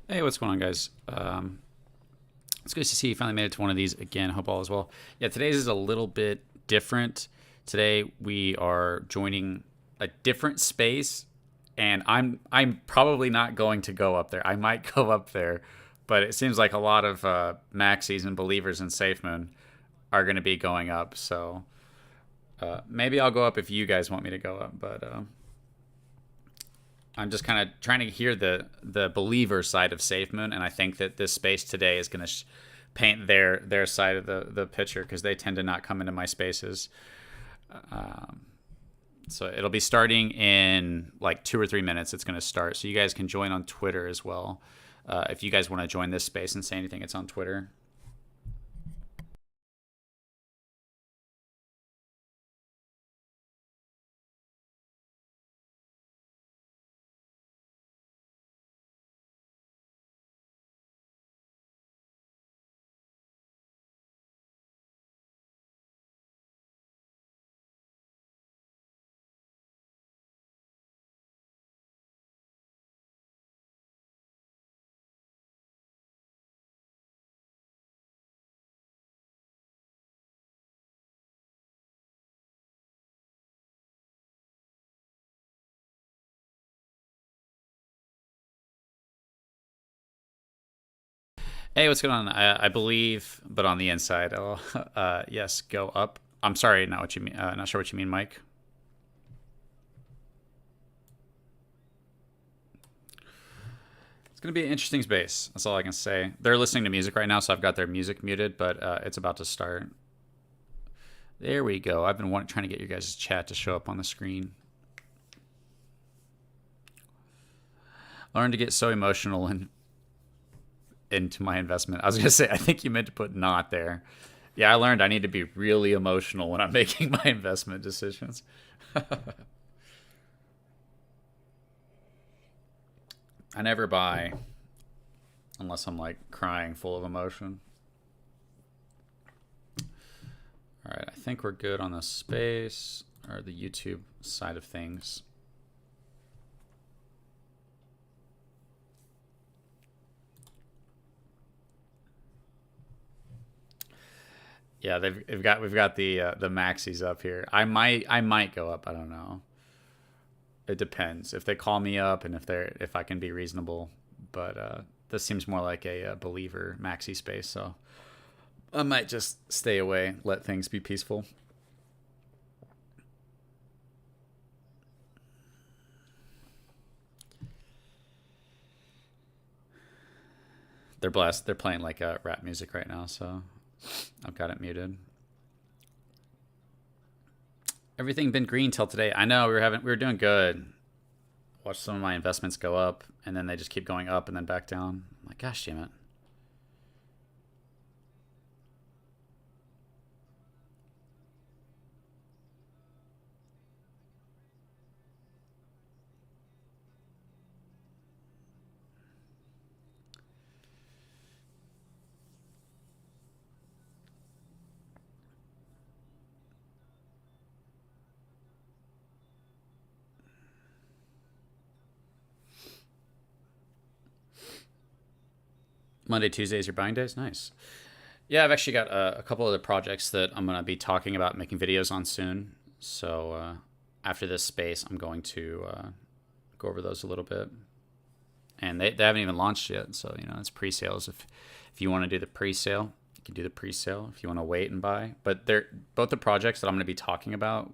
Hey, what's going on, guys? It's good to see you finally made it to one of these again. Hope all is well. Yeah, today's is a little bit different. Today we are joining a different space, and I'm probably not going to go up there. I might go up there, but it seems like a lot of maxis and believers in Safemoon are going to be going up. So maybe I'll go up if you guys want me to go up, but I'm just kind of trying to hear the believer side of Safemoon, and I think that this space today is going to paint their side of the picture because they tend to not come into my spaces. So it'll be starting in like 2 or 3 minutes. It's going to start, so you guys can join on Twitter as well. If you guys want to join this space and say anything, it's on Twitter. Hey, what's going on? I believe, but on the inside, oh, yes, go up. I'm sorry, not what you mean. Not sure what you mean, Mike. It's going to be an interesting space. That's all I can say. They're listening to music right now, so I've got their music muted, but it's about to start. There we go. I've been trying to get your guys' chat to show up on the screen. I learned to get so emotional into my investment. I was going to say, I think you meant to put not there. Yeah, I learned I need to be really emotional when I'm making my investment decisions. I never buy unless I'm like crying full of emotion. All right, I think we're good on the space or the YouTube side of things. Yeah, we've got the maxis up here. I might go up. I don't know. It depends if they call me up and if I can be reasonable. But this seems more like a believer maxi space, so I might just stay away, let things be peaceful. They're blessed. They're playing like rap music right now, so I've got it muted. Everything been green till today. I know we were doing good. Watch some of my investments go up, and then they just keep going up and then back down. I'm like, gosh damn it. Monday, Tuesday is your buying days. Nice. Yeah, I've actually got a couple other projects that I'm going to be talking about making videos on soon. So after this space, I'm going to go over those a little bit. And they haven't even launched yet, so it's pre-sales. If you want to do the pre-sale, you can do the pre-sale. If you want to wait and buy, but they're both the projects that I'm going to be talking about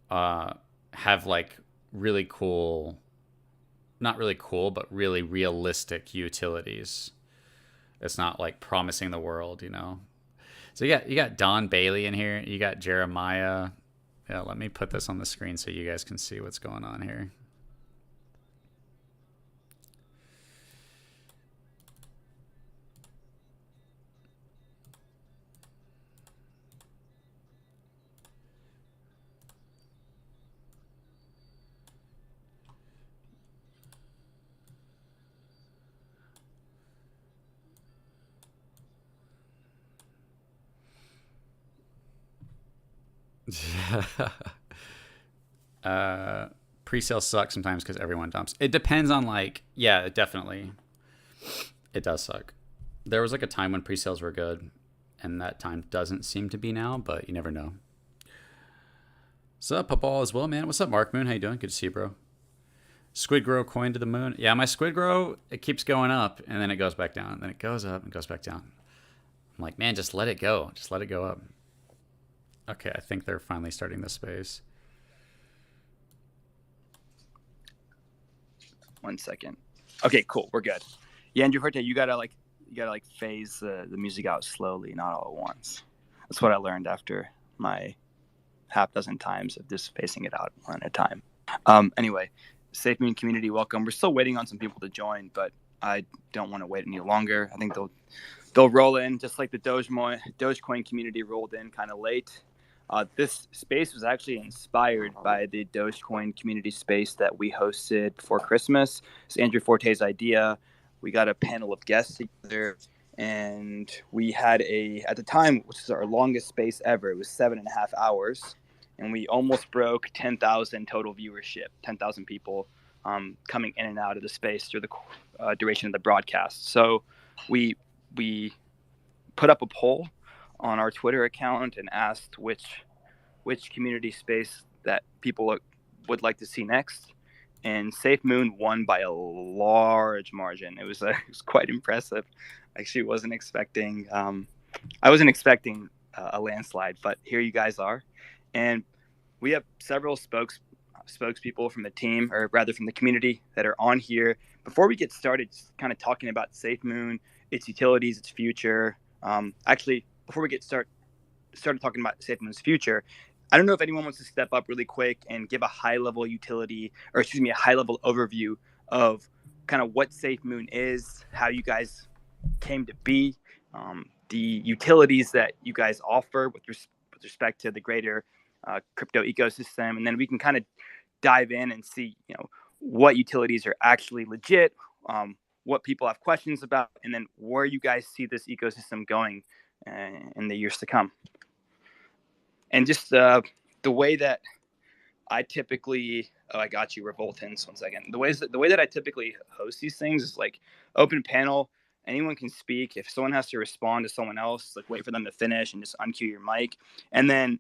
have like really cool, not really cool, but really realistic utilities. It's not like promising the world. So you got Don Bailey in here. You got Jeremiah. Yeah, let me put this on the screen so you guys can see what's going on here. Pre-sale sucks sometimes because everyone dumps. It depends on like, yeah, definitely. It does suck. There was like a time when pre-sales were good, and that time doesn't seem to be now, but you never know. What's up, Pupball as well, man? What's up, Mark Moon? How you doing? Good to see you, bro. Squid Grow coin to the moon. Yeah, my Squid Grow, it keeps going up, and then it goes back down. Then it goes up and goes back down. I'm like, man, just let it go. Just let it go up. Okay, I think they're finally starting this space. 1 second. Okay, cool. We're good. Yeah, Andrew Hurte, you gotta phase the music out slowly, not all at once. That's what I learned after my half dozen times of just spacing it out one at a time. Anyway, Safemoon community, welcome. We're still waiting on some people to join, but I don't want to wait any longer. I think they'll roll in just like the Dogecoin community rolled in kind of late. This space was actually inspired by the Dogecoin community space that we hosted before Christmas. It's Andrew Forte's idea. We got a panel of guests together, and we had at the time, which is our longest space ever, it was 7.5 hours, and we almost broke 10,000 total viewership, 10,000 people coming in and out of the space through the duration of the broadcast. So we put up a poll on our Twitter account and asked which community space that people would like to see next. And Safemoon won by a large margin. It was quite impressive. Actually, wasn't expecting. I wasn't expecting a landslide, but here you guys are, and we have several spokespeople from the team, or rather from the community, that are on here. Before we get started, just kind of talking about Safemoon, its utilities, its future. Actually, before we get started talking about Safemoon's future, I don't know if anyone wants to step up really quick and give a high-level a high-level overview of kind of what Safemoon is, how you guys came to be, the utilities that you guys offer with respect to the greater crypto ecosystem, and then we can kind of dive in and see, what utilities are actually legit, what people have questions about, and then where you guys see this ecosystem going in the years to come. And just the way that I typically, I got you, Revoltans, 1 second. The way that I typically host these things is like open panel. Anyone can speak. If someone has to respond to someone else, like wait for them to finish and just uncue your mic. And then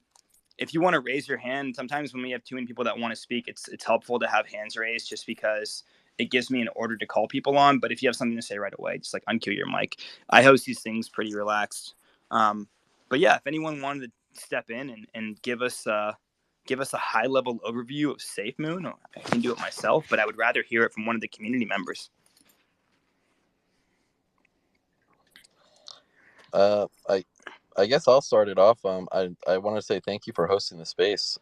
if you want to raise your hand, sometimes when we have too many people that want to speak, it's helpful to have hands raised just because it gives me an order to call people on. But if you have something to say right away, just like uncue your mic. I host these things pretty relaxed. But yeah, if anyone wanted to step in and give us a high-level overview of Safemoon, I can do it myself, but I would rather hear it from one of the community members. I guess I'll start it off. I want to say thank you for hosting the space.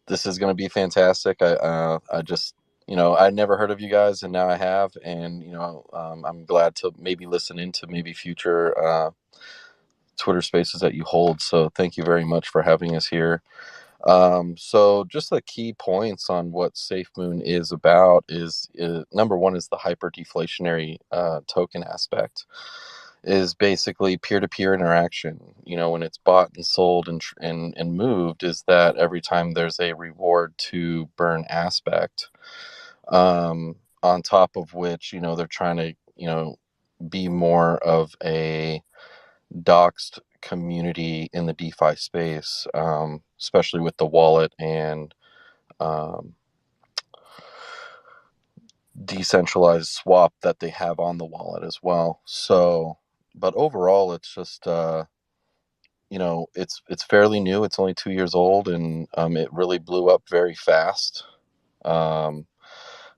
This is going to be fantastic. I just, I never heard of you guys, and now I have, and I'm glad to maybe listen into maybe future Twitter spaces that you hold. So thank you very much for having us here. So just the key points on what Safemoon is about is number one is the hyper deflationary token aspect. Is basically peer-to-peer interaction. When it's bought and sold and moved, is that every time there's a reward to burn aspect, on top of which they're trying to be more of a doxed community in the DeFi space, especially with the wallet and decentralized swap that they have on the wallet as well. So, but overall, it's just it's fairly new. It's only 2 years old, and it really blew up very fast. I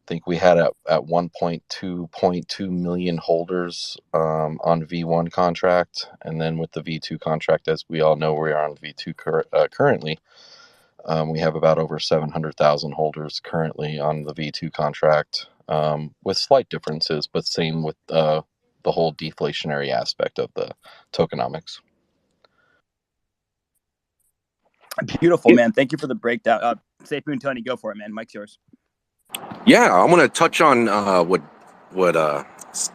think we had at 1.2 million holders on V1 contract, and then with the V2 contract, as we all know, we are on V2 currently. We have about over 700,000 holders currently on the V2 contract, with slight differences, but same with the whole deflationary aspect of the tokenomics. Beautiful, man. Thank you for the breakdown. Safemoon, Tony, go for it, man. Mike's yours. Yeah, I want to touch on what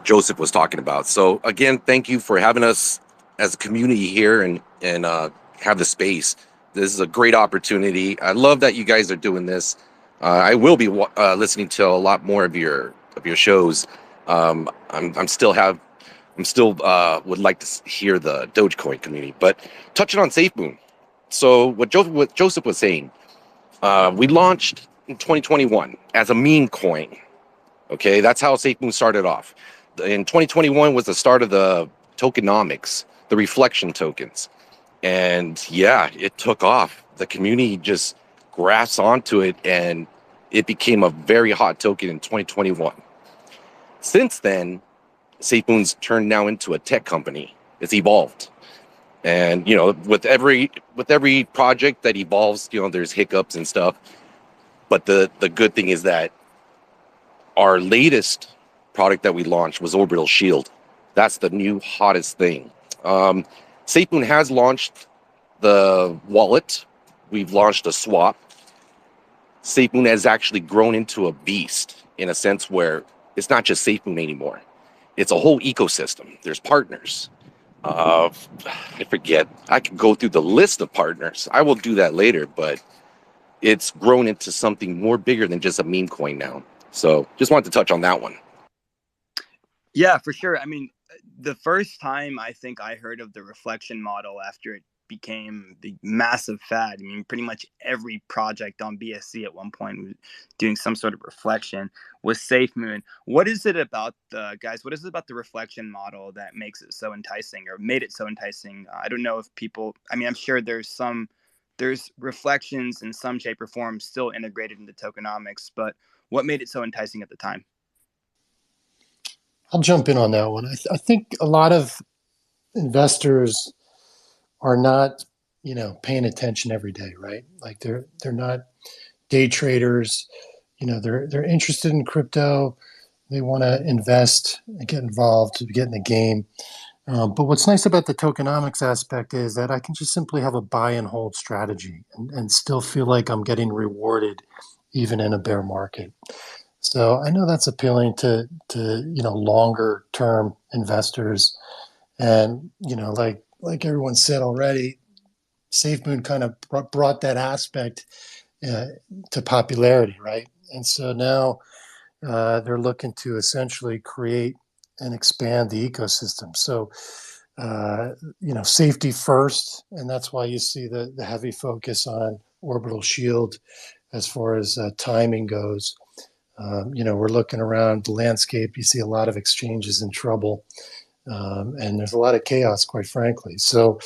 Joseph was talking about. So again, thank you for having us as a community here and have the space. This is a great opportunity. I love that you guys are doing this. I will be listening to a lot more of your shows. I'm still would like to hear the Dogecoin community. But touching on SafeMoon, so what Joseph was saying, we launched in 2021 as a meme coin. Okay, that's how SafeMoon started off. In 2021 was the start of the tokenomics, the reflection tokens. And yeah, it took off. The community just grasped onto it, and it became a very hot token in 2021. Since then, SafeMoon's turned now into a tech company. It's evolved. And with every project that evolves, there's hiccups and stuff. But the good thing is that our latest product that we launched was Orbital Shield. That's the new hottest thing. SafeMoon has launched the wallet. We've launched a swap. SafeMoon has actually grown into a beast in a sense where it's not just SafeMoon anymore. It's a whole ecosystem. There's partners. I forget. I can go through the list of partners. I will do that later, but it's grown into something more bigger than just a meme coin now. So just wanted to touch on that one. Yeah, for sure. I mean, the first time I think I heard of the reflection model after it became the massive fad. I mean, pretty much every project on BSC at one point was doing some sort of reflection was Safemoon. What is it about what is it about the reflection model that makes it so enticing or made it so enticing? I don't know if people, I mean, I'm sure there's reflections in some shape or form still integrated into tokenomics, but what made it so enticing at the time? I'll jump in on that one. I think a lot of investors are not, paying attention every day, right? Like they're not day traders. They're interested in crypto. They want to invest, get involved, get in the game. But what's nice about the tokenomics aspect is that I can just simply have a buy and hold strategy and still feel like I'm getting rewarded even in a bear market. So I know that's appealing to longer term investors. And like everyone said already, SafeMoon kind of brought that aspect uh, to popularity, right? And so now they're looking to essentially create and expand the ecosystem. So safety first, and that's why you see the heavy focus on orbital shield as far as timing goes. We're looking around the landscape. You see a lot of exchanges in trouble, and there's a lot of chaos, quite frankly. So,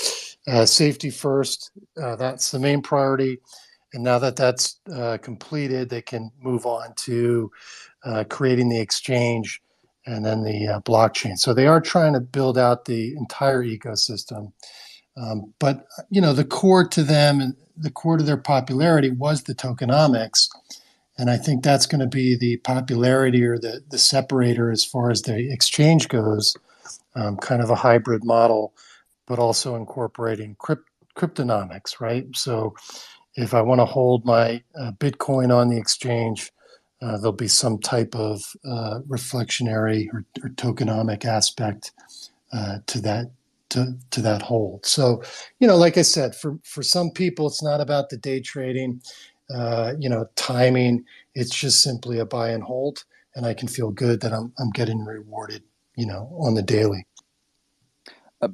safety first. That's the main priority. And now that that's completed, they can move on to creating the exchange and then the blockchain. So they are trying to build out the entire ecosystem. But the core to them and the core to their popularity was the tokenomics. And I think that's going to be the popularity or the separator as far as the exchange goes, kind of a hybrid model, but also incorporating cryptonomics, right? So if I want to hold my Bitcoin on the exchange, there'll be some type of reflectionary or tokenomic aspect to that to that hold. So, like I said, for some people, it's not about the day trading, timing. It's just simply a buy and hold, and I can feel good that I'm getting rewarded, on the daily.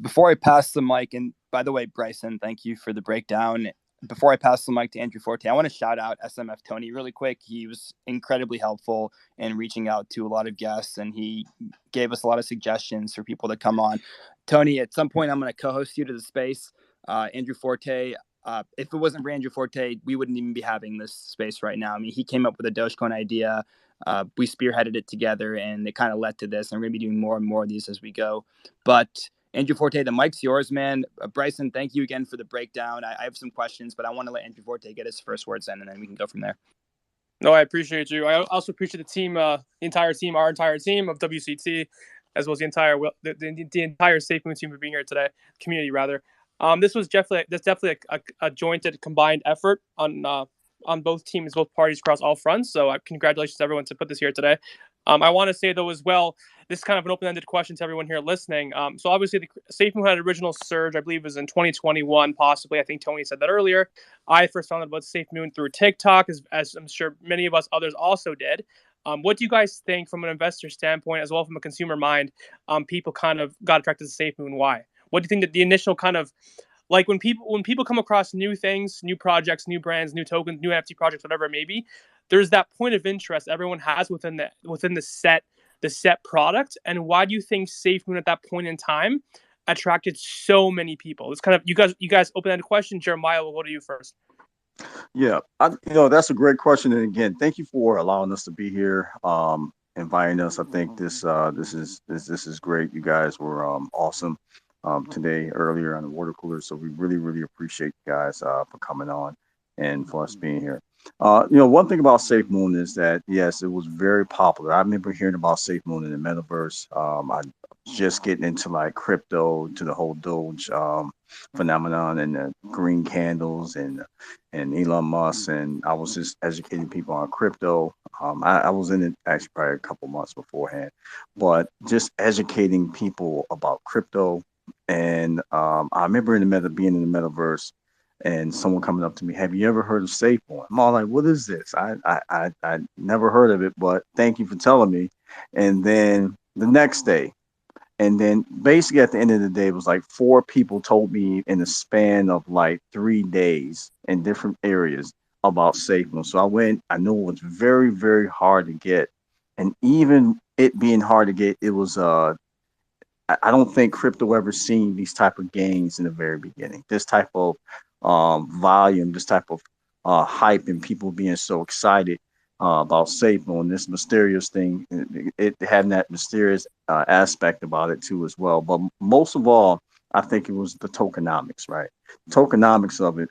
Before I pass the mic, and by the way, Bryson, thank you for the breakdown. Before I pass the mic to Andrew Forte, I want to shout out SMF Tony really quick. He was incredibly helpful in reaching out to a lot of guests, and he gave us a lot of suggestions for people to come on. Tony, at some point, I'm going to co-host you to the space. Andrew Forte, if it wasn't for Andrew Forte, we wouldn't even be having this space right now. I mean, he came up with a Dogecoin idea. We spearheaded it together, and it kind of led to this. And we're going to be doing more and more of these as we go. But Andrew Forte, the mic's yours, man. Bryson, thank you again for the breakdown. I have some questions, but I want to let Andrew Forte get his first words in, and then we can go from there. No, I appreciate you. I also appreciate the team, our entire team of WCT, as well as the entire Safemoon team for being here today, community rather. This definitely a jointed, combined effort on both teams, both parties across all fronts. So congratulations to everyone to put this here today. I want to say, though, as well, this is kind of an open-ended question to everyone here listening. So obviously, the SafeMoon had an original surge, I believe it was in 2021, possibly. I think Tony said that earlier. I first found out about SafeMoon through TikTok, as I'm sure many of us others also did. What do you guys think from an investor standpoint, as well from a consumer mind? People kind of got attracted to Safemoon. Why? What do you think that the initial kind of like when people come across new things, new projects, new brands, new tokens, new NFT projects, whatever it may be, there's that point of interest everyone has within the set product. And why do you think Safemoon at that point in time attracted so many people? It's kind of you guys open-ended question. Jeremiah, we'll go to you first. Yeah, that's a great question. And again, thank you for allowing us to be here, inviting us. I think this is great. You guys were awesome today earlier on the water cooler. So we really, really appreciate you guys for coming on and for us being here. One thing about Safemoon is that yes, it was very popular. I remember hearing about Safemoon in the metaverse. I just getting into like crypto, to the whole Doge phenomenon, and the green candles and Elon Musk, and I was just educating people on crypto. I was in it actually probably a couple months beforehand, but just educating people about crypto. And I remember being in the metaverse, and someone coming up to me, "Have you ever heard of SafeMoon?" I'm all like, "What is this? I never heard of it, but thank you for telling me." And then the next day, and then basically at the end of the day, it was like 4 people told me in the span of like 3 days in different areas about SafeMoon. So I went, I knew it was very, very hard to get. And even it being hard to get, it was I don't think crypto ever seen these type of gains in the very beginning. This type of volume, this type of hype, and people being so excited about Safemoon, this mysterious thing. It had that mysterious aspect about it too as well. But most of all, I think it was the tokenomics, right? Tokenomics of it.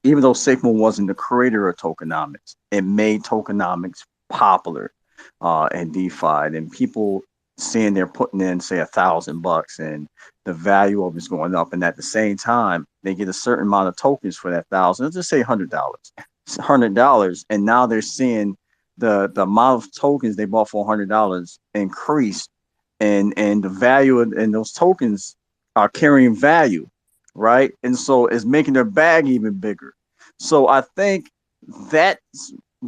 Even though Safemoon wasn't the creator of tokenomics, it made tokenomics popular and DeFi, and people seeing they're putting in say $1,000 and the value of it's going up, and at the same time they get a certain amount of tokens for that thousand. Let's just say $100, and now they're seeing the amount of tokens they bought for $100 increase, and the value and those tokens are carrying value, right? And so it's making their bag even bigger. So I think that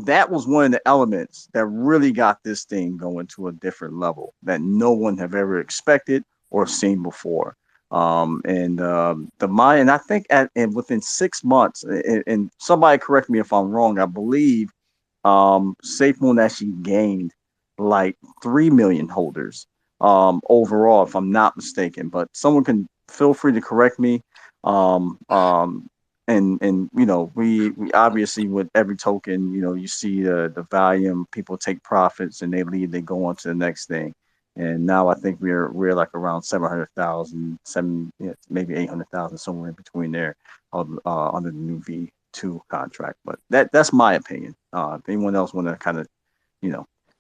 that was one of the elements that really got this thing going to a different level that no one have ever expected or seen before. The mind, and I think and within 6 months, and somebody correct me if I'm wrong, I believe SafeMoon actually gained like 3 million holders overall, if I'm not mistaken. But someone can feel free to correct me. Um, um, and we obviously, with every token, you see the volume, people take profits and they leave, they go on to the next thing. And now I think we're like around 700,000, maybe 800,000, somewhere in between there, under the new V2 contract. But that's my opinion. If anyone else want to kind of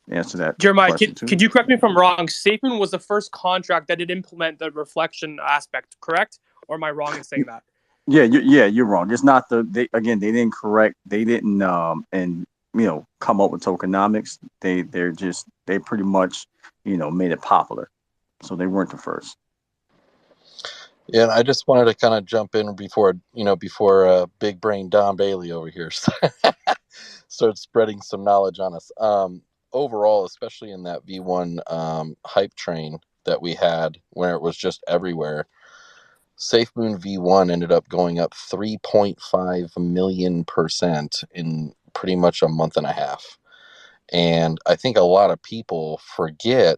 answer that Jeremiah, question too. could you correct me if I'm wrong? Safemoon was the first contract that did implement the reflection aspect, correct? Or am I wrong in saying that? Yeah, you're wrong. It's not they didn't correct. They didn't and come up with tokenomics. They pretty much made it popular. So they weren't the first. Yeah, and I just wanted to kind of jump in before big brain Don Bailey over here starts spreading some knowledge on us. Overall, especially in that V1 hype train that we had, where it was just everywhere, Safemoon V1 ended up going up 3.5 million% in pretty much a month and a half. And I think a lot of people forget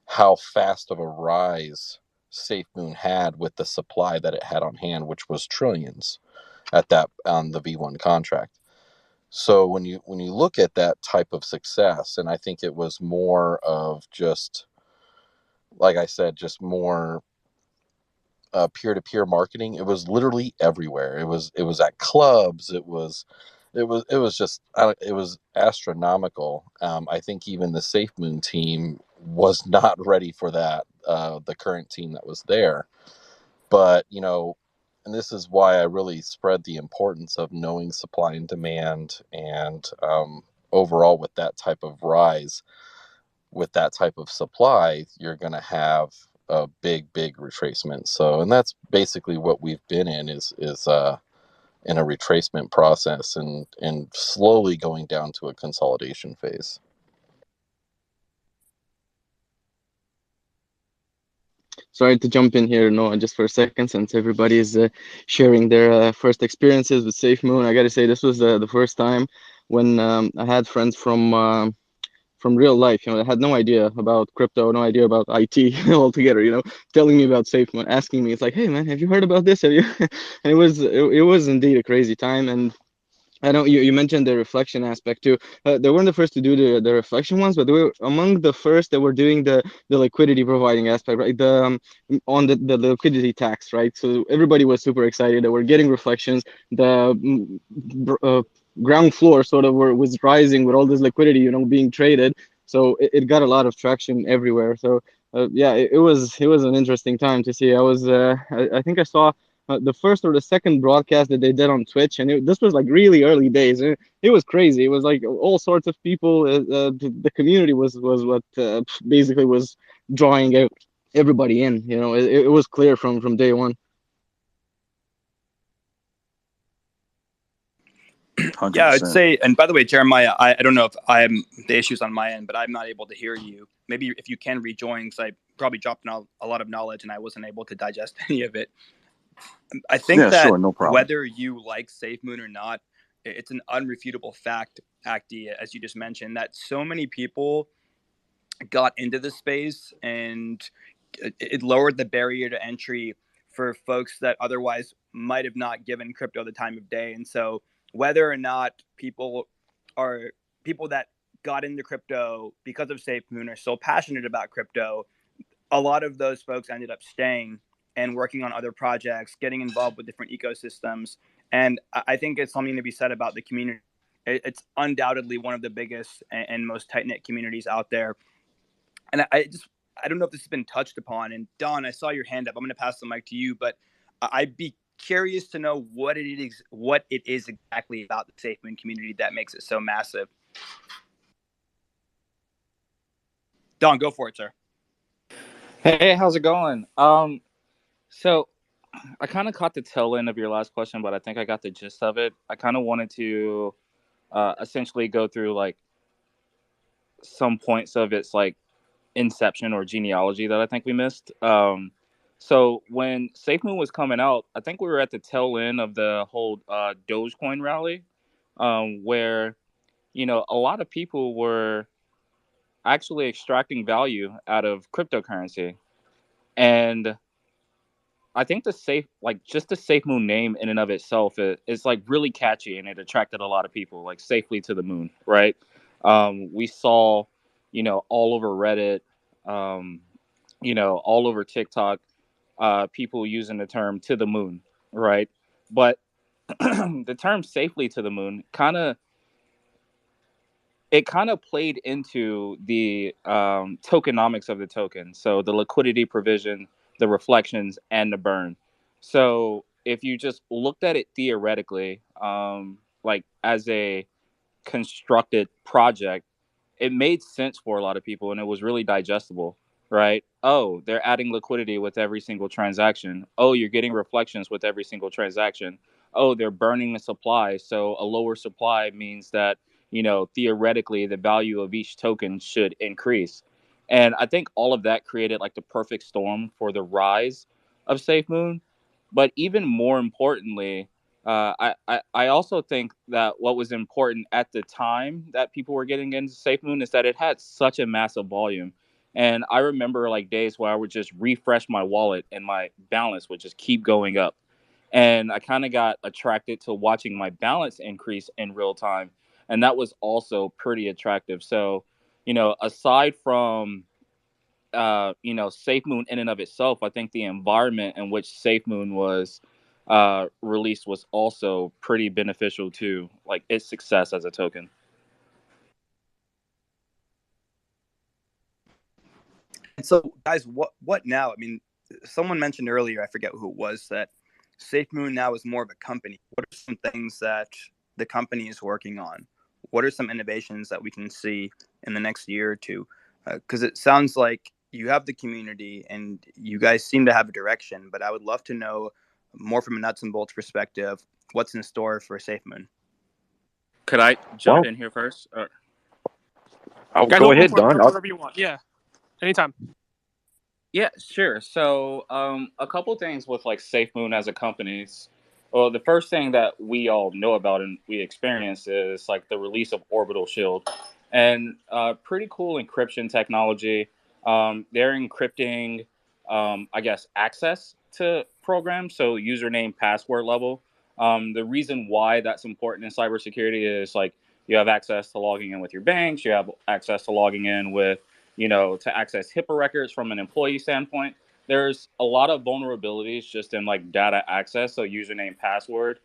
how fast of a rise Safemoon had with the supply that it had on hand, which was trillions at that on the V1 contract. So when you look at that type of success, and I think it was more of just, like I said, just more peer-to-peer marketing. It was literally everywhere. It was at clubs. It was just it was astronomical. I think even the Safemoon team was not ready for that. The current team that was there, but and this is why I really spread the importance of knowing supply and demand, and overall with that type of rise, with that type of supply, you're going to have a big retracement. So, and that's basically what we've been in is in a retracement process and slowly going down to a consolidation phase. Sorry to jump in here, Noah, just for a second, since everybody is sharing their first experiences with Safemoon. I got to say, this was the first time when I had friends from real life. I had no idea about crypto, no idea about IT altogether. Telling me about Safemoon, asking me, it's like, hey man, have you heard about this? Have you? And it was indeed a crazy time. And I know you mentioned the reflection aspect too. They weren't the first to do the reflection ones, but they were among the first that were doing the liquidity providing aspect, right? On the liquidity tax, right? So everybody was super excited that we're getting reflections. The ground floor sort of was rising with all this liquidity, being traded. So it got a lot of traction everywhere. So yeah, it was an interesting time to see. I think I saw the first or the second broadcast that they did on Twitch, and this was like really early days. It was crazy. It was like all sorts of people. The community was what basically was drawing out everybody in. It was clear from day one. Yeah, I'd 100%. say, and by the way, Jeremiah, I don't know if I'm the issues on my end, but I'm not able to hear you. Maybe if you can rejoin, because I probably dropped a lot of knowledge and I wasn't able to digest any of it. I think Yeah, that sure, no problem. whether you like SafeMoon or not, it's an unrefutable fact, Acti, as you just mentioned, that so many people got into the space and it lowered the barrier to entry for folks that otherwise might have not given crypto the time of day. And so whether or not people that got into crypto because of SafeMoon are so passionate about crypto, a lot of those folks ended up staying and working on other projects, getting involved with different ecosystems. And I think it's something to be said about the community. It's undoubtedly one of the biggest and most tight-knit communities out there. And I don't know if this has been touched upon. And Don, I saw your hand up. I'm going to pass the mic to you, but I'd be curious to know what it is exactly about the SafeMoon community that makes it so massive. Don, go for it, sir. Hey, how's it going? So I kind of caught the tail end of your last question, but I think I got the gist of it. I kind of wanted to essentially go through like some points of its like inception or genealogy that I think we missed. So when SafeMoon was coming out, I think we were at the tail end of the whole Dogecoin rally, where a lot of people were actually extracting value out of cryptocurrency, and I think just the Safemoon name in and of itself is like really catchy, and it attracted a lot of people, like safely to the moon, right? We saw, all over Reddit, um, all over TikTok, people using the term "to the moon," right? But the term "safely to the moon" kind of played into the tokenomics of the token. So the liquidity provision, the reflections, and the burn. So if you just looked at it theoretically, like as a constructed project, it made sense for a lot of people and it was really digestible, right? Oh, they're adding liquidity with every single transaction. Oh, you're getting reflections with every single transaction. Oh, they're burning the supply. So a lower supply means that, theoretically, the value of each token should increase. And I think all of that created like the perfect storm for the rise of SafeMoon. But even more importantly, I also think that what was important at the time that people were getting into SafeMoon is that it had such a massive volume. And I remember like days where I would just refresh my wallet and my balance would just keep going up. And I kind of got attracted to watching my balance increase in real time. And that was also pretty attractive. So, aside from SafeMoon in and of itself, I think the environment in which SafeMoon was released was also pretty beneficial to like its success as a token. And so, guys, what now? I mean, someone mentioned earlier, I forget who it was, that SafeMoon now is more of a company. What are some things that the company is working on? What are some innovations that we can see in the next year or two? Because it sounds like you have the community and you guys seem to have a direction, but I would love to know more from a nuts and bolts perspective, what's in store for Safemoon? Could I jump in here first? I'll Guys, go open ahead, for Don. whatever you want. Yeah, anytime. Yeah, sure. So, a couple things with like Safemoon as a company. Well, the first thing that we all know about and we experience is like the release of Orbital Shield, and pretty cool encryption technology. They're encrypting, I guess, access to programs, so username, password level. The reason why that's important in cybersecurity is like you have access to logging in with your banks, you have access to logging in with, to access HIPAA records from an employee standpoint. There's a lot of vulnerabilities just in like data access, so username, password,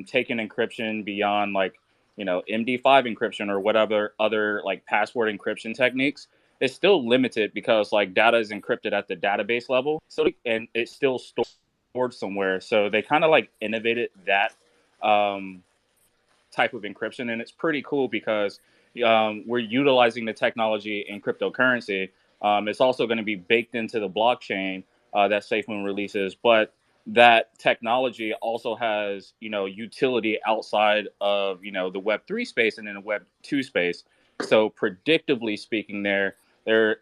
taking encryption beyond like, MD5 encryption or whatever other like password encryption techniques is still limited because like data is encrypted at the database level. So, and it's still stored somewhere. So they kind of like innovated that, type of encryption, and it's pretty cool because we're utilizing the technology in cryptocurrency. It's also going to be baked into the blockchain that SafeMoon releases, but that technology also has utility outside of the Web3 space and in the Web2 space. So predictably speaking, there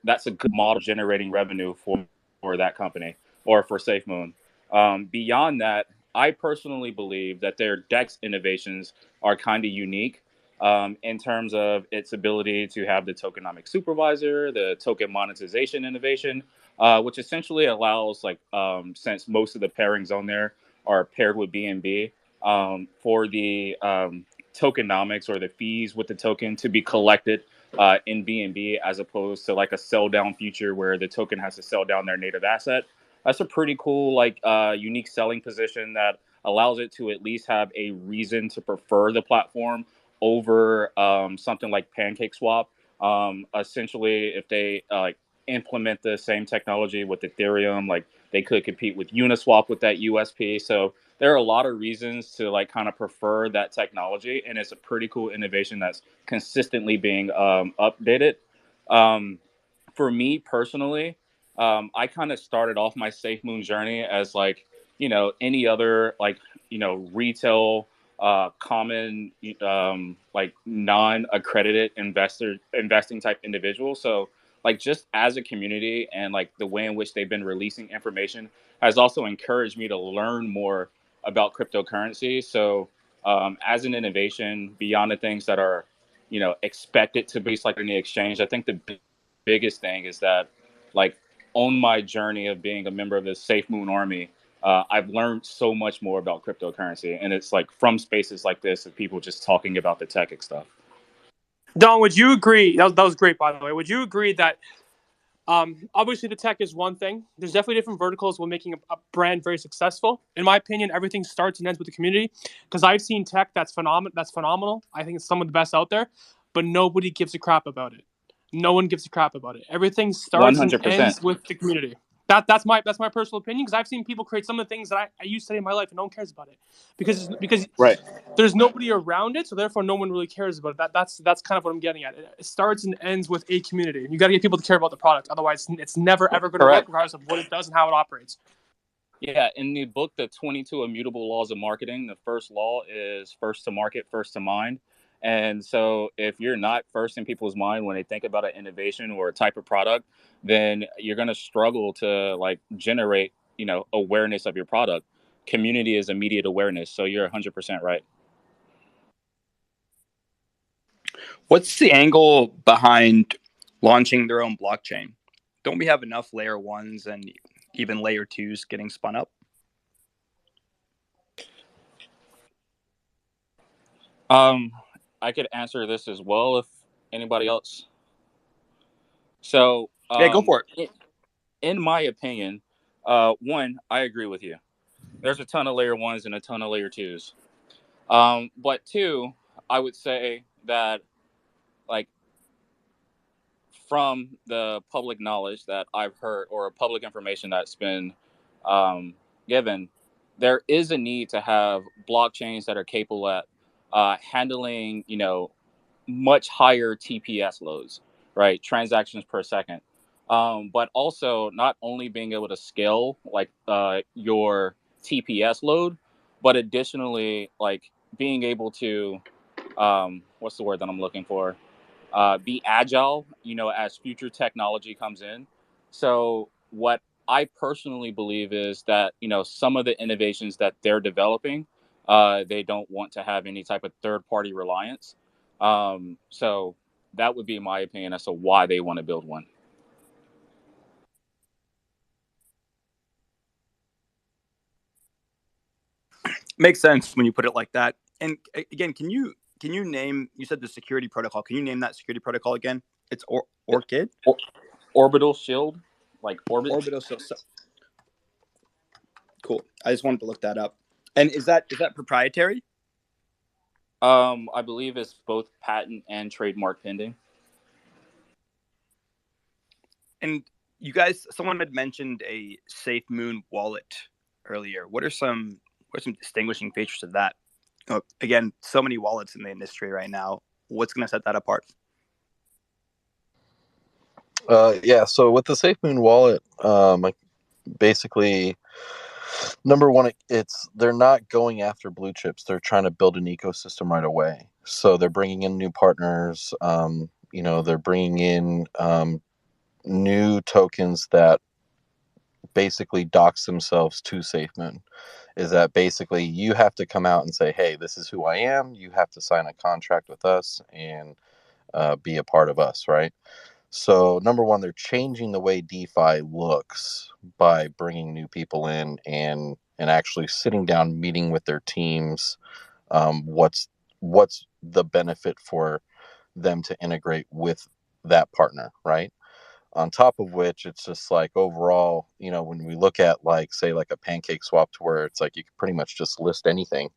that's a good model generating revenue for that company or for SafeMoon. Beyond that, I personally believe that their DEX innovations are kind of unique in terms of its ability to have the tokenomic supervisor, the token monetization innovation, which essentially allows, like, since most of the pairings on there are paired with BNB, for the tokenomics or the fees with the token to be collected in BNB as opposed to like a sell down feature where the token has to sell down their native asset. That's a pretty cool, like, unique selling position that allows it to at least have a reason to prefer the platform over something like PancakeSwap. Essentially, if they implement the same technology with Ethereum, like they could compete with Uniswap with that USP. So there are a lot of reasons to like kind of prefer that technology, and it's a pretty cool innovation that's consistently being updated. Um, for me personally, I kind of started off my SafeMoon journey as like, any other like, retail, common, like non-accredited investing type individual. So like just as a community and like the way in which they've been releasing information has also encouraged me to learn more about cryptocurrency. So as an innovation beyond the things that are, expected to be like in the exchange, I think the biggest thing is that like on my journey of being a member of the Safe Moon Army, I've learned so much more about cryptocurrency, and it's like from spaces like this of people just talking about the tech stuff. Don, would you agree? That was great, by the way. Would you agree that obviously the tech is one thing? There's definitely different verticals when making a brand very successful. In my opinion, everything starts and ends with the community. Because I've seen tech that's phenomenal. I think it's some of the best out there, but nobody gives a crap about it. No one gives a crap about it. Everything starts and 100%. ends with the community. That's my personal opinion, because I've seen people create some of the things that I used today in my life and no one cares about it because Right. there's nobody around it, so therefore no one really cares about it. That's kind of what I'm getting at. It starts and ends with a community. You got to get people to care about the product, otherwise it's never ever going to work, regardless of what it does and how it operates. Yeah, in the book, The 22 Immutable Laws of Marketing, the first law is first to market, first to mind. And so if you're not first in people's mind when they think about an innovation or a type of product, then you're going to struggle to like generate, awareness of your product. Community is immediate awareness. So you're 100% right. What's the angle behind launching their own blockchain? Don't we have enough layer ones and even layer twos getting spun up? I could answer this as well if anybody else. So Yeah, go for it. In my opinion, one, I agree with you. There's a ton of layer ones and a ton of layer twos. But two, I would say that like from the public knowledge that I've heard or public information that's been given, there is a need to have blockchains that are capable at handling, much higher TPS loads, right? Transactions per second. But also not only being able to scale like your TPS load, but additionally, like being able to, what's the word that I'm looking for? Be agile, as future technology comes in. So what I personally believe is that, some of the innovations that they're developing, they don't want to have any type of third party reliance. So that would be my opinion as to why they want to build one. Makes sense when you put it like that. And again, can you name? You said the security protocol. Can you name that security protocol again? It's Orchid. Orbital shield, like orbit. Orbital. So cool. I just wanted to look that up. And is that proprietary? I believe it's both patent and trademark pending. And someone had mentioned a Safemoon wallet earlier. What are some distinguishing features of that? Again, so many wallets in the industry right now. What's going to set that apart? Yeah, so with the SafeMoon wallet, basically, number one, they're not going after blue chips. They're trying to build an ecosystem right away. So they're bringing in new partners. They're bringing in new tokens that basically dox themselves to SafeMoon. Is that basically you have to come out and say, hey, this is who I am. You have to sign a contract with us and be a part of us, right? So number one, they're changing the way DeFi looks by bringing new people in and actually sitting down, meeting with their teams. What's the benefit for them to integrate with that partner, right? On top of which, it's just like overall, when we look at like say like a pancake swap to where it's like you can pretty much just list anything,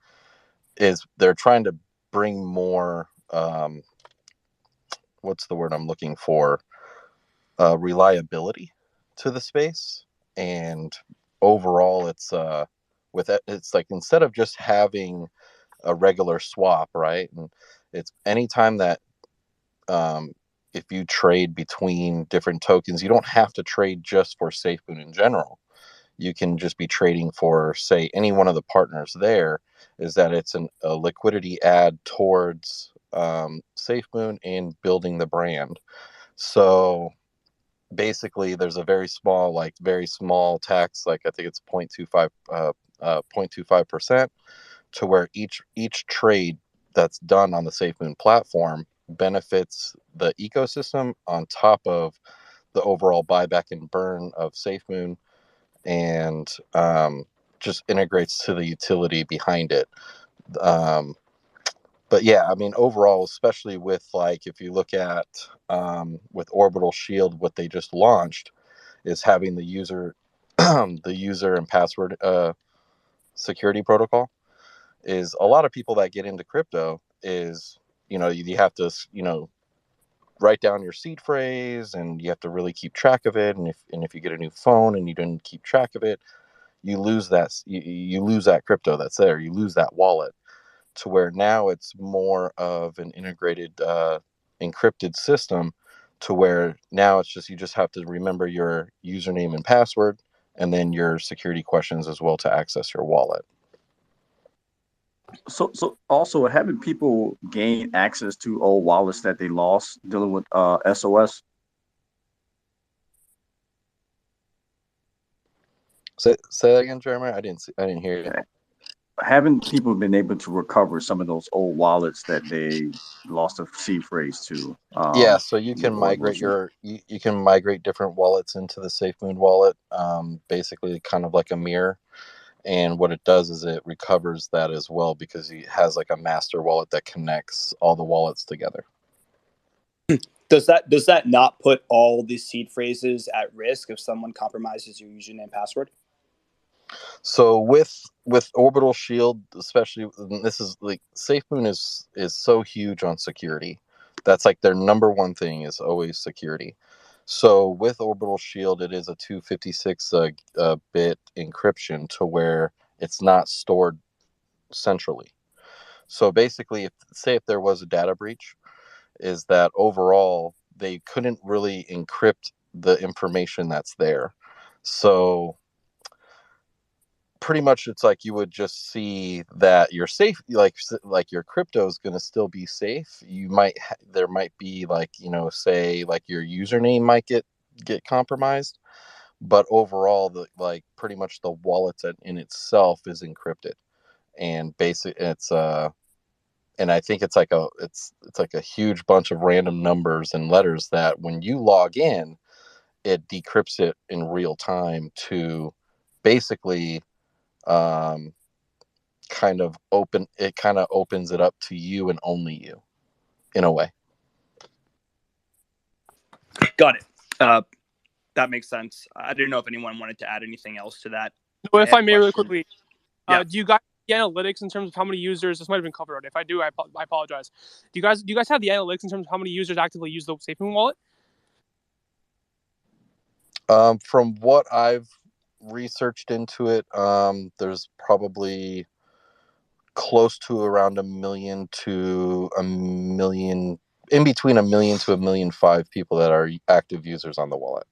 is they're trying to bring more what's the word I'm looking for? Reliability to the space. And overall it's like instead of just having a regular swap, right? And it's anytime that um, if you trade between different tokens, you don't have to trade just for SafeMoon in general. You can just be trading for, say, any one of the partners there. Is that it's a liquidity add towards SafeMoon and building the brand. So basically there's a very small tax, like I think it's 0.25% to where each trade that's done on the SafeMoon platform benefits the ecosystem on top of the overall buyback and burn of SafeMoon, and just integrates to the utility behind it. Um, but yeah, I mean, overall, especially with like if you look at with Orbital Shield, what they just launched is having the user the user and password security protocol. Is a lot of people that get into crypto is you have to write down your seed phrase, and you have to really keep track of it. And if you get a new phone and you didn't keep track of it, you lose that crypto that's there. You lose that wallet. To where now it's more of an integrated encrypted system, to where now it's just you just have to remember your username and password, and then your security questions as well to access your wallet. So also having people gain access to old wallets that they lost dealing with SOS. Say that again, Jeremiah. I didn't hear you. Having people been able to recover some of those old wallets that they lost a seed phrase to. Yeah, so you can with Orbital migrate Shield. you can migrate different wallets into the SafeMoon wallet, basically kind of like a mirror. And what it does is it recovers that as well, because it has like a master wallet that connects all the wallets together. Does that not put all the seed phrases at risk if someone compromises your username and password? So with Orbital Shield, especially, this is like SafeMoon is so huge on security. That's like their number one thing is always security. So with Orbital Shield, it is a 256 bit encryption, to where it's not stored centrally. So basically, if there was a data breach, is that overall they couldn't really encrypt the information that's there. So pretty much it's like you would just see that you're safe, like your crypto is going to still be safe. You might there might be like, say like your username might get compromised, but overall the like pretty much the wallet in itself is encrypted, and and I think it's like it's like a huge bunch of random numbers and letters that when you log in, it decrypts it in real time to basically um, kind of opens it up to you and only you in a way. Got it. That makes sense. I didn't know if anyone wanted to add anything else to that. So if I may, really question. quickly, Yeah. do you guys have the analytics in terms of how many users? This might have been covered already. If I do, I apologize. Do you guys have the analytics in terms of how many users actively use the Safemoon wallet? From what I've researched into it, there's probably close to around 1 million to 1 million, in between 1 million to 1.5 million people that are active users on the wallet.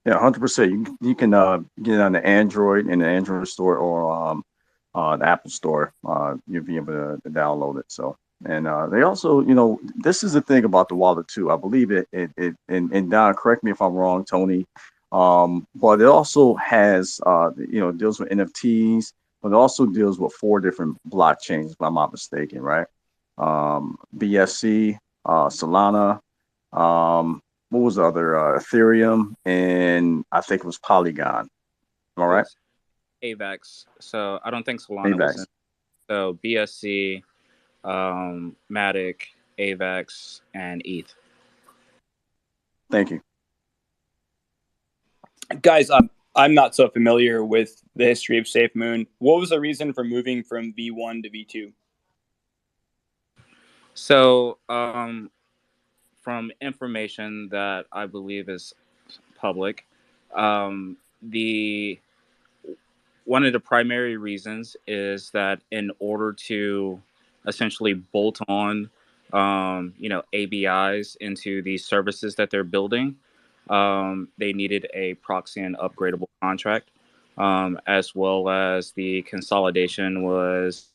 Yeah, 100%. You can get it on the Android in the Android store or the Apple store. You'll be able to download it. So, and they also, this is the thing about the wallet too. I believe and Don, correct me if I'm wrong, Tony. But it also has, deals with NFTs, but it also deals with 4 different blockchains, if I'm not mistaken, right? BSC, Solana, what was the other? Ethereum, and I think it was Polygon. Am I right? AVAX. So I don't think Solana was in. So BSC, Matic, AVAX, and ETH. Thank you. Guys, I'm not so familiar with the history of Safemoon. What was the reason for moving from V1 to V2? So, from information that I believe is public, the one of the primary reasons is that in order to essentially bolt on, ABIs into these services that they're building, they needed a proxy and upgradable contract, as well as the consolidation was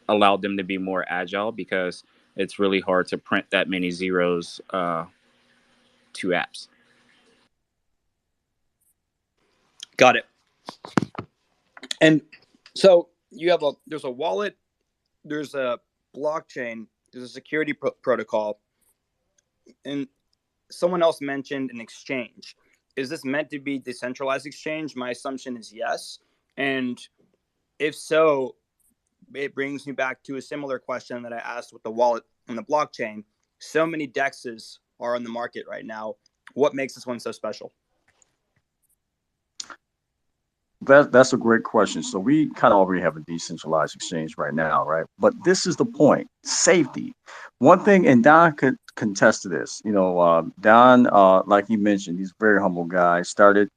allowed them to be more agile because it's really hard to print that many zeros to apps. Got it. And so there's a wallet, there's a blockchain, there's a security protocol, and someone else mentioned an exchange. Is this meant to be decentralized exchange? My assumption is yes. And if so, it brings me back to a similar question that I asked with the wallet and the blockchain. So many DEXs are on the market right now. What makes this one so special? That's a great question. So we kind of already have a decentralized exchange right now, right? But this is the point: safety. One thing, and Don could contest to this. Don, like you mentioned, he's a very humble guy. Started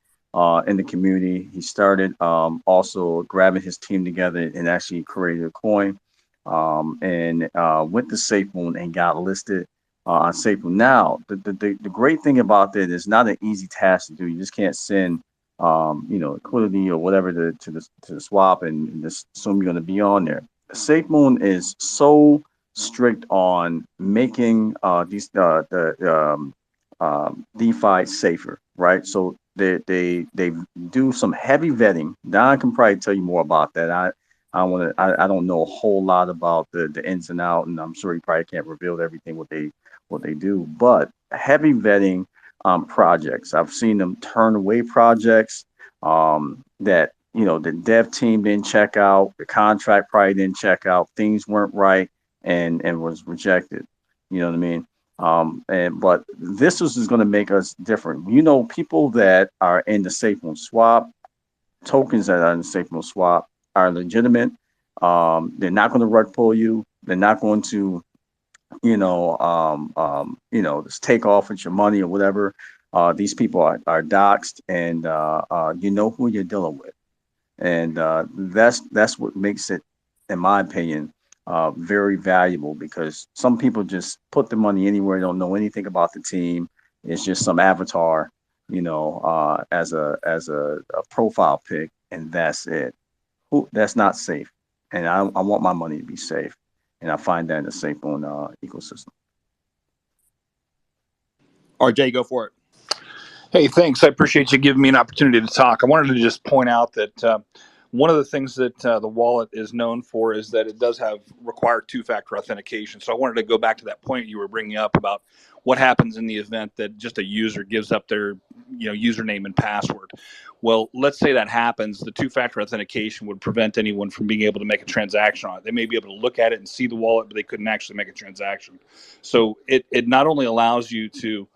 in the community. He started also grabbing his team together and actually created a coin, and went to Safemoon and got listed on Safemoon. Now, the great thing about that is not an easy task to do. You just can't send liquidity or whatever to the swap and just assume you're going to be on there. SafeMoon is so strict on making these DeFi safer, right? So they do some heavy vetting. Don can probably tell you more about that. I don't know a whole lot about the ins and out, and I'm sure he probably can't reveal everything what they do, but heavy vetting projects. I've seen them turn away projects that the dev team didn't check out, the contract probably didn't check out, things weren't right, and was rejected. You know what I mean? But this is going to make us different. People that are in the Safemoon swap, tokens that are in the Safemoon swap are legitimate. They're not going to rug pull you. They're not going to just take off with your money or whatever. These people are doxxed, and you know who you're dealing with, and that's what makes it, in my opinion, very valuable, because some people just put the money anywhere, don't know anything about the team. It's just some avatar, as a profile pic, and that's it. That's not safe, and I want my money to be safe, and I find that in the Safemoon ecosystem. RJ, go for it. Hey, thanks. I appreciate you giving me an opportunity to talk. I wanted to just point out that one of the things that the wallet is known for is that it does have require two-factor authentication. So I wanted to go back to that point you were bringing up about what happens in the event that just a user gives up their username and password. Well, let's say that happens. The two-factor authentication would prevent anyone from being able to make a transaction on it. They may be able to look at it and see the wallet, but they couldn't actually make a transaction. So it not only allows you to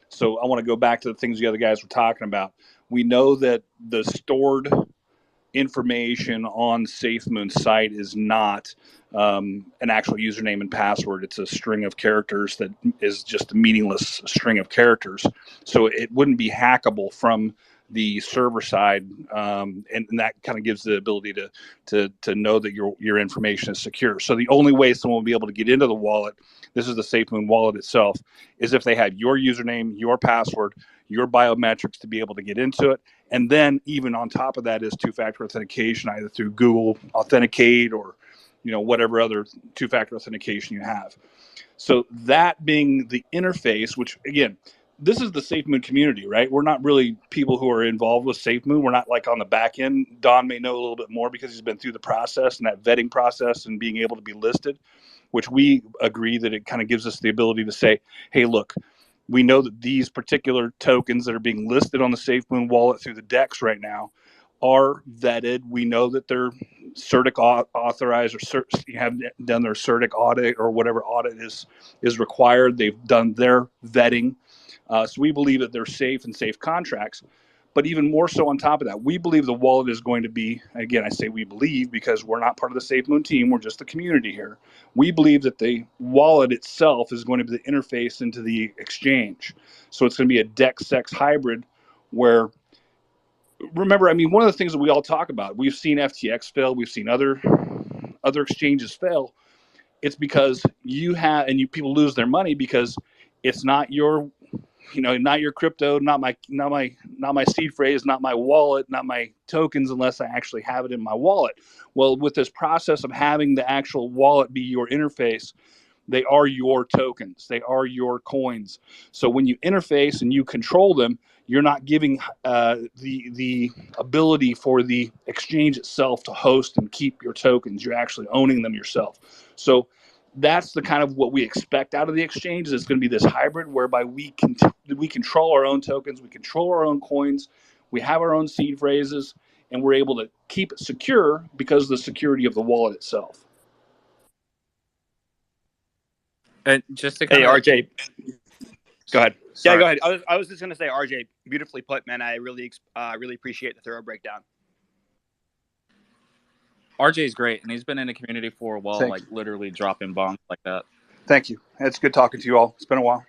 So I want to go back to the things the other guys were talking about. We know that the stored information on Safemoon's site is not an actual username and password. It's a string of characters that is just a meaningless string of characters. So it wouldn't be hackable from the server side, and that kind of gives the ability to know that your information is secure. So the only way someone will be able to get into the wallet, this is the SafeMoon wallet itself, is if they had your username, your password, your biometrics to be able to get into it. And then even on top of that is two-factor authentication, either through Google Authenticate or whatever other two-factor authentication you have. So that being the interface, which again, this is the SafeMoon community, right? We're not really people who are involved with SafeMoon. We're not like on the back end. Don may know a little bit more because he's been through the process and that vetting process and being able to be listed, which we agree that it kind of gives us the ability to say, hey, look, we know that these particular tokens that are being listed on the SafeMoon wallet through the DEX right now are vetted. We know that they're CertiK authorized or have done their CertiK audit or whatever audit is required. They've done their vetting. So we believe that they're safe and safe contracts. But even more so on top of that, we believe the wallet is going to be, again, I say we believe because we're not part of the SafeMoon team, we're just the community here. We believe that the wallet itself is going to be the interface into the exchange. So it's going to be a DEX-SEX hybrid where, remember, I mean, one of the things that we all talk about, we've seen FTX fail, we've seen other exchanges fail. It's because people lose their money because it's not your not your crypto, not my seed phrase, not my wallet, not my tokens, unless I actually have it in my wallet. Well, with this process of having the actual wallet be your interface, they are your tokens, they are your coins. So when you interface and you control them, you're not giving the ability for the exchange itself to host and keep your tokens. You're actually owning them yourself. So that's the kind of what we expect out of the exchange. It's going to be this hybrid whereby we control our own tokens, we control our own coins, we have our own seed phrases, and we're able to keep it secure because of the security of the wallet itself. And just to Hey, kind of RJ, go ahead. Sorry. Yeah, go ahead. I was just going to say, RJ, beautifully put, man. I really appreciate the thorough breakdown. RJ is great, and he's been in the community for a while, like literally dropping bombs like that. Thank you. It's good talking to you all. It's been a while.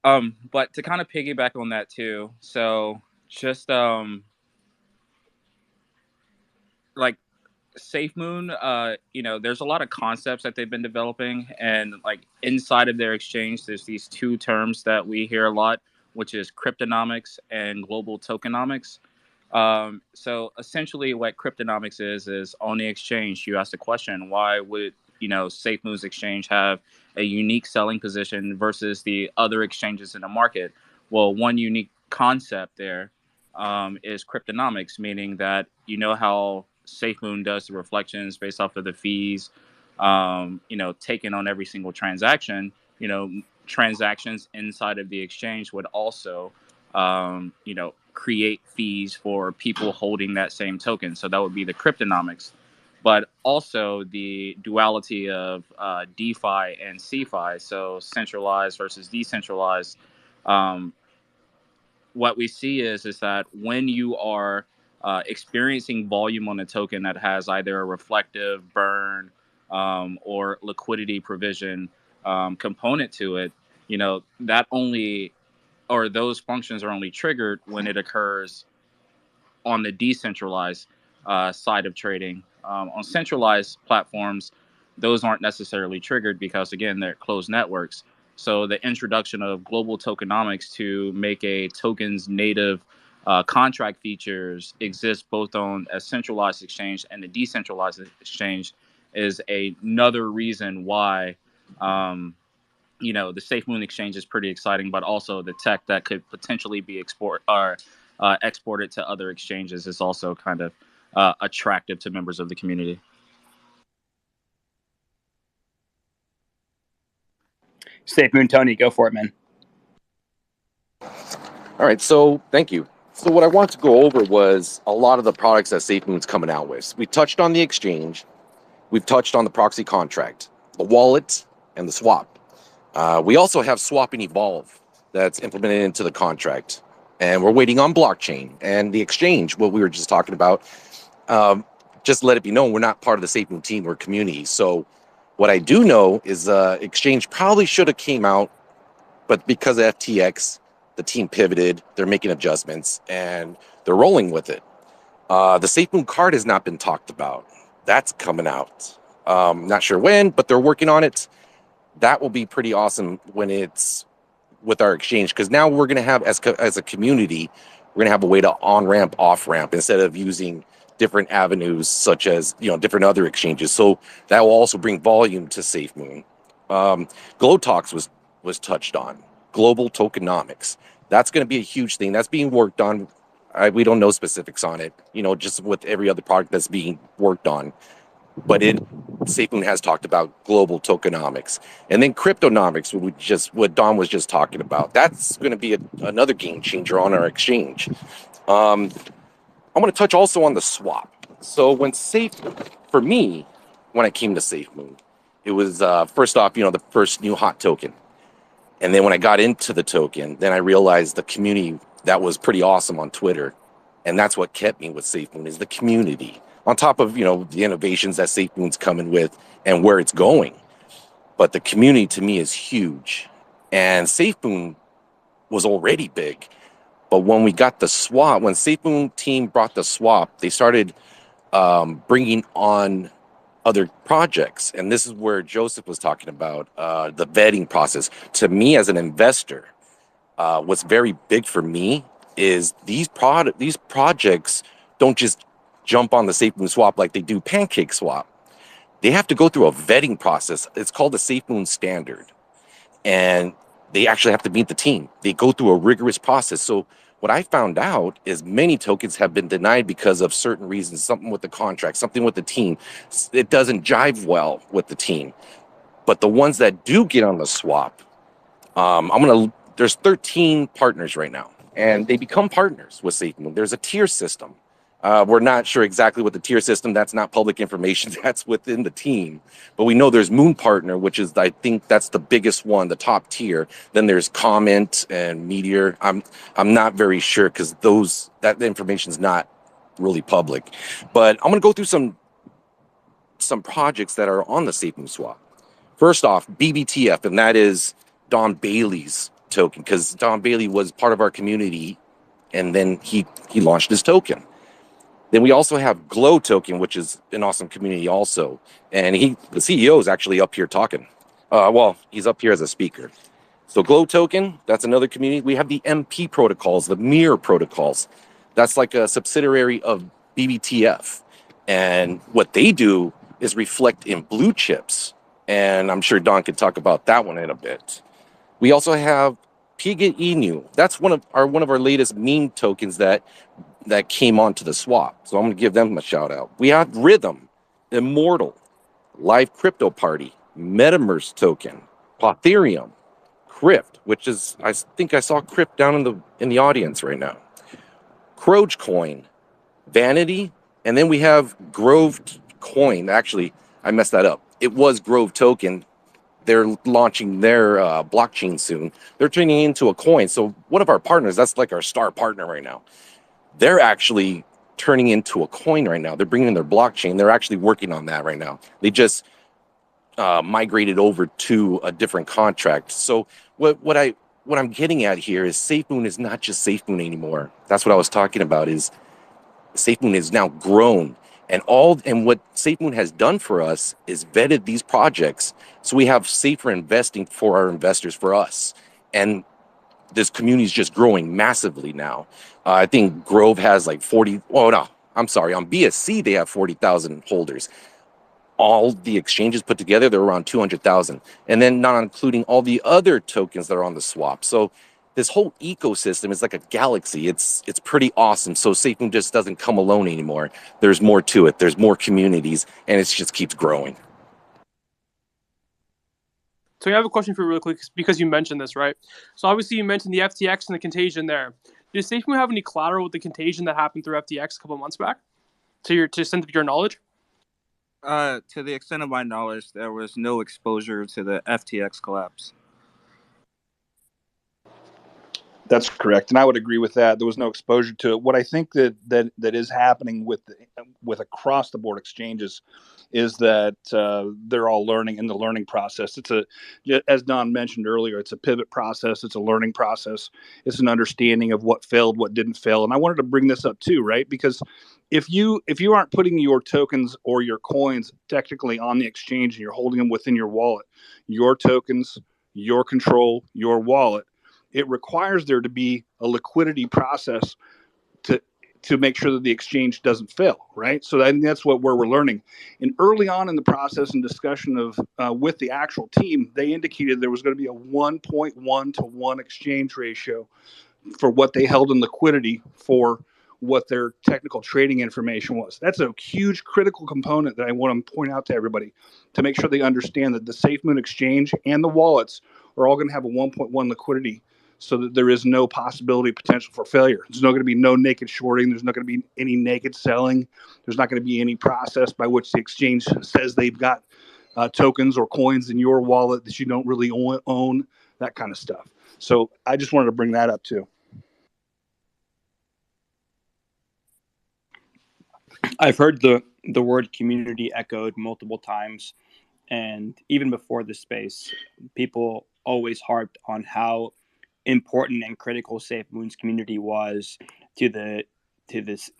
But to kind of piggyback on that too, so just like Safemoon, there's a lot of concepts that they've been developing, and like inside of their exchange, there's these two terms that we hear a lot, which is cryptonomics and global tokenomics. So essentially, what cryptonomics is on the exchange. You ask the question, why would Safemoon's exchange have a unique selling position versus the other exchanges in the market? Well, one unique concept there is cryptonomics, meaning that how SafeMoon does the reflections based off of the fees, taken on every single transaction. Transactions inside of the exchange would also, create fees for people holding that same token. So that would be the cryptonomics. But also the duality of DeFi and CeFi, so centralized versus decentralized. What we see is that when you are experiencing volume on a token that has either a reflective burn or liquidity provision component to it, that only, or those functions are only triggered when it occurs on the decentralized side of trading. On centralized platforms, those aren't necessarily triggered because, again, they're closed networks. So the introduction of global tokenomics to make a token's native contract features exist both on a centralized exchange and a decentralized exchange is another reason why the Safemoon exchange is pretty exciting, but also the tech that could potentially be exported to other exchanges is also kind of attractive to members of the community. Safemoon, Tony, go for it, man. All right, so thank you. So what I want to go over was a lot of the products that SafeMoon's coming out with. We touched on the exchange, we've touched on the proxy contract, the wallet, and the swap. We also have Swap and Evolve that's implemented into the contract, and we're waiting on blockchain and the exchange. What we were just talking about. Just let it be known, we're not part of the Safemoon team or community. So what I do know is exchange probably should have came out, but because of FTX, the team pivoted, they're making adjustments, and they're rolling with it. The Safemoon card has not been talked about. That's coming out. Not sure when, but they're working on it. That will be pretty awesome when it's with our exchange, because now we're going to have, as a community, we're going to have a way to on-ramp, off-ramp, instead of using different avenues such as different other exchanges. So that will also bring volume to SafeMoon. GlowTalks was touched on. Global tokenomics. That's going to be a huge thing. That's being worked on. We don't know specifics on it, just with every other product that's being worked on. But SafeMoon has talked about global tokenomics. And then cryptonomics, what Don was just talking about. That's going to be another game changer on our exchange. I'm going to touch also on the swap. So for me, when I came to SafeMoon, it was first off, the first new hot token. And then when I got into the token, then I realized the community that was pretty awesome on Twitter. And that's what kept me with SafeMoon, is the community. On top of, the innovations that SafeMoon's coming with and where it's going. But the community to me is huge. And SafeMoon was already big. But when we got the swap, when SafeMoon team brought the swap, they started bringing on other projects. And this is where Joseph was talking about the vetting process. To me, as an investor, what's very big for me is these projects don't just jump on the SafeMoon swap like they do Pancake Swap. They have to go through a vetting process. It's called the SafeMoon standard. And they actually have to meet the team. They go through a rigorous process. So what I found out is many tokens have been denied because of certain reasons, something with the contract, something with the team. It doesn't jive well with the team. But the ones that do get on the swap, there's 13 partners right now, and they become partners with SafeMoon. There's a tier system. We're not sure exactly what the tier system, that's not public information, that's within the team. But we know there's Moon Partner, which is, I think that's the biggest one, the top tier. Then there's Comment and Meteor. I'm not very sure because that information is not really public. But I'm gonna go through some projects that are on the SafeMoon swap. First off, BBTF, and that is Don Bailey's token, because Don Bailey was part of our community, and then he launched his token. Then we also have Glow token, which is an awesome community also. And the CEO is actually up here talking. He's up here as a speaker. So Glow token, that's another community. We have the MP protocols, the mirror protocols. That's like a subsidiary of BBTF. And what they do is reflect in blue chips. And I'm sure Don could talk about that one in a bit. We also have Piga Inu. That's one of our latest meme tokens that came onto the swap. So I'm going to give them a shout out. We have Rhythm, Immortal, Live Crypto Party, Metaverse token, Potherium, Crypt, which is, I think I saw Crypt down in the audience right now. Croge Coin, Vanity, and then we have Grove Coin. Actually, I messed that up. It was Grove Token. They're launching their blockchain soon. They're turning it into a coin. So one of our partners, that's like our star partner right now, they're actually turning into a coin right now. They're bringing in their blockchain. They're actually working on that right now. They just migrated over to a different contract. So what I'm getting at here is SafeMoon is not just SafeMoon anymore. That's what I was talking about, is SafeMoon is now grown. And what Safemoon has done for us is vetted these projects so we have safer investing for our investors, for us. And this community is just growing massively now. I think Grove has like 40. Oh no, I'm sorry. On BSC they have 40,000 holders. All the exchanges put together, they're around 200,000, and then not including all the other tokens that are on the swap. So this whole ecosystem is like a galaxy. It's pretty awesome. So Safemoon just doesn't come alone anymore. There's more to it. There's more communities, and it just keeps growing. So I have a question for you real quick because you mentioned this, right? So obviously you mentioned the FTX and the contagion there. Does Safemoon have any collateral with the contagion that happened through FTX a couple months back? To the extent of your knowledge? To the extent of my knowledge, there was no exposure to the FTX collapse. That's correct, and I would agree with that. There was no exposure to it. What I think that is happening with across the board exchanges is that they're all learning in the learning process. As Don mentioned earlier, it's a pivot process. It's a learning process. It's an understanding of what failed, what didn't fail. And I wanted to bring this up too, right? Because if you aren't putting your tokens or your coins technically on the exchange and you're holding them within your wallet, your tokens, your control, your wallet, it requires there to be a liquidity process to make sure that the exchange doesn't fail, right? So that's where we're learning. And early on in the process and discussion of with the actual team, they indicated there was going to be a 1.1 to 1 exchange ratio for what they held in liquidity for what their technical trading information was. That's a huge critical component that I want to point out to everybody to make sure they understand that the Safemoon exchange and the wallets are all going to have a 1.1 liquidity so that there is no possibility potential for failure. There's not going to be no naked shorting. There's not going to be any naked selling. There's not going to be any process by which the exchange says they've got tokens or coins in your wallet that you don't really own, that kind of stuff. So I just wanted to bring that up too. I've heard the word community echoed multiple times, and even before this space, people always harped on how important and critical Safemoon's community was to this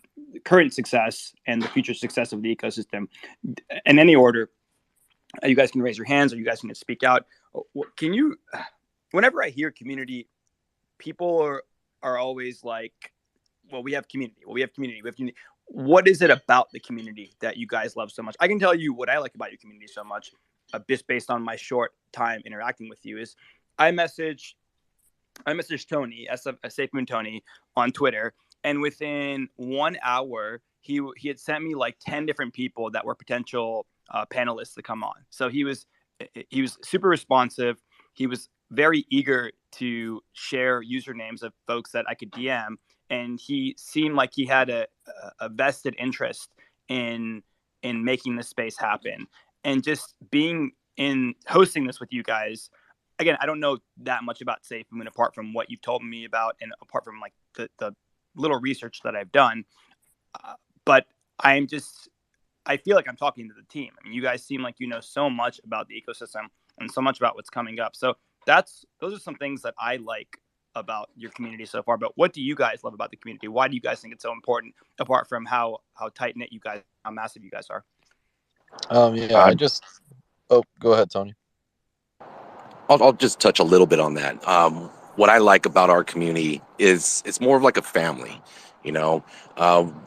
current success and the future success of the ecosystem. In any order, you guys can raise your hands or you guys can speak out. Can you? Whenever I hear community, people are always like, "Well, we have community. Well, we have community. We have community." What is it about the community that you guys love so much? I can tell you what I like about your community so much, just based on my short time interacting with you. Is I messaged Tony, Safemoon Tony, on Twitter, and within 1 hour, he had sent me like 10 different people that were potential panelists to come on. So he was super responsive. He was very eager to share usernames of folks that I could DM, and he seemed like he had a vested interest in making this space happen. And just being in hosting this with you guys, again, I don't know that much about Safemoon apart from what you've told me about and apart from like the little research that I've done. But I feel like I'm talking to the team. I mean, you guys seem like you know so much about the ecosystem and so much about what's coming up. So those are some things that I like about your community so far. But what do you guys love about the community? Why do you guys think it's so important, apart from how tight knit you guys, how massive you guys are? Go ahead, Tony. I'll just touch a little bit on that. What I like about our community is it's more of like a family. You know,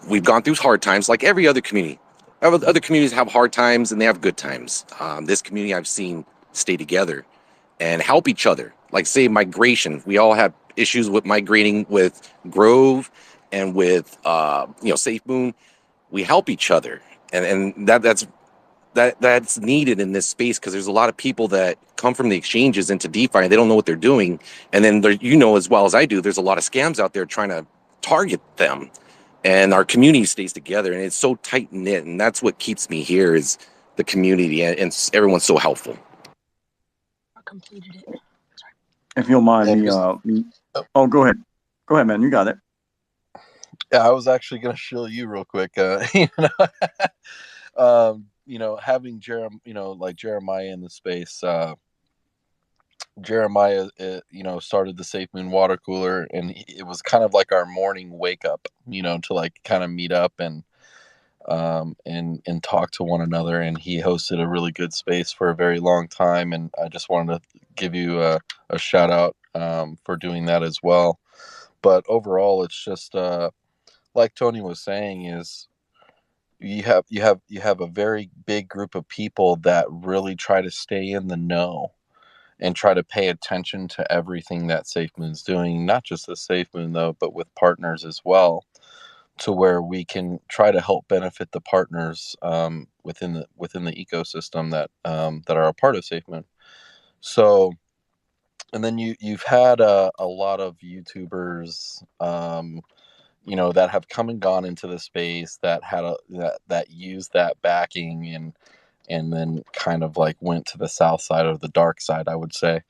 we've gone through hard times like every other community. Other communities have hard times and they have good times. This community I've seen stay together and help each other. Like say migration, we all have issues with migrating with Grove and with Safemoon. We help each other, and that's needed in this space because there's a lot of people that come from the exchanges into DeFi and they don't know what they're doing. And then as well as I do, there's a lot of scams out there trying to target them. And our community stays together and it's so tight knit, and that's what keeps me here is the community, and everyone's so helpful. Completed it. Sorry. If you don't mind oh, go ahead, man. You got it. Yeah, I was actually going to shill you real quick. Having Jeremiah in the space. Jeremiah, started the Safemoon water cooler, and it was kind of like our morning wake up, to like kind of meet up and and talk to one another. And he hosted a really good space for a very long time. And I just wanted to give you a shout out for doing that as well. But overall, it's just like Tony was saying, is you have a very big group of people that really try to stay in the know and try to pay attention to everything that SafeMoon's doing, not just the SafeMoon though, but with partners as well, to where we can try to help benefit the partners within the ecosystem that are a part of SafeMoon. So, and then you've had a lot of YouTubers, that have come and gone into the space that had that used that backing and then kind of like went to the south side of the dark side, I would say.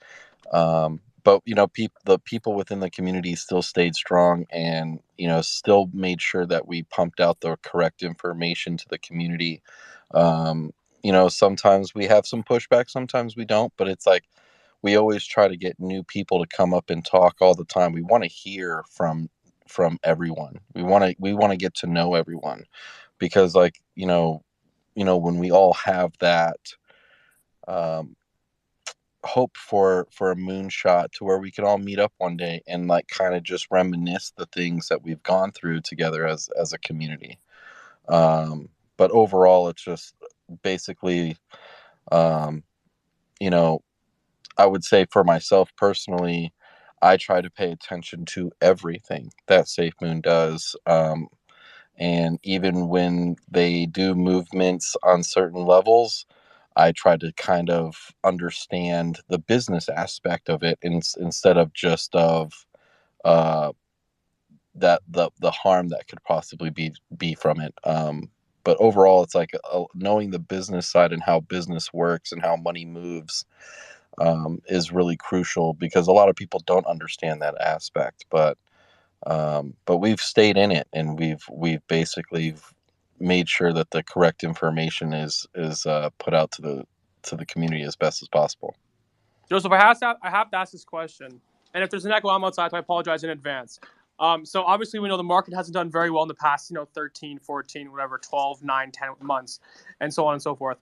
But the people within the community still stayed strong and still made sure that we pumped out the correct information to the community. Sometimes we have some pushback, sometimes we don't, but it's like we always try to get new people to come up and talk all the time. We want to hear from everyone. We want to get to know everyone, because like when we all have that um, hope for a moonshot to where we can all meet up one day and like kind of just reminisce the things that we've gone through together as a community. But overall, it's just basically, um, you know, I would say for myself personally, I try to pay attention to everything that SafeMoon does. And even when they do movements on certain levels, I try to kind of understand the business aspect of it instead of just of uh, that the harm that could possibly be from it. But overall, it's like knowing the business side and how business works and how money moves is really crucial, because a lot of people don't understand that aspect. But we've stayed in it, and we've basically made sure that the correct information is put out to the community as best as possible. Joseph, I have to ask this question, and if there's an echo, I'm outside, so I apologize in advance. So obviously we know the market hasn't done very well in the past, 13, 14, whatever, 12, 9, 10 months, and so on and so forth.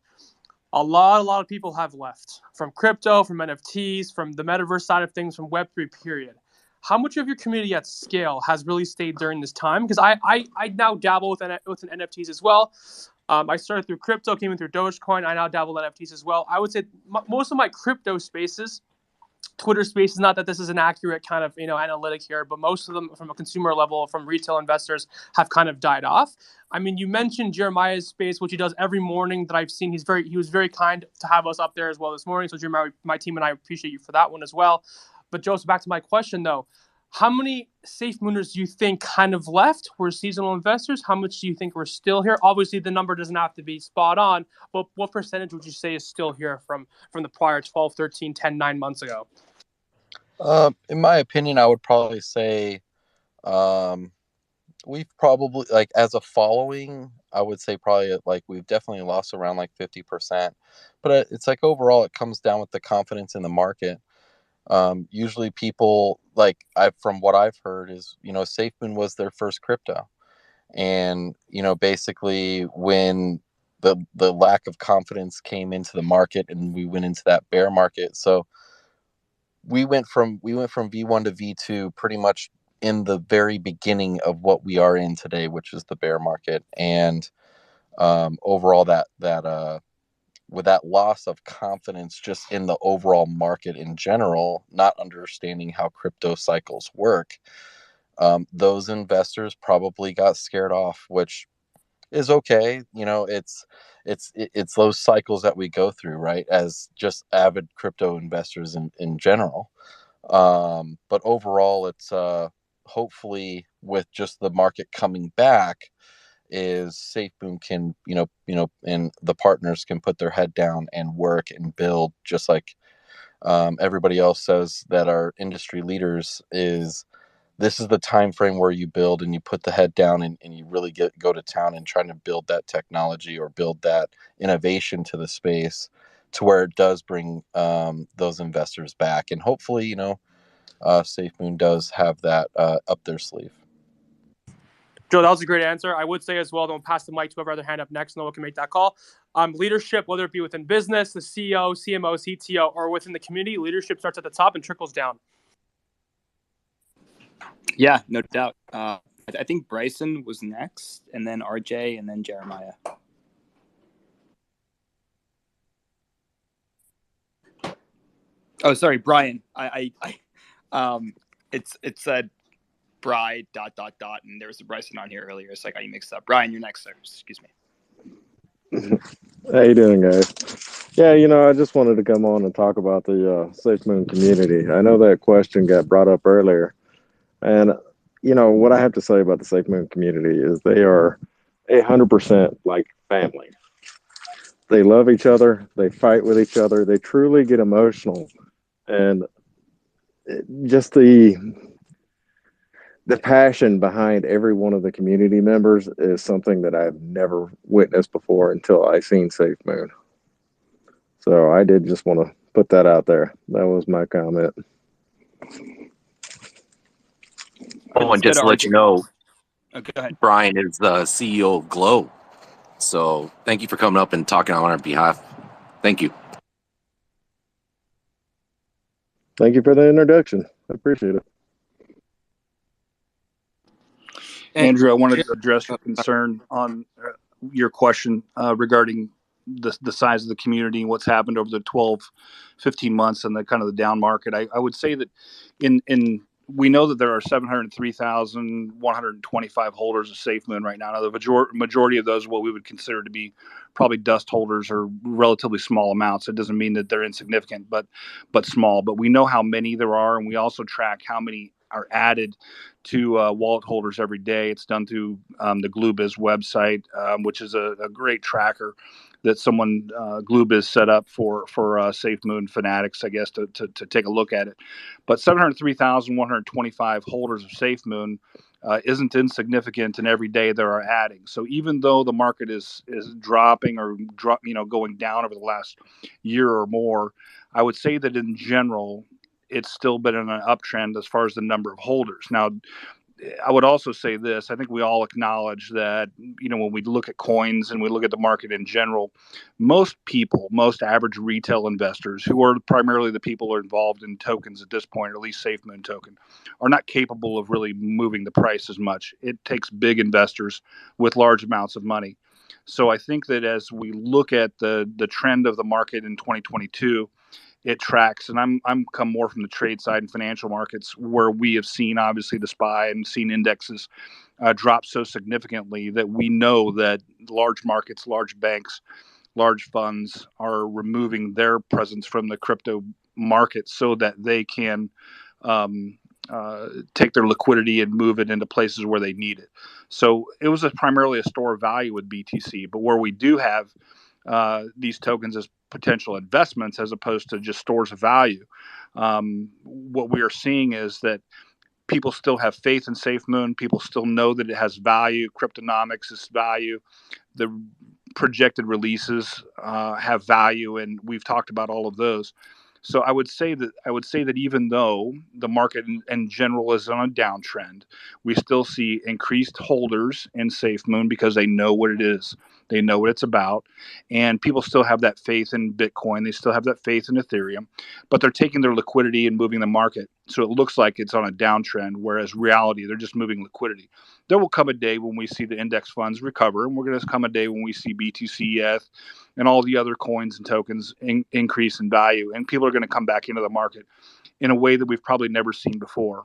A lot of people have left from crypto, from NFTs, from the metaverse side of things, from Web3, period. How much of your community at scale has really stayed during this time? Because I now dabble with NFTs as well. I started through crypto, came in through Dogecoin. I now dabble in NFTs as well. I would say most of my crypto spaces, Twitter spaces, not that this is an accurate kind of analytic here, but most of them from a consumer level, from retail investors, have kind of died off. I mean, you mentioned Jeremiah's space, which he does every morning that I've seen. He was very kind to have us up there as well this morning. So Jeremiah, my team and I appreciate you for that one as well. But Joseph, back to my question though. How many safe mooners do you think kind of left were seasonal investors? How much do you think were still here? Obviously, the number doesn't have to be spot on, but what percentage would you say is still here from the prior 12, 13, 10, 9 months ago? In my opinion, I would probably say we've probably, like, as a following, I would say probably like we've definitely lost around like 50%. But it's like overall, it comes down with the confidence in the market. Usually people, like, from what I've heard is, SafeMoon was their first crypto. And, basically when the lack of confidence came into the market and we went into that bear market. So we went from V1 to V2 pretty much in the very beginning of what we are in today, which is the bear market. And overall, that with that loss of confidence just in the overall market in general, not understanding how crypto cycles work, those investors probably got scared off, which is okay. It's those cycles that we go through, right, as just avid crypto investors in general. But overall, it's hopefully with just the market coming back, is SafeMoon can, and the partners can put their head down and work and build, just like everybody else says that are industry leaders. Is this is the time frame where you build and you put the head down and you really go to town and trying to build that technology or build that innovation to the space, to where it does bring those investors back. And hopefully, SafeMoon does have that up their sleeve. Joe, that was a great answer. I would say as well, don't pass the mic to whoever other hand up next. No one can make that call. Leadership, whether it be within business, the CEO, CMO, CTO, or within the community, leadership starts at the top and trickles down. Yeah, no doubt. I think Bryson was next, and then RJ, and then Jeremiah. Oh, sorry, Brian. It's said Bride ... and there was a Bryson on here earlier, so I got you mixed up. Brian, you're next, sir. Excuse me. How you doing, guys? Yeah, I just wanted to come on and talk about the Safemoon community. I know that question got brought up earlier, and what I have to say about the Safemoon community is they are 100% like family. They love each other. They fight with each other. They truly get emotional, and just the passion behind every one of the community members is something that I've never witnessed before until I seen Safemoon. So I did just want to put that out there. That was my comment. Oh, and just to let you know, go ahead. Brian is the CEO of Glow. So thank you for coming up and talking on our behalf. Thank you. Thank you for the introduction. I appreciate it. Andrew, I wanted to address your concern on your question regarding the size of the community and what's happened over the 12, 15 months and the kind of the down market. I would say that we know that there are 703,125 holders of Safemoon right now. Now, the majority of those are what we would consider to be probably dust holders or relatively small amounts. It doesn't mean that they're insignificant, but small. But we know how many there are, and we also track how many are added to wallet holders every day. It's done through the GlueBiz website, which is a great tracker that someone GlueBiz set up for Safemoon fanatics, I guess, to take a look at it. But 703,125 holders of Safemoon isn't insignificant, and every day there are adding. So even though the market is dropping or going down over the last year or more, I would say that in general, it's still been in an uptrend as far as the number of holders. Now, I would also say this. I think we all acknowledge that, when we look at coins and we look at the market in general, most average retail investors, who are primarily the people who are involved in tokens at this point, or at least Safemoon token, are not capable of really moving the price as much. It takes big investors with large amounts of money. So I think that as we look at the trend of the market in 2022, it tracks, and I'm come more from the trade side and financial markets, where we have seen obviously the SPY and seen indexes drop so significantly that we know that large markets, large banks, large funds are removing their presence from the crypto market so that they can take their liquidity and move it into places where they need it. So it was primarily a store of value with BTC, but where we do have these tokens as potential investments as opposed to just stores of value, what we are seeing is that people still have faith in Safemoon. People still know that it has value. Cryptonomics is value. The projected releases have value, and we've talked about all of those. So I would say that even though the market in general is on a downtrend, we still see increased holders in Safemoon because they know what it is. They know what it's about, and people still have that faith in Bitcoin. They still have that faith in Ethereum, but they're taking their liquidity and moving the market. So it looks like it's on a downtrend, whereas reality, they're just moving liquidity. There will come a day when we see the index funds recover, and we're going to come a day when we see BTC, ETH, and all the other coins and tokens increase in value, and people are going to come back into the market in a way that we've probably never seen before.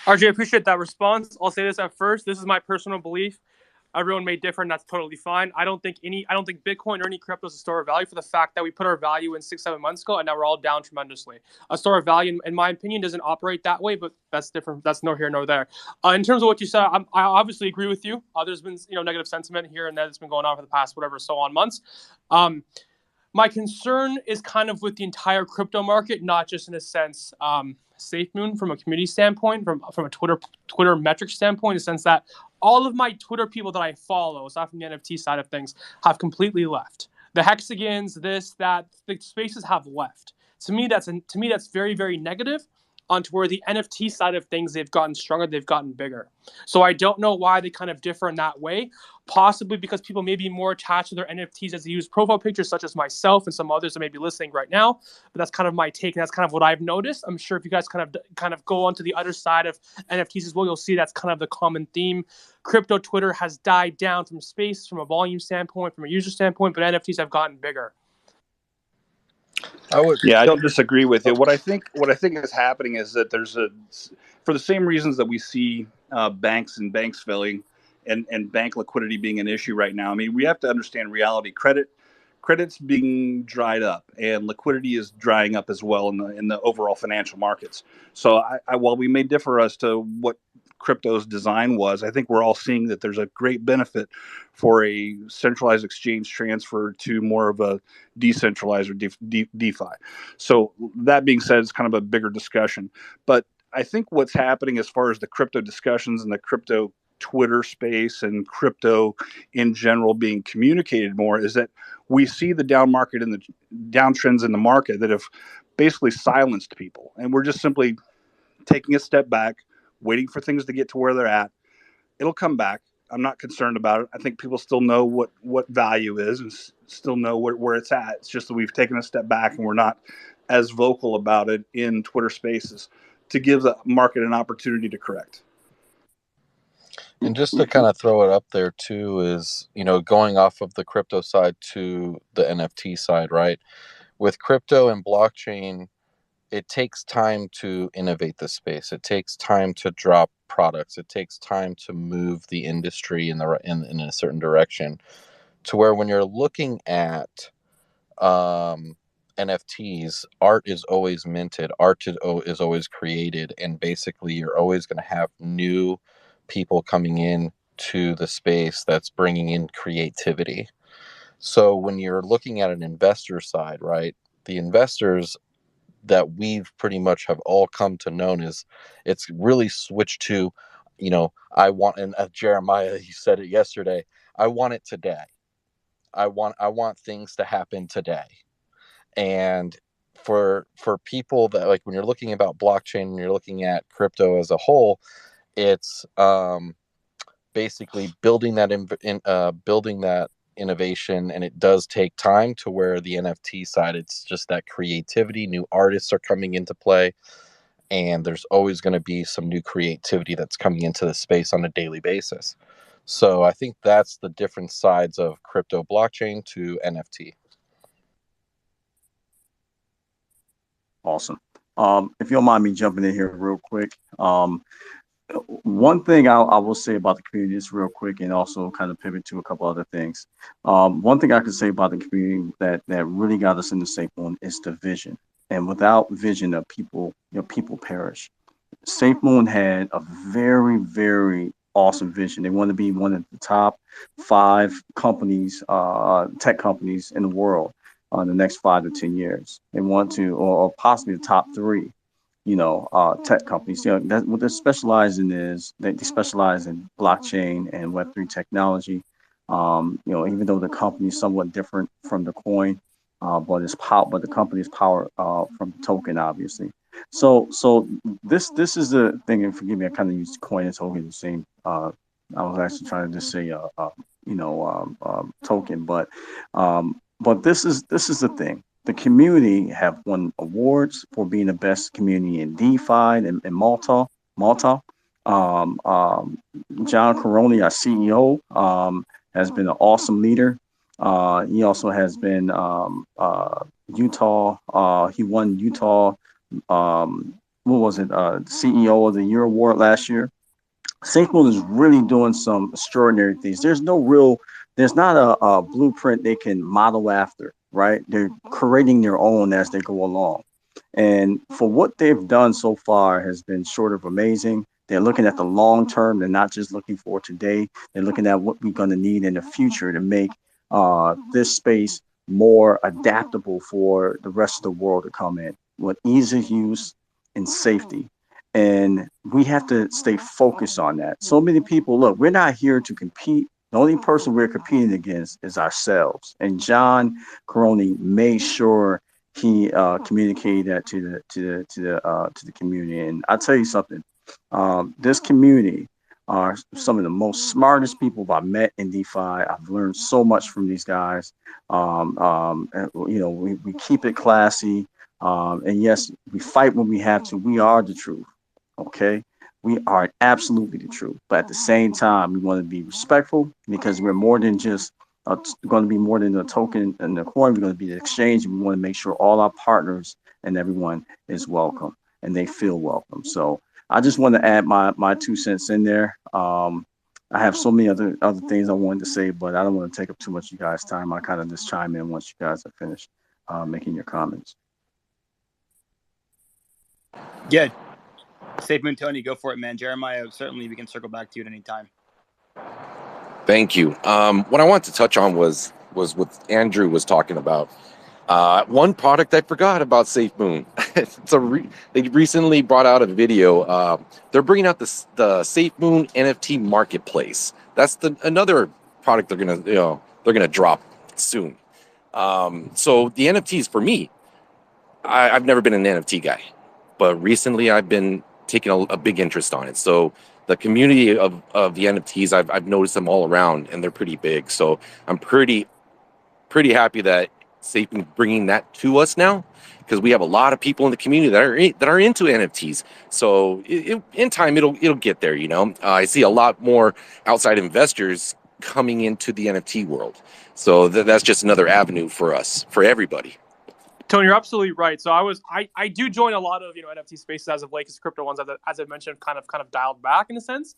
RJ, I appreciate that response. I'll say this at first. This is my personal belief. Everyone may differ, and that's totally fine. I don't think Bitcoin or any crypto is a store of value for the fact that we put our value in 6-7 months ago, and now we're all down tremendously. A store of value, in my opinion, doesn't operate that way, but that's different. That's nor here nor there. In terms of what you said, I obviously agree with you. There's been negative sentiment here and there that's been going on for the past months. My concern is kind of with the entire crypto market, not just in a sense Safemoon from a community standpoint, from a Twitter metric standpoint, in the sense that all of my Twitter people that I follow, aside from the NFT side of things, have completely left. The hexagons, this, that, the spaces have left. To me, that's very, very negative. onto where the NFT side of things, they've gotten stronger, they've gotten bigger. So I don't know why they kind of differ in that way. Possibly because people may be more attached to their NFTs as they use profile pictures, such as myself and some others that may be listening right now. But that's kind of my take, and that's kind of what I've noticed. I'm sure if you guys kind of go onto the other side of NFTs as well, you'll see that's kind of the common theme. Crypto Twitter has died down from space, from a volume standpoint, from a user standpoint, but NFTs have gotten bigger. Yeah, I don't disagree with you. What I think is happening is that for the same reasons that we see banks failing and bank liquidity being an issue right now. I mean, we have to understand reality. Credit's being dried up, and liquidity is drying up as well in the overall financial markets. So, while we may differ as to what crypto's design was, I think we're all seeing that there's a great benefit for a centralized exchange transfer to more of a decentralized or DeFi. So that being said, it's kind of a bigger discussion. But I think what's happening as far as the crypto discussions and the crypto Twitter space and crypto in general being communicated more is that we see the down market and the downtrends in the market that have basically silenced people. And we're just simply taking a step back, waiting for things to get to where they're at. It'll come back. I'm not concerned about it. I think people still know what value is and still know where it's at. It's just that we've taken a step back and we're not as vocal about it in Twitter spaces to give the market an opportunity to correct. And just to kind of throw it up there too is, going off of the crypto side to the NFT side, right? With crypto and blockchain, it takes time to innovate the space. It takes time to drop products. It takes time to move the industry in a certain direction, to where when you're looking at NFTs, art is always minted, art is always created, and basically you're always going to have new people coming in to the space that's bringing in creativity. So when you're looking at an investor side, right, the investors that we've pretty much have all come to know is it's really switched to, I want, and Jeremiah, he said it yesterday, I want it today. I want things to happen today. And for people that, like, when you're looking about blockchain and you're looking at crypto as a whole, it's basically building that innovation, and it does take time, to where the NFT side, it's just that creativity, new artists are coming into play, and there's always going to be some new creativity that's coming into the space on a daily basis. So I think that's the different sides of crypto blockchain to NFT. Awesome. If you don't mind me jumping in here real quick, one thing I will say about the community just real quick, and also kind of pivot to a couple other things. One thing I can say about the community that really got us into Safemoon is the vision. And without vision, of people, people perish. Safemoon had a very, very awesome vision. They want to be one of the top 5 companies, tech companies in the world in the next 5 to 10 years. They want to, or possibly the top 3. Tech companies. That what they're specializing is they specialize in blockchain and Web3 technology. Even though the company is somewhat different from the coin, but the company is powered from the token, obviously. So this is the thing. And forgive me, I kind of used coin and token the same. I was actually trying to just say token, but this is the thing. The community have won awards for being the best community in DeFi and Malta. John Caroni, our CEO, has been an awesome leader. He also has been Utah. He won Utah. What was it? CEO of the Year award last year. Safemoon is really doing some extraordinary things. There's not a blueprint they can model after, right? They're creating their own as they go along. And for what they've done so far has been short of amazing. They're looking at the long term. They're not just looking for today. They're looking at what we're going to need in the future to make this space more adaptable for the rest of the world to come in with ease of use and safety. And we have to stay focused on that. So many people, look, we're not here to compete. The only person we're competing against is ourselves. And John Caroni made sure he communicated that to the community. And I tell you something, this community are some of the most smartest people I've met in DeFi. I've learned so much from these guys. We keep it classy. And yes, we fight when we have to. We are the truth. Okay. We are absolutely the truth. But at the same time, we want to be respectful because we're more than just going to be more than a token and the coin. We're going to be the exchange. And we want to make sure all our partners and everyone is welcome and they feel welcome. So I just want to add my 2 cents in there. I have so many other things I wanted to say, but I don't want to take up too much of you guys' time. I kind of just chime in once you guys are finished making your comments. Yeah. Safemoon, Tony, go for it, man. Jeremiah, certainly we can circle back to you at any time. Thank you. What I wanted to touch on was what Andrew was talking about. One product I forgot about Safemoon. They recently brought out a video. They're bringing out the Safemoon NFT marketplace. That's another product they're gonna drop soon. So the NFTs for me, I've never been an NFT guy, but recently I've been taking a big interest on it. So the community of the NFTs, I've noticed them all around, and they're pretty big. So I'm pretty happy that Safe bringing that to us now, because we have a lot of people in the community that are into NFTs. So in time it'll get there. I see a lot more outside investors coming into the NFT world. So that's just another avenue for us, for everybody. Tony, you're absolutely right. So I do join a lot of NFT spaces as of late, because crypto ones, as I mentioned, kind of dialed back in a sense.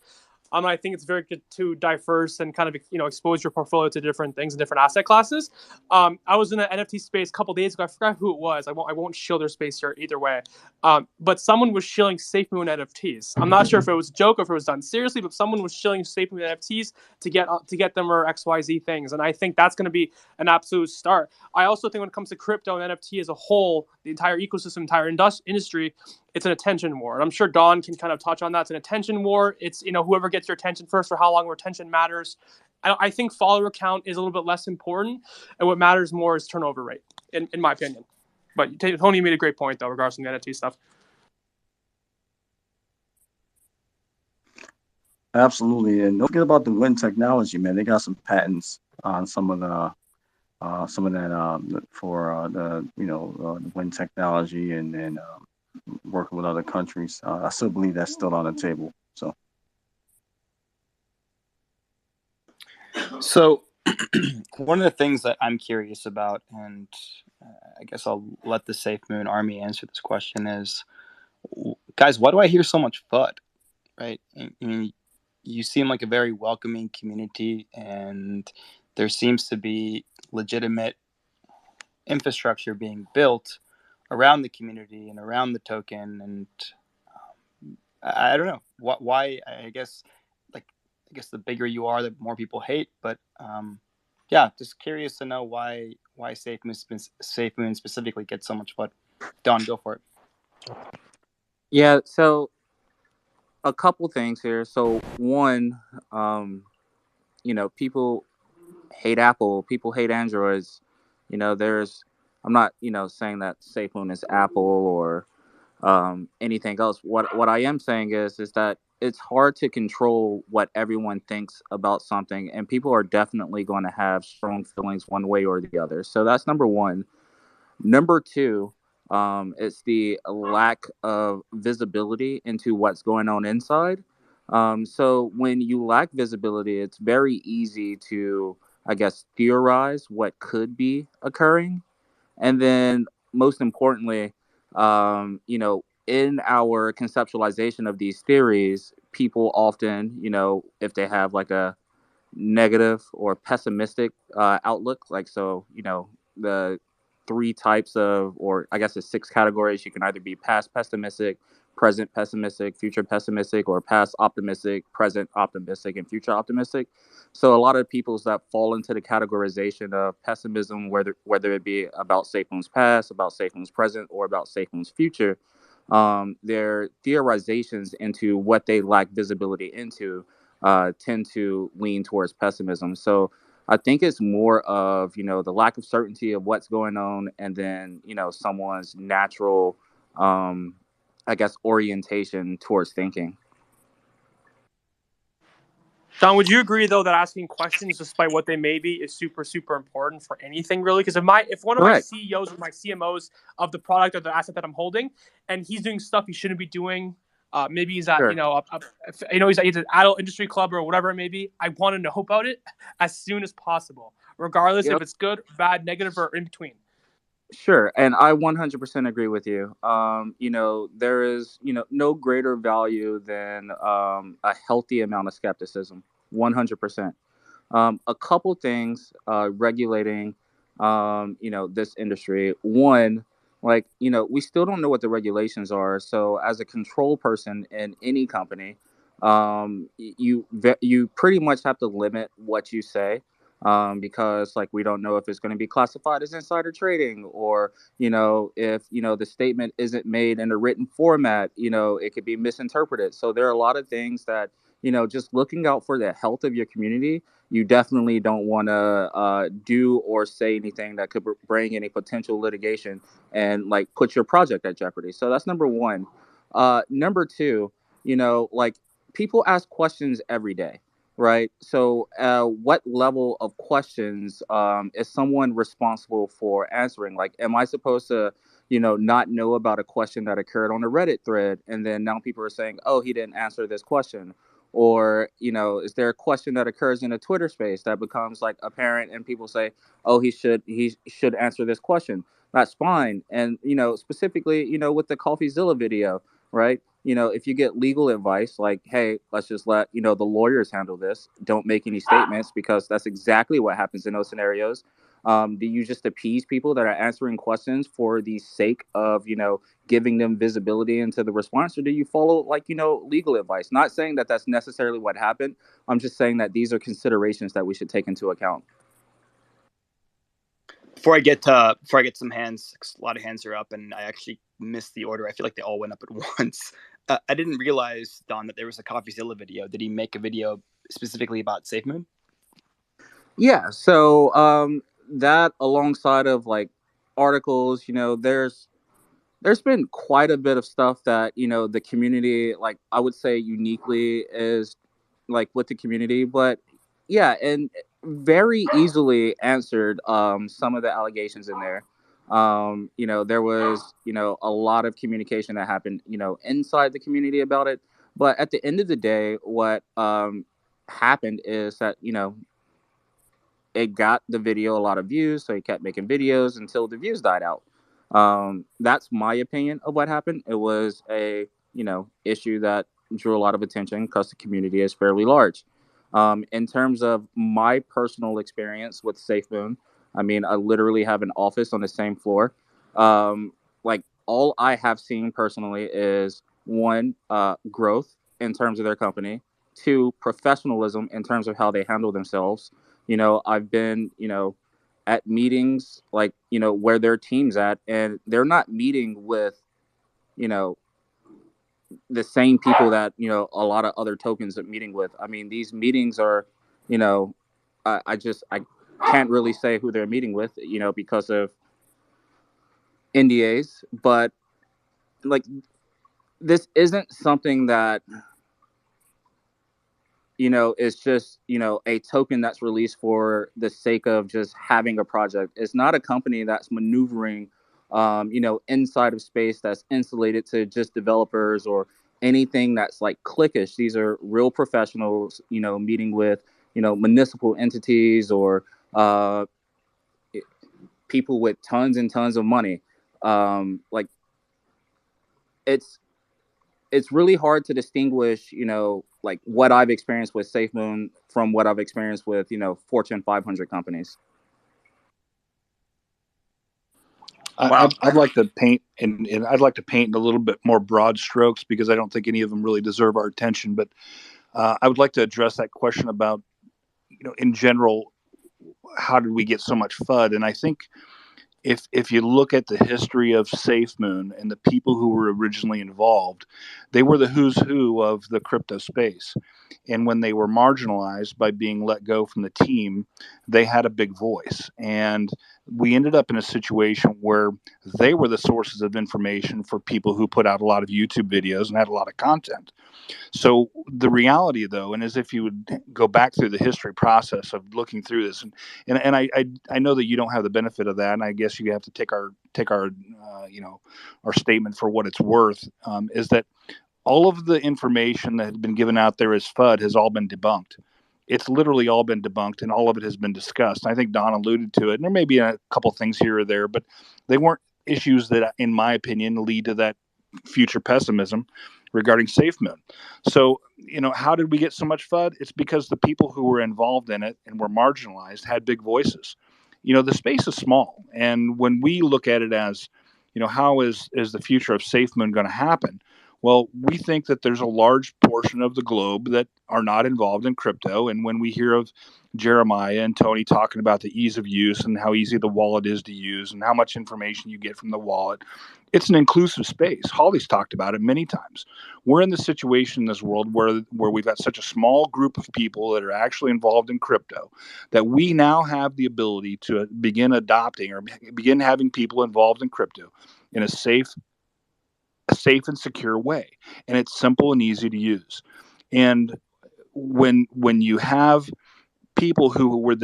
I think it's very good to diverse and kind of expose your portfolio to different things and different asset classes. I was in the NFT space a couple days ago. I forgot who it was. I won't shill their space here either way. But someone was shilling Safemoon NFTs. I'm not sure if it was a joke or if it was done seriously, but someone was shilling Safemoon NFTs to get them or XYZ things, and I think that's going to be an absolute start. I also think when it comes to crypto and NFT as a whole, the entire ecosystem, entire industry, it's an attention war. And I'm sure Don can kind of touch on that. It's an attention war. It's, whoever gets your attention first, for how long retention matters. I think follower count is a little bit less important, and what matters more is turnover rate, in my opinion. But Tony made a great point, though, regarding the NFT stuff. Absolutely. And don't forget about the Win technology, man. They got some patents on some of that for the Win technology and working with other countries. I still believe that's still on the table. So one of the things that I'm curious about, and I guess I'll let the Safemoon Army answer this question, is, guys, why do I hear so much FUD? Right? I mean, you seem like a very welcoming community, and there seems to be legitimate infrastructure being built around the community and around the token. And I don't know why. I guess the bigger you are, the more people hate. But yeah, just curious to know why Safemoon specifically gets so much FUD. Don, go for it. Yeah, so a couple things here. So one, people hate Apple, people hate Androids. I'm not, saying that Safemoon is Apple or anything else. What I am saying is that it's hard to control what everyone thinks about something, and people are definitely going to have strong feelings one way or the other. So that's number one. Number two, it's the lack of visibility into what's going on inside. So when you lack visibility, it's very easy to, I guess, theorize what could be occurring. And then most importantly, in our conceptualization of these theories, people often, if they have like a negative or pessimistic outlook, like, so, the three types of, or I guess the six categories, you can either be past pessimistic, present pessimistic, future pessimistic, or past optimistic, present optimistic, and future optimistic. So a lot of people that fall into the categorization of pessimism, whether it be about Safemoon's past, about Safemoon's present, or about Safemoon's future, their theorizations into what they lack visibility into tend to lean towards pessimism. So I think it's more of, the lack of certainty of what's going on, and then, someone's natural, I guess, orientation towards thinking. John, would you agree though that asking questions, despite what they may be, is super, super important for anything really? Because if one of my Correct. CEOs or my CMOs of the product or the asset that I'm holding, and he's doing stuff he shouldn't be doing, maybe he's at Sure. he's at an adult industry club or whatever it may be, I want to know about it as soon as possible, regardless Yep. if it's good, bad, negative, or in between. Sure, and I 100% agree with you. There is, no greater value than a healthy amount of skepticism. 100%. A couple things regulating, this industry. One, like, we still don't know what the regulations are. So, as a control person in any company, you pretty much have to limit what you say. Because, like, we don't know if it's going to be classified as insider trading, or if the statement isn't made in a written format, it could be misinterpreted. So there are a lot of things that, just looking out for the health of your community, you definitely don't want to do or say anything that could bring any potential litigation and, like, put your project at jeopardy. So that's number one. Number two, like, people ask questions every day, right? So what level of questions is someone responsible for answering? Like, am I supposed to, not know about a question that occurred on a Reddit thread, and then now people are saying, oh, he didn't answer this question? Or, is there a question that occurs in a Twitter space that becomes, like, apparent, and people say, oh, he should answer this question? That's fine. And, specifically, with the CoffeeZilla video, right? If you get legal advice, like, hey, let's just let, the lawyers handle this, don't make any statements, because that's exactly what happens in those scenarios. Do you just appease people that are answering questions for the sake of, giving them visibility into the response, or do you follow, like, legal advice? Not saying that that's necessarily what happened. I'm just saying that these are considerations that we should take into account. Before I get some hands, a lot of hands are up, and I actually missed the order. I feel like they all went up at once. I didn't realize, Don, that there was a CoffeeZilla video. Did he make a video specifically about Safemoon? Yeah. So that, alongside of, like, articles, there's been quite a bit of stuff that, the community, like, I would say uniquely is, like, with the community. But yeah, and very easily answered some of the allegations in there. There was, a lot of communication that happened, inside the community about it. But at the end of the day, what happened is that, it got the video a lot of views, so he kept making videos until the views died out. That's my opinion of what happened. It was a, issue that drew a lot of attention because the community is fairly large. In terms of my personal experience with Safemoon, I mean, I literally have an office on the same floor. Like, all I have seen personally is, one, growth in terms of their company; two, professionalism in terms of how they handle themselves. I've been, at meetings, like, where their team's at, and they're not meeting with, you know, the same people that, a lot of other tokens are meeting with. I mean, these meetings are, you know, I can't really say who they're meeting with, because of NDAs, but, like, this isn't something that, it's just, a token that's released for the sake of just having a project. It's not a company that's maneuvering, inside of space that's insulated to just developers or anything that's, like, cliquish. These are real professionals, meeting with, municipal entities, or uh, people with tons and tons of money. Like, it's it's really hard to distinguish, like, what I've experienced with SafeMoon from what I've experienced with, Fortune 500 companies. Wow. I'd like to paint, and I'd like to paint in a little bit more broad strokes, because I don't think any of them really deserve our attention. But I would like to address that question about, in general, how did we get so much FUD? And I think, if you look at the history of Safemoon and the people who were originally involved, they were the who's who of the crypto space. And when they were marginalized by being let go from the team, they had a big voice. And we ended up in a situation where they were the sources of information for people who put out a lot of YouTube videos and had a lot of content. So the reality, though, and as if you would go back through the history process of looking through this, and I know that you don't have the benefit of that, and I guess you have to take our our statement for what it's worth. Is that all of the information that had been given out there as FUD has all been debunked. It's literally all been debunked, and all of it has been discussed. I think Don alluded to it, and there may be a couple things here or there, but they weren't issues that, in my opinion, lead to that future pessimism regarding SafeMoon. So, how did we get so much FUD? It's because the people who were involved in it and were marginalized had big voices. The space is small, and when we look at it as, how is the future of SafeMoon going to happen? Well, we think that there's a large portion of the globe that are not involved in crypto. And when we hear of Jeremiah and Tony talking about the ease of use and how easy the wallet is to use and how much information you get from the wallet, it's an inclusive space. Holly's talked about it many times. We're in the situation in this world where we've got such a small group of people that are actually involved in crypto that we now have the ability to begin adopting or begin having people involved in crypto in a safe and secure way, and it's simple and easy to use. And when you have people who were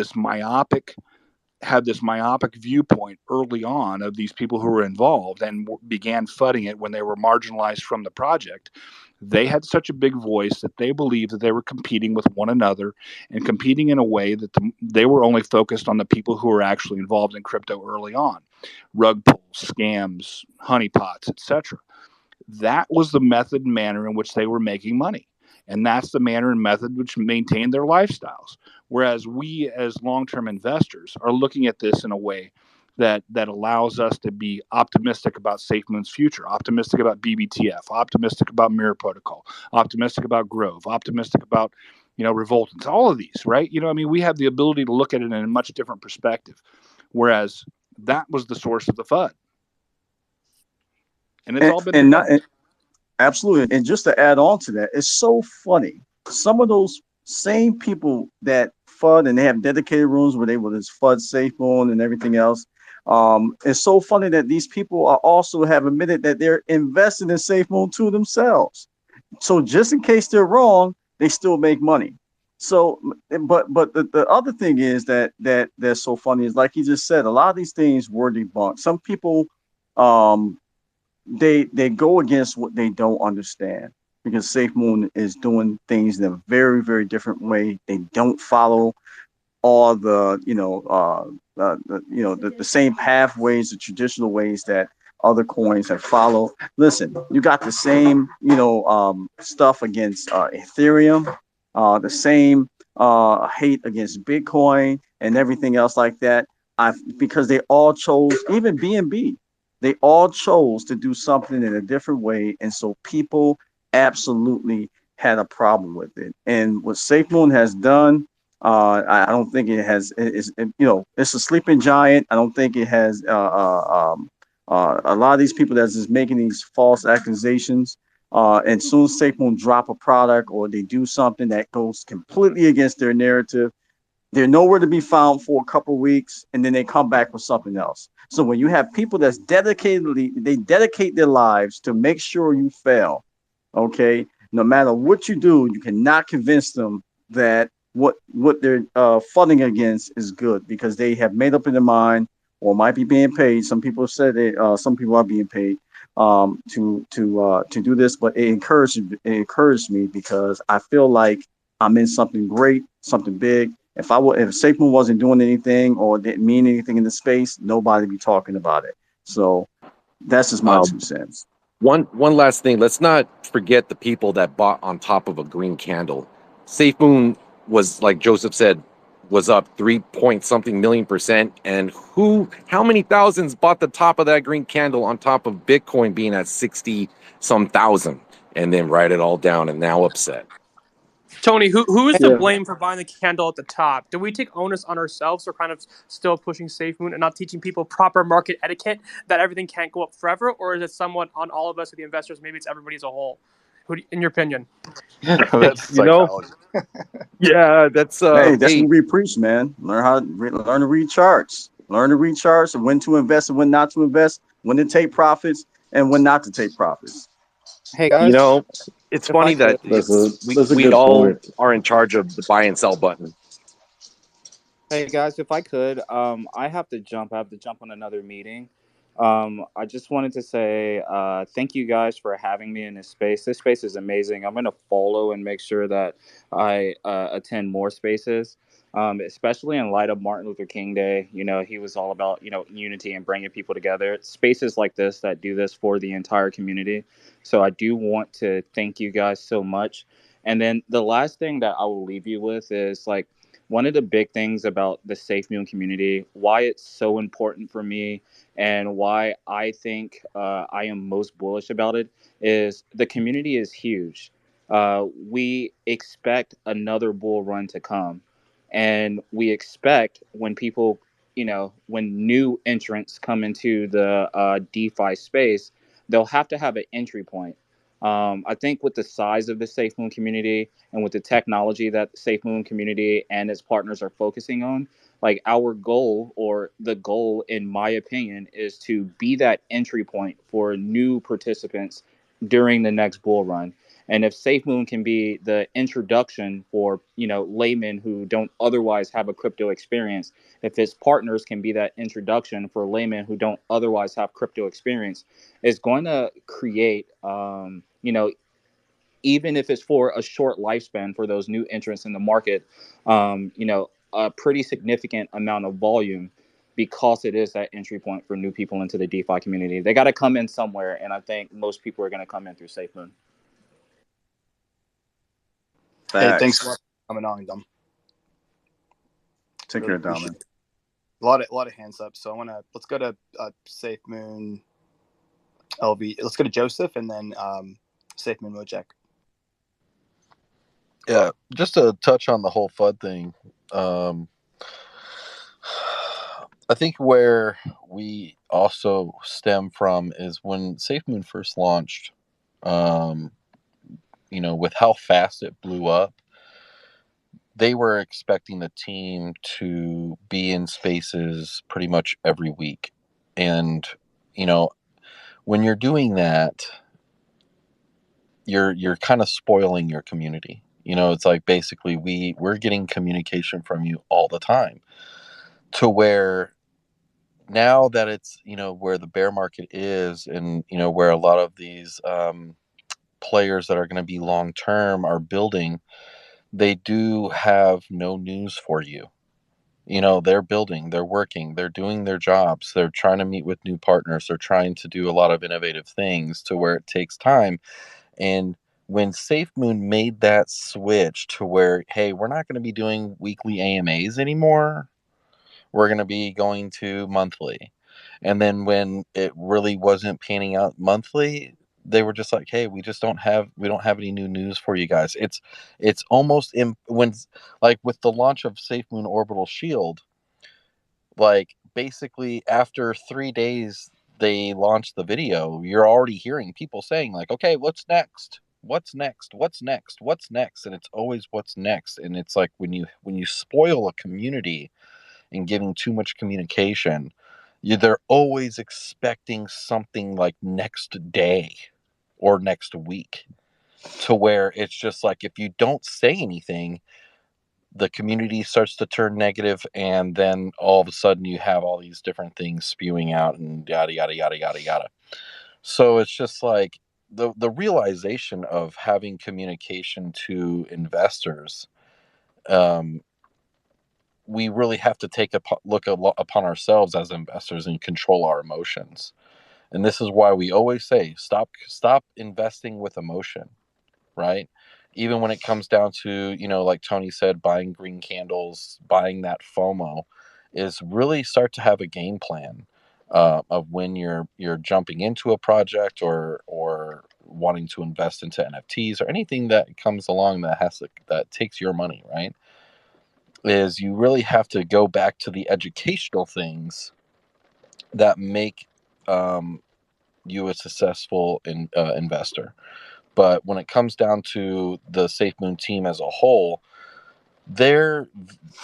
had this myopic viewpoint early on of these people who were involved and began fudding it when they were marginalized from the project, they had such a big voice that they believed that they were competing with one another and competing in a way that they were only focused on the people who were actually involved in crypto early on. Rug pulls, scams, honeypots, etc. That was the method and manner in which they were making money. And that's the manner and method which maintained their lifestyles. Whereas we, as long-term investors, are looking at this in a way that allows us to be optimistic about SafeMoon's future, optimistic about BBTF, optimistic about Mirror Protocol, optimistic about Grove, optimistic about Revoltants, all of these, right? We have the ability to look at it in a much different perspective. Whereas that was the source of the FUD. And it's all been absolutely. And just to add on to that, it's so funny. Some of those same people that FUD and they have dedicated rooms where they will just FUD SafeMoon and everything else. It's so funny that these people are also have admitted that they're invested in SafeMoon too themselves. So just in case they're wrong, they still make money. So, but the other thing is that's so funny is like he just said, a lot of these things were debunked. Some people, they go against what they don't understand because SafeMoon is doing things in a very, very different way. They don't follow all the the same pathways, the traditional ways that other coins have followed. Listen, you got the same stuff against Ethereum, the same hate against Bitcoin and everything else like that. Because they all chose, even BNB, they all chose to do something in a different way, and so people absolutely had a problem with it. And what SafeMoon has done, I don't think it has. It's a sleeping giant. I don't think it has. A lot of these people that's just making these false accusations, and soon as SafeMoon drop a product or they do something that goes completely against their narrative, they're nowhere to be found for a couple of weeks, and then they come back with something else. So when you have people that's they dedicate their lives to make sure you fail, okay? No matter what you do, you cannot convince them that what they're funding against is good because they have made up in their mind or might be being paid. Some people have said some people are being paid to do this, but it encouraged me because I feel like I'm in something great, something big. If SafeMoon wasn't doing anything or didn't mean anything in the space, nobody would be talking about it. So that's just my 2 cents. One last thing. Let's not forget the people that bought on top of a green candle. SafeMoon was, like Joseph said, was up 3-point-something million%. And how many thousands bought the top of that green candle on top of Bitcoin being at 60-some thousand and then write it all down and now upset? Tony, who is to Yeah. blame for buying the candle at the top? Do we take onus on ourselves, or kind of still pushing Safemoon and not teaching people proper market etiquette that everything can't go up forever, or is it somewhat on all of us, the investors? Maybe it's everybody as a whole. In your opinion? That's You know, psychology. yeah, that's Hey, that's hey, what we preach, man. Learn to read charts. Learn to read charts and when to invest and when not to invest, when to take profits and when not to take profits. Hey you guys, know, it's if I funny that could. That's a we good all point. are in charge of the buy and sell button. Hey guys, if I could, I have to jump. I have to jump on another meeting. I just wanted to say thank you guys for having me in this space. This space is amazing. I'm going to follow and make sure that I attend more spaces, especially in light of Martin Luther King Day. You know, he was all about, unity and bringing people together. It's spaces like this that do this for the entire community. So I do want to thank you guys so much. And then the last thing that I will leave you with is like, one of the big things about the Safemoon community, why it's so important for me, and why I think I am most bullish about it, is the community is huge. We expect another bull run to come, and we expect when people, when new entrants come into the DeFi space, they'll have to have an entry point. I think with the size of the Safemoon community and with the technology that the Safemoon community and its partners are focusing on, like our goal, or the goal, in my opinion, is to be that entry point for new participants during the next bull run. And if Safemoon can be the introduction for, laymen who don't otherwise have a crypto experience, if its partners can be that introduction for laymen who don't otherwise have crypto experience, it's going to create, even if it's for a short lifespan for those new entrants in the market, a pretty significant amount of volume, because it is that entry point for new people into the DeFi community. They got to come in somewhere, and I think most people are going to come in through SafeMoon. Hey, thanks Facts. a lot for coming on, Dom. Take Really care, appreciate Diamond. it. A lot of hands up. So let's go to Safemoon LV. Let's go to Joseph and then Safemoon Wojak. Yeah, just to touch on the whole FUD thing. I think where we also stem from is when Safemoon first launched. With how fast it blew up, they were expecting the team to be in spaces pretty much every week. And, when you're doing that, you're kind of spoiling your community. It's like basically we're getting communication from you all the time, to where now that it's, where the bear market is, and, where a lot of these players that are going to be long term are building, they do have no news for you. They're building, they're working, they're doing their jobs, they're trying to meet with new partners, they're trying to do a lot of innovative things, to where it takes time. And when Safemoon made that switch to where, hey, we're not going to be doing weekly AMAs anymore, we're going to be going to monthly. And then when it really wasn't panning out monthly, they were just like, hey, we don't have any new news for you guys. It's almost when, like, with the launch of Safemoon Orbital Shield, like, basically after 3 days they launched the video, you're already hearing people saying, like, okay, what's next, and it's always what's next. And it's like, when you spoil a community and giving too much communication, they're always expecting something like next day or next week, to where it's just like, if you don't say anything, the community starts to turn negative, and then all of a sudden you have all these different things spewing out, and yada yada yada yada yada. So it's just like the realization of having communication to investors. We really have to take a look upon ourselves as investors and control our emotions. And this is why we always say, stop investing with emotion, right? Even when it comes down to, like Tony said, buying green candles, buying that FOMO, is really start to have a game plan. of when you're jumping into a project or wanting to invest into NFTs or anything that comes along that takes your money, right? Is you really have to go back to the educational things that make you a successful investor. But when it comes down to the Safemoon team as a whole, they're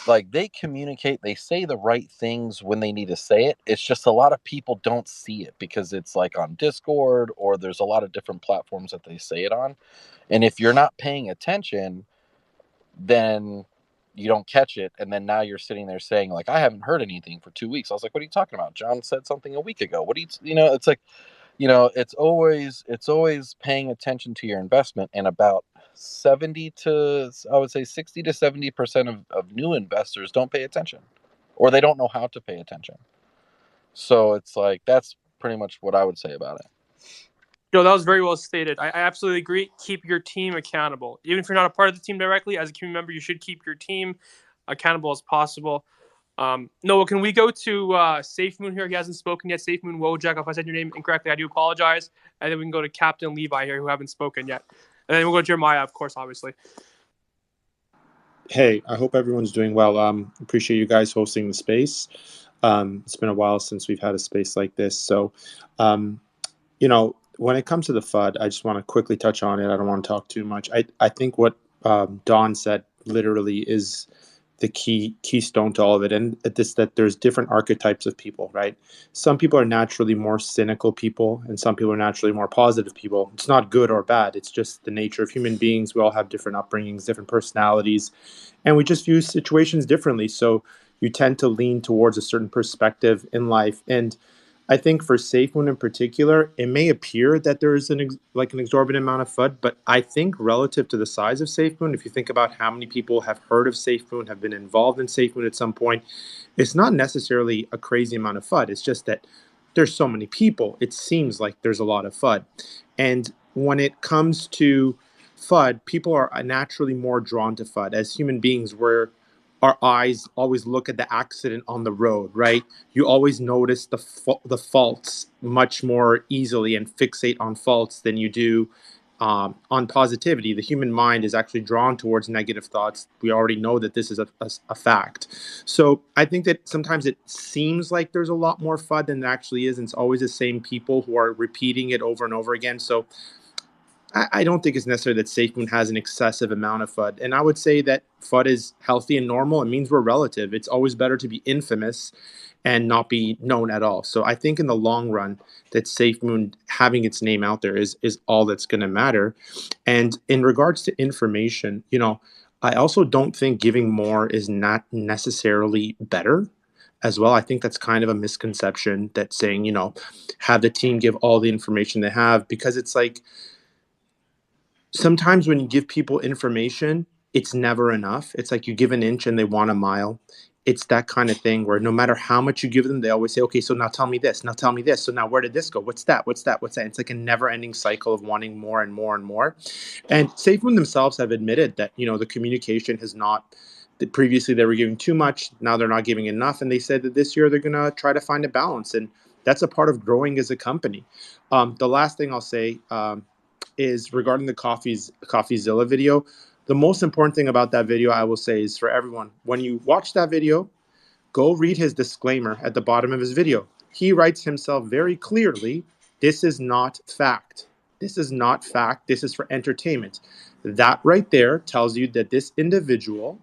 like, they communicate, they say the right things when they need to say it. It's just a lot of people don't see it because it's like on Discord, or there's a lot of different platforms that they say it on. And if you're not paying attention, then you don't catch it. And then now you're sitting there saying, like, I haven't heard anything for 2 weeks. I was like, what are you talking about? John said something a week ago. What do it's like, it's always paying attention to your investment. And about 60 to 70% of new investors don't pay attention, or they don't know how to pay attention. So it's like, that's pretty much what I would say about it. Joe, that was very well stated. I absolutely agree. Keep your team accountable. Even if you're not a part of the team directly, as a community member, you should keep your team accountable as possible. Noah, can we go to Safemoon here? He hasn't spoken yet. Safemoon Wojak, if I said your name incorrectly, I do apologize. And then we can go to Captain Levi here, who haven't spoken yet. And then we'll go to Jeremiah, of course, obviously. Hey, I hope everyone's doing well. Appreciate you guys hosting the space. It's been a while since we've had a space like this. So, when it comes to the FUD, I just want to quickly touch on it. I don't want to talk too much. I think what Don said literally is the keystone to all of it, and that there's different archetypes of people, right? Some people are naturally more cynical people, and some people are naturally more positive people. It's not good or bad. It's just the nature of human beings. We all have different upbringings, different personalities, and we just view situations differently. So you tend to lean towards a certain perspective in life. And I think for Safemoon in particular, it may appear that there's an exorbitant amount of FUD, but I think relative to the size of Safemoon, if you think about how many people have heard of Safemoon, have been involved in Safemoon at some point, it's not necessarily a crazy amount of FUD. It's just that there's so many people. It seems like there's a lot of FUD. And when it comes to FUD, people are naturally more drawn to FUD. As human beings, our eyes always look at the accident on the road, right? You always notice the faults much more easily and fixate on faults than you do on positivity. The human mind is actually drawn towards negative thoughts. We already know that this is a fact. So I think that sometimes it seems like there's a lot more FUD than there actually is, and it's always the same people who are repeating it over and over again. So I don't think it's necessary that Safemoon has an excessive amount of FUD. And I would say that FUD is healthy and normal. It means we're relative. It's always better to be infamous and not be known at all. So I think in the long run that Safemoon having its name out there is all that's going to matter. And in regards to information, I also don't think giving more is not necessarily better as well. I think that's kind of a misconception, that saying, have the team give all the information they have, because it's like, sometimes when you give people information, it's never enough. It's like you give an inch and they want a mile. It's that kind of thing where no matter how much you give them, they always say, okay, so now tell me this. Now tell me this. So now where did this go? What's that? What's that? What's that? It's like a never ending cycle of wanting more and more and more. And Safemoon themselves have admitted that, the communication has not, that previously they were giving too much. Now they're not giving enough. And they said that this year they're going to try to find a balance. And that's a part of growing as a company. The last thing I'll say, is regarding the CoffeeZilla video. The most important thing about that video, I will say, is for everyone, when you watch that video, go read his disclaimer at the bottom of his video. He writes himself very clearly, this is not fact. This is not fact. This is for entertainment. That right there tells you that this individual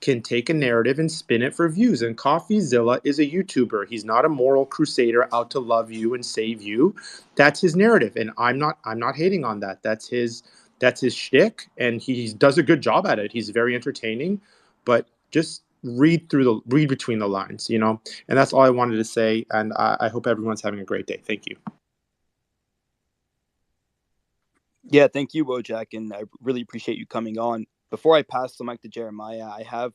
can take a narrative and spin it for views. And CoffeeZilla is a YouTuber. He's not a moral crusader out to love you and save you. That's his narrative, and I'm not hating on that. That's his shtick, and he does a good job at it. He's very entertaining, but just read between the lines, and that's all I wanted to say. And I hope everyone's having a great day. Thank you. Yeah, thank you, Wojak, and I really appreciate you coming on. Before I pass the mic to Jeremiah, I have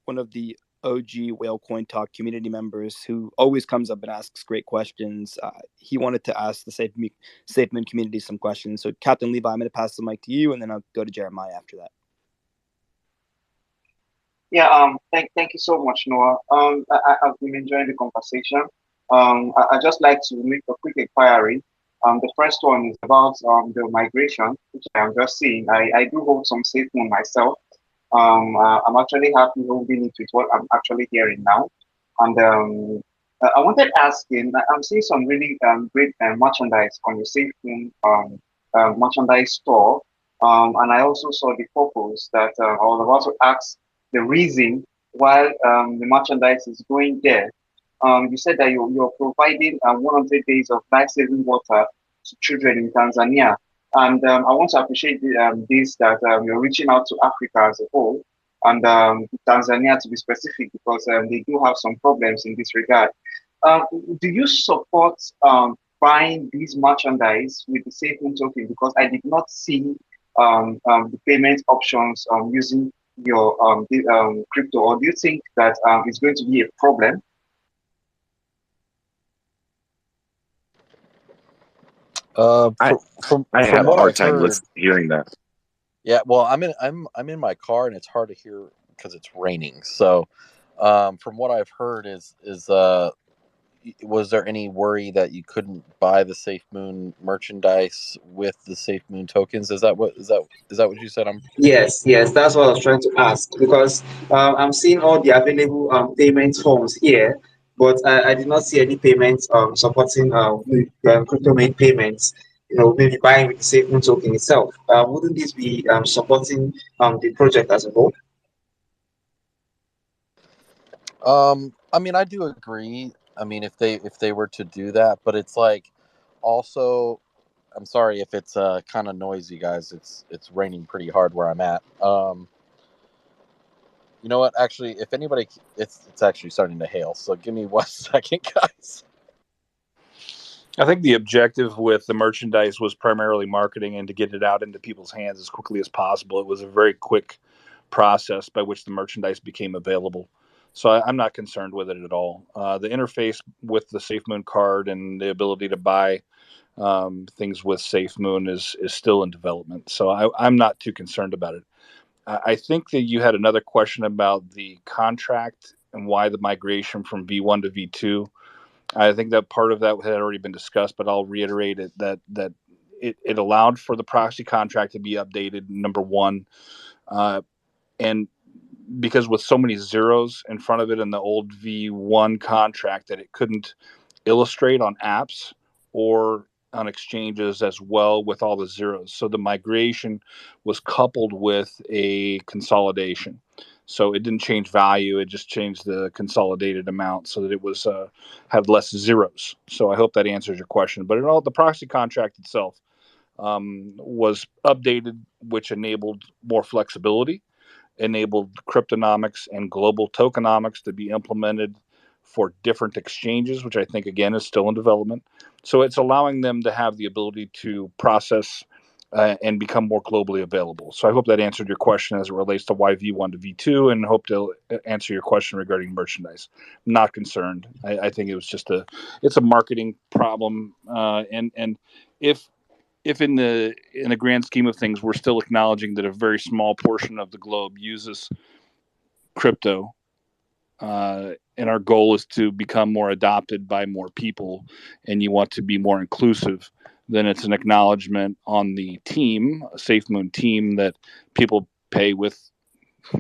one of the OG Whale Coin Talk community members who always comes up and asks great questions. He wanted to ask the Safemoon community some questions. So, Captain Levi, I'm going to pass the mic to you, and then I'll go to Jeremiah after that. Yeah, thank you so much, Noah. I've been enjoying the conversation. I just like to make a quick inquiry. The first one is about the migration, which I'm just seeing. I do hold some Safemoon myself. I'm actually happy holding it with what I'm actually hearing now. And I wanted to ask in, I'm seeing some really great merchandise on your Safemoon merchandise store. And I also saw the purpose that I was about to ask the reason why the merchandise is going there. You said that you're providing 100 days of life-saving water to children in Tanzania. And I want to appreciate this that you're reaching out to Africa as a whole and Tanzania to be specific because they do have some problems in this regard. Um, do you support buying these merchandise with the SafeMoon token? Because I did not see the payment options using your crypto, or do you think that it's going to be a problem? I I From have a what hard I've time heard, hearing that. yeah. Well, I'm in my car and it's hard to hear because it's raining. So, from what I've heard was there any worry that you couldn't buy the SafeMoon merchandise with the SafeMoon tokens? Is that what you said? Yes, yes, that's what I was trying to ask because I'm seeing all the available payment forms here, but I did not see any payments supporting crypto made payments. Maybe buying with the SafeMoon token itself. Wouldn't this be supporting the project as a whole? I mean, I do agree. I mean, if they were to do that, but it's like also, I'm sorry if it's kind of noisy, guys. It's raining pretty hard where I'm at. You know what? Actually, if anybody, it's actually starting to hail. So give me 1 second, guys. I think the objective with the merchandise was primarily marketing and to get it out into people's hands as quickly as possible. It was a very quick process by which the merchandise became available. So I'm not concerned with it at all. The interface with the SafeMoon card and the ability to buy things with SafeMoon is still in development. So I'm not too concerned about it. I think that you had another question about the contract and why the migration from V1 to V2. I think that part of that had already been discussed, but I'll reiterate it that it allowed for the proxy contract to be updated. Number one, and because with so many zeros in front of it in the old V1 contract, that it couldn't illustrate on apps or on exchanges as well with all the zeros. So the migration was coupled with a consolidation. So it didn't change value; it just changed the consolidated amount so that it was had less zeros. So I hope that answers your question. But the proxy contract itself was updated, which enabled more flexibility, enabled cryptonomics and global tokenomics to be implemented for different exchanges, which I think again is still in development. So it's allowing them to have the ability to process and become more globally available. So I hope that answered your question as it relates to why V1 to V2, and hope to answer your question regarding merchandise. Not concerned. I think it was just it's a marketing problem, and if if in the grand scheme of things we're still acknowledging that a very small portion of the globe uses crypto, and our goal is to become more adopted by more people, and you want to be more inclusive, then it's an acknowledgement on the team, a SafeMoon team, that people pay with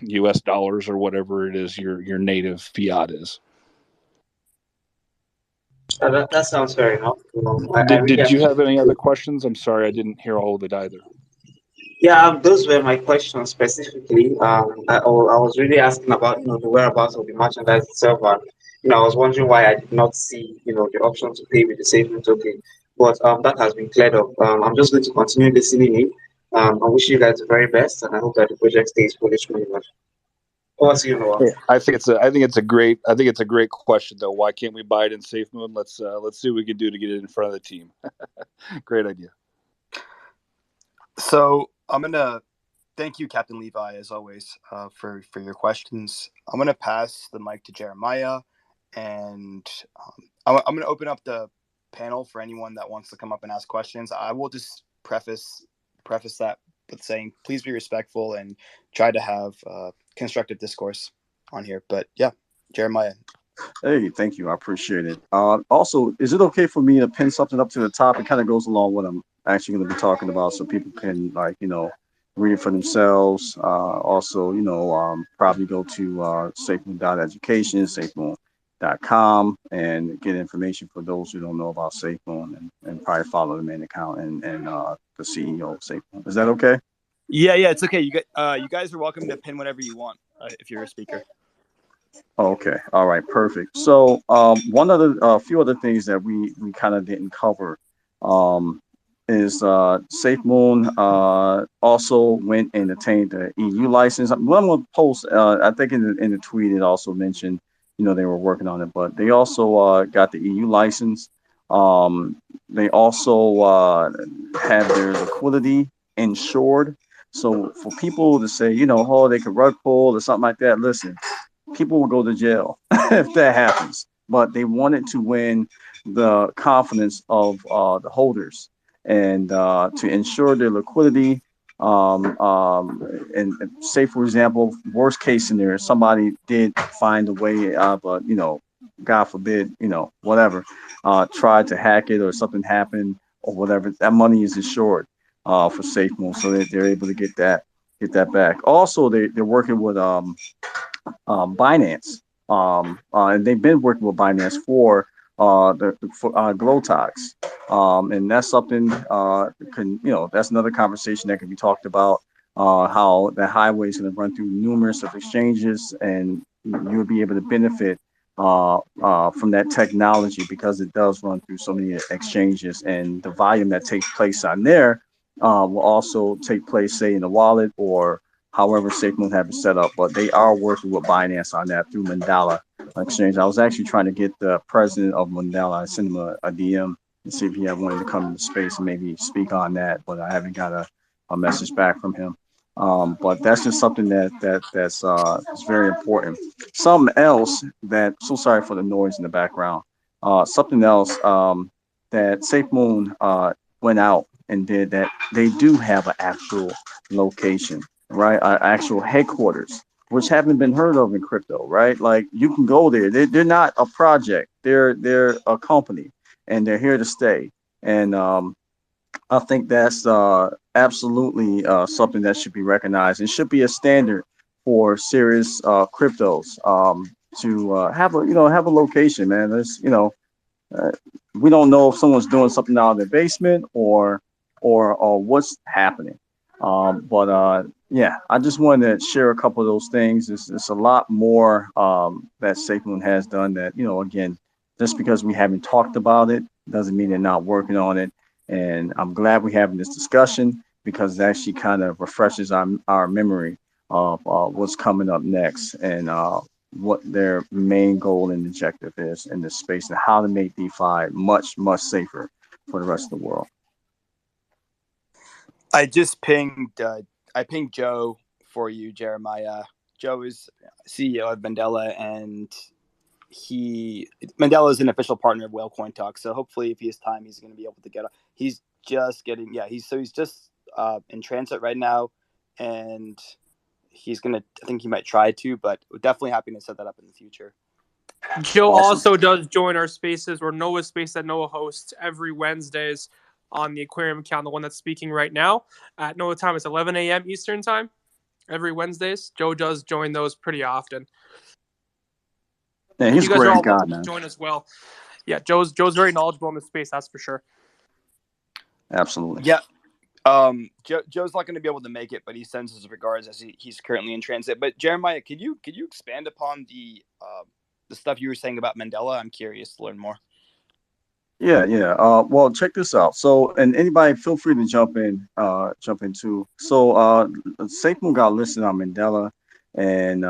US dollars or whatever it is your native fiat is. That sounds fair enough. I really Did you have any appreciate. other questions? I'm sorry, I didn't hear all of it either. Yeah, those were my questions specifically. I was really asking about the whereabouts of the merchandise itself, and I was wondering why I did not see the option to pay with the SafeMoon token. But that has been cleared up. I'm just going to continue listening in. I wish you guys the very best, and I hope that the project stays fully smooth. Over to you, Noah. Yeah, I think it's a great question though. Why can't we buy it in SafeMoon? Let's see what we can do to get it in front of the team. Great idea. So I'm gonna thank you, Captain Levi, as always, for your questions. I'm gonna pass the mic to Jeremiah, and I'm gonna open up the panel for anyone that wants to come up and ask questions. I will just preface that with saying, please be respectful and try to have constructive discourse on here. But yeah, Jeremiah, Hey, thank you. I appreciate it. Also, is it okay for me to pin something up to the top? It kind of goes along with what I'm actually going to be talking about, so people can like read it for themselves. Also, probably go to safemoon.education, safemoon.com, and get information for those who don't know about SafeMoon, and probably follow the main account and the CEO of SafeMoon. Is that okay? Yeah, it's okay. You guys are welcome to pin whatever you want if you're a speaker. Okay. All right. Perfect. So, a few other things that we kind of didn't cover, um, is SafeMoon also went and attained the EU license. One more post, I think in the tweet it also mentioned, they were working on it, but they also got the EU license. They also have their liquidity insured. So for people to say, oh, they could rug pull or something like that, listen, people will go to jail if that happens. But they wanted to win the confidence of the holders and to ensure their liquidity. And say, for example, worst case scenario, somebody did find a way, but God forbid, whatever, tried to hack it or something happened or whatever, that money is insured for SafeMoon, so that they're able to get that back. Also, they're working with Binance, and they've been working with Binance for Glotox, and that's something that's another conversation that can be talked about. How the highway is going to run through numerous of exchanges, and you'll be able to benefit from that technology because it does run through so many exchanges, and the volume that takes place on there will also take place, say, in the wallet or however SafeMoon have it set up, but they are working with Binance on that through Mandala Exchange. I was actually trying to get the president of Mandala, I sent him a DM and see if he had wanted to come into space and maybe speak on that, but I haven't got a message back from him. But that's just something that's is very important. Something else that, so sorry for the noise in the background. Something else that SafeMoon went out and did, that they do have an actual location, right? Actual headquarters, which haven't been heard of in crypto, right? Like you can go there. They're not a project. They're a company, and they're here to stay. And I think that's absolutely something that should be recognized and should be a standard for serious cryptos, to have a location, man. There's uh, we don't know if someone's doing something out of their basement or what's happening. But yeah, I just wanted to share a couple of those things. It's a lot more that SafeMoon has done that, again, just because we haven't talked about it doesn't mean they're not working on it. And I'm glad we're having this discussion because it actually kind of refreshes our memory of what's coming up next, and what their main goal and objective is in this space, and how to make DeFi much, much safer for the rest of the world. I just pinged. I pinged Joe for you, Jeremiah. Joe is CEO of Mandela, and Mandela is an official partner of Whalecoin Talk. So hopefully, if he has time, he's going to be able to get. He's just getting. Yeah, he's just in transit right now, and he's gonna. I think he might try to, but we're definitely happy to set that up in the future. Joe Awesome. also does join our spaces, or Noah's space that Noah hosts every Wednesdays on the Aquarium account, the one that's speaking right now. At Noah time, it's 11 a.m. Eastern time every Wednesdays. Joe does join those pretty often. Yeah, And he's you a guys are great all guy, welcome to man. join as well. Yeah, Joe's very knowledgeable in the space, that's for sure. Absolutely. Yeah. Joe's not going to be able to make it, but he sends his regards as he's currently in transit. But Jeremiah, could you expand upon the stuff you were saying about Mandela? I'm curious to learn more. Yeah. Well, check this out. So, and anybody feel free to jump in too. So, SafeMoon got listed on Mandela, and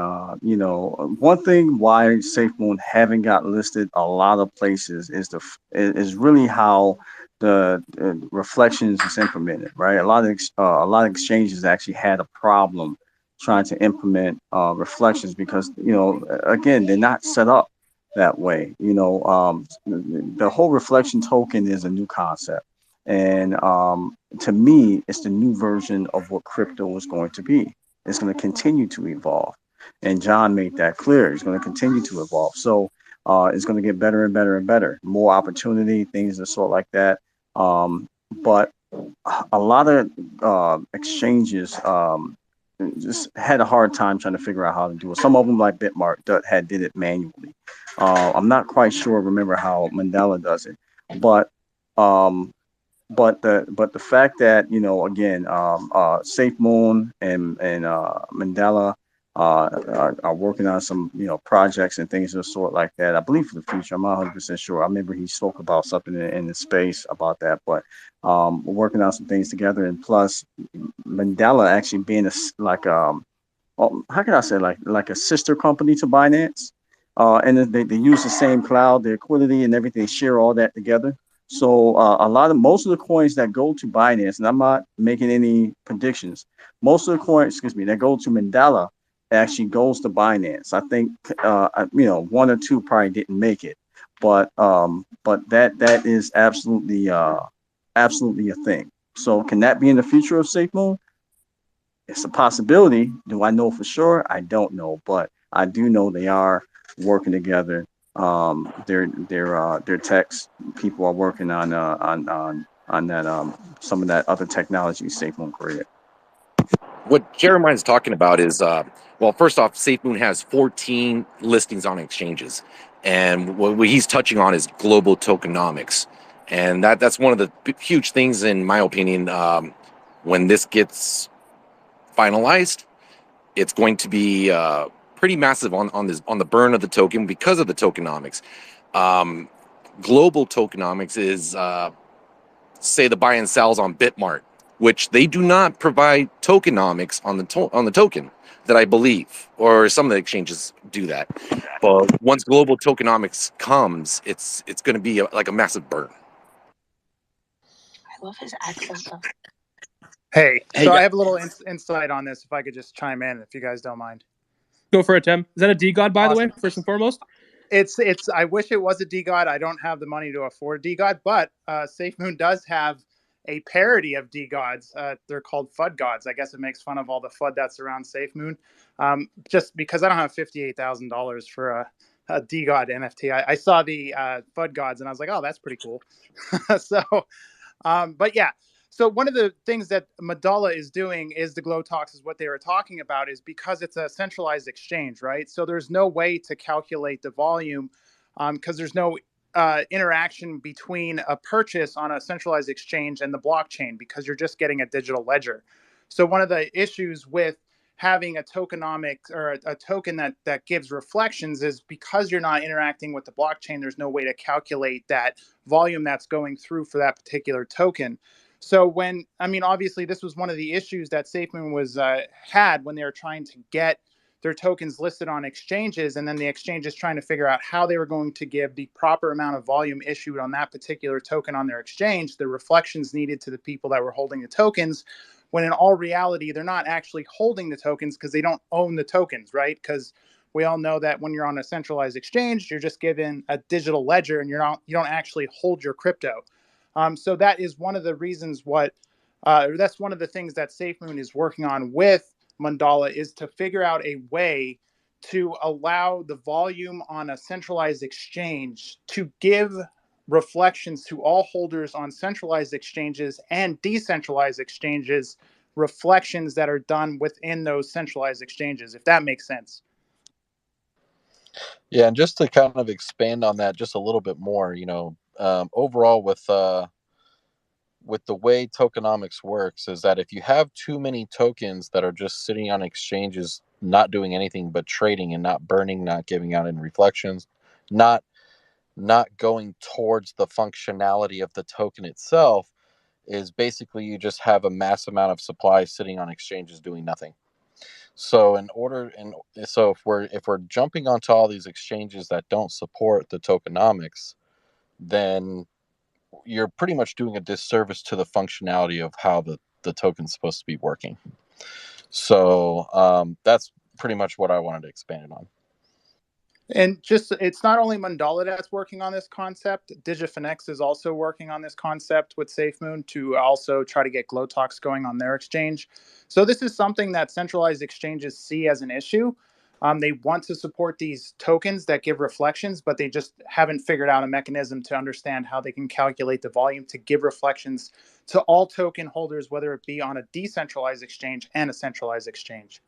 one thing why SafeMoon haven't got listed a lot of places is really how the reflections is implemented, right? A lot of exchanges actually had a problem trying to implement reflections because again, they're not set up that way. The whole reflection token is a new concept. And to me, it's the new version of what crypto is going to be. It's going to continue to evolve. And John made that clear. It's going to continue to evolve. So is going to get better and better and better. More opportunity, things of sort like that. But a lot of exchanges just had a hard time trying to figure out how to do it. Some of them, like Bitmart, did it manually. I'm not quite sure. Remember how Mandela does it, but um, but the fact that again, Safemoon and Mandela are working on some projects and things of the sort like that. I believe for the future. I'm not 100% sure. I remember he spoke about something in the space about that, but we're working on some things together. And plus, Mandela actually being how can I say, like a sister company to Binance, and then they use the same cloud, their liquidity and everything, share all that together. So most of the coins that go to Binance, and I'm not making any predictions, most of the coins, excuse me, that go to Mandela actually goes to Binance. I think one or two probably didn't make it, but that is absolutely a thing. So can that be in the future of SafeMoon? It's a possibility. Do I know for sure? I don't know, but I do know they are working together. Their techs people are working on that some of that other technology SafeMoon created. What Jeremiah's talking about is, well, first off, SafeMoon has 14 listings on exchanges, and what he's touching on is global tokenomics, and that's one of the huge things, in my opinion. When this gets finalized, it's going to be pretty massive on the burn of the token because of the tokenomics. Global tokenomics is say the buy and sells on Bitmart, which they do not provide tokenomics on the token that I believe, or some of the exchanges do that. But once global tokenomics comes, it's going to be like a massive burn. I love his accent though. Hey, Hey, so I guys. have a little insight on this. If I could just chime in, if you guys don't mind. Go for it, Tim. Is that a D God, by the way, Awesome. first and foremost? It's. I wish it was a DGOD. I don't have the money to afford a DGOD, but SafeMoon does have a parody of DGODs. They're called FUD gods. I guess it makes fun of all the FUD that's around SafeMoon. Just because I don't have $58,000 for a DGOD NFT, I saw the FUD gods and I was like, oh, that's pretty cool. So, but yeah. So one of the things that Mandala is doing is the Glow Talks is what they were talking about, is because it's a centralized exchange, right? So there's no way to calculate the volume because there's no interaction between a purchase on a centralized exchange and the blockchain, because you're just getting a digital ledger. So one of the issues with having a tokenomic or a token that gives reflections is because you're not interacting with the blockchain, there's no way to calculate that volume that's going through for that particular token. So obviously this was one of the issues that Safemoon was had when they were trying to get their tokens listed on exchanges, and then the exchanges trying to figure out how they were going to give the proper amount of volume issued on that particular token on their exchange, the reflections needed to the people that were holding the tokens, when in all reality, they're not actually holding the tokens because they don't own the tokens, right? Because we all know that when you're on a centralized exchange, you're just given a digital ledger and you don't actually hold your crypto. So that is one of the reasons that's one of the things that SafeMoon is working on with Mandala, is to figure out a way to allow the volume on a centralized exchange to give reflections to all holders on centralized exchanges and decentralized exchanges, reflections that are done within those centralized exchanges, if that makes sense. Yeah, and just to kind of expand on that just a little bit more, overall with the way tokenomics works is that if you have too many tokens that are just sitting on exchanges, not doing anything but trading and not burning, not giving out any reflections, not going towards the functionality of the token itself, is basically you just have a mass amount of supply sitting on exchanges doing nothing. So if we're jumping onto all these exchanges that don't support the tokenomics, then you're pretty much doing a disservice to the functionality of how the token's supposed to be working. So that's pretty much what I wanted to expand on. And it's not only Mandala that's working on this concept. DigiFinex is also working on this concept with SafeMoon to also try to get Glow Talks going on their exchange. So this is something that centralized exchanges see as an issue. They want to support these tokens that give reflections, but they just haven't figured out a mechanism to understand how they can calculate the volume to give reflections to all token holders, whether it be on a decentralized exchange and a centralized exchange.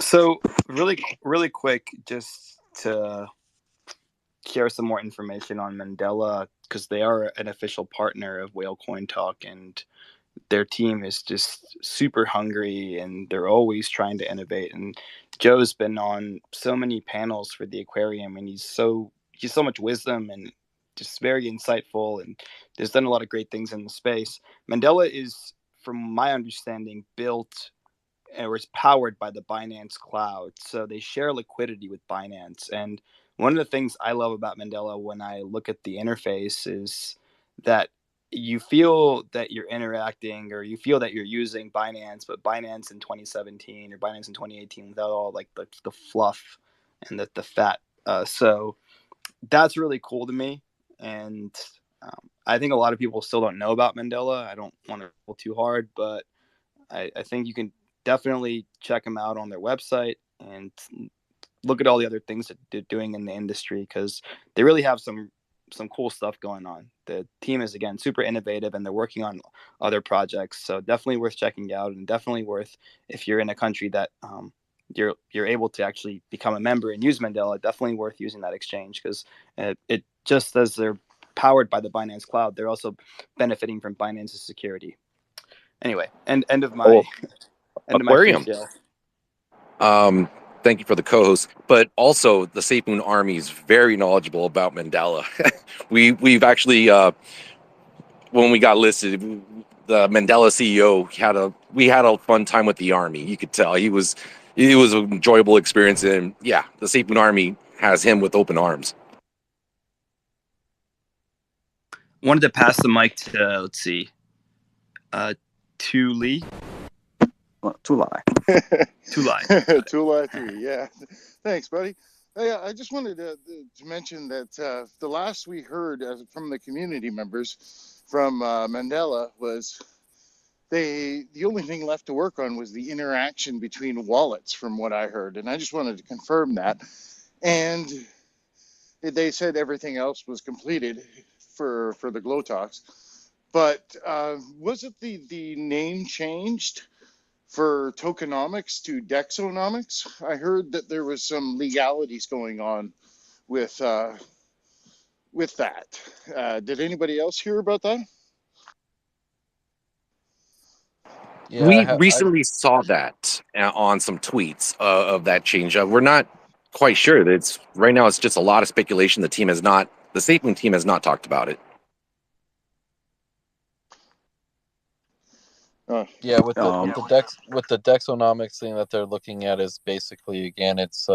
So really quick, just to share some more information on Mandela, because they are an official partner of Whale Coin Talk, and their team is just super hungry and they're always trying to innovate. And Joe's been on so many panels for the aquarium, and he's so much wisdom and just very insightful, and there's done a lot of great things in the space. Mandela is, from my understanding, built or is powered by the Binance Cloud. So they share liquidity with Binance. And one of the things I love about Mandela when I look at the interface is that you feel that you're interacting or you feel that you're using Binance, but Binance in 2017 or Binance in 2018 without all like the fluff and the fat. So that's really cool to me. And I think a lot of people still don't know about Mandela. I don't want to pull too hard, but I think you can definitely check them out on their website and look at all the other things that they're doing in the industry, because they really have some cool stuff going on. The team is, again, super innovative and they're working on other projects. So definitely worth checking out, and definitely worth, if you're in a country that you're able to actually become a member and use Mandela, definitely worth using that exchange, because it just as they're powered by the Binance Cloud, they're also benefiting from Binance's security. Anyway, end of my Aquarium. free Thank you for the co-host, but also the Safemoon Army is very knowledgeable about Mandela. We've actually when we got listed, the Mandela CEO we had a fun time with the army. You could tell it was an enjoyable experience, and yeah, the Safemoon Army has him with open arms. Wanted to pass the mic to, let's see, Tulai. Tulai 3, yeah. Thanks, buddy. Hey, I just wanted to mention that the last we heard from the community members from Mandela was the only thing left to work on was the interaction between wallets, from what I heard, and I just wanted to confirm that. And they said everything else was completed for the Glow Talks, but wasn't the name changed for tokenomics to dexonomics? I heard that there was some legalities going on with that. Did anybody else hear about that? Yeah, We recently saw that on some tweets of that change. We're not quite sure. It's right now. It's just a lot of speculation. The Safemoon team has not talked about it. Yeah, with the dexonomics thing that they're looking at is basically, again, it's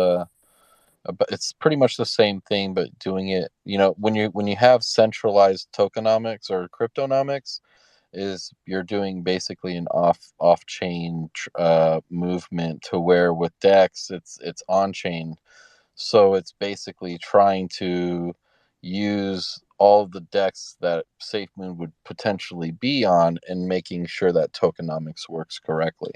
pretty much the same thing, but doing it, when you have centralized tokenomics or cryptonomics, is you're doing basically an off chain movement, to where with Dex it's on chain. So it's basically trying to use all of the decks that Safemoon would potentially be on and making sure that tokenomics works correctly.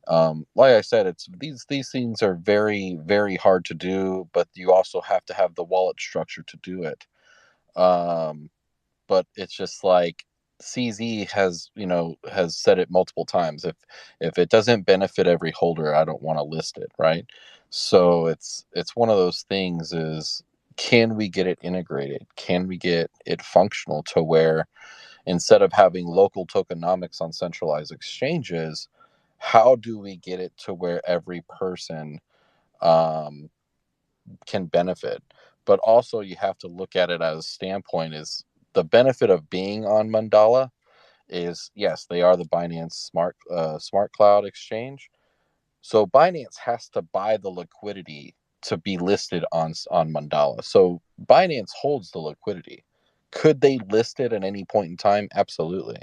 Like I said, it's these things are very, very hard to do, but you also have to have the wallet structure to do it. But it's just like CZ has said it multiple times. If it doesn't benefit every holder, I don't want to list it, right? So it's one of those things is, can we get it integrated? Can we get it functional to where instead of having local tokenomics on centralized exchanges, how do we get it to where every person can benefit? But also you have to look at it as a standpoint is the benefit of being on Mandala is, yes, they are the Binance smart cloud exchange. So Binance has to buy the liquidity to be listed on Mandala. So Binance holds the liquidity. Could they list it at any point in time? Absolutely.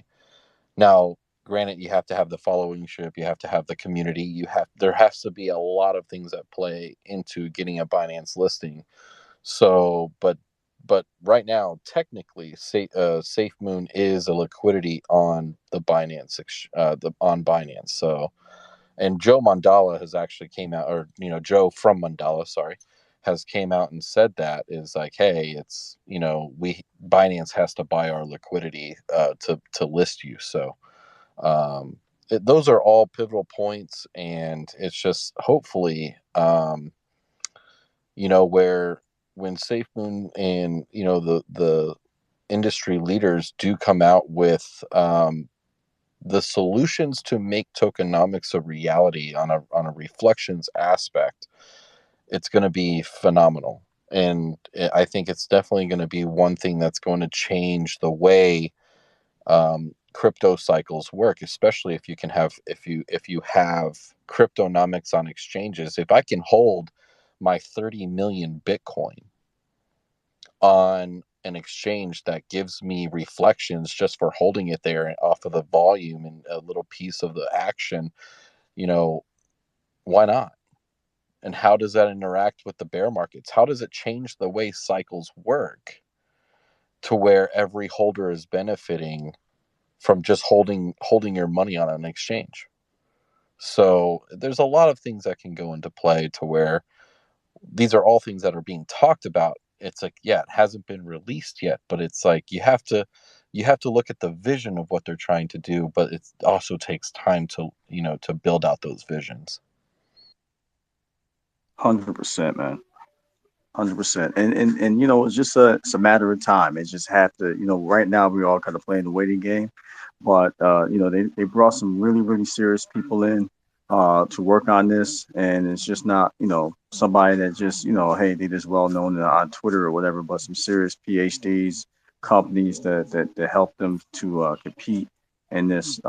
Now, granted, you have to have the followership, you have to have the community, there has to be a lot of things that play into getting a Binance listing. So, but but right now, technically, Safemoon is a liquidity on the Binance, on Binance. So, and Joe Mandala has actually came out, or Joe from Mandala, sorry, has came out and said that is like, hey, it's Binance has to buy our liquidity to list you. So, those are all pivotal points, and it's just hopefully, where when Safemoon and the industry leaders do come out with the solutions to make tokenomics a reality on a reflections aspect, it's going to be phenomenal. And I think it's definitely going to be one thing that's going to change the way crypto cycles work, especially if you have cryptonomics on exchanges. If I can hold my 30 million Bitcoin on an exchange that gives me reflections just for holding it there off of the volume and a little piece of the action, why not? And how does that interact with the bear markets? How does it change the way cycles work to where every holder is benefiting from just holding your money on an exchange? So there's a lot of things that can go into play to where these are all things that are being talked about. It's like, yeah, it hasn't been released yet, but it's like you have to look at the vision of what they're trying to do, but it also takes time to build out those visions. 100%, man. 100%. And it's just it's a matter of time. It just have to, right now we're all kind of playing the waiting game. But they brought some really, really serious people in to work on this. And it's just not, somebody that just, hey, they just well known on Twitter or whatever, but some serious PhDs, companies that help them to compete in this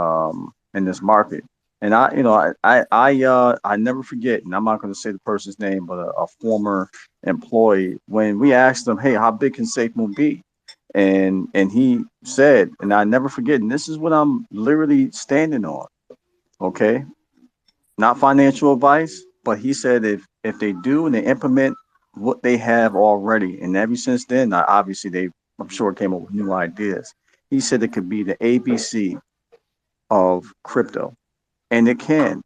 market. And I never forget, and I'm not going to say the person's name, but a former employee, when we asked him, hey, how big can SafeMoon be? And he said, and I never forget, and this is what I'm literally standing on, okay? Not financial advice, but he said if they do and they implement what they have already, and ever since then, obviously I'm sure came up with new ideas. He said it could be the ABC of crypto, and it can.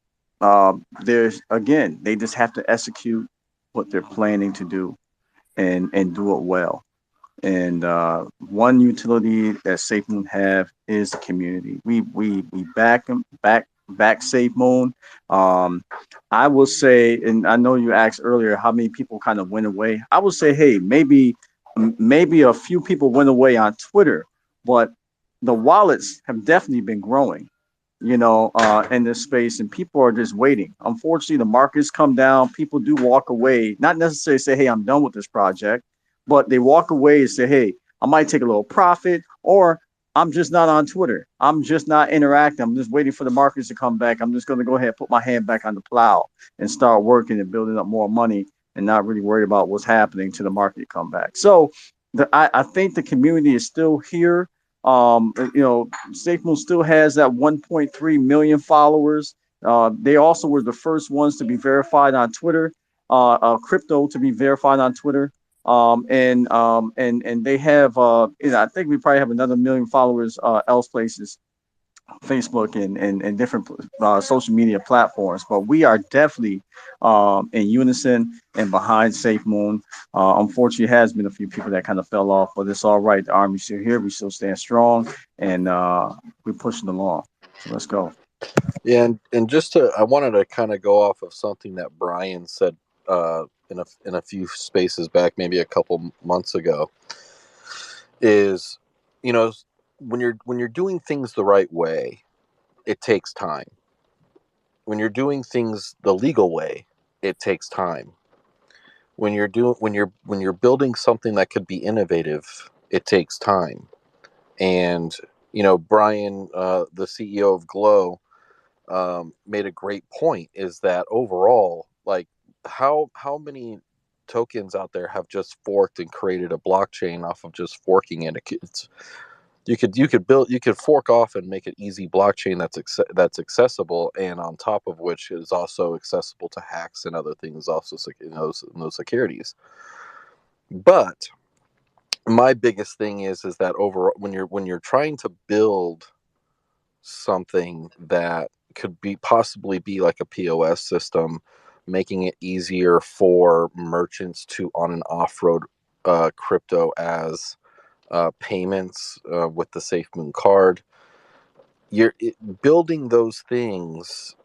There's again, they just have to execute what they're planning to do and do it well. And one utility that SafeMoon have is the community. We back them back SafeMoon. I will say, and I know you asked earlier how many people kind of went away. I would say, hey, maybe a few people went away on Twitter, but the wallets have definitely been growing, in this space, and people are just waiting. Unfortunately, the markets come down. People do walk away, not necessarily say, hey, I'm done with this project, but they walk away and say, hey, I might take a little profit, or I'm just not on Twitter. I'm just not interacting. I'm just waiting for the markets to come back. I'm just going to go ahead and put my hand back on the plow and start working and building up more money and not really worry about what's happening to the market come back. So I think the community is still here. SafeMoon still has that 1.3 million followers. They also were the first ones to be verified on Twitter, crypto to be verified on Twitter. And they have, I think we probably have another million followers else places, Facebook and different social media platforms. But we are definitely in unison and behind SafeMoon. Unfortunately, it has been a few people that kind of fell off, but it's all right. The Army's still here. We still stand strong, and we're pushing along. So let's go. Yeah, and I wanted to kind of go off of something that Brian said in a few spaces back, maybe a couple months ago, is when you're doing things the right way, it takes time. When you're doing things the legal way, it takes time. When you're building something that could be innovative, it takes time. And Brian, the CEO of Glow, made a great point, is that overall, like, how many tokens out there have just forked and created a blockchain off of just forking it? You could fork off and make an easy blockchain that's accessible, and on top of which is also accessible to hacks and other things, also in those securities. But my biggest thing is that overall, when you're trying to build something that could be possibly be like a POS system, making it easier for merchants to on and off-road crypto as payments with the Safemoon card. Building those things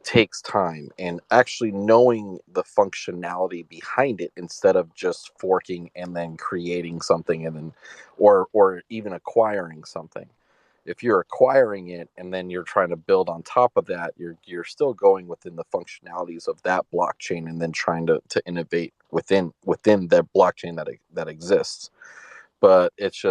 takes time, and actually knowing the functionality behind it instead of just forking and then creating something and then or even acquiring something. If you're acquiring it and then you're trying to build on top of that, you're still going within the functionalities of that blockchain and then trying to innovate within that blockchain that exists. But it's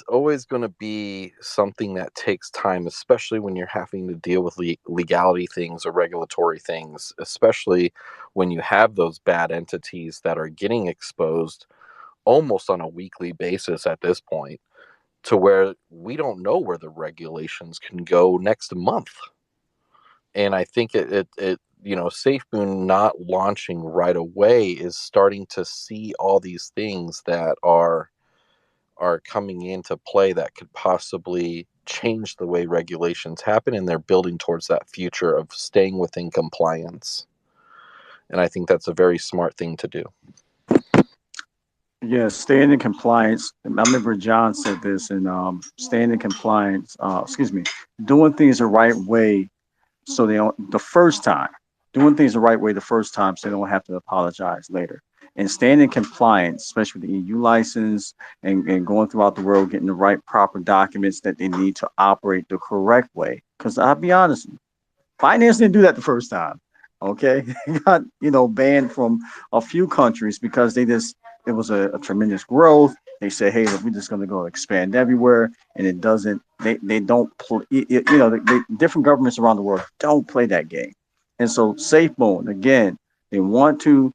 always going to be something that takes time, especially when you're having to deal with legality things or regulatory things, especially when you have those bad entities that are getting exposed almost on a weekly basis at this point, to where we don't know where the regulations can go next month. And I think it Safemoon not launching right away is starting to see all these things that are coming into play that could possibly change the way regulations happen, and they're building towards that future of staying within compliance. And I think that's a very smart thing to do. Yeah, staying in compliance. I remember John said this, and staying in compliance. Excuse me, doing things the right way, so they don't the first time. Doing things the right way the first time, so they don't have to apologize later. And staying in compliance, especially with the EU license and going throughout the world, getting the right proper documents that they need to operate the correct way. Because I'll be honest, Finance didn't do that the first time. Okay, they got banned from a few countries because it was a tremendous growth. They said, hey, look, we're just going to go expand everywhere, and it doesn't. They don't play. Different governments around the world don't play that game, and so SafeMoon again, they want to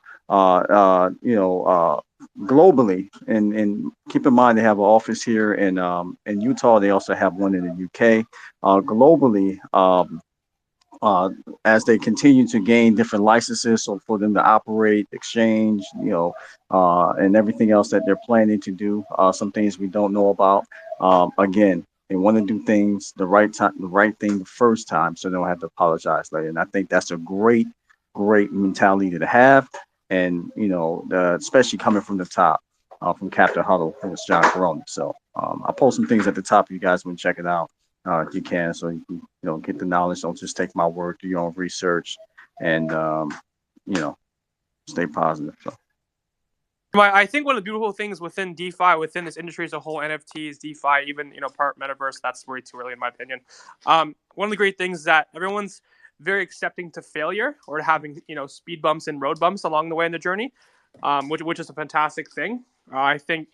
globally, and keep in mind they have an office here in Utah. They also have one in the UK. Globally, as they continue to gain different licenses, so for them to operate, exchange, and everything else that they're planning to do. Some things we don't know about. Again, they want to do things the right time, the right thing the first time, so they don't have to apologize later. And I think that's a great mentality to have, and especially coming from the top, from Captain Huddle, who was John Corona. So I'll post some things at the top. You guys want to check it out. If you can, so you can get the knowledge. Don't just take my word. Do your own research, and stay positive. So. I think one of the beautiful things within DeFi, within this industry as a whole, NFTs, DeFi, even part metaverse, that's way too early in my opinion. One of the great things is that everyone's very accepting to failure or to having speed bumps and road bumps along the way in the journey, which is a fantastic thing. I think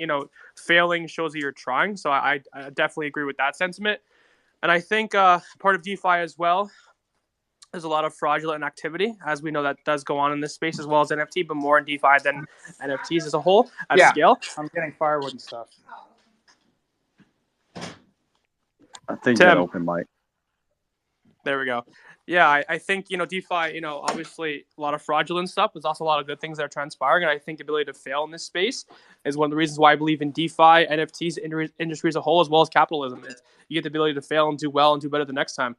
failing shows that you're trying, so I definitely agree with that sentiment. And I think part of DeFi as well, there's a lot of fraudulent activity, as we know that does go on in this space as well as NFT, but more in DeFi than NFTs as a whole at scale. I'm getting firewood and stuff. I think Tim, that open mic. There we go. Yeah, I think DeFi, obviously a lot of fraudulent stuff. There's also a lot of good things that are transpiring, and I think the ability to fail in this space is one of the reasons why I believe in DeFi, NFTs, industry as a whole, as well as capitalism. You get the ability to fail and do well and do better the next time.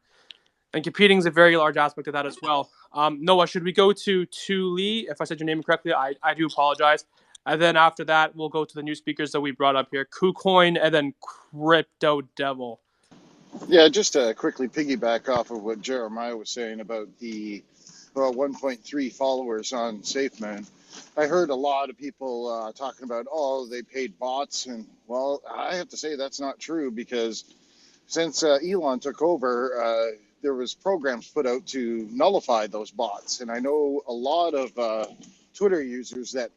And competing is a very large aspect of that as well. Noah, should we go to Lee? If I said your name correctly, I do apologize. And then after that, we'll go to the new speakers that we brought up here, KuCoin and then Crypto Devil. Yeah, just to quickly piggyback off of what Jeremiah was saying about the 1.3 followers on SafeMoon. I heard a lot of people talking about, they paid bots. And, well, I have to say that's not true, because since Elon took over, there was programs put out to nullify those bots. And I know a lot of Twitter users that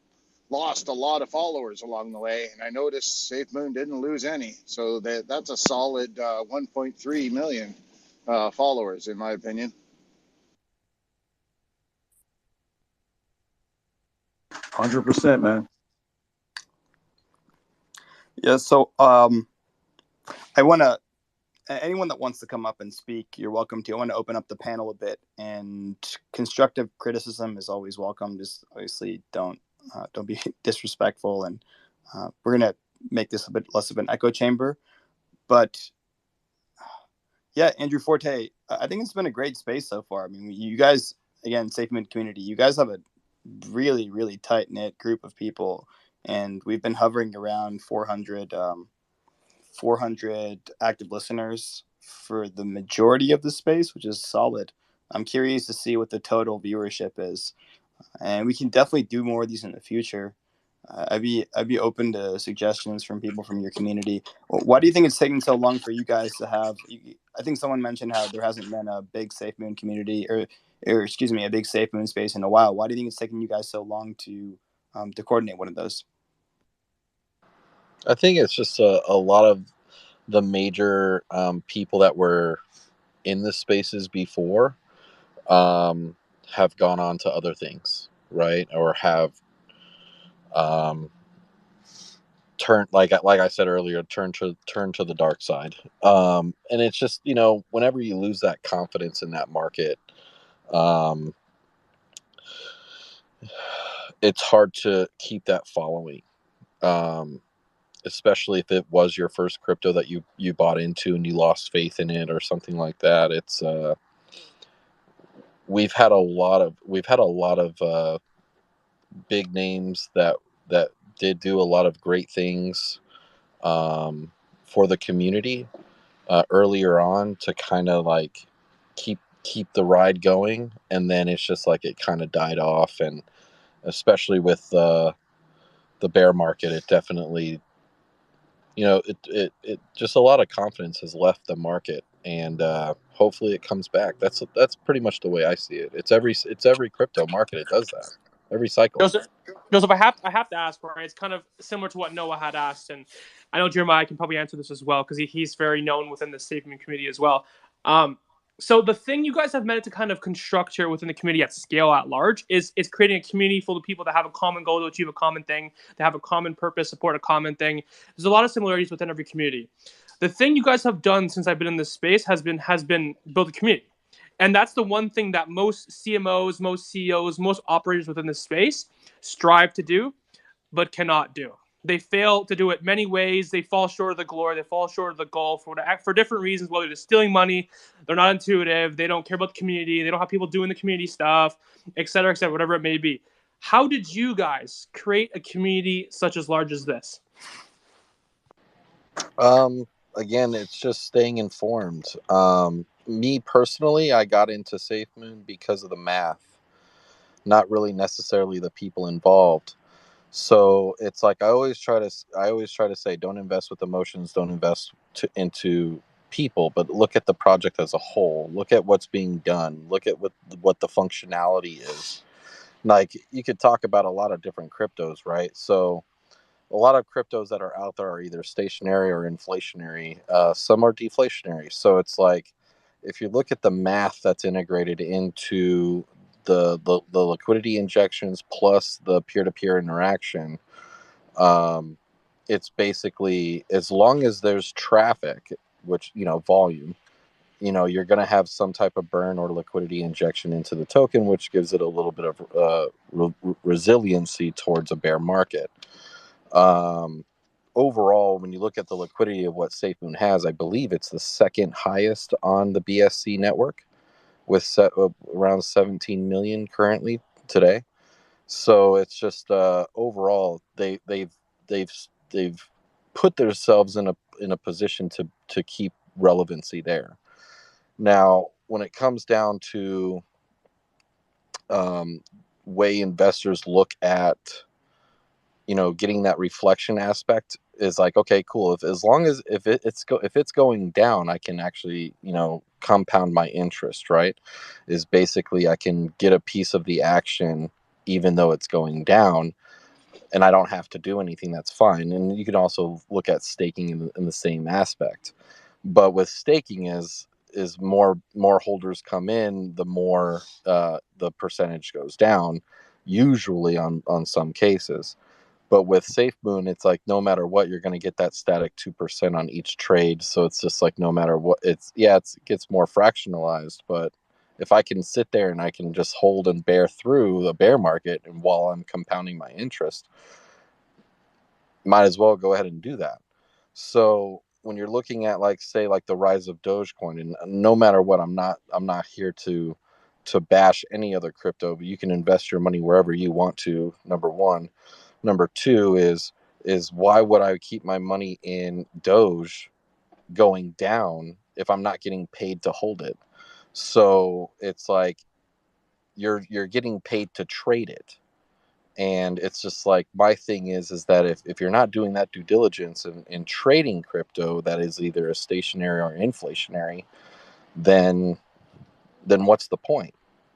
lost a lot of followers along the way, and I noticed SafeMoon didn't lose any. So that's a solid 1.3 million followers, in my opinion. 100%, man. Yeah, so I want to, anyone that wants to come up and speak, you're welcome to. I want to open up the panel a bit, and constructive criticism is always welcome. Just obviously don't be disrespectful, and We're gonna make this a bit less of an echo chamber, but yeah, Andrew Forte, I think it's been a great space so far. I mean, you guys, again, Safemoon community, you guys have a really, really tight knit group of people, and we've been hovering around 400 active listeners for the majority of the space, which is solid. I'm curious to see what the total viewership is, and we can definitely do more of these in the future. I'd be open to suggestions from people from your community. Why do you think it's taking so long for you guys to have? I think someone mentioned how there hasn't been a big Safemoon community, or excuse me, a big Safemoon space in a while. Why do you think it's taking you guys so long to coordinate one of those? I think it's just a lot of the major people that were in the spaces before um, have gone on to other things, right? Or have um, turned, like I said earlier, turn to the dark side. And it's just, whenever you lose that confidence in that market, um, it's hard to keep that following. Um, Especially if it was your first crypto that you bought into and you lost faith in it or something like that. It's we've had a lot of big names that did do a lot of great things um, for the community earlier on to kind of like keep the ride going, and then it's just like it kind of died off. And especially with the bear market, it definitely, it just, a lot of confidence has left the market, and hopefully it comes back. That's pretty much the way I see it. It's every crypto market, it does that every cycle. Joseph, I have to ask, right? It's kind of similar to what Noah had asked, and I know Jeremiah can probably answer this as well because he's very known within the Safemoon community as well. Um, so the thing you guys have meant to kind of construct here within the community at scale at large is creating a community full of people that have a common goal to achieve a common thing, that have a common purpose, support a common thing. There's a lot of similarities within every community. The thing you guys have done since I've been in this space has been build a community. And that's the one thing that most CMOs, most CEOs, most operators within this space strive to do, but cannot do. They fail to do it many ways. They fall short of the glory. They fall short of the goal for different reasons, whether they're stealing money, they're not intuitive, they don't care about the community, they don't have people doing the community stuff, et cetera, whatever it may be. How did you guys create a community such as large as this? Um, Again, it's just staying informed. Me personally, I got into SafeMoon because of the math, not really necessarily the people involved. So it's like I always try to say, don't invest with emotions, don't invest into people, but look at the project as a whole. Look at what's being done. Look at what the functionality is. Like, you could talk about a lot of different cryptos, right? So a lot of cryptos that are out there are either stationary or inflationary. Some are deflationary. So it's like, if you look at the math that's integrated into the liquidity injections plus the peer-to-peer interaction, um, it's basically, as long as there's traffic, which, volume, you're going to have some type of burn or liquidity injection into the token, which gives it a little bit of resiliency towards a bear market. um, Overall, when you look at the liquidity of what SafeMoon has, I believe it's the second highest on the BSC network, with around 17 million currently today. So it's just, overall, they've they've put themselves in a position to keep relevancy there. Now, when it comes down to um, way investors look at, getting that reflection aspect, is like, okay, cool. If, as long as, if it's going down, I can actually, compound my interest, right? Is basically, I can get a piece of the action even though it's going down, and I don't have to do anything. That's fine. And you can also look at staking in the same aspect. But with staking, is more holders come in, the more the percentage goes down, usually on some cases. But with SafeMoon, it's like, no matter what, you're going to get that static 2% on each trade. So it's just like, no matter what, it gets more fractionalized. But if I can sit there and I can just hold and bear through the bear market, and while I'm compounding my interest, might as well go ahead and do that. So when you're looking at, like, say, like the rise of Dogecoin, and no matter what, I'm not here to bash any other crypto, but you can invest your money wherever you want to. Number one. Number two is why would I keep my money in Doge going down if I'm not getting paid to hold it? So it's like you're getting paid to trade it. And it's just like, my thing is that if you're not doing that due diligence in trading crypto that is either a stationary or inflationary, then what's the point?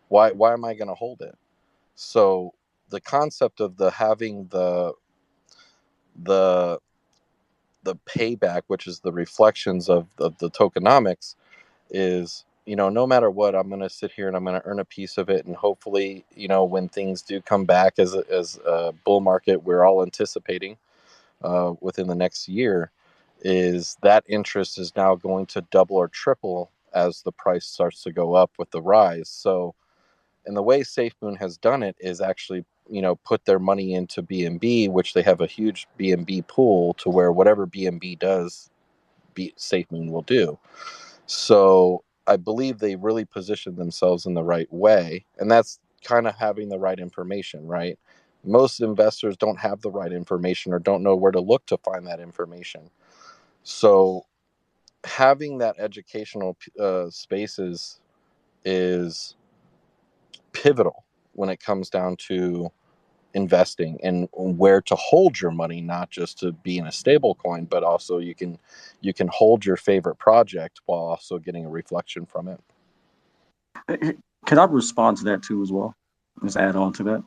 Why am I going to hold it? So the concept of the having the the payback, which is the reflections of the tokenomics, is, no matter what, I'm going to sit here and I'm going to earn a piece of it. And hopefully, when things do come back as a bull market, we're all anticipating within the next year, is that interest is now going to double or triple as the price starts to go up with the rise. So, and the way SafeMoon has done it is actually, put their money into BNB, which they have a huge BNB pool, to where whatever BNB does, SafeMoon will do. So I believe they really positioned themselves in the right way, and that's kind of having the right information, right? Most investors don't have the right information or don't know where to look to find that information. So having that educational spaces is pivotal when it comes down to investing and where to hold your money, not just to be in a stable coin, but also you can hold your favorite project while also getting a reflection from it. Can I respond to that too as well? Just add on to that.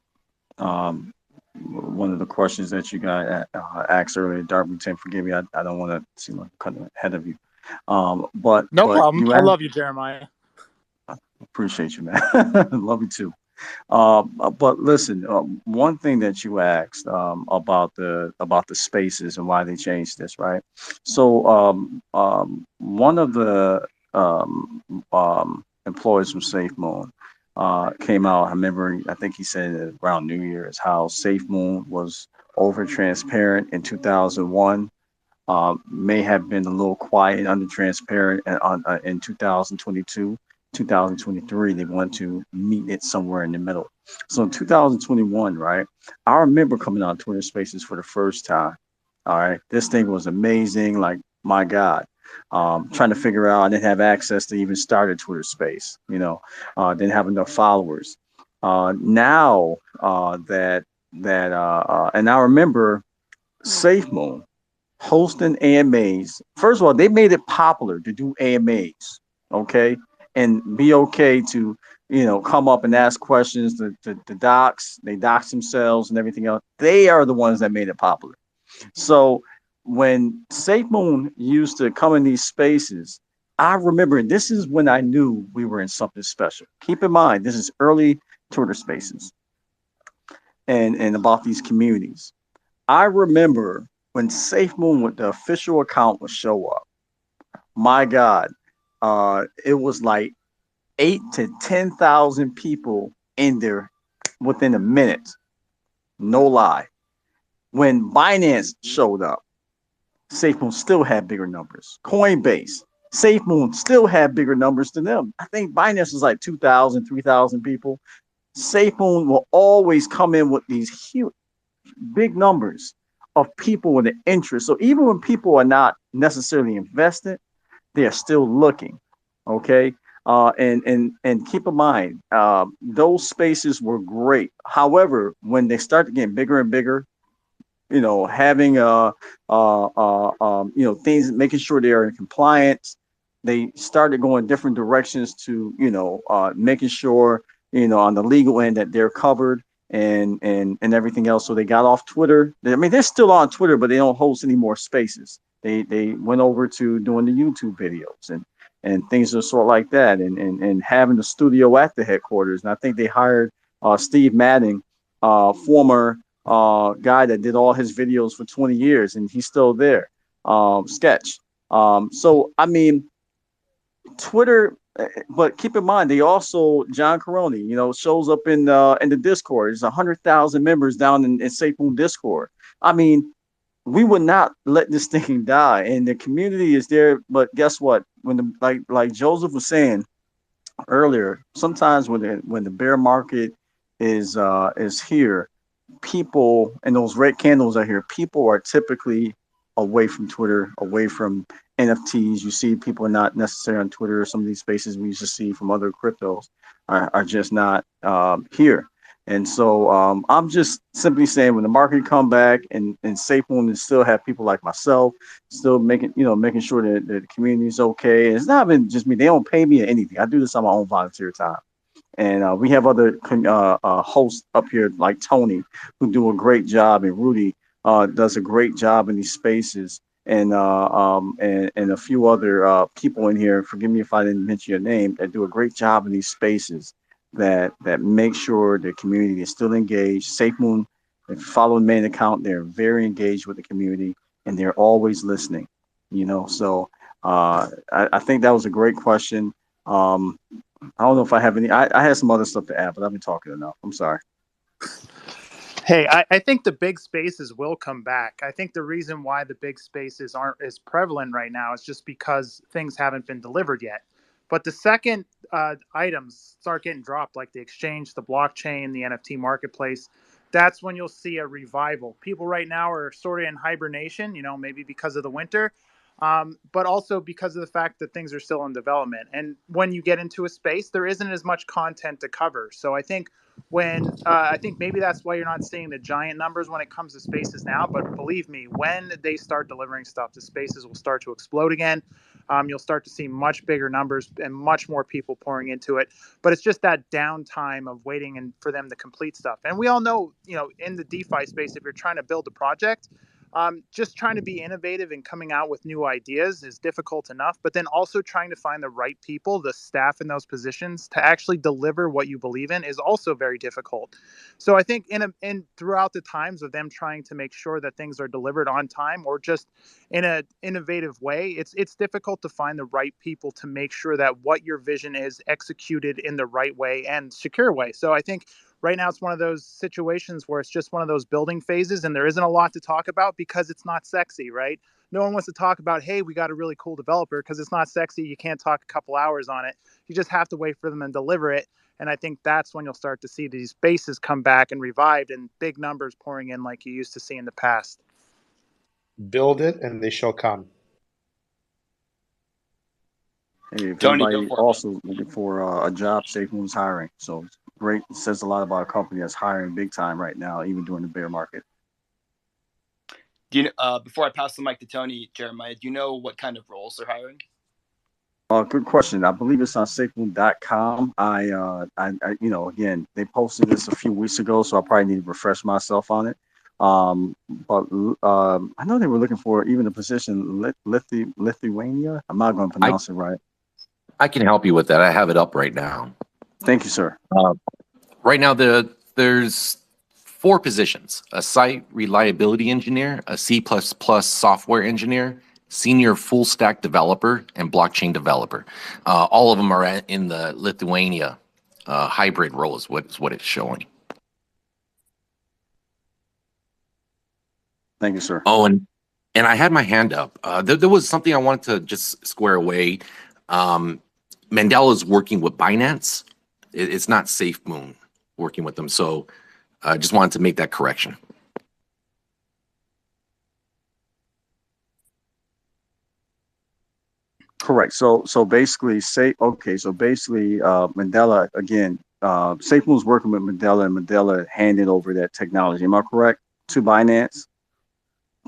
Um, One of the questions that you got asked earlier, Darby, forgive me, I don't want to seem like cutting ahead of you. But No problem. you I asked, love you, Jeremiah. appreciate you, man. Love you too. But listen, one thing that you asked about the spaces and why they changed this, right? So one of the employees from SafeMoon came out. I remember, I think he said around New Year's, how SafeMoon was over transparent in 2001. May have been a little quiet, under transparent in 2022. 2023, they want to meet it somewhere in the middle. So in 2021, right, I remember coming on Twitter Spaces for the first time. All right, this thing was amazing. Like, my God, trying to figure out, I didn't have access to even start a Twitter Space. Didn't have enough followers. Now and I remember SafeMoon hosting AMAs. First of all, they made it popular to do AMAs, okay, and be okay to, come up and ask questions. The docs, they dox themselves and everything else. They are the ones that made it popular. So when SafeMoon used to come in these spaces, I remember this is when I knew we were in something special. Keep in mind, this is early Twitter spaces and about these communities. I remember when SafeMoon with the official account would show up. My God, it was like 8 to 10,000 people in there within a minute. No lie. When Binance showed up, SafeMoon still had bigger numbers. Coinbase, SafeMoon still had bigger numbers than them. I think Binance was like 2,000, 3,000 people. SafeMoon will always come in with these huge, big numbers of people with an interest. So even when people are not necessarily invested, they are still looking. Okay. And keep in mind, those spaces were great. However, when they start getting bigger and bigger, having things, making sure they are in compliance. They started going different directions to, making sure, on the legal end that they're covered and everything else. So they got off Twitter. I mean, they're still on Twitter, but they don't host any more spaces. They went over to doing the YouTube videos and things of sort like that, and having the studio at the headquarters. And I think they hired Steve Madden, former guy that did all his videos for 20 years, and he's still there. Sketch. So I mean, Twitter, but keep in mind they also, John Caroni, shows up in the Discord. There's 100,000 members down in SafeMoon Discord. I mean, we would not let this thing die, and the community is there. But guess what? When the like Joseph was saying earlier, sometimes when the bear market is here, people and those red candles are here. People are typically away from Twitter, away from NFTs. You see people are not necessarily on Twitter. Some of these spaces we used to see from other cryptos are just not here. And so I'm just simply saying when the market come back and Safemoon and still have people like myself still making sure that the community is okay. And it's not even just me. They don't pay me or anything. I do this on my own volunteer time. And we have other hosts up here like Tony who do a great job, and Rudy does a great job in these spaces, and a few other people in here. Forgive me if I didn't mention your name. That do a great job in these spaces that make sure the community is still engaged. SafeMoon, if you follow the main account, they're very engaged with the community and they're always listening. So I think that was a great question. Um, I don't know if I have any. I had some other stuff to add, but I've been talking enough. I'm sorry. Hey, I think the big spaces will come back. I think the reason why the big spaces aren't as prevalent right now is just because things haven't been delivered yet. But the second items start getting dropped, like the exchange, the blockchain, the NFT marketplace, that's when you'll see a revival. People right now are sort of in hibernation, maybe because of the winter, but also because of the fact that things are still in development. And when you get into a space, there isn't as much content to cover. So I think maybe that's why you're not seeing the giant numbers when it comes to spaces now. But believe me, when they start delivering stuff, the spaces will start to explode again. You'll start to see much bigger numbers and much more people pouring into it. But it's just that downtime of waiting and for them to complete stuff. And we all know, in the DeFi space, if you're trying to build a project, just trying to be innovative and coming out with new ideas is difficult enough, but then also trying to find the right people, the staff in those positions to actually deliver what you believe in is also very difficult. So I think in throughout the times of them trying to make sure that things are delivered on time or just in an innovative way, it's difficult to find the right people to make sure that what your vision is executed in the right way and secure way. So I think right now it's one of those situations where it's just one of those building phases and there isn't a lot to talk about because it's not sexy, right? No one wants to talk about, hey, we got a really cool developer because it's not sexy. You can't talk a couple hours on it. You just have to wait for them and deliver it. And I think that's when you'll start to see these bases come back and revived and big numbers pouring in like you used to see in the past. Build it and they shall come. Hey, if Tony, go anybody for it, man. also looking for a job, SafeMoon's hiring. So great. It says a lot about a company that's hiring big time right now, even during the bear market. Do you before I pass the mic to Tony, Jeremiah, do you know what kind of roles they're hiring? Good question. I believe it's on safemoon.com. Again, they posted this a few weeks ago, so I probably need to refresh myself on it. But I know they were looking for even a position Lithuania. I'm not going to pronounce it right. I can help you with that. I have it up right now. Thank you, sir. Right now, there's 4 positions: a site reliability engineer, a C++ software engineer, senior full stack developer, and blockchain developer. All of them are in the Lithuania hybrid role is what it's showing. Thank you, sir. Oh, and I had my hand up. There was something I wanted to just square away. Mandela is working with Binance. It's not SafeMoon working with them. So I just wanted to make that correction. Correct. So basically, Mandela again. SafeMoon's working with Mandela, and Mandela handed over that technology. Am I correct? To Binance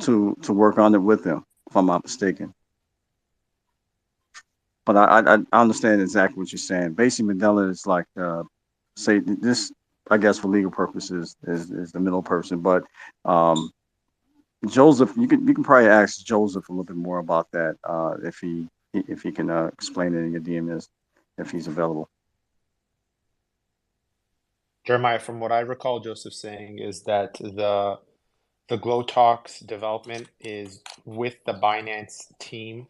to work on it with them, if I'm not mistaken. But I understand exactly what you're saying. Basically, Mandela is like say this. I guess for legal purposes is the middle person, but Joseph, you can probably ask Joseph a little bit more about that if he can explain it in your DMs if he's available. Jeremiah, from what I recall Joseph saying is that the Glow Talks development is with the Binance team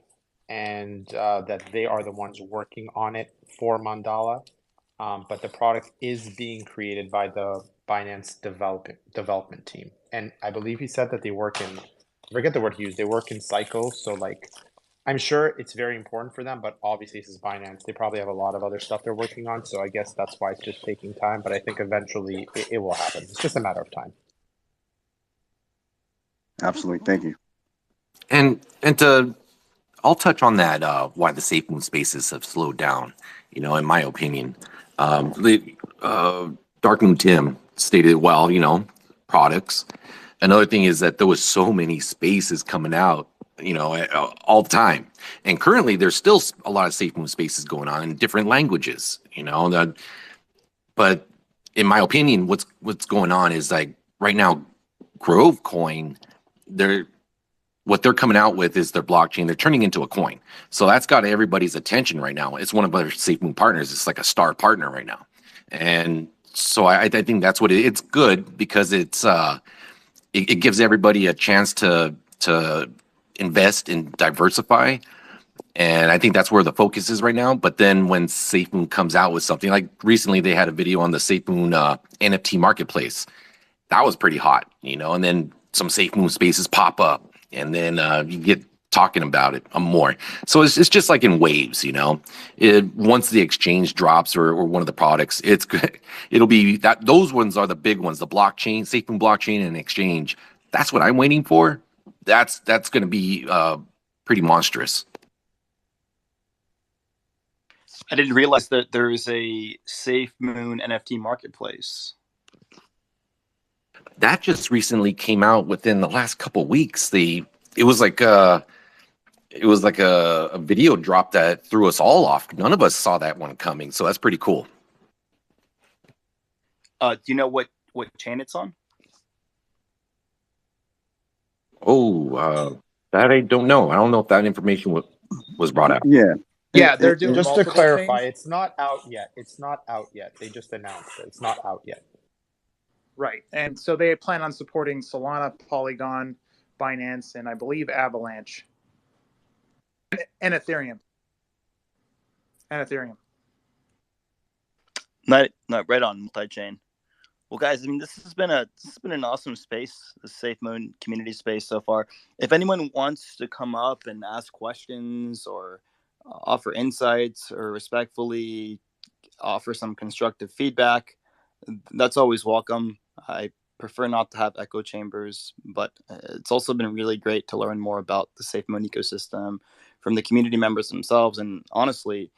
and that they are the ones working on it for Mandala. But the product is being created by the Binance development team. And I believe he said that they work in forget the word he used. They work in cycles, so like I'm sure it's very important for them, but obviously this is Binance. They probably have a lot of other stuff they're working on, so I guess that's why it's just taking time. But I think eventually it will happen. It's just a matter of time. Absolutely. Thank you. And to I'll touch on that why the Safemoon spaces have slowed down. In my opinion, Dark Moon Tim stated well. Products. Another thing is that there was so many spaces coming out. All the time, and currently there's still a lot of Safemoon spaces going on in different languages. But in my opinion, what's going on is like right now, Grove Coin, they're what they're coming out with is their blockchain. They're turning into a coin. So that's got everybody's attention right now. It's one of our Safemoon partners. It's like a star partner right now. And so I think that's what it's good because it gives everybody a chance to invest and diversify. And I think that's where the focus is right now. But then when Safemoon comes out with something like recently, they had a video on the Safemoon NFT marketplace. That was pretty hot, and then some Safemoon spaces pop up and then you get talking about it more. So it's just like in waves, once the exchange drops or one of the products, it's good. It'll be that those ones are the big ones, the blockchain, Safemoon blockchain and exchange. That's what I'm waiting for. That's going to be pretty monstrous. I didn't realize that there is a Safemoon NFT marketplace. That just recently came out within the last couple weeks. It was like a video drop that threw us all off. None of us saw that one coming, so that's pretty cool. Do you know what chain it's on? Oh, that I don't know. I don't know if that information was brought out. Yeah, they're doing just to multiple clarify, chains. it's not out yet. It's not out yet. They just announced it. It's not out yet. Right. And so they plan on supporting Solana, Polygon, Binance, and I believe Avalanche. And Ethereum. Not right on multi-chain. Well, guys, I mean, this has been an awesome space, the Safemoon community space so far. If anyone wants to come up and ask questions or offer insights or respectfully offer some constructive feedback, that's always welcome. I prefer not to have echo chambers, but it's also been really great to learn more about the Safemoon ecosystem from the community members themselves. And honestly,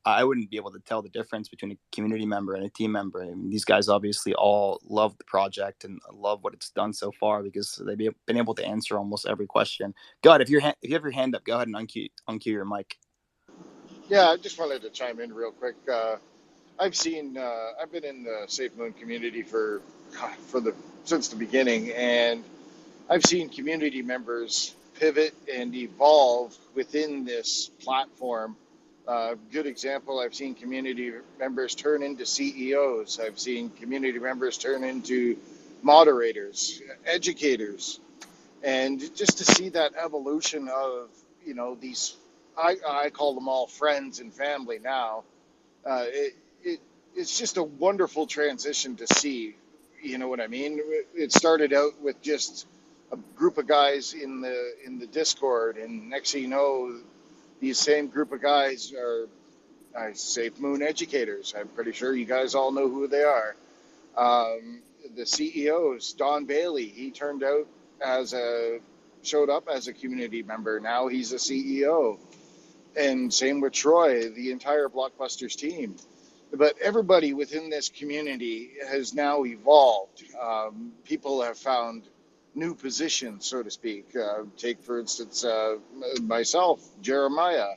I wouldn't be able to tell the difference between a community member and a team member. I mean, these guys obviously all love the project and love what it's done so far because they've been able to answer almost every question. God, if you have your hand up, go ahead and unmute your mic. Yeah, I just wanted to chime in real quick. I've been in the Safemoon community since the beginning, and I've seen community members pivot and evolve within this platform. Good example, I've seen community members turn into CEOs. I've seen community members turn into moderators, educators, and just to see that evolution of, these, I call them all friends and family now. It's just a wonderful transition to see. You know what I mean? It started out with just a group of guys in the Discord, and next thing you know, these same group of guys are Safemoon educators. I'm pretty sure you guys all know who they are. The CEOs, Don Bailey, he showed up as a community member. Now he's a CEO. And same with Troy, the entire Blockbusters team. But everybody within this community has now evolved. People have found new positions, so to speak. Take, for instance, myself, Jeremiah,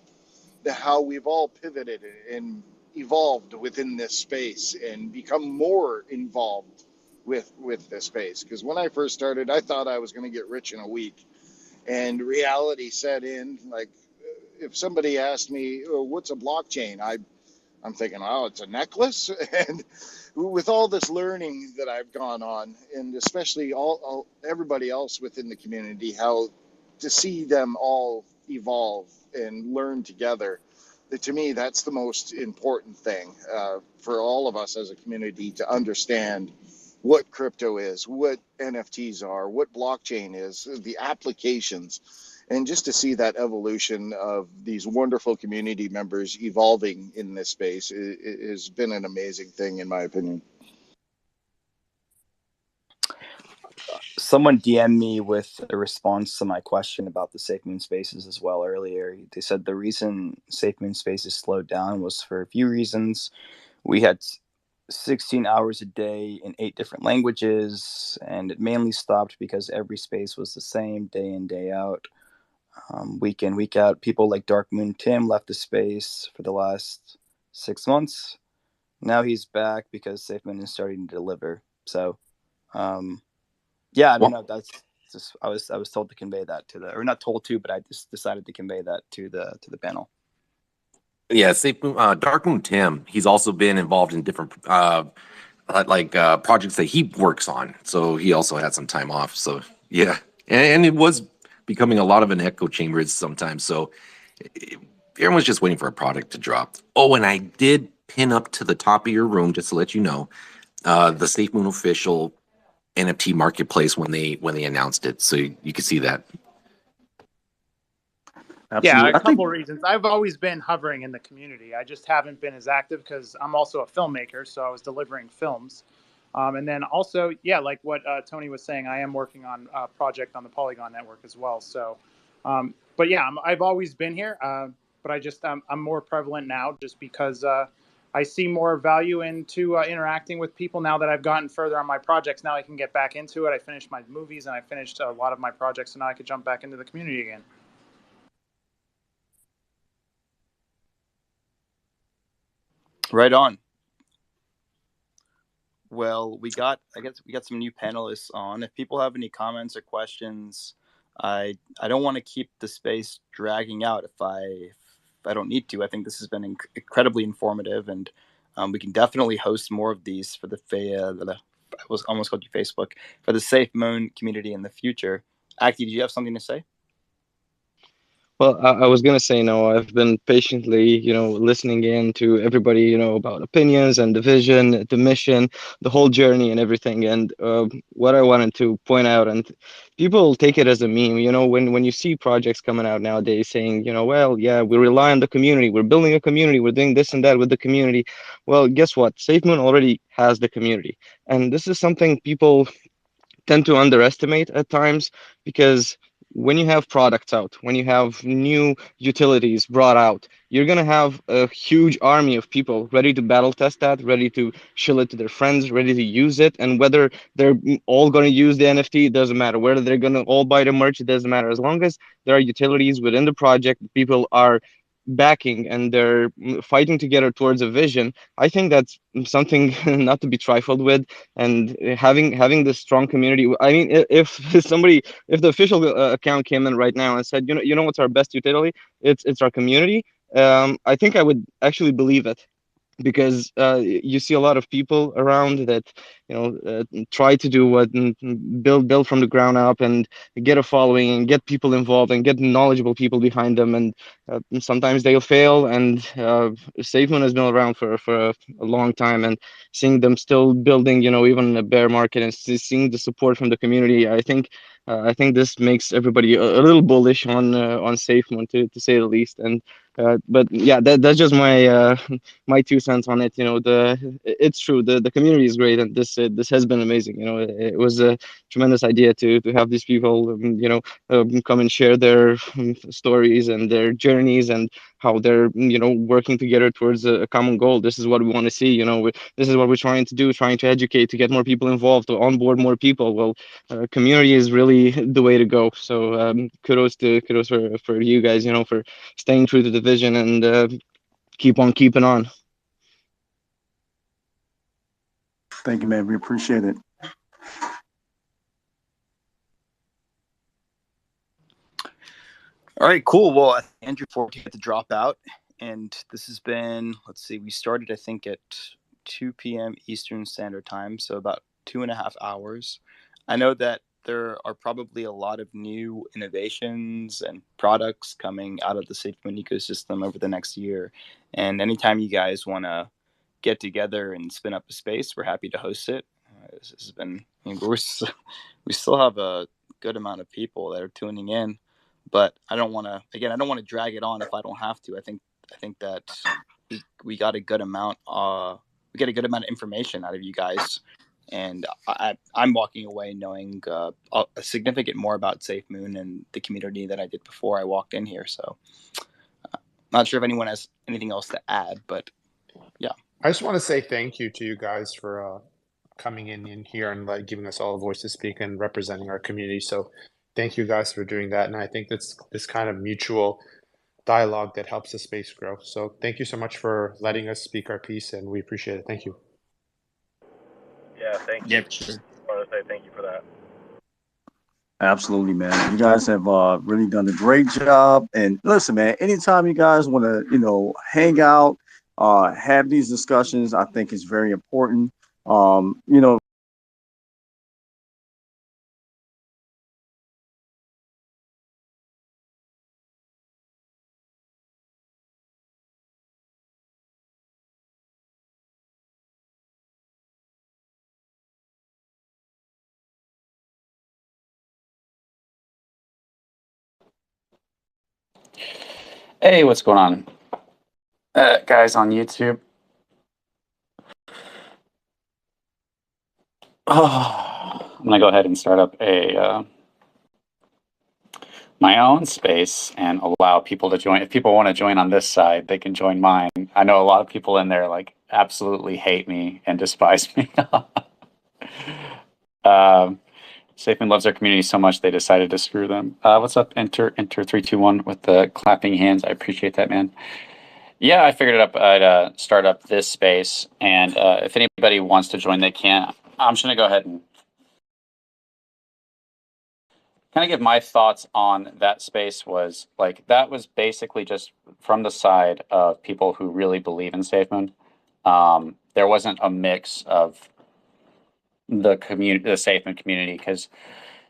how we've all pivoted and evolved within this space and become more involved with this space. Because when I first started, I thought I was going to get rich in a week. And reality set in. Like, if somebody asked me, oh, what's a blockchain? I'm thinking, oh, it's a necklace. And with all this learning that I've gone on, and especially everybody else within the community, how to see them all evolve and learn together, to me, that's the most important thing for all of us as a community to understand what crypto is, what NFTs are, what blockchain is, the applications, and just to see that evolution of these wonderful community members evolving in this space has been an amazing thing, in my opinion. Someone DM'd me with a response to my question about the Safemoon Spaces as well earlier. They said the reason Safemoon Spaces slowed down was for a few reasons. We had 16 hours a day in 8 different languages, and it mainly stopped because every space was the same day in, day out. Week in, week out. People like Dark Moon Tim left the space for the last 6 months. Now he's back because Safemoon is starting to deliver. So, yeah, I don't know. That's just I was told to convey that to or not told to, but I just decided to convey that to the panel. Yeah, Safemoon, Dark Moon Tim. He's also been involved in different projects that he works on. So he also had some time off. So yeah, and it was becoming a lot of an echo chamber sometimes. So everyone's just waiting for a product to drop. Oh, and I did pin up to the top of your room just to let you know the Safemoon official NFT marketplace when they announced it, so you can see that. Yeah, a couple reasons. I've always been hovering in the community. I just haven't been as active because I'm also a filmmaker, so I was delivering films. And then also, yeah, like what Tony was saying, I am working on a project on the Polygon network as well. So, but yeah, I've always been here, but I'm more prevalent now just because I see more value into interacting with people now that I've gotten further on my projects. Now I can get back into it. I finished my movies and I finished a lot of my projects, so now I could jump back into the community again. Right on. Well, I guess we got some new panelists on. If people have any comments or questions, I don't want to keep the space dragging out if I don't need to. I think this has been incredibly informative, and we can definitely host more of these for I was almost called you Facebook, for the Safemoon community in the future. Aki, do you have something to say? Well, I was gonna say no. I've been patiently, listening in to everybody, about opinions and the vision, the mission, the whole journey, and everything. And what I wanted to point out, and people take it as a meme, when you see projects coming out nowadays saying, well, yeah, we rely on the community, we're building a community, we're doing this and that with the community. Well, guess what? SafeMoon already has the community, and this is something people tend to underestimate at times, because when you have products out, when you have new utilities brought out, you're going to have a huge army of people ready to battle test that, ready to show it to their friends, ready to use it. And whether they're all going to use the NFT, it doesn't matter. Whether they're going to all buy the merch, it doesn't matter. As long as there are utilities within the project, people are backing and they're fighting together towards a vision. I think that's something not to be trifled with. And having this strong community, I mean, if if the official account came in right now and said, what's our best utility, it's our community, I think I would actually believe it, because you see a lot of people around that try to do what, build from the ground up and get a following and get people involved and get knowledgeable people behind them, and sometimes they'll fail. And SafeMoon has been around for a long time, and seeing them still building, even in a bear market, and seeing the support from the community, I think this makes everybody a little bullish on SafeMoon, to say the least. And but yeah, that's just my 2 cents on it. It's true, the community is great, and this has been amazing. It was a tremendous idea to have these people come and share their stories and their journeys, and how they're working together towards a common goal. This is what we want to see. This is what we're trying to do, trying to educate, to get more people involved, to onboard more people. Well, community is really the way to go. So kudos for you guys, for staying true to the vision, and keep on keeping on. Thank you, man. We appreciate it. All right, cool. Well, Andrew, before we had to drop out, and this has been, let's see, we started, I think, at 2 p.m. Eastern Standard Time, so about 2.5 hours. I know that there are probably a lot of new innovations and products coming out of the Safemoon ecosystem over the next year. And anytime you guys want to get together and spin up a space, we're happy to host it. This has been. I mean, we still have a good amount of people that are tuning in, but I don't want to. Again, I don't want to drag it on if I don't have to. I think that we got a good amount. We get a good amount of information out of you guys, and I'm walking away knowing a significant more about Safemoon and the community than I did before I walked in here. So, not sure if anyone has anything else to add, but yeah. I just want to say thank you to you guys for coming in here and like giving us all a voice to speak and representing our community. So thank you guys for doing that. And I think that's this kind of mutual dialogue that helps the space grow. So thank you so much for letting us speak our piece, and we appreciate it. Thank you. Yeah, thank you. I want to say thank you for that. Absolutely, man. You guys have really done a great job. And listen, man, anytime you guys want to, hang out, have these discussions, I think is very important. You know, Hey, what's going on? Guys on YouTube. I'm gonna go ahead and start up my own space and allow people to join. If people want to join on this side, they can join mine. I know a lot of people in there like absolutely hate me and despise me. Safemoon loves their community so much they decided to screw them. What's up? Enter 321 with the clapping hands. I appreciate that, man. Yeah, I figured I'd start up this space, and if anybody wants to join, they can. I'm just gonna go ahead and kind of give my thoughts on that space. Was like that was basically just from the side of people who really believe in Safemoon. There wasn't a mix of the Safemoon community, because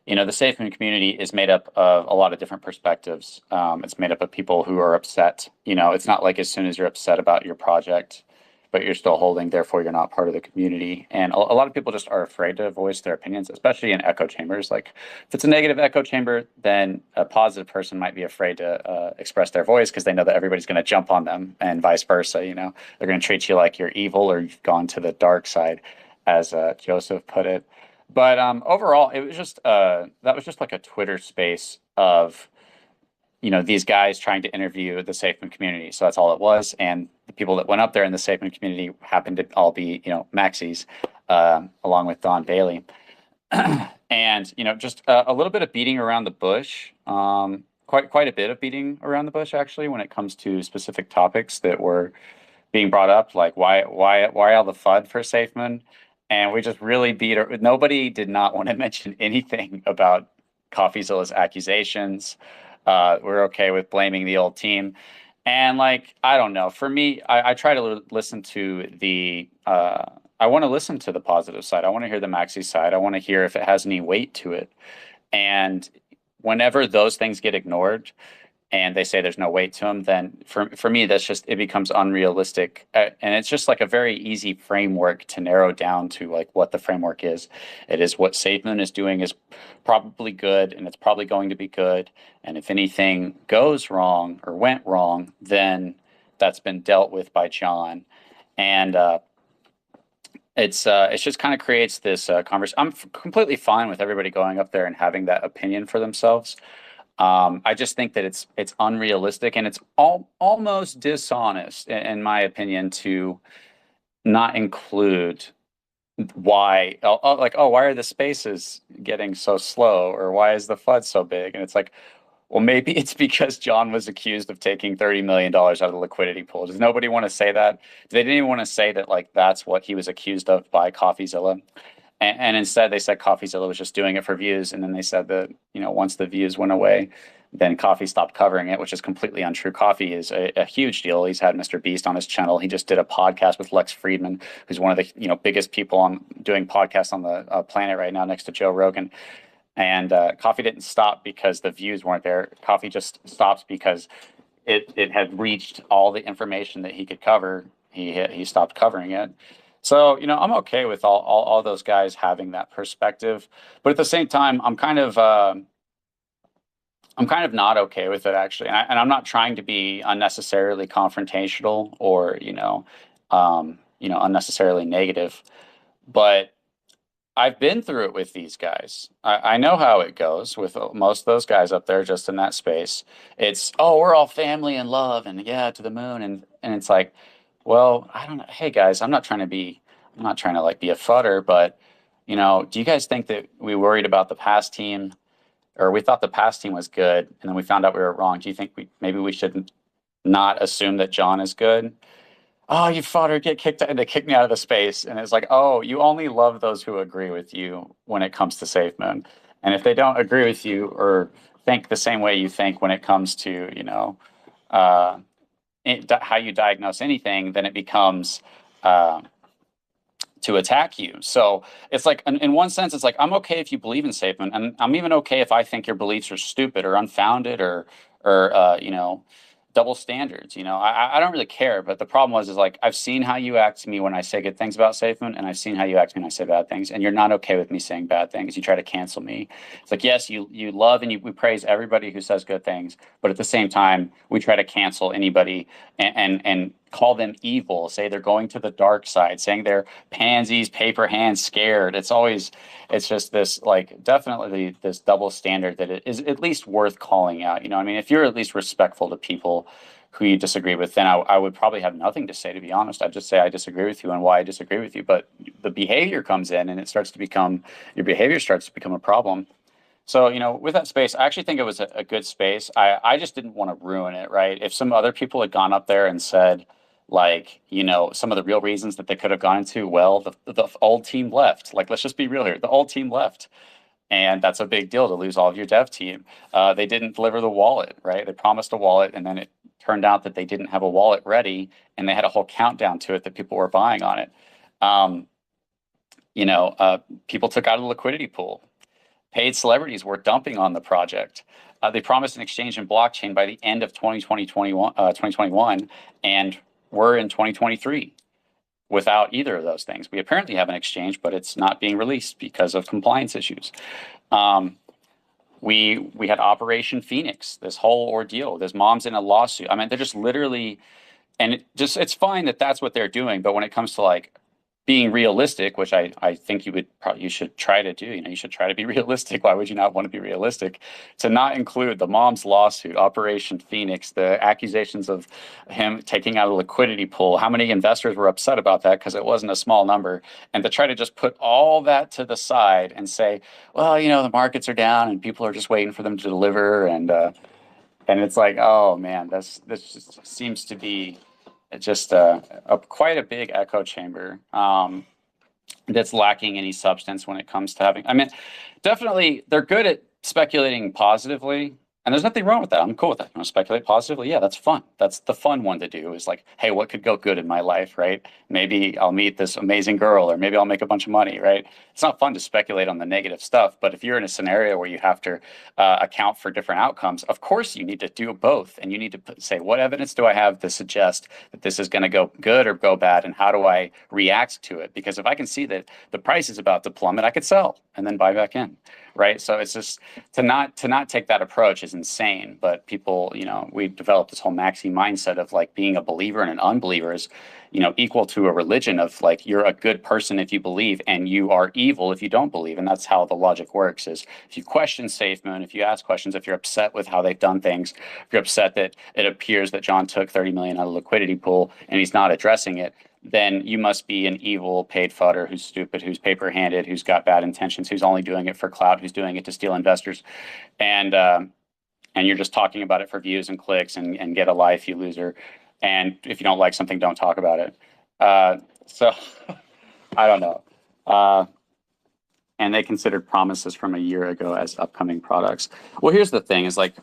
the Safemoon community is made up of a lot of different perspectives. It's made up of people who are upset. It's not like as soon as you're upset about your project, but you're still holding, therefore you're not part of the community. And a lot of people just are afraid to voice their opinions, especially in echo chambers. Like if it's a negative echo chamber, then a positive person might be afraid to express their voice because they know that everybody's going to jump on them, and vice versa. They're going to treat you like you're evil or you've gone to the dark side, as Joseph put it. But overall, it was just that was just like a Twitter space of these guys trying to interview the Safemoon community. So that's all it was. And the people that went up there in the Safemoon community happened to all be maxis, along with Don Bailey, and just a little bit of beating around the bush. Quite a bit of beating around the bush actually when it comes to specific topics that were being brought up, like why all the FUD for Safemoon. And we just really nobody did not want to mention anything about CoffeeZilla's accusations. We're okay with blaming the old team. And I don't know, for me, I try to listen to I want to listen to the positive side. I want to hear the Maxi side. I want to hear if it has any weight to it. And whenever those things get ignored, and they say there's no weight to them, then for me, it becomes unrealistic. And it's just like a very easy framework to narrow down to what the framework is. It is what Safemoon is doing is probably good, and it's probably going to be good. And if anything goes wrong or went wrong, then that's been dealt with by John. And it's just kind of creates this conversation. I'm completely fine with everybody going up there and having that opinion for themselves. I just think that it's unrealistic, and it's almost dishonest, in my opinion, to not include why. Why are the spaces getting so slow, or why is the FUD so big? And it's like, well, maybe it's because John was accused of taking $30 million out of the liquidity pool. Does nobody want to say that? They didn't even want to say that that's what he was accused of by CoffeeZilla. And instead, they said CoffeeZilla was just doing it for views. And then they said that, once the views went away, then Coffee stopped covering it, which is completely untrue. Coffee is a huge deal. He's had Mr. Beast on his channel. He just did a podcast with Lex Friedman, who's one of the biggest people on doing podcasts on the planet right now, next to Joe Rogan. And Coffee didn't stop because the views weren't there. Coffee just stopped because it had reached all the information that he could cover. He stopped covering it. So, I'm okay with all those guys having that perspective, but at the same time, I'm kind of not okay with it actually, and I'm not trying to be unnecessarily confrontational or unnecessarily negative, but I've been through it with these guys. I know how it goes with most of those guys up there just in that space. It's, oh, we're all family and love and yeah, to the moon. And it's like, well, I don't know. Hey guys, I'm not trying to like be a futter, but do you guys think that we worried about the past team or we thought the past team was good and then we found out we were wrong? Do you think maybe we should not assume that John is good? Oh, you fought get kicked out. They kicked me out of the space. And it's like, oh, you only love those who agree with you when it comes to Safemoon. And if they don't agree with you or think the same way you think when it comes to, uh, how you diagnose anything, then it becomes to attack you. So it's like, in one sense, it's like, I'm okay if you believe in Safemoon. And I'm even okay if I think your beliefs are stupid or unfounded or double standards. I don't really care. But the problem is like I've seen how you act to me when I say good things about Safemoon, and I've seen how you act to me when I say bad things. And you're not okay with me saying bad things. You try to cancel me. It's like, yes, you love and we praise everybody who says good things, but at the same time, we try to cancel anybody and call them evil, say they're going to the dark side, saying they're pansies, paper hands, scared. It's just this like definitely this double standard that it is at least worth calling out. I mean, if you're at least respectful to people who you disagree with, then I would probably have nothing to say, to be honest. I'd just say I disagree with you and why I disagree with you. But the behavior comes in and your behavior starts to become a problem. So, with that space, I actually think it was a good space. I just didn't want to ruin it, right? If some other people had gone up there and said, like, some of the real reasons that they could have gone into, well, the old team left. Like, let's just be real here. The old team left. And that's a big deal to lose all of your dev team. They didn't deliver the wallet, right? They promised a wallet, and then it turned out that they didn't have a wallet ready, and they had a whole countdown to it that people were buying on it. People took out of the liquidity pool. Paid celebrities were dumping on the project. They promised an exchange in blockchain by the end of 2021, and we're in 2023 without either of those things. We apparently have an exchange, but it's not being released because of compliance issues. We had Operation Phoenix, this whole ordeal. There's moms in a lawsuit. I mean, they're just literally, and it's fine that that's what they're doing, but when it comes to like being realistic, which I think you should try to do. You should try to be realistic. Why would you not want to be realistic? To not include the mom's lawsuit, Operation Phoenix, the accusations of him taking out a liquidity pool. How many investors were upset about that because it wasn't a small number? And to try to just put all that to the side and say, well, the markets are down and people are just waiting for them to deliver, and it's like, oh man, this just seems to be just quite a big echo chamber that's lacking any substance when it comes to having. I mean, definitely they're good at speculating positively, and there's nothing wrong with that. I'm cool with that. You want to speculate positively? Yeah, that's fun. That's the fun one to do. Is like, hey, what could go good in my life, right? Maybe I'll meet this amazing girl, or maybe I'll make a bunch of money, right? It's not fun to speculate on the negative stuff, but if you're in a scenario where you have to account for different outcomes, of course you need to do both, and you need to say, what evidence do I have to suggest that this is going to go good or go bad, and how do I react to it? Because if I can see that the price is about to plummet, I could sell and then buy back in, right? So it's just to not take that approach is insane. But people, we developed this whole maxi mindset of like being a believer and an unbeliever is, equal to a religion of like you're a good person if you believe and you are evil if you don't believe. And that's how the logic works is if you question Safemoon, if you ask questions, if you're upset with how they've done things, if you're upset that it appears that John took 30 million out of the liquidity pool and he's not addressing it, then you must be an evil paid fodder who's stupid, who's paper-handed, who's got bad intentions, who's only doing it for clout, who's doing it to steal investors. And you're just talking about it for views and clicks and get a life, you loser. And if you don't like something, don't talk about it. So I don't know. And they considered promises from a year ago as upcoming products. Well, here's the thing is like,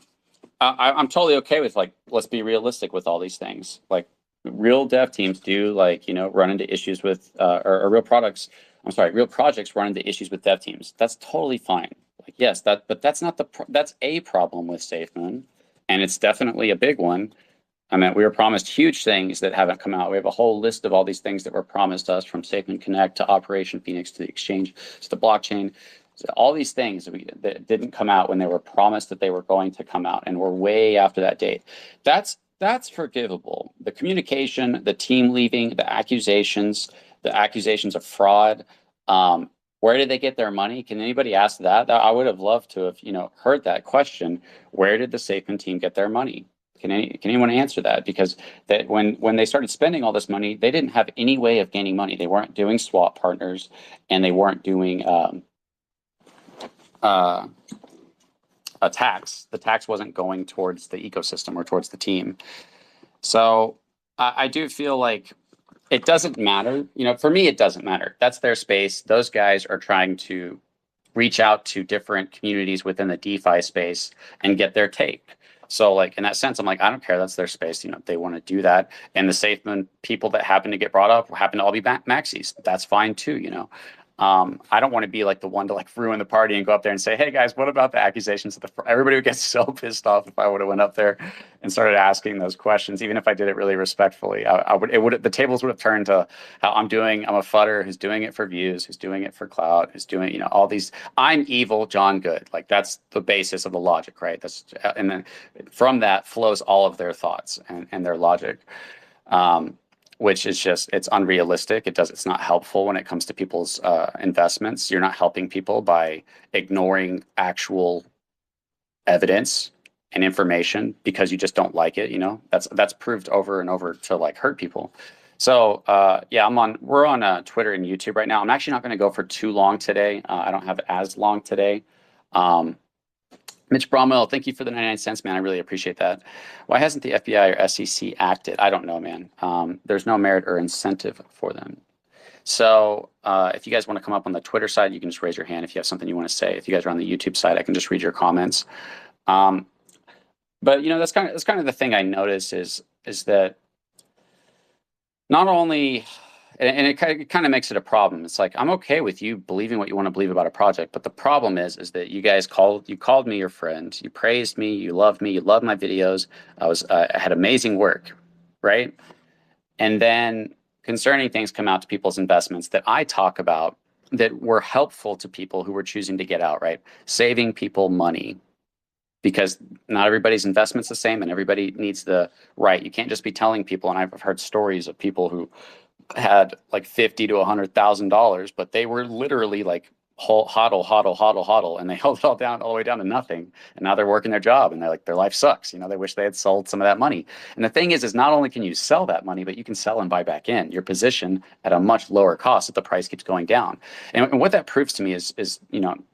I'm totally okay with like, let's be realistic with all these things. Like real dev teams do like, run into issues with, or real projects run into issues with dev teams. That's totally fine. Like, yes, but that's not that's a problem with Safemoon, and it's definitely a big one. I mean, we were promised huge things that haven't come out. We have a whole list of all these things that were promised us, from Safemoon Connect to Operation Phoenix to the exchange to the blockchain. So all these things that didn't come out when they were promised that they were going to come out, and we're way after that date. That's forgivable. The communication, the team leaving, the accusations of fraud. Where did they get their money? Can anybody ask that? I would have loved to have, heard that question. Where did the Safemoon team get their money? Can anyone answer that? Because that when they started spending all this money, they didn't have any way of gaining money. They weren't doing swap partners, and they weren't doing a tax. The tax wasn't going towards the ecosystem or towards the team. So I do feel like it doesn't matter. For me, it doesn't matter. That's their space. Those guys are trying to reach out to different communities within the DeFi space and get their take. So like in that sense, I'm like, I don't care. That's their space. If they want to do that. And the Safemoon people that happen to get brought up happen to all be maxis. That's fine too. I don't want to be like the one to like ruin the party and go up there and say, hey guys, what about the accusations of everybody would get so pissed off if I would have went up there and started asking those questions, even if I did it really respectfully. The tables would have turned to how I'm a fudder who's doing it for views, who's doing it for clout, who's doing, all these, I'm evil, John Good. Like that's the basis of the logic, right? And then from that flows all of their thoughts and their logic. Which is just, it's unrealistic. It's not helpful when it comes to people's investments. You're not helping people by ignoring actual evidence and information because you just don't like it. That's proved over and over to like hurt people. So yeah, we're on Twitter and YouTube right now. I'm actually not going to go for too long today. I don't have as long today. Mitch Bromwell, thank you for the 99 cents, man. I really appreciate that. Why hasn't the FBI or SEC acted? I don't know, man. There's no merit or incentive for them. So if you guys want to come up on the Twitter side, you can just raise your hand if you have something you want to say. If you guys are on the YouTube side, I can just read your comments. But that's kind of the thing I notice is that not only, and it kind of makes it a problem. It's like, I'm okay with you believing what you want to believe about a project, but the problem is that you guys called me your friend, you praised me, you loved my videos. I had amazing work, right? And then concerning things come out to people's investments that I talk about that were helpful to people who were choosing to get out, right? Saving people money, because not everybody's investment's the same and everybody needs the right. You can't just be telling people, and I've heard stories of people who had like $50,000 to $100,000, but they were literally like hodl, and they held it all the way down to nothing. And now they're working their job, and they're like, their life sucks. They wish they had sold some of that money. And the thing is not only can you sell that money, but you can sell and buy back in your position at a much lower cost if the price keeps going down. And what that proves to me is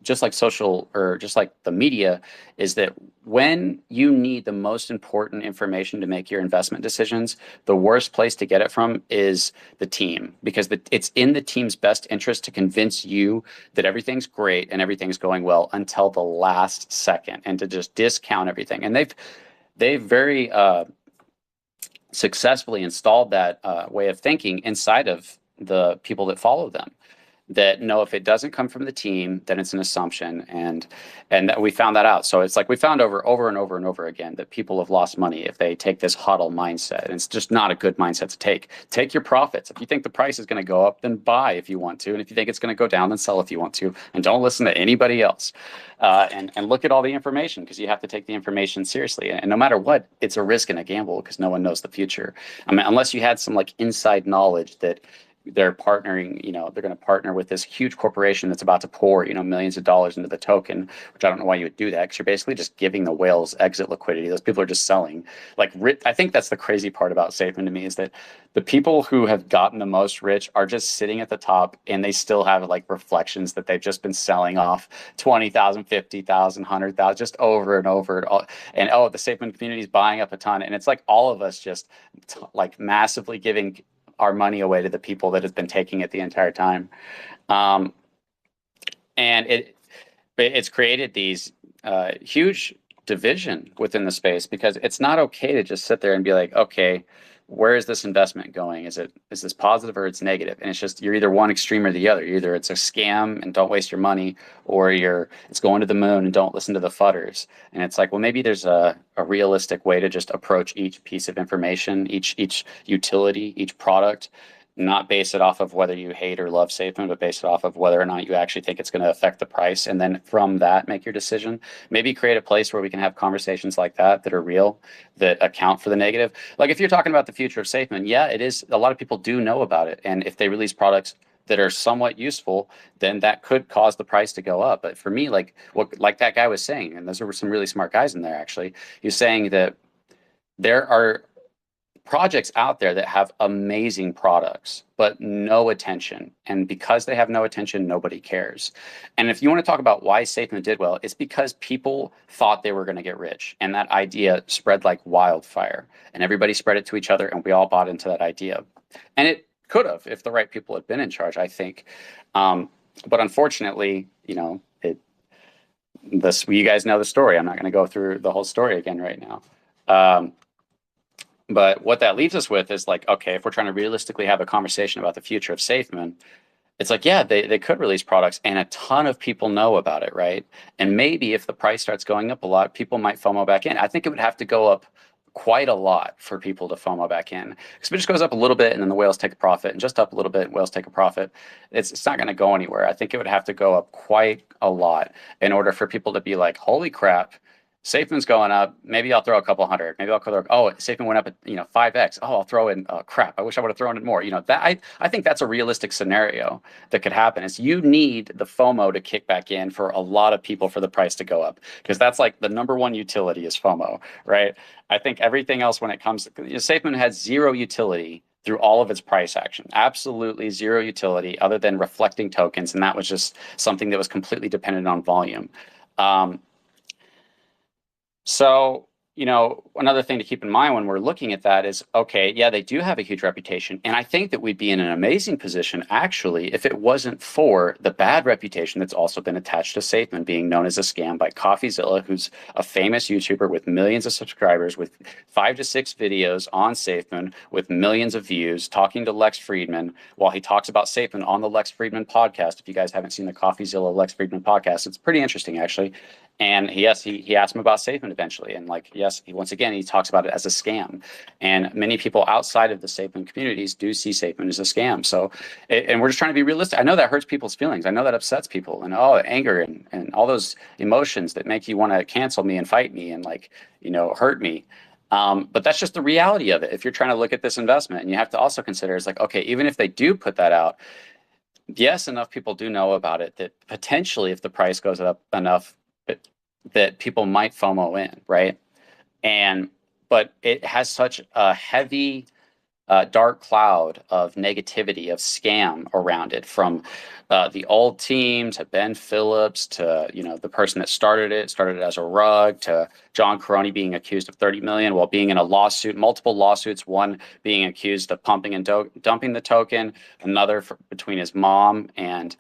just like social, or just like the media, is that when you need the most important information to make your investment decisions, the worst place to get it from is the team, because it's in the team's best interest to convince you that everything's great and everything's going well until the last second, and to just discount everything. And they've very successfully installed that way of thinking inside of the people that follow them, that know if it doesn't come from the team, then it's an assumption, and that we found that out. So it's like we found over and over again that people have lost money if they take this hodl mindset, and it's just not a good mindset to take. Take your profits. If you think the price is going to go up, then buy if you want to, and if you think it's going to go down, then sell if you want to, and don't listen to anybody else. And look at all the information, because you have to take the information seriously. And no matter what, it's a risk and a gamble, because no one knows the future. I mean, unless you had some like inside knowledge that they're partnering, they're going to partner with this huge corporation that's about to pour, millions of dollars into the token, which I don't know why you would do that, because you're basically just giving the whales exit liquidity. Those people are just selling. Like, I think that's the crazy part about Safemoon to me, is that the people who have gotten the most rich are just sitting at the top, and they still have like reflections that they've just been selling off 20,000, 50,000, 100,000, just over and over. And the Safemoon community is buying up a ton. And it's like all of us just like massively giving our money away to the people that have been taking it the entire time. And it's created these huge division within the space, because it's not okay to just sit there and be like, okay, where is this investment going? Is this positive or it's negative? And it's just, you're either one extreme or the other. Either it's a scam and don't waste your money, or it's going to the moon and don't listen to the fudders. And it's like, well, maybe there's a realistic way to just approach each piece of information, each utility, each product, not base it off of whether you hate or love Safemoon, but base it off of whether or not you actually think it's going to affect the price. And then from that, make your decision. Maybe create a place where we can have conversations like that are real, that account for the negative. Like if you're talking about the future of Safemoon, yeah, it is. A lot of people do know about it. And if they release products that are somewhat useful, then that could cause the price to go up. But for me, like that guy was saying, and those were some really smart guys in there, actually, he was saying that there are projects out there that have amazing products, but no attention. And because they have no attention, nobody cares. And if you want to talk about why Safemoon did well, it's because people thought they were going to get rich. And that idea spread like wildfire. And everybody spread it to each other, and we all bought into that idea. And it could have, if the right people had been in charge, I think. But unfortunately, you guys know the story. I'm not going to go through the whole story again right now. But what that leaves us with is like, okay, if we're trying to realistically have a conversation about the future of Safemoon, it's like, yeah, they could release products and a ton of people know about it, right? And maybe if the price starts going up a lot, people might FOMO back in. I think it would have to go up quite a lot for people to FOMO back in. Because if it just goes up a little bit and then the whales take a profit, and just up a little bit, whales take a profit, it's not going to go anywhere. I think it would have to go up quite a lot in order for people to be like, holy crap, Safemoon's going up. Maybe I'll throw a couple hundred. Maybe I'll throw, oh, Safemoon went up at 5x. Oh, I'll throw in crap. I wish I would have thrown in more. That I think that's a realistic scenario that could happen. Is you need the FOMO to kick back in for a lot of people for the price to go up, because that's like the number one utility is FOMO, right? I think everything else when it comes to Safemoon has zero utility through all of its price action. Absolutely zero utility other than reflecting tokens, and that was just something that was completely dependent on volume. So, another thing to keep in mind when we're looking at that is, okay, yeah, they do have a huge reputation. And I think that we'd be in an amazing position, actually, if it wasn't for the bad reputation that's also been attached to Safemoon being known as a scam by CoffeeZilla, who's a famous YouTuber with millions of subscribers, with 5 to 6 videos on Safemoon, with millions of views, talking to Lex Friedman while he talks about Safemoon on the Lex Friedman podcast. If you guys haven't seen the CoffeeZilla Lex Friedman podcast, it's pretty interesting, actually. And he asked him about Safemoon eventually. And once again, he talks about it as a scam. And many people outside of the Safemoon communities do see Safemoon as a scam. So, and we're just trying to be realistic. I know that hurts people's feelings. I know that upsets people, and anger and all those emotions that make you want to cancel me and fight me and hurt me. But that's just the reality of it. If you're trying to look at this investment, and you have to also consider, it's like, okay, even if they do put that out, yes, enough people do know about it that potentially if the price goes up enough, that people might FOMO in, right? But it has such a heavy, dark cloud of negativity, of scam around it, from the old team to Ben Phillips to the person that started it as a rug, to John Caroni being accused of 30 million while being in a lawsuit, multiple lawsuits, one being accused of pumping and dumping the token, another between his mom and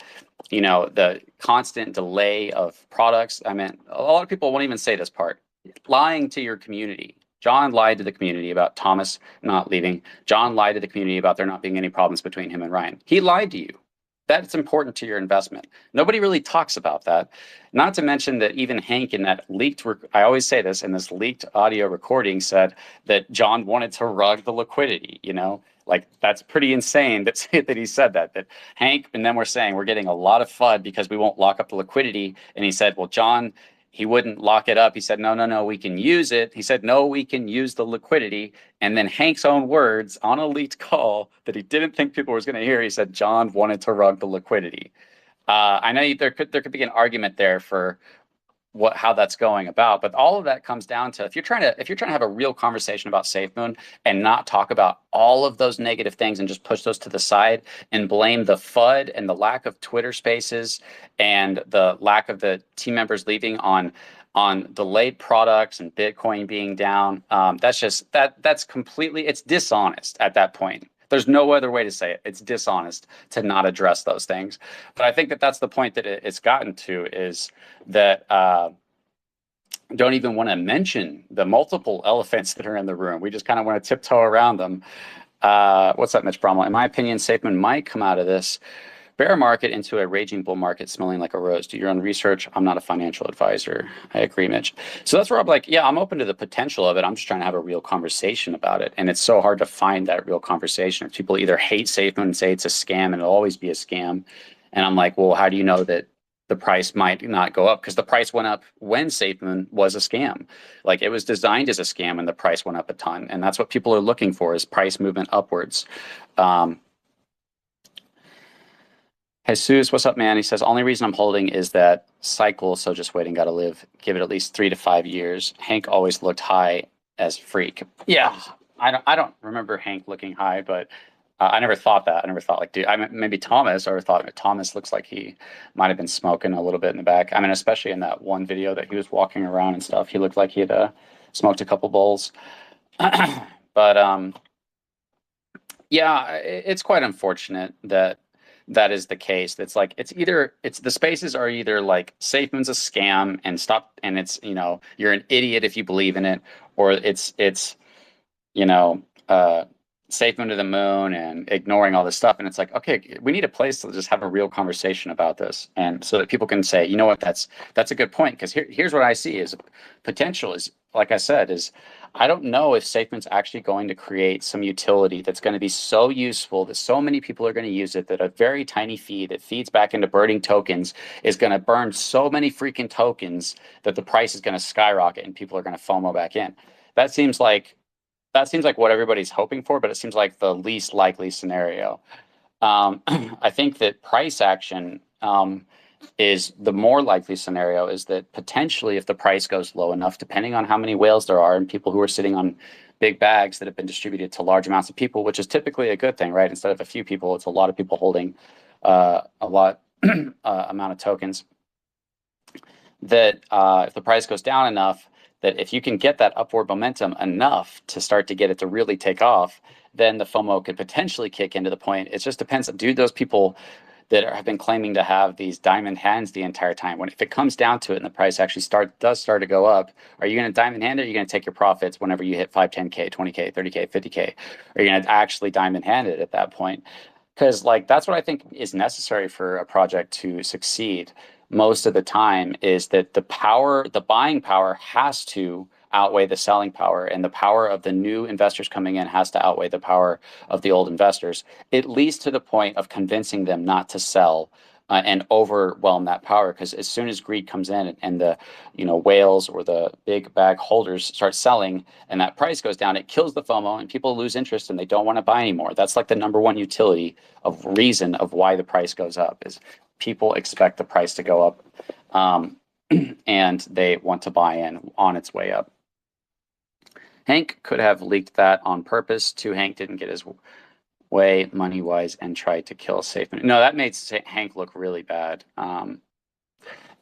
the constant delay of products. I mean, a lot of people won't even say this part. Lying to your community. John lied to the community about Thomas not leaving. John lied to the community about there not being any problems between him and Ryan. He lied to you. That's important to your investment. Nobody really talks about that. Not to mention that even Hank in that leaked, I always say this, in this leaked audio recording said that John wanted to rug the liquidity, that's pretty insane that he said that Hank, and then we're saying we're getting a lot of FUD because we won't lock up the liquidity. And he said, well, John, he wouldn't lock it up. He said, no, we can use it. He said, no, we can use the liquidity. And then Hank's own words on a leaked call that he didn't think people was going to hear, he said, John wanted to rug the liquidity. I know there could be an argument there for how that's going about, but all of that comes down to if you're trying to have a real conversation about Safemoon and not talk about all of those negative things and just push those to the side and blame the FUD and the lack of Twitter Spaces and the lack of the team members leaving on delayed products and Bitcoin being down, that's completely, it's dishonest at that point. There's no other way to say it. It's dishonest to not address those things. But I think that that's the point that it's gotten to, is that don't even want to mention the multiple elephants that are in the room. We just kind of want to tiptoe around them. What's up, Mitch Bromwell? In my opinion, Safemoon might come out of this bear market into a raging bull market smelling like a rose. Do your own research. I'm not a financial advisor. I agree, Mitch. So that's where I'm like, yeah, I'm open to the potential of it. I'm just trying to have a real conversation about it. And it's so hard to find that real conversation. People either hate Safemoon and say it's a scam and it'll always be a scam. And I'm like, well, how do you know that the price might not go up? Because the price went up when Safemoon was a scam. Like, it was designed as a scam and the price went up a ton. And that's what people are looking for, is price movement upwards. Jesus, what's up, man? He says, only reason I'm holding is that cycle, so just waiting, gotta live. Give it at least 3 to 5 years. Hank always looked high as freak. Yeah, I don't remember Hank looking high, but I never thought that. I never thought, like, dude, maybe Thomas, or thought Thomas looks like he might have been smoking a little bit in the back. I mean, especially in that one video that he was walking around and stuff, he looked like he had smoked a couple bowls. But yeah, it's quite unfortunate that that is the case. That's like, it's the spaces are either like Safemoon's a scam and stop, and it's, you're an idiot if you believe in it, or it's you know Safemoon to the moon and ignoring all this stuff. And it's like, okay, we need a place to just have a real conversation about this, and so that people can say, you know what, that's a good point, because here's what I see is potential is, like I said, is I don't know if Safemoon's actually going to create some utility that's going to be so useful that so many people are going to use it, that a very tiny fee that feeds back into burning tokens is going to burn so many freaking tokens that the price is going to skyrocket and people are going to FOMO back in. That seems like what everybody's hoping for, but it seems like the least likely scenario. I think that price action is the more likely scenario, is that potentially if the price goes low enough, depending on how many whales there are and people who are sitting on big bags that have been distributed to large amounts of people, which is typically a good thing, right? Instead of a few people, it's a lot of people holding a lot amount of tokens. That if the price goes down enough, that if you can get that upward momentum enough to start to get it to really take off, then the FOMO could potentially kick into the point. It just depends. Do those people that have been claiming to have these diamond hands the entire time, if it comes down to it and the price actually does start to go up, are you going to diamond hand it? Or are you going to take your profits whenever you hit 5, 10K, 20K, 30K, 50K? Are you going to actually diamond hand it at that point? Because that's what I think is necessary for a project to succeed most of the time, is that the buying power has to outweigh the selling power, and the power of the new investors coming in has to outweigh the power of the old investors, at least to the point of convincing them not to sell and overwhelm that power. Because as soon as greed comes in and the whales or the big bag holders start selling and that price goes down, it kills the FOMO and people lose interest and they don't want to buy anymore. That's like the number one utility of reason of why the price goes up, is people expect the price to go up and they want to buy in on its way up. Hank could have leaked that on purpose too. Hank didn't get his way money wise and tried to kill Safemoon. No, that made Hank look really bad. And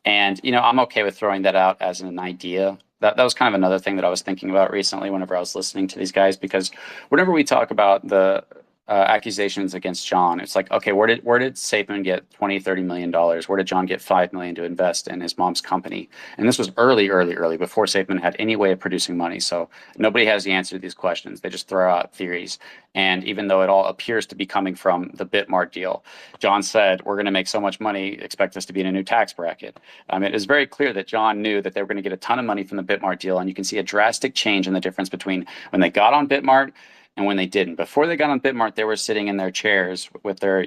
I'm okay with throwing that out as an idea. That was kind of another thing that I was thinking about recently whenever I was listening to these guys, because whenever we talk about the accusations against John, it's like, okay, where did Safemoon get $20-30 million? Where did John get $5 million to invest in his mom's company? And this was early before Safemoon had any way of producing money. So nobody has the answer to these questions. They just throw out theories. And even though it all appears to be coming from the Bitmart deal, John said, we're going to make so much money, expect us to be in a new tax bracket. It is very clear that John knew that they were going to get a ton of money from the Bitmart deal. And you can see a drastic change in the difference between when they got on Bitmart and when they didn't. Before they got on Bitmart, they were sitting in their chairs with their,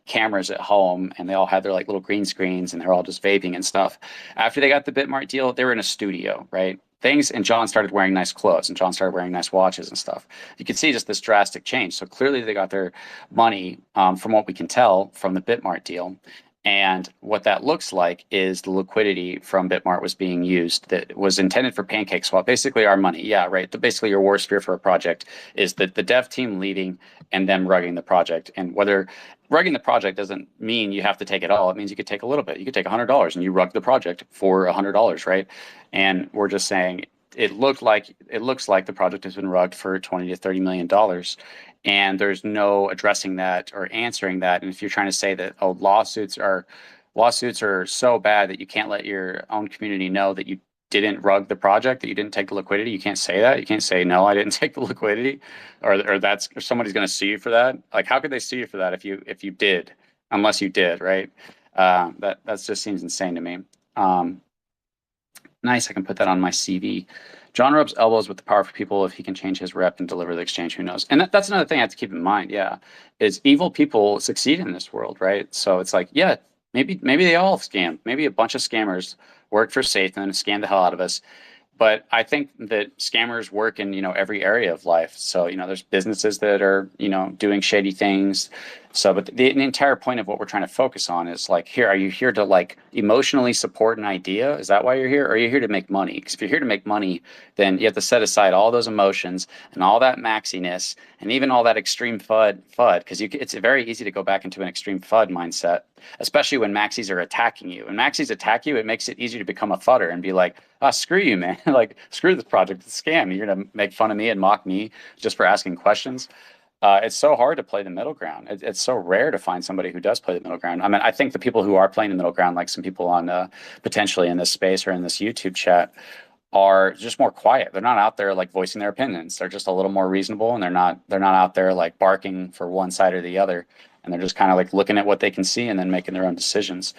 cameras at home, and they all had their like little green screens, and they're all just vaping and stuff. After they got the Bitmart deal, they were in a studio, right? And John started wearing nice clothes, and John started wearing nice watches and stuff. You can see just this drastic change. So clearly they got their money, from what we can tell, from the Bitmart deal. And what that looks like is the liquidity from Bitmart was being used that was intended for Pancake Swap, basically our money. Yeah, right. Basically, your war sphere for a project is that the dev team leading and them rugging the project. And whether rugging the project doesn't mean you have to take it all. It means you could take a little bit. You could take $100 and you rug the project for $100, right? And we're just saying it looks like the project has been rugged for $20-30 million. And there's no addressing that or answering that. And if you're trying to say that, lawsuits are so bad that you can't let your own community know that you didn't rug the project, that you didn't take the liquidity. You can't say that. You can't say, no, I didn't take the liquidity, or somebody's going to sue you for that. Like, how could they sue you for that if you did, unless you did, right? That just seems insane to me. Nice, I can put that on my CV. John rubs elbows with the powerful people. If he can change his rep and deliver the exchange, who knows? And that's another thing I have to keep in mind. Yeah, is evil people succeed in this world, right? So it's like, yeah, maybe they all scam. Maybe a bunch of scammers work for Satan and scam the hell out of us. But I think that scammers work in, every area of life. So, there's businesses that are, doing shady things. So, but the entire point of what we're trying to focus on is like, here, are you here to like emotionally support an idea? Is that why you're here? Or are you here to make money? Because if you're here to make money, then you have to set aside all those emotions and all that maxiness and even all that extreme FUD, because it's very easy to go back into an extreme FUD mindset, especially when maxis are attacking you. When maxis attack you, it makes it easier to become a fudder and be like, oh, screw you, man. Like, screw this project. It's a scam. You're going to make fun of me and mock me just for asking questions. It's so hard to play the middle ground. It's so rare to find somebody who does play the middle ground. I mean, I think the people who are playing the middle ground, like some people on potentially in this space or in this YouTube chat, are just more quiet. They're not out there like voicing their opinions. They're just a little more reasonable, and they're not out there like barking for one side or the other. And they're just kind of like looking at what they can see and then making their own decisions.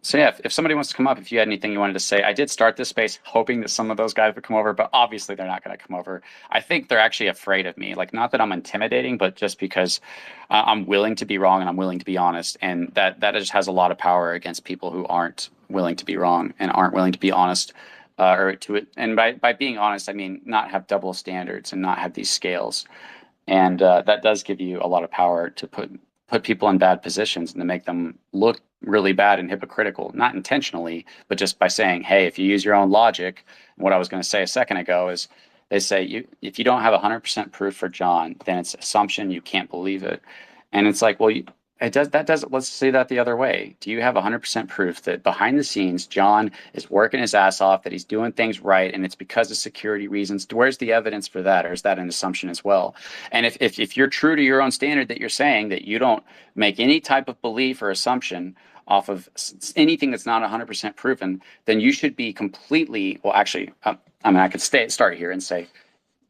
So yeah, if somebody wants to come up, if you had anything you wanted to say, I did start this space hoping that some of those guys would come over, but obviously they're not going to come over. I think they're actually afraid of me. Like, not that I'm intimidating, but just because I'm willing to be wrong and I'm willing to be honest. And that just has a lot of power against people who aren't willing to be wrong and aren't willing to be honest. And by being honest, I mean not have double standards and not have these scales. And that does give you a lot of power to put people in bad positions and to make them look really bad and hypocritical, not intentionally, but just by saying, hey, if you use your own logic, what I was going to say a second ago is they say, if you don't have 100% proof for John, then it's assumption, you can't believe it. And it's like, well, let's say that the other way. Do you have 100% proof that behind the scenes, John is working his ass off, that he's doing things right, and it's because of security reasons? Where's the evidence for that? Or is that an assumption as well? And if you're true to your own standard that you're saying that you don't make any type of belief or assumption off of anything that's not 100% proven, then you should be completely, well, actually, I mean, I could start here and say,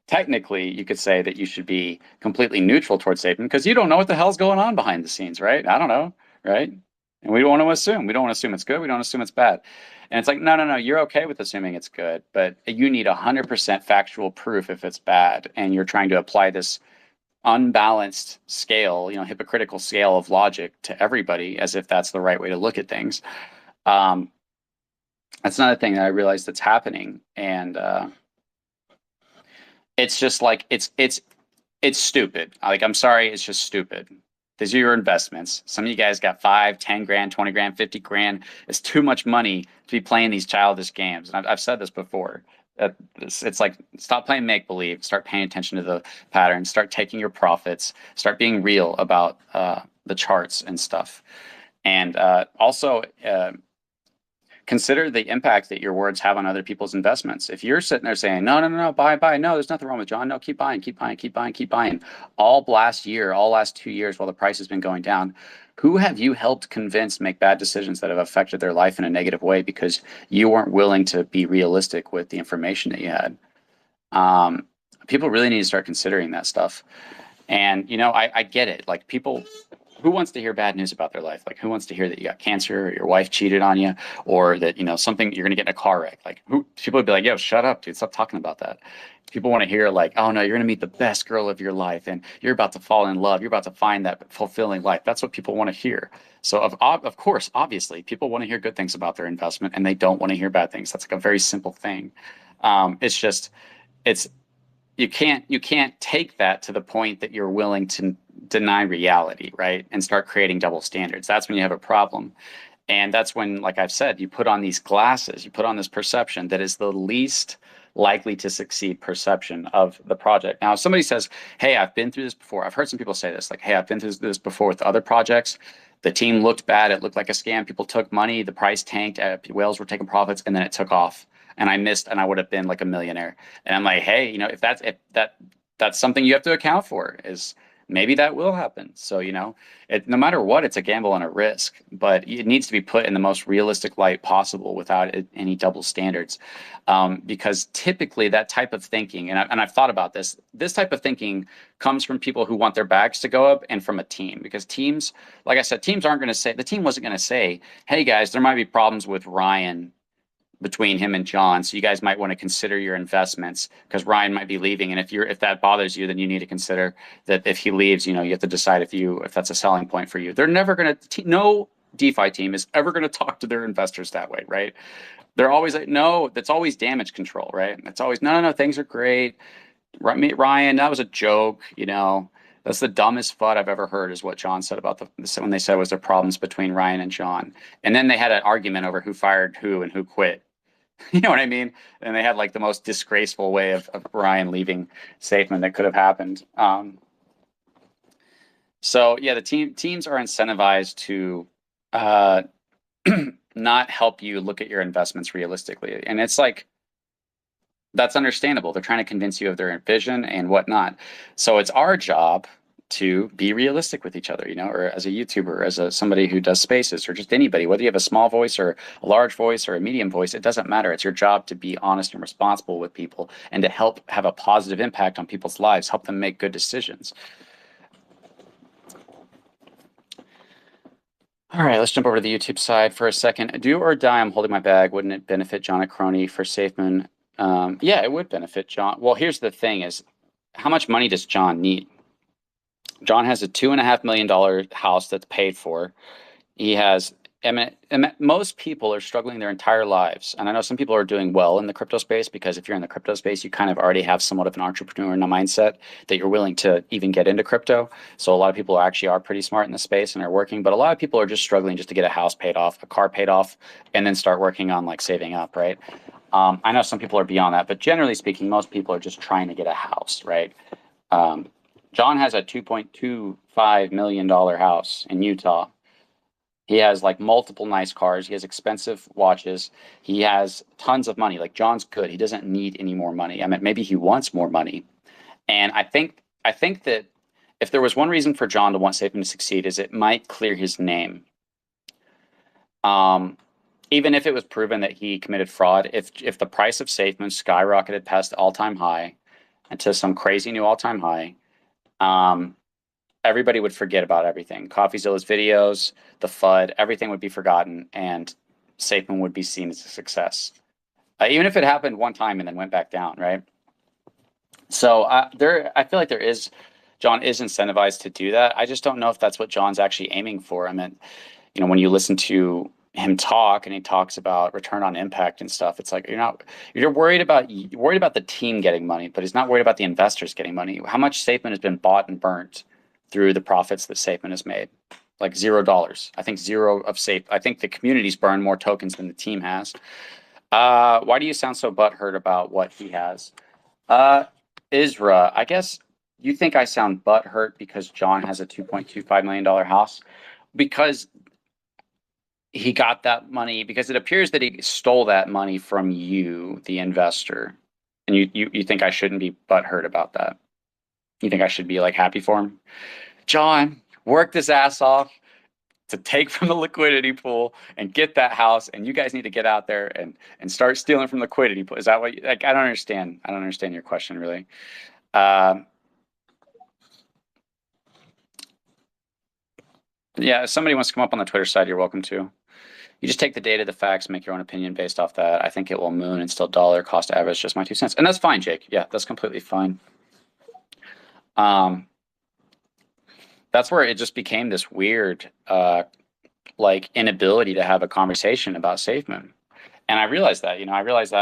technically, you could say that you should be completely neutral towards Satan because you don't know what the hell's going on behind the scenes, right? I don't know, right? And we don't want to assume. We don't want to assume it's good. We don't assume it's bad. And it's like, no, you're okay with assuming it's good, but you need 100% factual proof if it's bad. And you're trying to apply this unbalanced scale, hypocritical scale of logic to everybody as if that's the right way to look at things. That's another thing that I realized that's happening. And it's just like, it's stupid. Like, I'm sorry, it's just stupid. These are your investments. Some of you guys got 5, 10 grand, 20 grand, 50 grand. It's too much money to be playing these childish games. And I've said this before. It's like, stop playing make-believe, start paying attention to the patterns, start taking your profits, start being real about the charts and stuff. And also consider the impact that your words have on other people's investments. If you're sitting there saying, no, buy, no, there's nothing wrong with John, no, keep buying, all last 2 years while the price has been going down, who have you helped convince make bad decisions that have affected their life in a negative way because you weren't willing to be realistic with the information that you had? People really need to start considering that stuff. And, I get it. Like, people, who wants to hear bad news about their life? Like, who wants to hear that you got cancer or your wife cheated on you or that, something, you're going to get in a car wreck? Like, people would be like, yo, shut up, dude. Stop talking about that. People want to hear like, oh no, you're going to meet the best girl of your life and you're about to fall in love. You're about to find that fulfilling life. That's what people want to hear. So of course, obviously, people want to hear good things about their investment and they don't want to hear bad things. That's like a very simple thing. You can't take that to the point that you're willing to deny reality, right? And start creating double standards. That's when you have a problem. And that's when, like I've said, you put on these glasses, you put on this perception that is the least likely to succeed perception of the project. Now, if somebody says, hey, I've been through this before. I've heard some people say this, like, hey, I've been through this before with other projects. The team looked bad. It looked like a scam. People took money. The price tanked. Whales were taking profits, and then it took off. And I missed, and I would have been like a millionaire. And I'm like, hey, if that's something you have to account for, is maybe that will happen. So, no matter what, it's a gamble and a risk, but it needs to be put in the most realistic light possible without any double standards. Because typically that type of thinking, and I've thought about this type of thinking comes from people who want their bags to go up and from a team, because teams, like I said, teams aren't going to say, the team wasn't going to say, hey guys, there might be problems with Ryan between him and John, so you guys might want to consider your investments because Ryan might be leaving, and if that bothers you, then you need to consider that if he leaves, you have to decide if that's a selling point for you. They're never going to, no DeFi team is ever going to talk to their investors that way, right? They're always like, no, that's always damage control, right? It's always, no, things are great. Ryan, that was a joke, That's the dumbest FUD I've ever heard, is what John said about when they said was there problems between Ryan and John. And then they had an argument over who fired who and who quit. You know what I mean? And they had like the most disgraceful way of Ryan leaving Safemoon that could have happened. So yeah, the teams are incentivized to not help you look at your investments realistically. And it's like, that's understandable. They're trying to convince you of their vision and whatnot. So it's our job to be realistic with each other, or as a YouTuber, or as somebody who does spaces, or just anybody, whether you have a small voice or a large voice or a medium voice, it doesn't matter. It's your job to be honest and responsible with people and to help have a positive impact on people's lives, help them make good decisions. All right, let's jump over to the YouTube side for a second. Do or die, I'm holding my bag. Wouldn't it benefit John Crony for Safemoon? Yeah, it would benefit John. Well, here's the thing is, how much money does John need? John has a $2.5 million house that's paid for. He has, most people are struggling their entire lives. And I know some people are doing well in the crypto space, because if you're in the crypto space, you kind of already have somewhat of an entrepreneur mindset that you're willing to even get into crypto. So a lot of people actually are pretty smart in the space and are working, but a lot of people are just struggling just to get a house paid off, a car paid off, and then start working on like saving up, right? I know some people are beyond that, but generally speaking, most people are just trying to get a house, right? John has a $2.25 million house in Utah. He has like multiple nice cars. He has expensive watches. He has tons of money. Like, John's good. He doesn't need any more money. I mean, maybe he wants more money. And I think that if there was one reason for John to want Safemoon to succeed, is it might clear his name. Even if it was proven that he committed fraud, if the price of Safemoon skyrocketed past the all-time high and to some crazy new all-time high, everybody would forget about everything. CoffeeZilla's videos, the FUD, everything would be forgotten, and Safemoon would be seen as a success. Even if it happened one time and then went back down, right? So I feel like John is incentivized to do that. I just don't know if that's what John's actually aiming for. I mean, when you listen to him talk and he talks about return on impact and stuff, it's like you're worried about the team getting money, but he's not worried about the investors getting money. How much Safemoon has been bought and burnt through the profits that Safemoon has made? Like $0. I think zero of Safe. I think the community's burned more tokens than the team has. Why do you sound so butthurt about what he has? Isra, I guess you think I sound butthurt because John has a $2.25 million house, because he got that money, because it appears that he stole that money from you, the investor, and you think I shouldn't be butthurt about that? You think I should be like happy for him? John worked his ass off to take from the liquidity pool and get that house, and you guys need to get out there and start stealing from the liquidity pool. Is that what I don't understand. I don't understand your question, really. Yeah, if somebody wants to come up on the Twitter side, you're welcome to. You just take the data, the facts, make your own opinion based off that. I think it will moon and still dollar cost average, just my 2 cents. And that's fine, Jake. Yeah, that's completely fine. That's where it just became this weird like inability to have a conversation about Safemoon. And I realized that,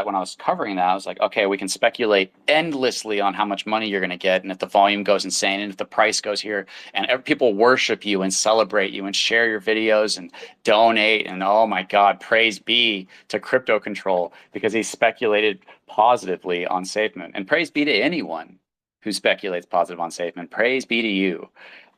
when I was covering that, I was like, okay, we can speculate endlessly on how much money you're going to get, and if the volume goes insane, and if the price goes here, and people worship you and celebrate you and share your videos and donate, and oh my God, praise be to Crypto Control because he speculated positively on Safemoon. And praise be to anyone who speculates positive on Safemoon. Praise be to you.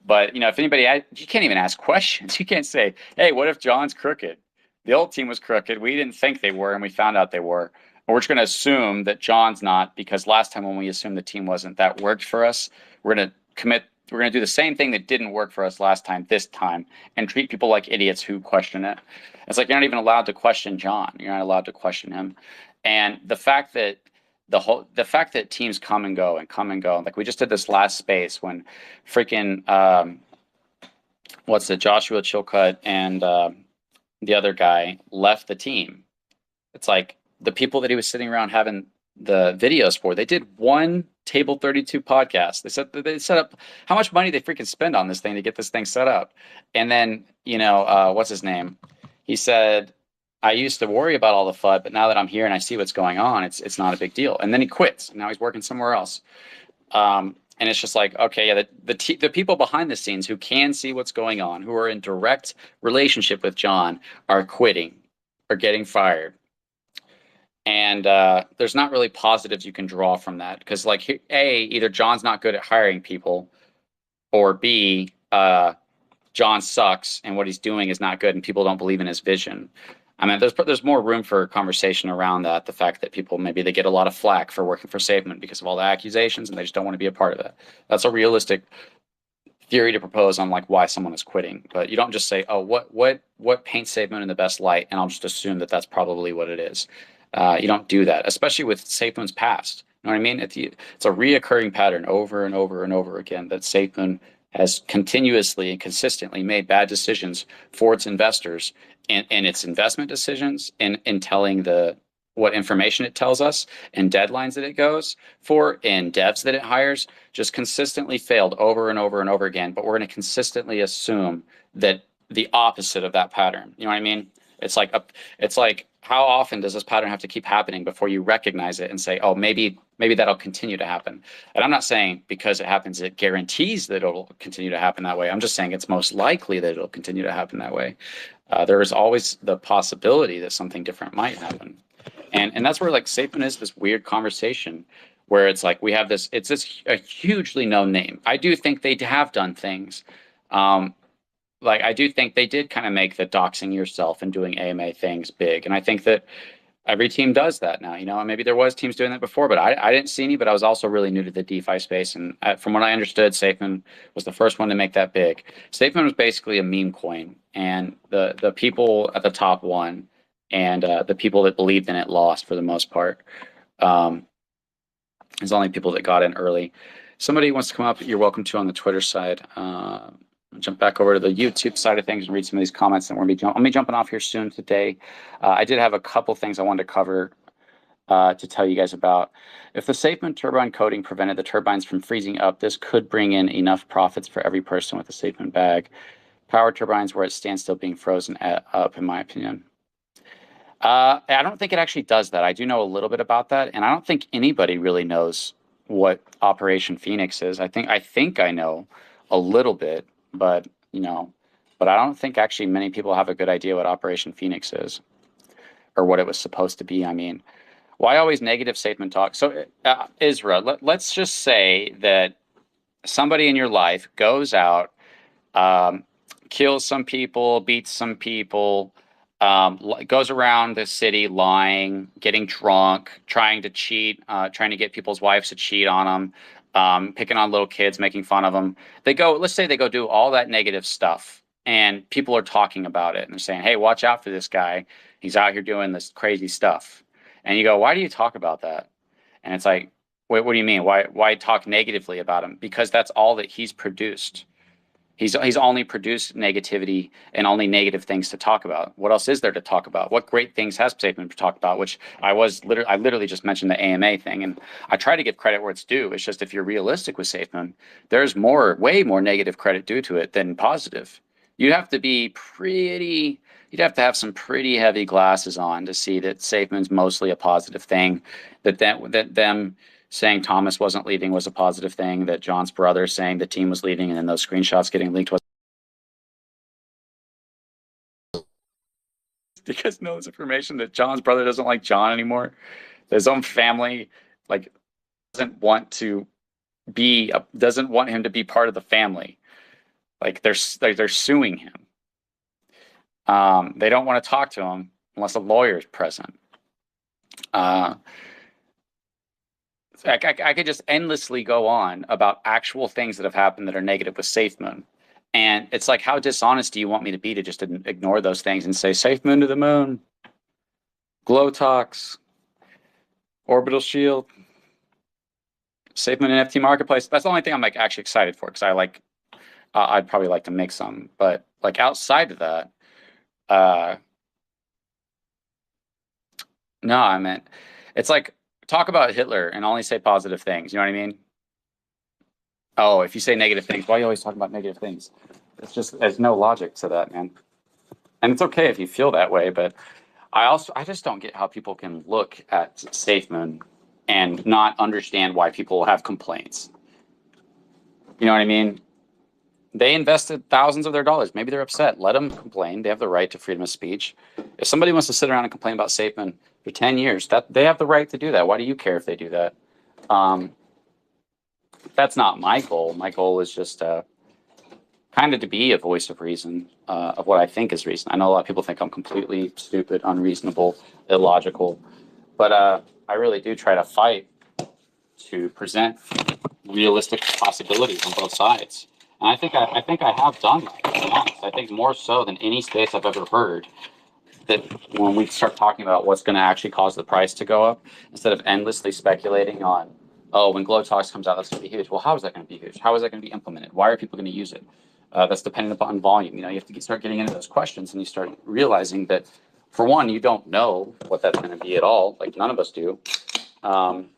But if anybody, you can't even ask questions. You can't say, hey, what if John's crooked? The old team was crooked. We didn't think they were, and we found out they were. Or we're just going to assume that John's not, because last time when we assumed the team wasn't, that worked for us. We're going to commit We're going to do the same thing that didn't work for us last time, this time, and treat people like idiots who question it. It's like you're not even allowed to question John. You're not allowed to question him. And the fact that teams come and go, like we just did this last space when freaking Joshua Chilcutt and the other guy left the team. It's like the people that he was sitting around having the videos for, they did one Table 32 podcast. They set up how much money they freaking spend on this thing to get this thing set up. And then, what's his name? He said, I used to worry about all the FUD, but now that I'm here and I see what's going on, it's not a big deal. And then he quits. Now he's working somewhere else. And it's just like, okay, yeah, the people behind the scenes who can see what's going on, who are in direct relationship with John, are quitting or getting fired. And there's not really positives you can draw from that because, like, A, either John's not good at hiring people, or B, John sucks and what he's doing is not good and people don't believe in his vision. I mean, there's more room for conversation around that. The fact that people maybe they get a lot of flack for working for Safemoon because of all the accusations and they just don't want to be a part of it. That's a realistic theory to propose on like why someone is quitting. But you don't just say, oh, what paints Safemoon in the best light, and I'll just assume that that's probably what it is. You don't do that, especially with Safemoon's past. You know what I mean? It's a reoccurring pattern over and over and over again that Safemoon has continuously and consistently made bad decisions for its investors in its investment decisions, in telling what information it tells us, and deadlines that it goes for, and devs that it hires, just consistently failed over and over and over again. But we're going to consistently assume that the opposite of that pattern. You know what I mean? It's like how often does this pattern have to keep happening before you recognize it and say, oh, maybe that'll continue to happen? And I'm not saying because it happens, it guarantees that it'll continue to happen that way. I'm just saying it's most likely that it'll continue to happen that way. There is always the possibility that something different might happen. And that's where like Safemoon is this weird conversation where it's like we have this, it's a hugely known name. I do think they have done things. Like I do think they did kind of make the doxing yourself and doing AMA things big. And I think that every team does that now, and maybe there was teams doing that before, but I didn't see any, but I was also really new to the DeFi space. And from what I understood, Safemoon was the first one to make that big. Safemoon was basically a meme coin, and the people at the top won, and the people that believed in it lost for the most part. There's only people that got in early. Somebody wants to come up, you're welcome to on the Twitter side. Jump back over to the YouTube side of things and read some of these comments. And I'll be jumping off here soon today. I did have a couple things I wanted to cover to tell you guys about. If the Safemoon turbine coating prevented the turbines from freezing up, this could bring in enough profits for every person with a Safemoon bag. Power turbines were at standstill being frozen up, in my opinion. I don't think it actually does that. I do know a little bit about that, and I don't think anybody really knows what Operation Phoenix is. I think I know a little bit, but I don't think actually many people have a good idea what Operation Phoenix is or what it was supposed to be. I mean, why always negative Safemoon talk? So, Isra, let's just say that somebody in your life goes out, kills some people, beats some people, goes around the city lying, getting drunk, trying to cheat, trying to get people's wives to cheat on them, picking on little kids, making fun of them. Let's say they go do all that negative stuff, and people are talking about it, and they're saying, hey, watch out for this guy. He's out here doing this crazy stuff. And you go, why do you talk about that? And it's like, wait, what do you mean? Why talk negatively about him? Because that's all that he's produced. He's only produced negativity and only negative things to talk about. What else is there to talk about? What great things has Safemoon to talk about? Which I literally just mentioned the AMA thing, and I try to give credit where it's due. It's just if you're realistic with Safemoon, there's way more negative credit due to it than positive. You'd have to have some pretty heavy glasses on to see that Safemoon's mostly a positive thing. That them saying Thomas wasn't leaving was a positive thing, that John's brother saying the team was leaving and then those screenshots getting leaked was because no information that John's brother doesn't like John anymore. His own family doesn't want him to be part of the family. They're suing him. They don't want to talk to him unless a lawyer is present. I could just endlessly go on about actual things that have happened that are negative with Safemoon. And it's like, how dishonest do you want me to be to just ignore those things and say Safemoon to the moon, Glowtox, Orbital Shield, Safemoon NFT Marketplace? That's the only thing I'm like actually excited for, because I'd probably like to make some. But like outside of that, uh, no, I meant it's like talk about Hitler and only say positive things. You know what I mean? Oh, if you say negative things, why are you always talking about negative things? It's just there's no logic to that, man. And it's okay if you feel that way, but I just don't get how people can look at Safemoon and not understand why people have complaints. You know what I mean? They invested thousands of their dollars. Maybe they're upset. Let them complain. They have the right to freedom of speech. If somebody wants to sit around and complain about Safemoon for 10 years, that they have the right to do that. Why do you care if they do that? Um, that's not my goal. My goal is just kind of to be a voice of reason, of what I think is reason. I know a lot of people think I'm completely stupid, unreasonable, illogical, but I really do try to fight to present realistic possibilities on both sides. And I think I have done that, to be honest. I think more so than any space I've ever heard, that when we start talking about what's going to actually cause the price to go up, instead of endlessly speculating on, oh, when Glow Talks comes out, that's going to be huge. Well, how is that going to be huge? How is that going to be implemented? Why are people going to use it? That's dependent upon volume. You know, you have to start getting into those questions, and you start realizing that, for one, you don't know what that's going to be at all. Like none of us do. And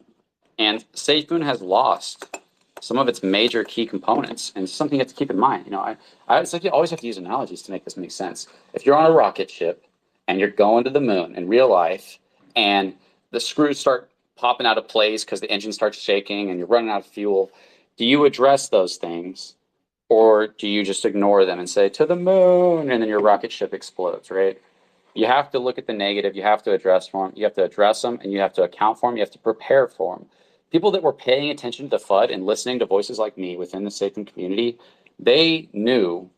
Safemoon has lost some of its major key components, and it's something you have to keep in mind. You know, it's like you always have to use analogies to make this make sense. If you're on a rocket ship and you're going to the moon in real life, and the screws start popping out of place because the engine starts shaking and you're running out of fuel, do you address those things, or do you just ignore them and say to the moon, and then your rocket ship explodes, right? You have to look at the negative. You have to address them. You have to address them, and you have to account for them. You have to prepare for them. People that were paying attention to FUD and listening to voices like me within the Satan community, they knew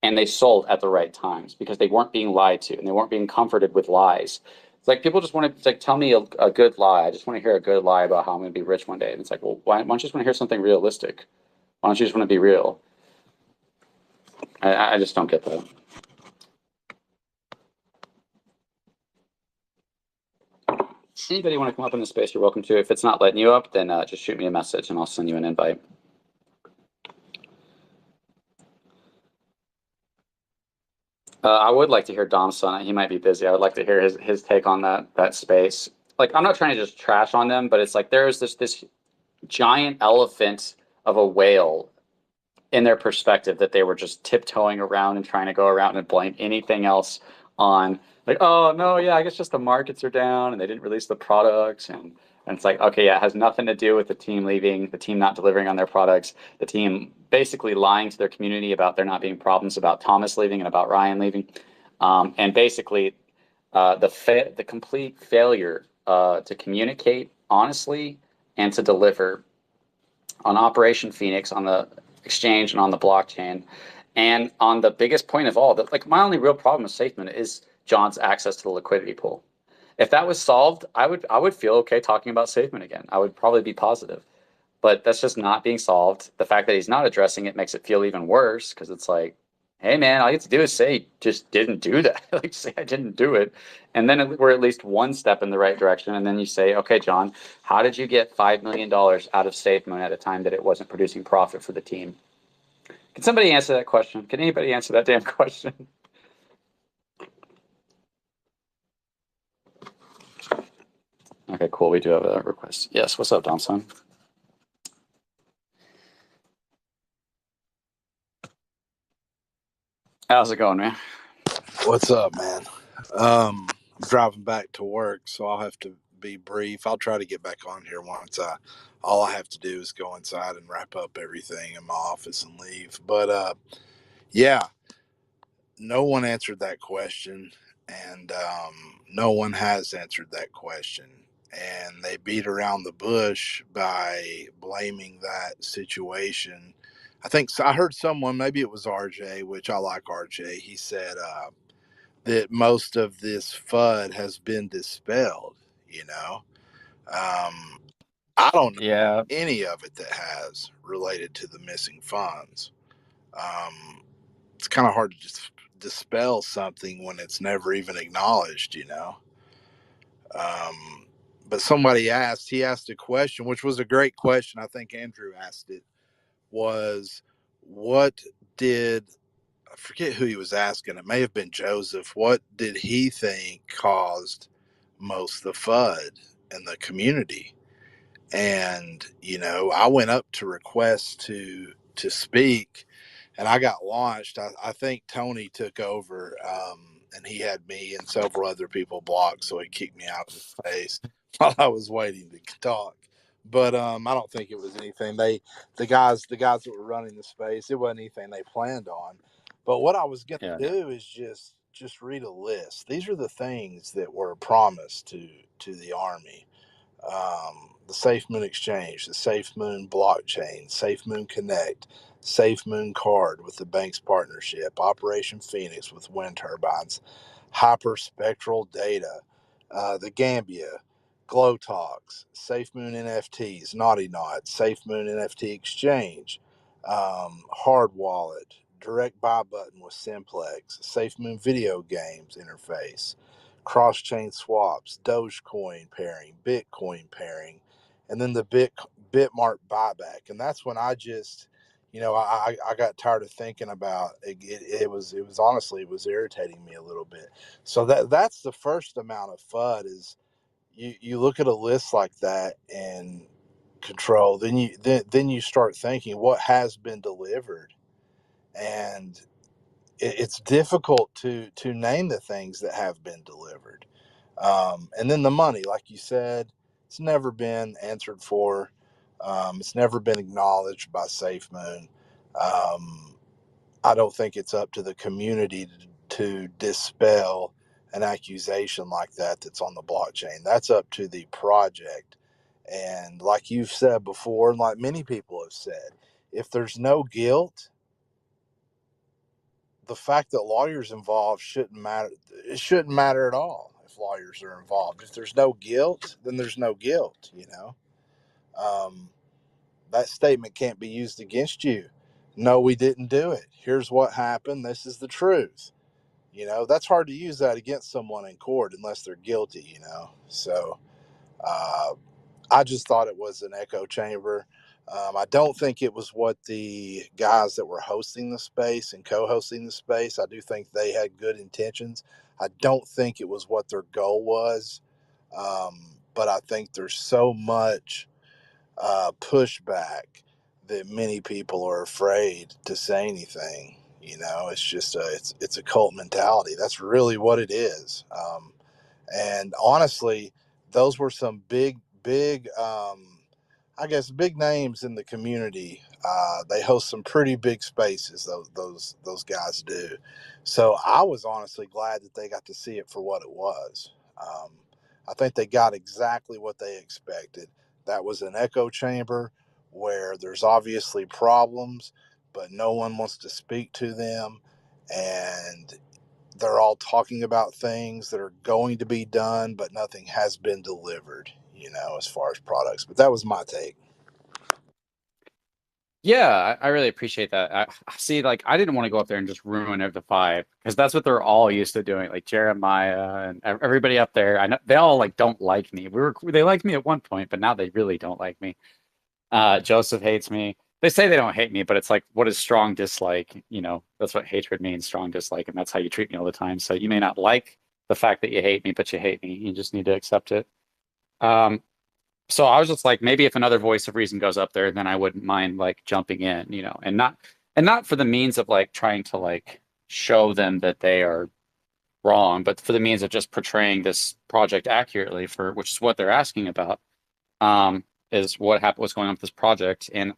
and they sold at the right times because they weren't being lied to and they weren't being comforted with lies. It's like people just want to like tell me a good lie. I just want to hear a good lie about how I'm going to be rich one day. And it's like, well, why don't you just want to hear something realistic? Why don't you just want to be real? I just don't get that. Anybody want to come up in the space, you're welcome to. If it's not letting you up, then just shoot me a message and I'll send you an invite. I would like to hear Dom's on it. He might be busy. I would like to hear his take on that space. Like, I'm not trying to just trash on them, but it's like there's this giant elephant of a whale in their perspective that they were just tiptoeing around and trying to go around and blame anything else on. Like, oh no, yeah, I guess just the markets are down and they didn't release the products, and it's like, okay, yeah, it has nothing to do with the team leaving, the team not delivering on their products, the team basically lying to their community about there not being problems about Thomas leaving and about Ryan leaving, and basically the complete failure to communicate honestly and to deliver on Operation Phoenix, on the exchange and on the blockchain. And on the biggest point of all, that like my only real problem with SafeMoon is John's access to the liquidity pool. If that was solved, I would feel okay talking about SafeMoon again. I would probably be positive. But that's just not being solved. The fact that he's not addressing it makes it feel even worse because it's like, hey man, all you have to do is say just didn't do that. Like say I didn't do it. And then we're at least one step in the right direction. And then you say, okay, John, how did you get $5 million out of SafeMoon at a time that it wasn't producing profit for the team? Can somebody answer that question? Can anybody answer that damn question? Okay, cool. We do have a request. Yes, what's up, Domson? How's it going, man? What's up, man? Driving back to work, so I'll have to be brief. I'll try to get back on here once all I have to do is go inside and wrap up everything in my office and leave. But yeah, no one answered that question, and no one has answered that question. And they beat around the bush by blaming that situation. I think I heard someone, maybe it was RJ, which I like RJ. He said that most of this FUD has been dispelled, you know. Um, I don't know Yeah. any of it that has related to the missing funds. It's kind of hard to just dispel something when it's never even acknowledged, you know. But he asked a question, which was a great question. I think Andrew asked it, was what did, I forget who he was asking. It may have been Joseph. What did he think caused most the FUD in the community? And, you know, I went up to request to speak, and I got launched. I think Tony took over, and he had me and several other people blocked, so he kicked me out of the space while I was waiting to talk. But I don't think it was anything. The guys that were running the space, it wasn't anything they planned on. But what I was gonna do is just read a list. These are the things that were promised to the Army. The SafeMoon Exchange, the SafeMoon blockchain, SafeMoon Connect, SafeMoon Card with the bank's partnership, Operation Phoenix with wind turbines, hyperspectral data, the Gambia, Glow Talks, SafeMoon NFTs, Naughty Knot, SafeMoon NFT Exchange, Hard Wallet, Direct Buy button with Simplex, SafeMoon Video Games interface, cross-chain swaps, Dogecoin pairing, Bitcoin pairing, and then the Bitmart buyback. And that's when I just, you know, I got tired of thinking about it. It was honestly, it was irritating me a little bit. So that's the first amount of FUD is you look at a list like that and control, then you start thinking what has been delivered, and it's difficult to name the things that have been delivered. And then the money, like you said, it's never been answered for. It's never been acknowledged by SafeMoon. I don't think it's up to the community to dispel an accusation like that that's on the blockchain. That's up to the project. And like you've said before, and like many people have said, if there's no guilt, the fact that lawyers involved shouldn't matter. It shouldn't matter at all if lawyers are involved. If there's no guilt, then there's no guilt. You know, that statement can't be used against you. No, we didn't do it. Here's what happened. This is the truth. You know, that's hard to use that against someone in court unless they're guilty. You know, so uh, I just thought it was an echo chamber. I don't think it was what the guys that were hosting the space and co-hosting the space. I do think they had good intentions. I don't think it was what their goal was. But I think there's so much pushback that many people are afraid to say anything. You know, it's just it's a cult mentality. That's really what it is. And honestly, those were some big, I guess, big names in the community. They host some pretty big spaces. Those guys do. So I was honestly glad that they got to see it for what it was. I think they got exactly what they expected. That was an echo chamber where there's obviously problems, but no one wants to speak to them, and they're all talking about things that are going to be done, but nothing has been delivered, you know, as far as products. But that was my take. Yeah, I really appreciate that. I see, like, I didn't want to go up there and just ruin the five because that's what they're all used to doing. Like Jeremiah and everybody up there, I know they all like don't like me. They liked me at one point, but now they really don't like me. Joseph hates me. They say they don't hate me, but it's like, what is strong dislike? You know, that's what hatred means, strong dislike, and that's how you treat me all the time. So you may not like the fact that you hate me, but you hate me. You just need to accept it. Um, so I was just like, maybe if another voice of reason goes up there, then I wouldn't mind like jumping in, you know, and not for the means of like trying to like show them that they are wrong, but for the means of just portraying this project accurately for which is what they're asking about. Is what happened, what's going on with this project. And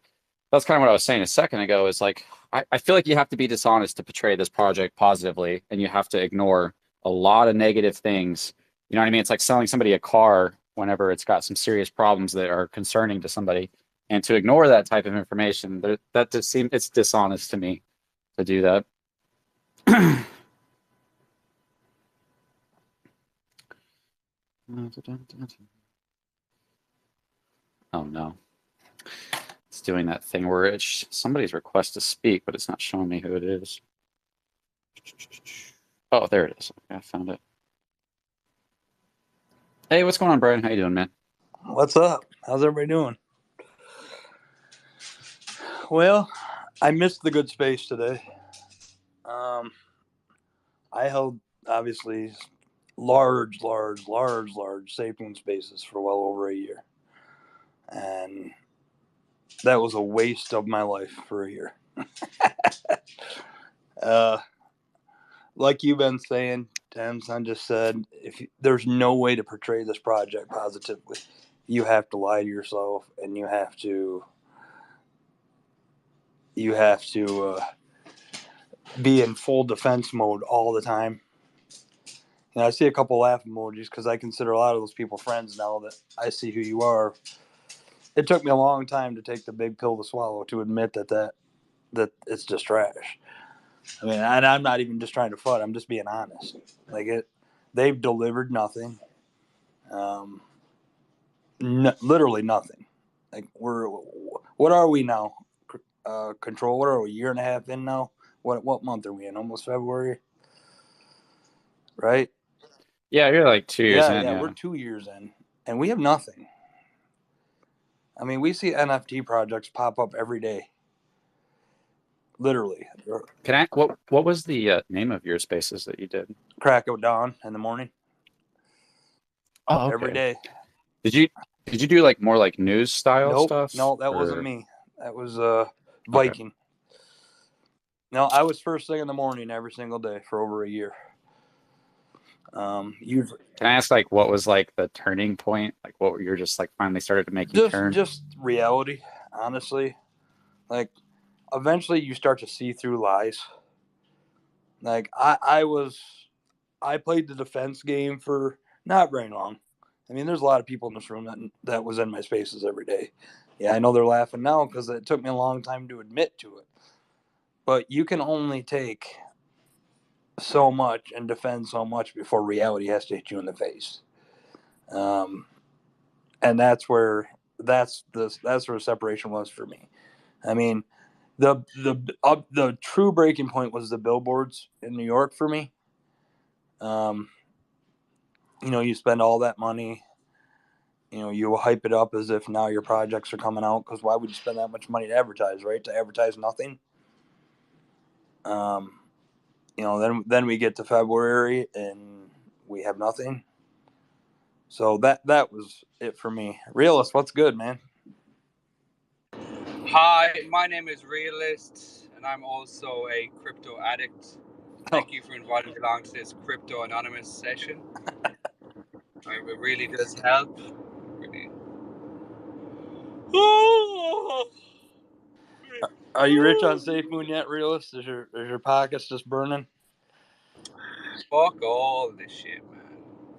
that's kind of what I was saying a second ago is like, I feel like you have to be dishonest to portray this project positively, and you have to ignore a lot of negative things. You know what I mean? It's like selling somebody a car whenever it's got some serious problems that are concerning to somebody. And to ignore that type of information, that just seems it's dishonest to me to do that. Oh no. It's doing that thing where it's somebody's request to speak, but it's not showing me who it is. Oh, there it is. I found it. Hey, what's going on, Brian? How you doing, man? What's up? How's everybody doing? Well, I missed the good space today. I held, obviously, large Safemoon spaces for well over a year. And that was a waste of my life for a year. Like you've been saying, Timson just said, there's no way to portray this project positively. You have to lie to yourself, and you have to be in full defense mode all the time. And I see a couple laugh emojis because I consider a lot of those people friends now that I see who you are. It took me a long time to take the big pill to swallow to admit that it's just trash. I mean, and I'm not even just trying to FUD. I'm just being honest. They've delivered nothing. Literally nothing. What are we now? Control. What are we? A year and a half in now? What month are we in? Almost February, right? Yeah, you're like 2 years in. Yeah, we're 2 years in, and we have nothing. I mean, we see NFT projects pop up every day. Literally. Can I? What was the name of your spaces that you did? Crack of dawn in the morning. Oh, okay. Every day. Did you do like more like news style stuff? No, that wasn't me. That was Viking. Okay. No, I was first thing in the morning every single day for over a year. Can I ask, like, what was like the turning point? Like, what you're just like finally started to make you turn? Just reality, honestly. Like, eventually you start to see through lies. Like, I played the defense game for not very long. I mean, there's a lot of people in this room that was in my spaces every day. Yeah, I know they're laughing now because it took me a long time to admit to it. But you can only take so much and defend so much before reality has to hit you in the face. And that's where separation was for me. I mean, the true breaking point was the billboards in New York for me. You spend all that money. You hype it up as if now your projects are coming out, because why would you spend that much money to advertise, right? To advertise nothing. Then we get to February and we have nothing. So that was it for me. Realist, what's good, man? Hi, my name is Realist, and I'm also a crypto addict. Thank you for inviting me along to this Crypto Anonymous session. It really does help. Really. Are you rich on Safemoon yet, Realist? Is your pockets just burning? Fuck all this shit, man.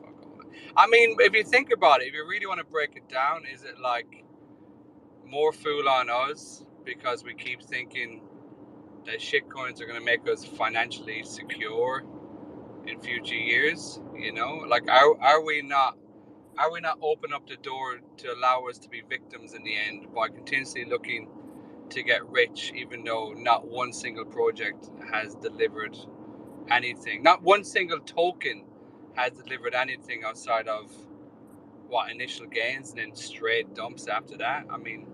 Fuck all that. I mean, if you think about it, if you really want to break it down, is it like more fool on us because we keep thinking that shitcoins are going to make us financially secure in future years? Like, are we not open up the door to allow us to be victims in the end by continuously looking to get rich, even though not one single project has delivered anything, not one single token has delivered anything outside of initial gains and then straight dumps after that? I mean,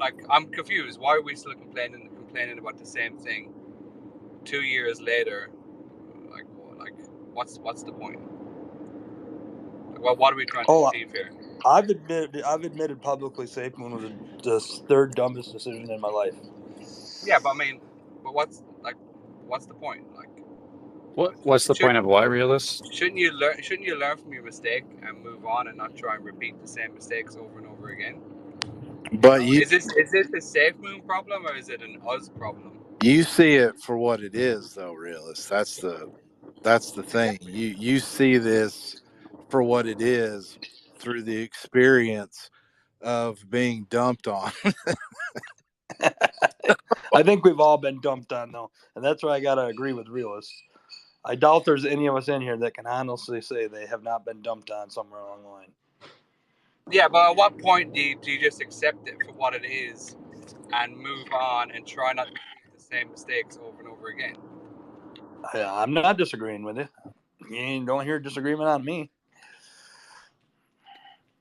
like, I'm confused. Why are we still complaining about the same thing 2 years later? Like, what's the point? Like, what are we trying to achieve here? I've admitted publicly Safemoon was the third dumbest decision in my life. Yeah, but I mean, what's the point? Like, what's the point of what, Realist? Shouldn't you learn from your mistake and move on and not try and repeat the same mistakes over and over again? But is this a Safemoon problem, or is it an us problem? You see it for what it is, though, Realist. That's the thing. You see this for what it is through the experience of being dumped on. I think we've all been dumped on, though, and that's why I gotta agree with Realist. I doubt there's any of us in here that can honestly say they have not been dumped on somewhere along the line. Yeah, but at what point do you just accept it for what it is and move on and try not to repeat the same mistakes over and over again? I'm not disagreeing with you. You don't hear disagreement on me.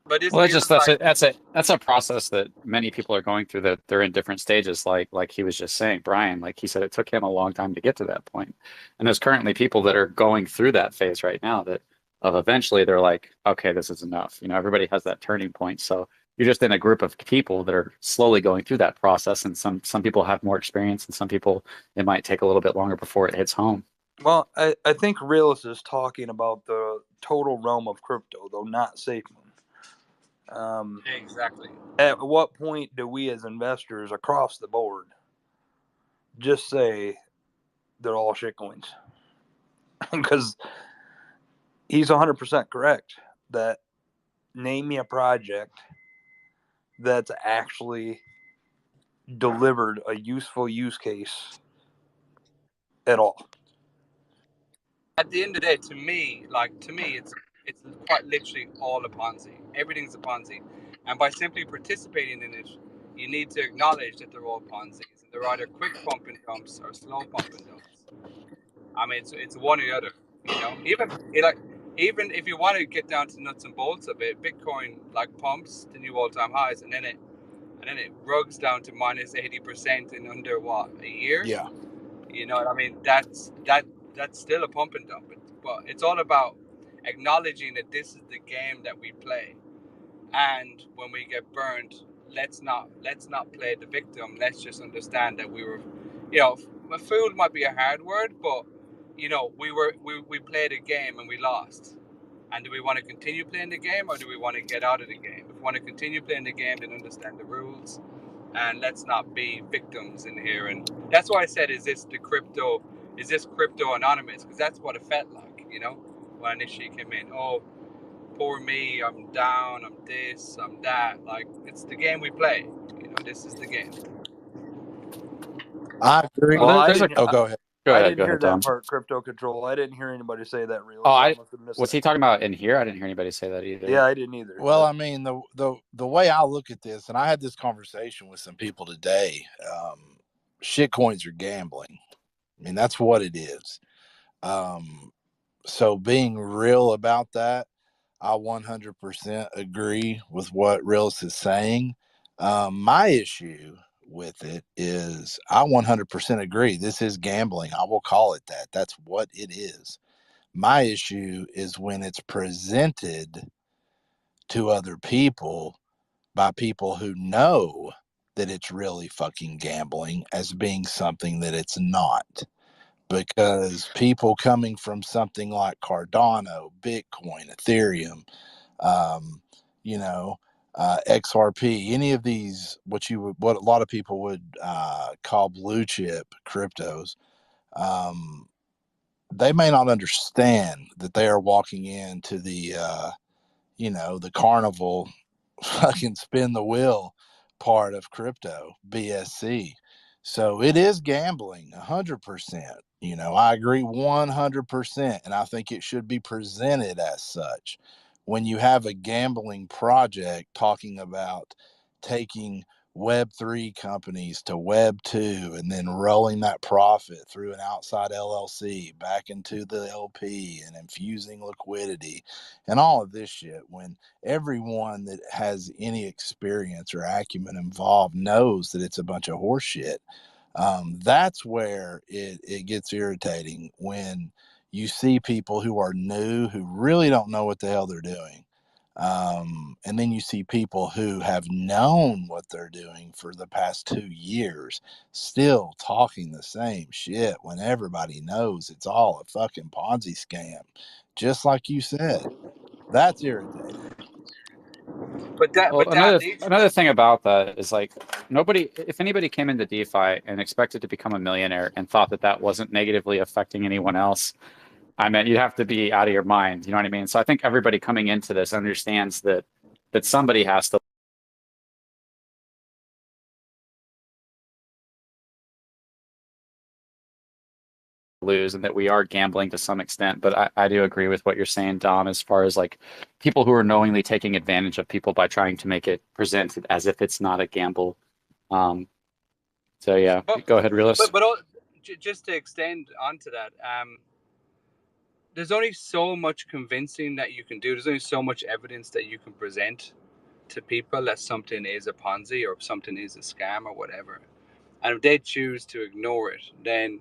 But this Well, feels like that's a process that many people are going through, that they're in different stages. Like he was just saying, Brian, like he said, it took him a long time to get to that point. And there's currently people that are going through that phase right now that of eventually they're like, okay, this is enough. You know, everybody has that turning point. So you're just in a group of people that are slowly going through that process. And some people have more experience, and some people it might take a little bit longer before it hits home. Well, I think Realist is talking about the total realm of crypto, though not SafeMoon. Exactly. At what point do we as investors across the board just say they're all shitcoins? Because he's 100% correct that name me a project that's actually delivered a useful use case at all. At the end of the day, to me, it's quite literally all a Ponzi. Everything's a Ponzi, and by simply participating in it, you need to acknowledge that they're all Ponzi's, and they're either quick pump and dumps or slow pump and dumps. I mean, it's one or the other. You know, even if you want to get down to nuts and bolts of it, Bitcoin like pumps to new all-time highs, and then it rugs down to minus 80% in under what, a year? Yeah. You know what I mean? That's still a pump and dump. But it's all about acknowledging that this is the game that we play. And when we get burned, let's not play the victim. Let's just understand that we were, you know, fooled might be a hard word, but you know, we played a game and we lost. And do we want to continue playing the game, or do we want to get out of the game? If we want to continue playing the game, then understand the rules, and let's not be victims in here. And that's why I said, is this crypto anonymous? Because that's what it felt like, you know, when I initially came in. Oh, poor me, I'm down, I'm this, I'm that. Like, it's the game we play. You know, this is the game. I agree. Well, Well, I there's a didn't. Go ahead. go I ahead, didn't go hear ahead, that Tom. part. Crypto control. I didn't hear anybody say that. Real, Oh, so I I must have missed was that. he talking about in here? I didn't hear anybody say that either. Yeah, I didn't either. Well, I mean, the way I look at this, and I had this conversation with some people today, shitcoins are gambling. I mean, that's what it is. So being real about that, I 100% agree with what Realist is saying. My issue with it is I 100% agree. This is gambling. I will call it that. That's what it is. My issue is when it's presented to other people by people who know that it's really fucking gambling as being something that it's not. Because people coming from something like Cardano, Bitcoin, Ethereum, um, you know, XRP, any of these, what a lot of people would call blue chip cryptos, they may not understand that they are walking into the the carnival fucking spin the wheel part of crypto, BSC. So it is gambling 100%. I agree 100%. And I think it should be presented as such. When you have a gambling project talking about taking Web3 companies to Web2 and then rolling that profit through an outside LLC back into the LP and infusing liquidity and all of this shit, when everyone that has any experience or acumen involved knows that it's a bunch of horse shit. That's where it gets irritating when you see people who are new, who really don't know what the hell they're doing. And then you see people who have known what they're doing for the past 2 years still talking the same shit when everybody knows it's all a fucking Ponzi scam. Just like you said, that's irritating. Well, That leads. another thing about that is like if anybody came into DeFi and expected to become a millionaire and thought that that wasn't negatively affecting anyone else, I mean, you'd have to be out of your mind. You know what I mean? So I think everybody coming into this understands that somebody has to lose and that we are gambling to some extent. But I do agree with what you're saying, Dom, as far as like people who are knowingly taking advantage of people by trying to make it presented as if it's not a gamble. So yeah, go ahead, realist. But just to extend onto that, there's only so much convincing that you can do. There's only so much evidence that you can present to people that something is a Ponzi or something is a scam or whatever. And if they choose to ignore it, then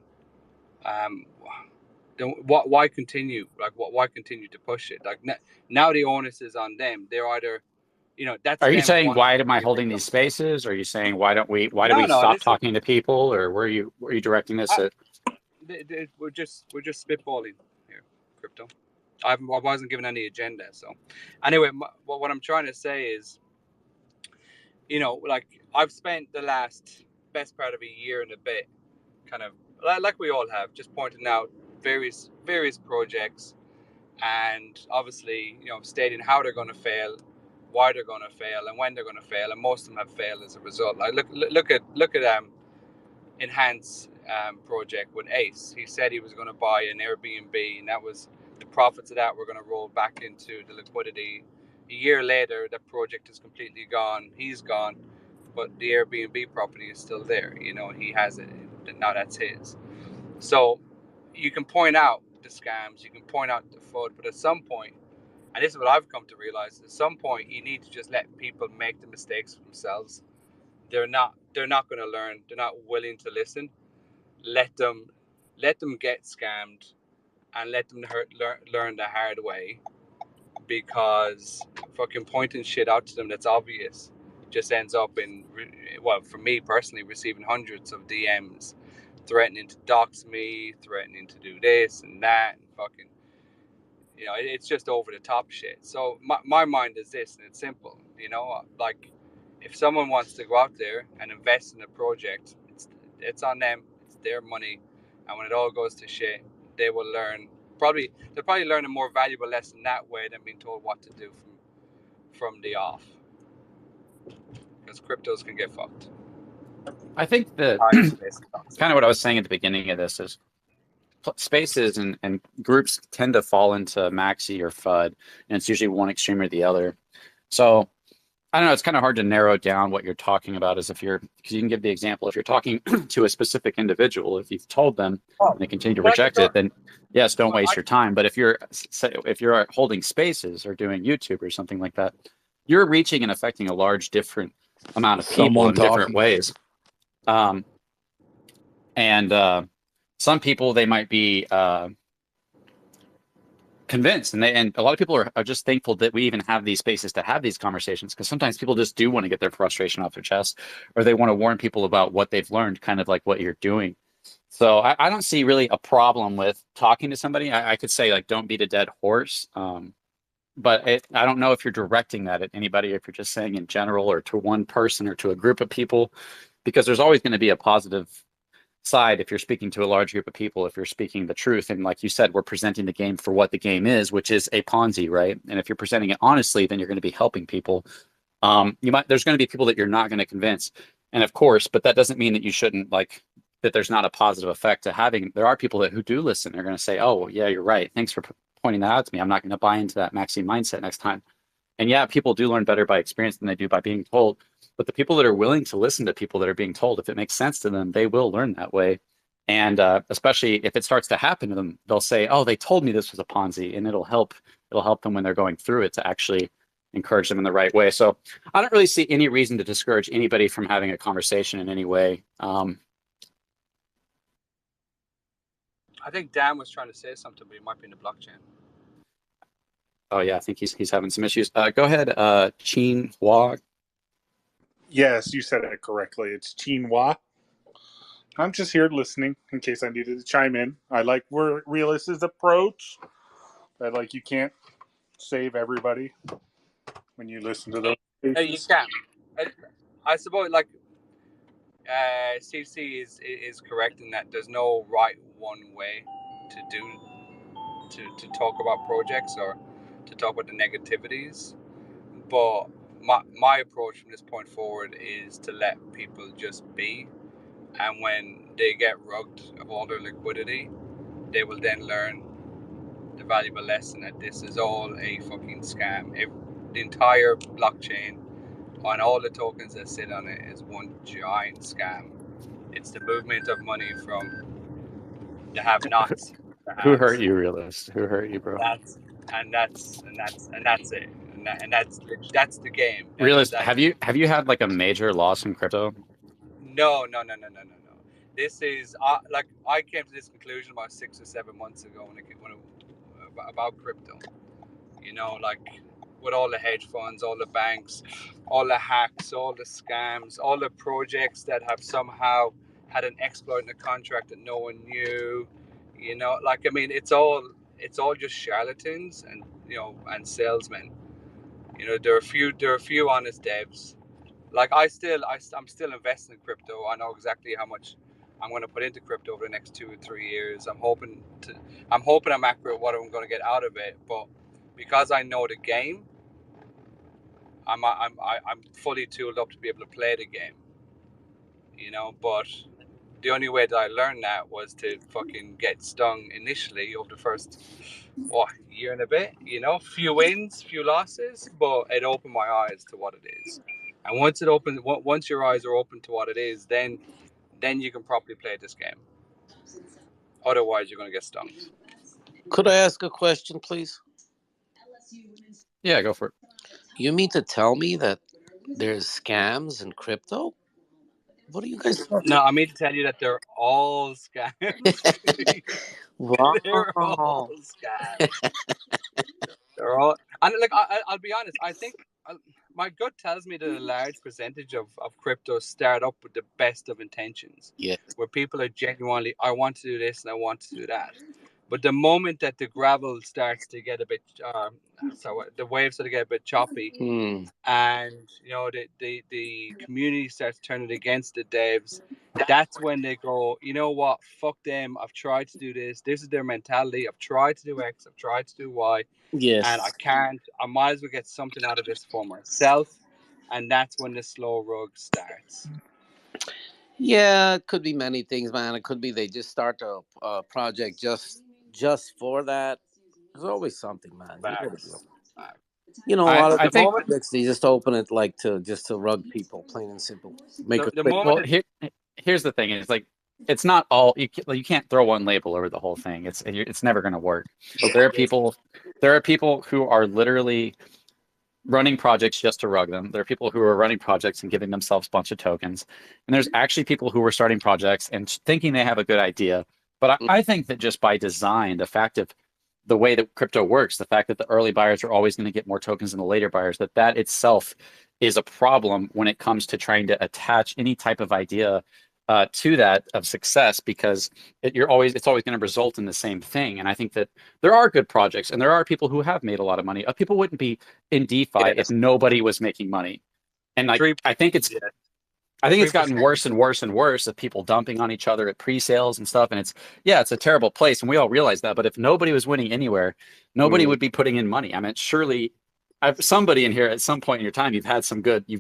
why continue? Like, why continue to push it? Like now the onus is on them. They're either, that's Are you them saying why wanting to am I be a holding victim. these spaces? Are you saying why do we No, stop this is talking to people, or where are you directing this at? we're just spitballing here, crypto. I wasn't given any agenda. So anyway, what I'm trying to say is, like I've spent the best part of a year and a bit, kind of like we all have, just pointing out various projects, and obviously, stating how they're going to fail, why they're going to fail, and when they're going to fail, and most of them have failed as a result. Like look at Enhance project with Ace. He said he was going to buy an Airbnb, and that was the profits of that were going to roll back into the liquidity. A year later, that project is completely gone. He's gone, but the Airbnb property is still there. He has it. Now that's his. So you can point out the scams, you can point out the fraud, but at some point, and this is what I've come to realize, at some point you need to just let people make the mistakes for themselves. They're not going to learn. They're not willing to listen. Let them get scammed, and let them learn the hard way, because fucking pointing shit out to them that's obvious just ends up in, well, for me personally, receiving hundreds of DMs threatening to dox me, threatening to do this and that, and fucking, it's just over the top shit. So my mind is this, and it's simple, like, if someone wants to go out there and invest in a project, it's on them, it's their money, and when it all goes to shit, they will learn. They'll probably learn a more valuable lesson that way than being told what to do from the off, because cryptos can get fucked. I think that kind of what I was saying at the beginning of this is spaces and groups tend to fall into Maxi or FUD, and it's usually one extreme or the other. So I don't know, it's kind of hard to narrow down what you're talking about, as because you can give the example, if you're talking to a specific individual, if you've told them and they continue to reject it, then yes, don't waste your time. But if you're holding spaces or doing YouTube or something like that, you're reaching and affecting a large different amount of people in different ways. Some people, they might be convinced, and a lot of people are just thankful that we even have these spaces to have these conversations, because sometimes people just do want to get their frustration off their chest, or they want to warn people about what they've learned, kind of like what you're doing. So I don't see really a problem with talking to somebody. I could say, like, don't beat a dead horse, but I don't know if you're directing that at anybody, if you're just saying in general, or to one person or to a group of people, because there's always going to be a positive side if you're speaking to a large group of people, if you're speaking the truth. And like you said, we're presenting the game for what the game is, which is a Ponzi, right? And if you're presenting it honestly, then you're going to be helping people. There's going to be people that you're not going to convince, and of course, but that doesn't mean that you shouldn't, like, that there's not a positive effect to having. There are people who do listen. They're going to say, oh, well, yeah, you're right, thanks for pointing that out to me. I'm not going to buy into that Maxi mindset next time. And yeah, people do learn better by experience than they do by being told. But the people that are willing to listen to people that are being told, if it makes sense to them, they will learn that way. And especially if it starts to happen to them, they'll say, oh, they told me this was a Ponzi, and it'll help them when they're going through it to actually encourage them in the right way. So I don't really see any reason to discourage anybody from having a conversation in any way. I think Dan was trying to say something, but he might be in the blockchain. Oh yeah, I think he's having some issues. Go ahead, Chin Hua. Yes, you said it correctly. It's Chinhua. I'm just here listening in case I needed to chime in. I like Realist's approach. That, like, you can't save everybody when you listen to those You cases. can. I suppose, like, CC is correct in that there's no right one way to talk about projects or to talk about the negativities. But my approach from this point forward is to let people just be, and when they get rugged of all their liquidity, they will then learn the valuable lesson that this is all a fucking scam. The entire blockchain on all the tokens that sit on it is one giant scam. It's the movement of money from the have-nots, the Who hurt haves. you, realist? Who hurt you, bro? That's it, and that's the game. Realist, That's have you had like a major loss in crypto? no. This is like I came to this conclusion about 6 or 7 months ago about crypto. You know, like with all the hedge funds, all the banks, all the hacks, all the scams, all the projects that have somehow had an exploit in a contract that no one knew. You know, like I mean, it's all just charlatans and and salesmen. You know, there are a few honest devs. Like I'm still investing in crypto. I know exactly how much I'm going to put into crypto over the next 2 or 3 years. I'm hoping I'm accurate what I'm going to get out of it, but because I know the game, I'm fully tooled up to be able to play the game. You know, but the only way that I learned that was to fucking get stung initially over the first year and a bit. You know, few wins, few losses, but it opened my eyes to what it is. And once your eyes are open to what it is, then you can properly play this game. Otherwise, you're going to get stung. Could I ask a question, please? Yeah, go for it. You mean to tell me that there's scams in crypto? What are you guys talking No, I mean to tell you that they're all scams. They're all Wow. scams. They're all, and like I'll be honest. I think my gut tells me that a large percentage of crypto start up with the best of intentions, Yes. where people are genuinely, I want to do this and I want to do that. But the moment that the gravel starts to get a bit, the waves start to get a bit choppy, and the community starts turning against the devs, that's when they go, you know what, fuck them. I've tried to do this. This is their mentality. I've tried to do X. I've tried to do Y. Yes. And I can't. I might as well get something out of this for myself. And that's when the slow rug starts. Yeah, it could be many things, man. It could be they just start a project just for that. There's always something, man. Facts. You know, a lot of I the think projects they just open it like to rug people, plain and simple. Make a the quick. well here's the thing. It's like it's not all you can't throw one label over the whole thing. It's never going to work. There are people who are literally running projects just to rug them. There are people who are running projects and giving themselves a bunch of tokens. And there's actually people who are starting projects and thinking they have a good idea. But I think that just by design, the fact of the way that crypto works, the fact that the early buyers are always going to get more tokens than the later buyers, that itself is a problem when it comes to trying to attach any type of idea to that of success, because it's always going to result in the same thing. And I think that there are good projects and there are people who have made a lot of money. People wouldn't be in DeFi if nobody was making money. And like I think it's gotten worse and worse and worse of people dumping on each other at pre-sales and stuff. And it's a terrible place, and we all realize that. But if nobody was winning anywhere, nobody would be putting in money. I mean, surely somebody in here at some point in your time, you've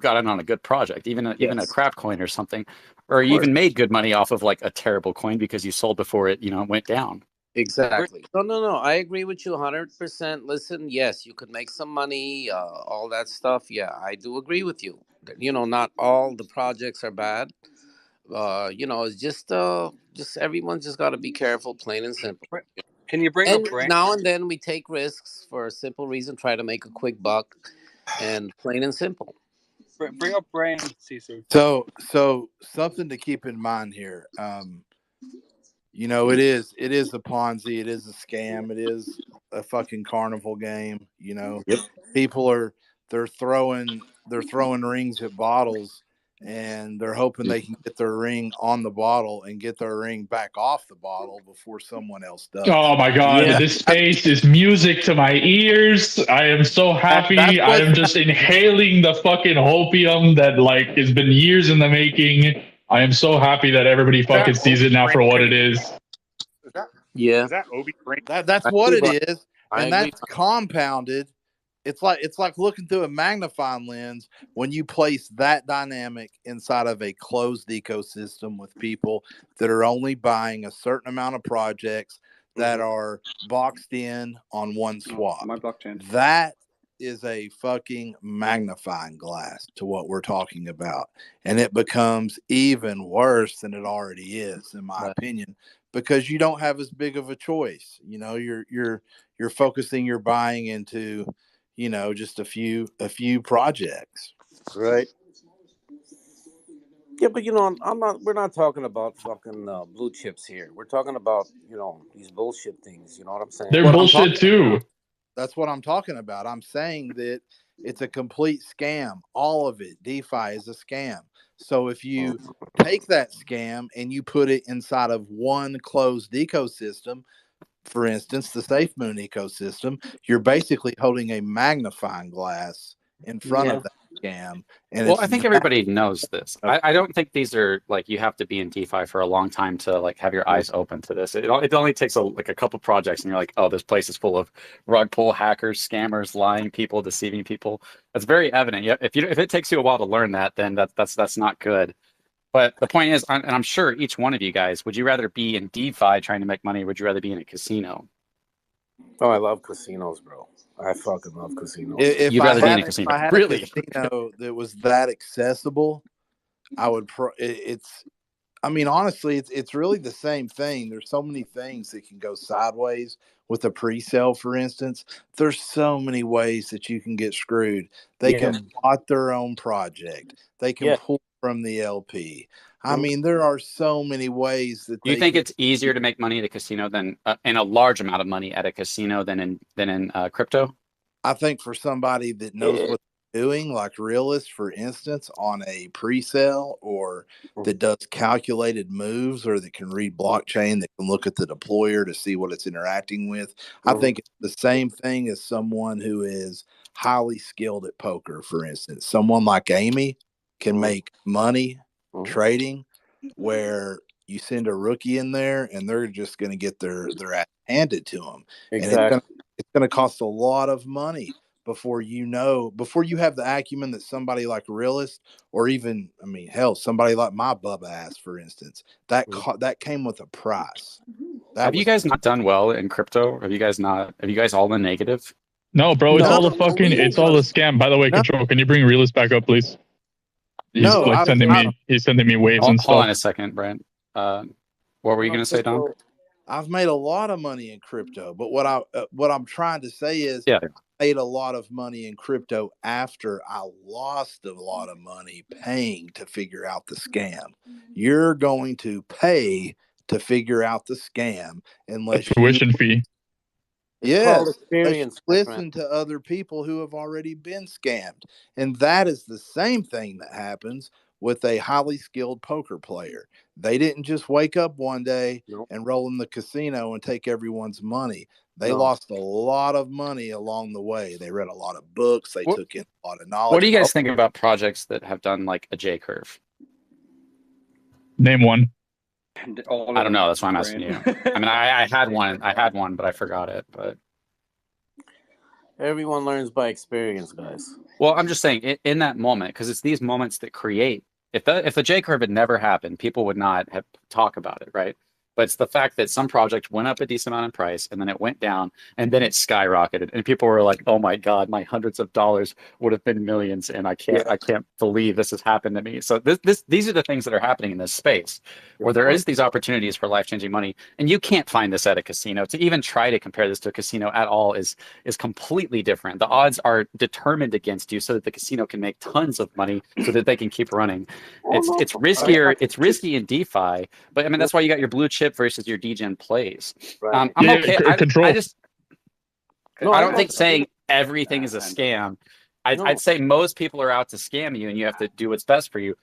got in on a good project, even a crap coin or something, or you even made good money off of like a terrible coin because you sold before it went down. Exactly. No. I agree with you 100%. Listen, yes, you could make some money, all that stuff. Yeah, I do agree with you. You know, not all the projects are bad. It's just everyone's just got to be careful, plain and simple. Can you bring And up Brain? now and then we take risks for a simple reason, try to make a quick buck, and plain and simple. Bring up Brain, CC. So something to keep in mind here. It is a Ponzi, it is a scam, it is a fucking carnival game. People they're throwing rings at bottles, and they're hoping they can get their ring on the bottle and get their ring back off the bottle before someone else does. Oh my God, this space is music to my ears. I am so happy. I am just inhaling the fucking opium that has been years in the making. I am so happy that everybody fucking sees it now for what it is. Is that Obi Brain? That's what it is, and that's compounded. It's like looking through a magnifying lens when you place that dynamic inside of a closed ecosystem with people that are only buying a certain amount of projects that are boxed in on one swap. My blockchain. That is a fucking magnifying glass to what we're talking about. And it becomes even worse than it already is, in my opinion, because you don't have as big of a choice. You know, you're focusing your buying into, you know, just a few projects. Right. Yeah, but you know, we're not talking about fucking blue chips here. We're talking about, you know, these bullshit things. You know what I'm saying? They're bullshit too. That's what I'm talking about. I'm saying that it's a complete scam. All of it. DeFi is a scam. So if you take that scam and you put it inside of one closed ecosystem, for instance, the Safemoon ecosystem, you're basically holding a magnifying glass in front of that scam. And Well, I think everybody knows this. I don't think these are like you have to be in DeFi for a long time to like have your eyes open to this. It only takes like a couple projects, and you're like, oh, this place is full of rug pull hackers, scammers, lying people, deceiving people. That's very evident. Yeah, if it takes you a while to learn that, then that's not good. But the point is, and I'm sure each one of you guys, would you rather be in DeFi trying to make money, or would you rather be in a casino? Oh, I love casinos, bro. I fucking love casinos. If I had a casino that was that accessible, I would. I mean, honestly, it's really the same thing. There's so many things that can go sideways with a pre-sale, for instance. There's so many ways that you can get screwed. They can bot their own project. They can pull from the LP. I mean, there are so many ways that Do you think it's easier to make money at a casino than and a large amount of money at a casino than in crypto? I think for somebody that knows what they're doing, like Realist, for instance, on a pre-sale or that does calculated moves or that can read blockchain, that can look at the deployer to see what it's interacting with. I think it's the same thing as someone who is highly skilled at poker, for instance. Someone like Amy can make money trading where you send a rookie in there and they're just going to get their ass handed to them. Exactly. And it's going to cost a lot of money before you have the acumen that somebody like Realist, or even, I mean, hell, somebody like my Bubba ass, for instance, that came with a price. Have you guys not done well in crypto? Have you guys all been negative? No, bro, it's all a scam. By the way, Control, can you bring Realist back up, please? He's sending me waves and stuff. Hold on a second, Brent. What were you going to say, Don? I've made a lot of money in crypto, but what I'm trying to say is, I made a lot of money in crypto after I lost a lot of money paying to figure out the scam. You're going to pay to figure out the scam unless tuition fee. Yes, listen to other people who have already been scammed. And that is the same thing that happens with a highly skilled poker player. They didn't just wake up one day and roll in the casino and take everyone's money. They lost a lot of money along the way. They read a lot of books. They took in a lot of knowledge. What do you guys think about projects that have done like a J curve? Name one. I don't know. That's why I'm asking you. I mean, I had one, but I forgot it. But everyone learns by experience, guys. Well, I'm just saying in that moment, because it's these moments that create. If the J curve had never happened, people would not have talk about it, right? But it's the fact that some project went up a decent amount in price and then it went down and then it skyrocketed and people were like, "Oh my God, my hundreds of dollars would have been millions, and I can't believe this has happened to me." So these are the things that are happening in this space where there is these opportunities for life-changing money, and you can't find this at a casino. To even try to compare this to a casino at all is completely different. The odds are determined against you so that the casino can make tons of money so that they can keep running. It's riskier. It's risky in DeFi, but I mean that's why you got your blue chip versus your degen plays. I'm okay. I don't think saying everything is a scam. I'd say most people are out to scam you, and you have to do what's best for you.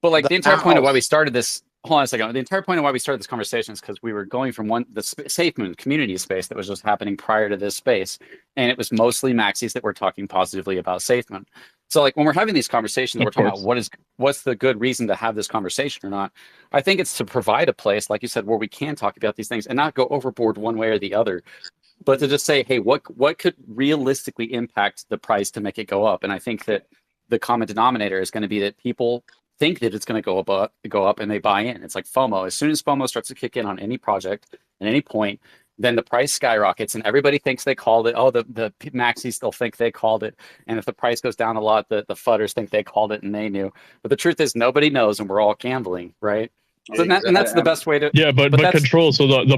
But like the entire point of why we started this. Hold on a second. The entire point of why we started this conversation is because we were going from the Safemoon community space that was just happening prior to this space, and it was mostly maxis that were talking positively about Safemoon. So like when we're having these conversations, we're talking about what's the good reason to have this conversation or not. I think it's to provide a place, like you said, where we can talk about these things and not go overboard one way or the other, but to just say, hey, what could realistically impact the price to make it go up? And I think that the common denominator is going to be that people think that it's going to go up and they buy in. It's like FOMO. As soon as FOMO starts to kick in on any project at any point, then the price skyrockets and everybody thinks they called it. Oh, the maxis still think they called it. And if the price goes down a lot, the fudders think they called it and they knew. But the truth is nobody knows and we're all gambling, right? So and that's the best way to. Yeah, but that's control. So the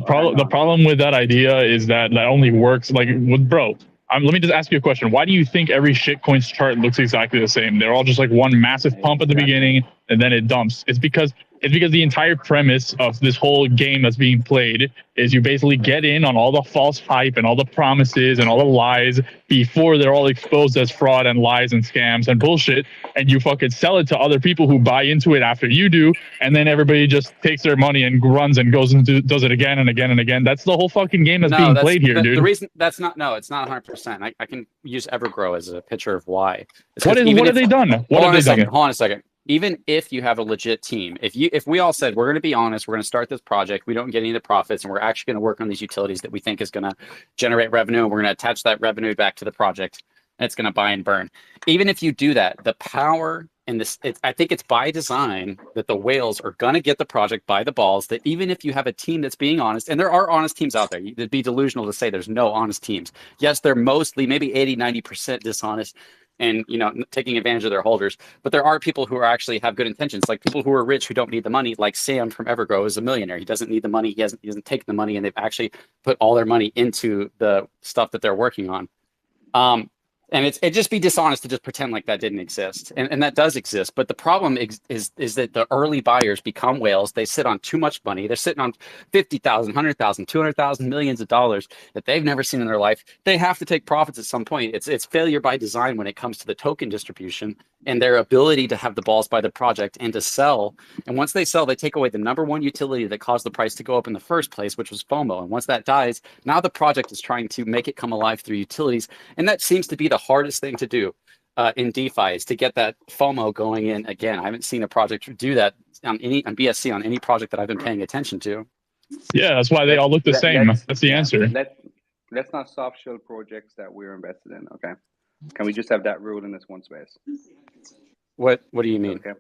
problem with that idea is that only works like with bro. Let me just ask you a question. Why do you think every shitcoin's chart looks exactly the same? They're all just like one massive pump at the beginning and then it dumps. It's because the entire premise of this whole game that's being played is you basically get in on all the false hype and all the promises and all the lies before they're all exposed as fraud and lies and scams and bullshit, and you fucking sell it to other people who buy into it after you do, and then everybody just takes their money and runs and goes and does it again and again and again. That's the whole fucking game that's being played here, dude. The reason it's not 100%. I can use Evergrow as a picture of why. What have they done? What have they done? Hold on a second. Even if you have a legit team, if we all said we're going to be honest, we're going to start this project, we don't get any of the profits, and we're actually going to work on these utilities that we think is going to generate revenue, and we're going to attach that revenue back to the project, and it's going to buy and burn. Even if you do that, the power and this, I think it's by design that the whales are going to get the project by the balls. That even if you have a team that's being honest, and there are honest teams out there, it'd be delusional to say there's no honest teams. Yes, they're mostly maybe 80-90% dishonest, and taking advantage of their holders, but there are people who are actually have good intentions, like people who are rich who don't need the money, like Sam from Evergrow is a millionaire. He doesn't need the money. He hasn't taken the money, and they've actually put all their money into the stuff that they're working on. And it'd just be dishonest to just pretend like that didn't exist. And that does exist. But the problem is that the early buyers become whales. They sit on too much money. They're sitting on 50,000, 100,000, 200,000, millions of dollars that they've never seen in their life. They have to take profits at some point. It's failure by design when it comes to the token distribution and their ability to have the balls by the project and to sell. And once they sell, they take away the number one utility that caused the price to go up in the first place, which was FOMO. And once that dies, now the project is trying to make it come alive through utilities. And that seems to be the hardest thing to do in DeFi, is to get that FOMO going in again. I haven't seen a project do that on BSC on any project that I've been paying attention to. Yeah, that's why they all look the same. That's the answer. Let's not soft shell projects that we're invested in. Okay, can we just have that rule in this one space? What do you mean? Okay.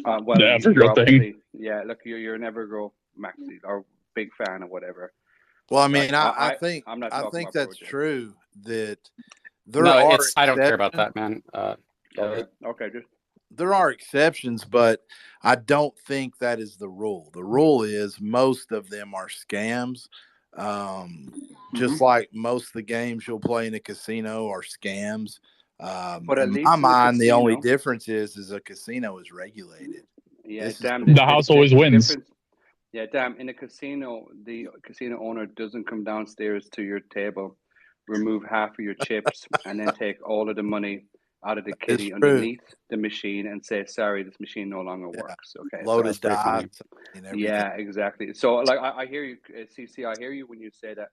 Well, the Evergrow thing. Yeah, look, you're an Evergrow maxi or big fan or whatever. Well, I mean, I think that's true. That there are I don't care about that, man. Okay, just there are exceptions, but I don't think that is the rule. The rule is most of them are scams. Just like most of the games you'll play in a casino are scams. But at in least my in mind, the only casino- difference is a casino is regulated. Yeah, This is damn. The house always wins. difference- Yeah, damn. In a casino, the casino owner doesn't come downstairs to your table, remove half of your chips, and then take all of the money out of the kitty true. underneath the machine and say, "Sorry, this machine no longer works." Okay, Loaded so dice and everything. yeah, exactly. So, like, I hear you, CC. I hear you when you say that.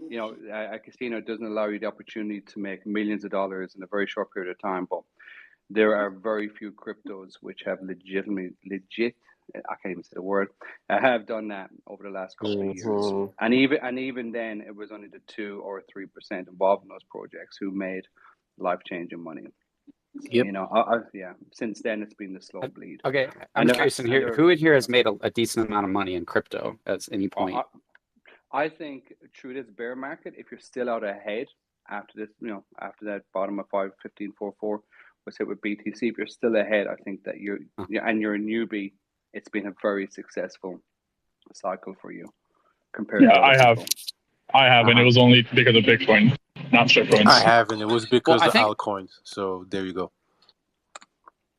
A casino doesn't allow you the opportunity to make millions of dollars in a very short period of time, but there are very few cryptos which have legit, I can't even say the word, have done that over the last couple of years. And even then, it was only the 2 or 3% involved in those projects who made life-changing money. Yep. Since then, it's been the slow bleed. Okay, I'm curious in here, who in here has made a decent amount of money in crypto at any point? I think through this bear market, if you're still out ahead after this, after that bottom of 5.1544 was hit with BTC, if you're still ahead, I think that you're a newbie. It's been a very successful cycle for you compared to I have. people. I have, and it was only because of Bitcoin, not shitcoins. I have, and it was because of think- altcoins. So there you go.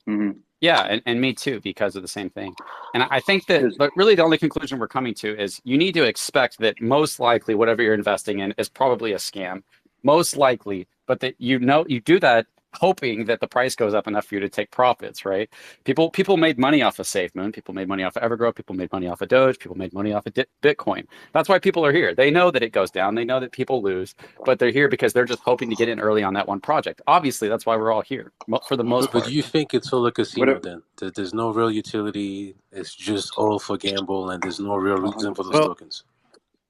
Mm-hmm. Yeah, and me too, because of the same thing. And I think that really the only conclusion we're coming to is you need to expect that most likely whatever you're investing in is probably a scam. Most likely, but that you do that hoping that the price goes up enough for you to take profits, right? People made money off of Safemoon. People made money off of Evergrow. People made money off of Doge. People made money off of Bitcoin. That's why people are here. They know that it goes down. They know that people lose, but they're here because they're just hoping to get in early on that one project. Obviously, that's why we're all here for the most part. But you think it's all a casino then? That there's no real utility. It's just all for gamble, and there's no real reason for those tokens.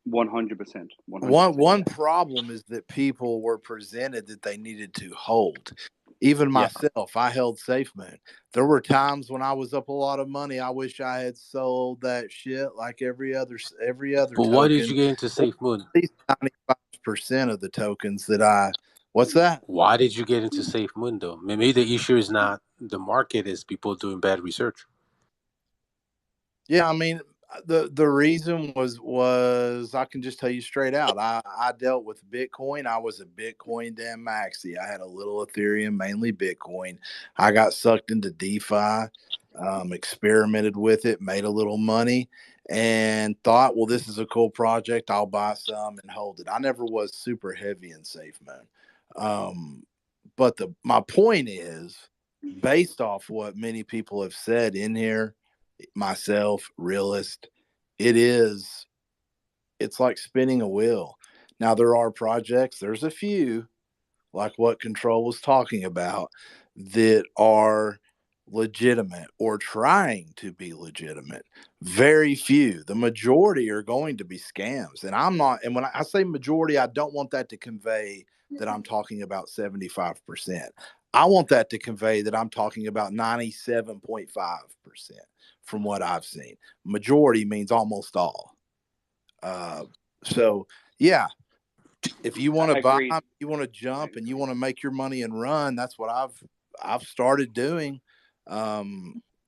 100%. One problem is that people were presented that they needed to hold. Even Yeah. myself, I held Safemoon. There were times when I was up a lot of money. I wish I had sold that shit like every other But why did token. you get into Safemoon? At least 95% of the tokens that I. What's that? Why did you get into Safemoon though? Maybe the issue is not the market; is people doing bad research. Yeah, I mean, the reason was I can just tell you straight out. I dealt with Bitcoin. I was a Bitcoin damn maxi. I had a little Ethereum, mainly Bitcoin. I got sucked into DeFi, experimented with it, made a little money, and thought, well, this is a cool project. I'll buy some and hold it. I never was super heavy in Safemoon. But my point is, based off what many people have said in here, myself, realist, it's like spinning a wheel. Now there are projects, there's a few, like what Control was talking about, that are legitimate or trying to be legitimate. Very few. The majority are going to be scams. And when I say majority, I don't want that to convey that I'm talking about 75%. I want that to convey that I'm talking about 97.5% from what I've seen. Majority means almost all. So yeah, if you want to buy, you want to jump, and you want to make your money and run, that's what I've started doing.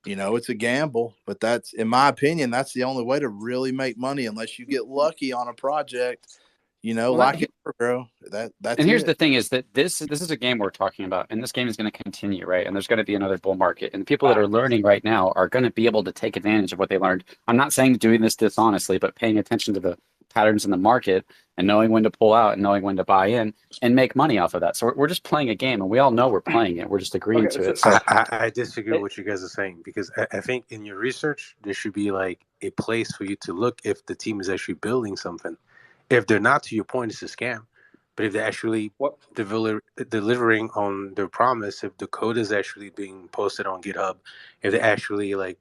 It's a gamble, but that's, in my opinion, that's the only way to really make money, unless you get lucky on a project. Like it or grow. That's and here's it. the thing: is that this is a game we're talking about, and this game is going to continue, right? And there's going to be another bull market, and the people that are learning right now are going to be able to take advantage of what they learned. I'm not saying doing this dishonestly, but paying attention to the patterns in the market and knowing when to pull out and knowing when to buy in and make money off of that. So we're just playing a game, and we all know we're playing it. We're just agreeing to it. So I disagree with what you guys are saying, because I think in your research there should be like a place for you to look if the team is actually building something. If they're not, to your point, it's a scam. But if they're actually delivering on their promise, if the code is actually being posted on GitHub, if they're actually like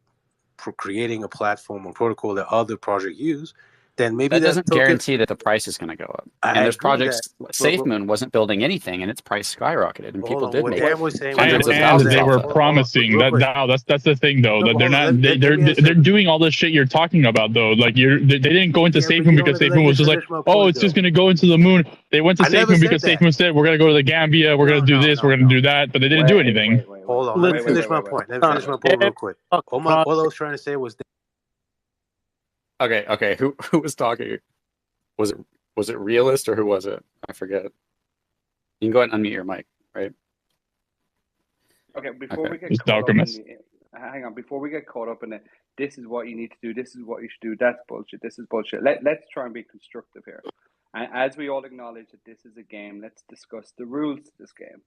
creating a platform or protocol that other projects use, then maybe that doesn't token guarantee that the price is going to go up. And there's agree with projects. Safemoon wasn't building anything, and its price skyrocketed, and people did what make Dan was saying, hundreds of And thousands they off were of it. promising that. Now that's the thing, though. No, That they're hold on, not. let me They're answer. doing all this shit you're talking about, though. Like they didn't go into Yeah, but Safemoon you don't because ever let Safemoon me was just like, finish my oh, point, it's just though. going to go into the moon. They went to I never Safemoon said because that. Safemoon said we're going to go to the Gambia, we're going to do this, we're going to do that, but they didn't do anything. Hold on, let me finish my point. Let me finish my point real quick. All I was trying to say was that. Okay. Who was talking? Was it realist or who was it? I forget. You can go ahead and unmute your mic, right? Okay, before we get Just caught up in Alchemist. hang on, before we get caught up in it, this is what you need to do, this is what you should do, that's bullshit, this is bullshit. Let's try and be constructive here. And as we all acknowledge that this is a game, let's discuss the rules to this game.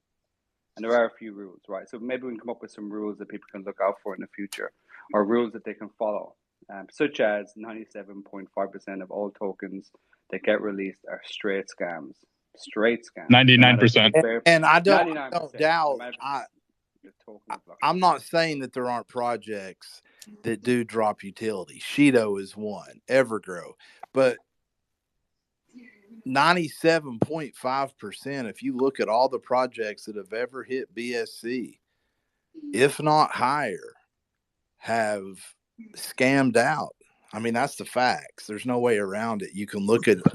And there are a few rules, right? So maybe we can come up with some rules that people can look out for in the future, or rules that they can follow, such as 97.5% of all tokens that get released are straight scams. Straight scams. 99%. And I don't 99%, doubt. no I'm not saying that there aren't projects that do drop utility. Shido is one, Evergrow, but 97.5%, if you look at all the projects that have ever hit BSC, if not higher, have scammed out. I mean, that's the facts. There's no way around it. You can look at them.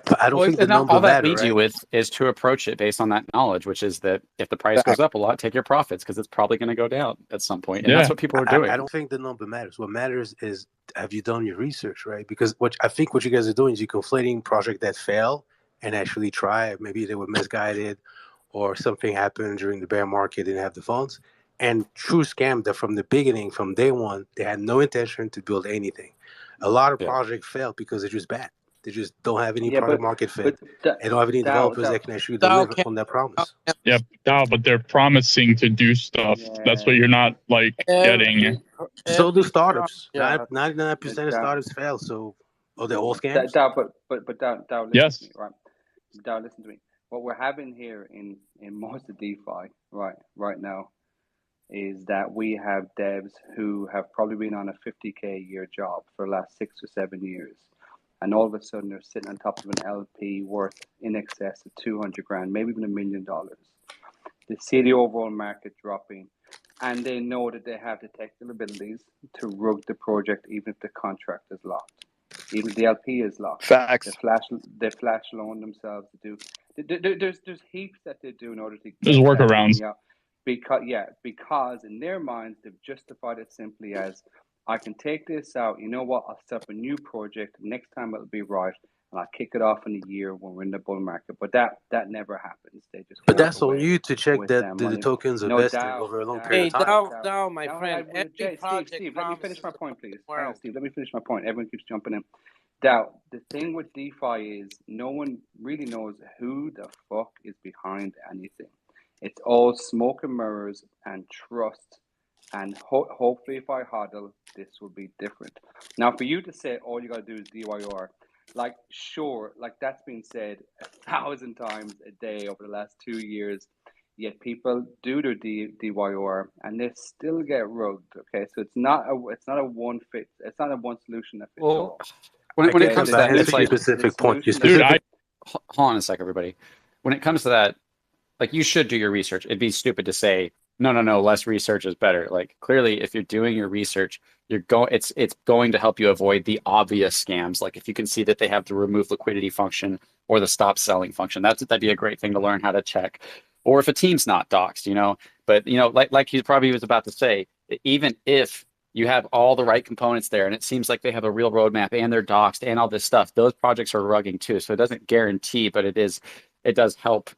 But I don't think the number all that matter, leads right? you with is to approach it based on that knowledge, which is that if the price goes up a lot, take your profits because it's probably going to go down at some point, and that's what people are doing. I don't think the number matters. What matters is, have you done your research, right? Because what you guys are doing is you're conflating projects that fail and actually try. Maybe they were misguided, or something happened during the bear market, didn't have the funds, and true scam that from the beginning, from day one, they had no intention to build anything. A lot of projects fail because they're just bad. They just don't have any product market fit. They don't have any developers that can actually deliver on that promise. Yep, but they're promising to do stuff. That's what you're not getting. So do startups. 99% of startups fail. So, they're all scams. But Dow, listen yes. to me, right? Dow, listen to me. What we're having here in most of DeFi, right now, is that we have devs who have probably been on a 50K a year job for the last 6 or 7 years. And all of a sudden they're sitting on top of an LP worth in excess of 200 grand, maybe even $1 million. They see the overall market dropping, and they know that they have the technical abilities to rug the project, even if the contract is locked, even if the LP is locked. Facts. They flash loan themselves to do. There's heaps that they do in order to There's get that workarounds. money out. Because in their minds they've justified it simply as, I can take this out. You know what? I'll set up a new project. Next time it'll be right, and I'll kick it off in a year when we're in the bull market. But that never happens. They just But walk that's on away you to check with that their the money. tokens are No vested doubt, over a long doubt, period Hey, of time. Dow, my Now, friend, every Steve, project let me finish my promises point, please. the Hang on, world. Steve. Let me finish my point. Everyone keeps jumping in. Doubt. The thing with DeFi is no one really knows who the fuck is behind anything. It's all smoke and mirrors and trust. And hopefully, if I hodl, this will be different. Now, for you to say all you got to do is DYR, like, sure, like that's been said 1,000 times a day over the last 2 years. Yet people do their DYR and they still get rugged. Okay, so it's not a one solution that fits Well, all. when it Okay, comes the to that, it's solution, like, the specific point. Your solution Dude, specific hold on a sec, everybody. When it comes to that, like, you should do your research. It'd be stupid to say, no, less research is better. Like, clearly, if you're doing your research, it's going to help you avoid the obvious scams. Like, if you can see that they have the remove liquidity function or the stop selling function, that'd be a great thing to learn how to check. Or if a team's not doxed, But like he probably was about to say, even if you have all the right components there, and it seems like they have a real roadmap and they're doxed and all this stuff, those projects are rugging too. So it doesn't guarantee, but it does help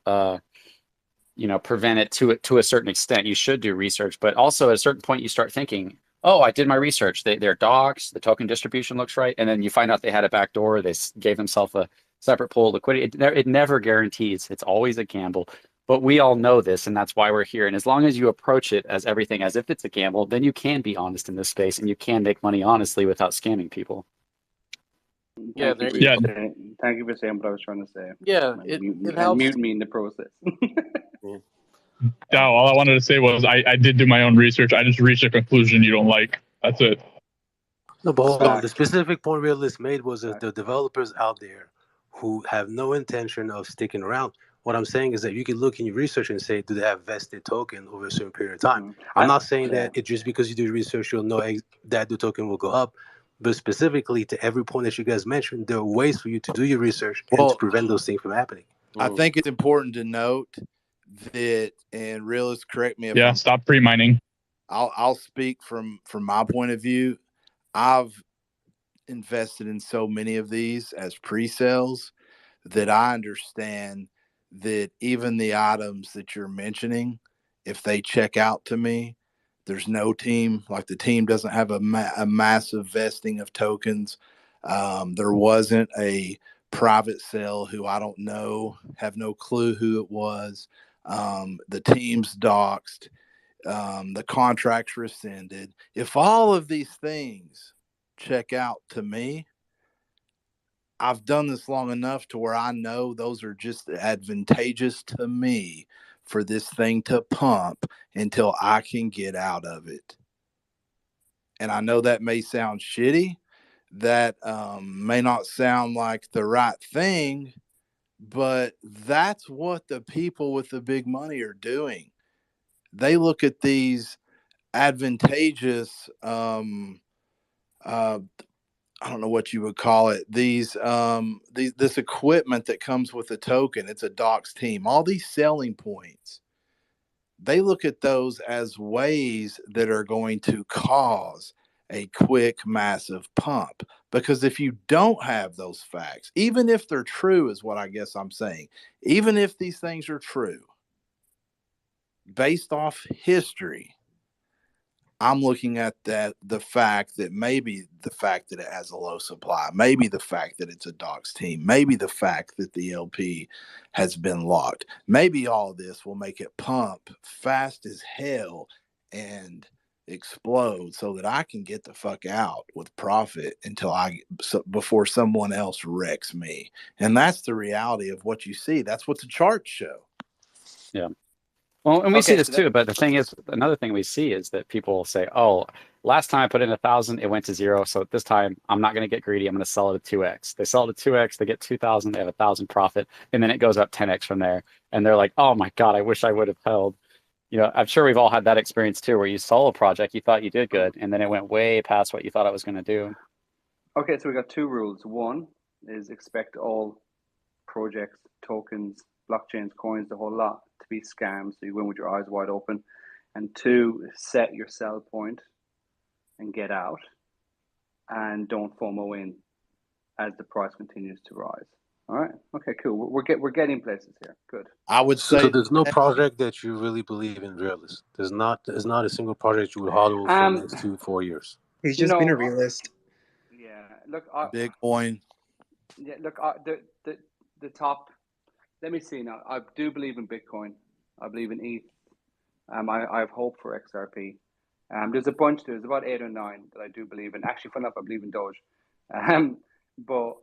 prevent it to a certain extent. You should do research, but also at a certain point you start thinking, oh, I did my research. They're docs, the token distribution looks right, and then you find out they had a backdoor. They gave themselves a separate pool of liquidity. It never guarantees. It's always a gamble. But we all know this, and that's why we're here. And as long as you approach it as everything as if it's a gamble, then you can be honest in this space, and you can make money honestly without scamming people. Yeah, Thank there, you Yeah, for saying what I was trying to say. yeah, it helps. Mute me in the process. Dow, all I wanted to say was I did do my own research. I just reached a conclusion you don't like. That's it. No, but hold on. The Facts. specific point Realist made was that the developers out there who have no intention of sticking around. What I'm saying is that you can look in your research and say, do they have vested token over a certain period of time? I'm not saying that it just because you do research, you'll know that the token will go up. But specifically to every point that you guys mentioned, there are ways for you to do your research and to Well, prevent those things from happening. I think it's important to note that, and Realist, correct me if Yeah, I'm. stop pre-mining. I'll speak from my point of view. I've invested in so many of these as pre-sales that I understand that even the items that you're mentioning, if they check out to me, there's no team, like the team doesn't have a massive vesting of tokens. There wasn't a private sale who I don't know, have no clue who it was. The team's doxed. The contracts rescinded. If all of these things check out to me, I've done this long enough to where I know those are just advantageous to me for this thing to pump until I can get out of it. And I know that may sound shitty. That may not sound like the right thing, but that's what the people with the big money are doing. They look at these advantageous I don't know what you would call it. These this equipment that comes with a token. It's a docs team. All these selling points. They look at those as ways that are going to cause a quick, massive pump. Because if you don't have those facts, even if they're true, is what I guess I'm saying, even if these things are true, based off history, I'm looking at the fact that maybe the fact that it has a low supply, maybe the fact that it's a docs team, maybe the fact that the LP has been locked, maybe all this will make it pump fast as hell and explode so that I can get the fuck out with profit before someone else wrecks me. And that's the reality of what you see. That's what the charts show. Yeah. Well, and we see Okay, this so that too, but the thing is, another thing we see is that people say, "Oh, last time I put in 1,000, it went to 0. So this time I'm not going to get greedy. I'm going to sell it at 2x." They sell it at 2x, they get 2,000, they have 1,000 profit, and then it goes up 10x from there. And they're like, "Oh my God, I wish I would have held." I'm sure we've all had that experience too, where you sold a project, you thought you did good, and then it went way past what you thought it was going to do. Okay, so we got two rules. One is expect all projects, tokens, blockchains, coins, the whole lot to be scams. So you go in with your eyes wide open. And two, set your sell point and get out, and don't FOMO in as the price continues to rise. All right. Okay. Cool. We're getting places here. Good. I would say So there's no project that you really believe in realist. There's not a single project you would hodl for the next 2-4 years. He's just being a realist. Yeah. Look. Bitcoin. Yeah. Look. The top. Let me see now. I do believe in Bitcoin. I believe in ETH. I have hope for XRP. There's a bunch. There's about 8 or 9 that I do believe in. Actually, fun enough, I believe in Doge. But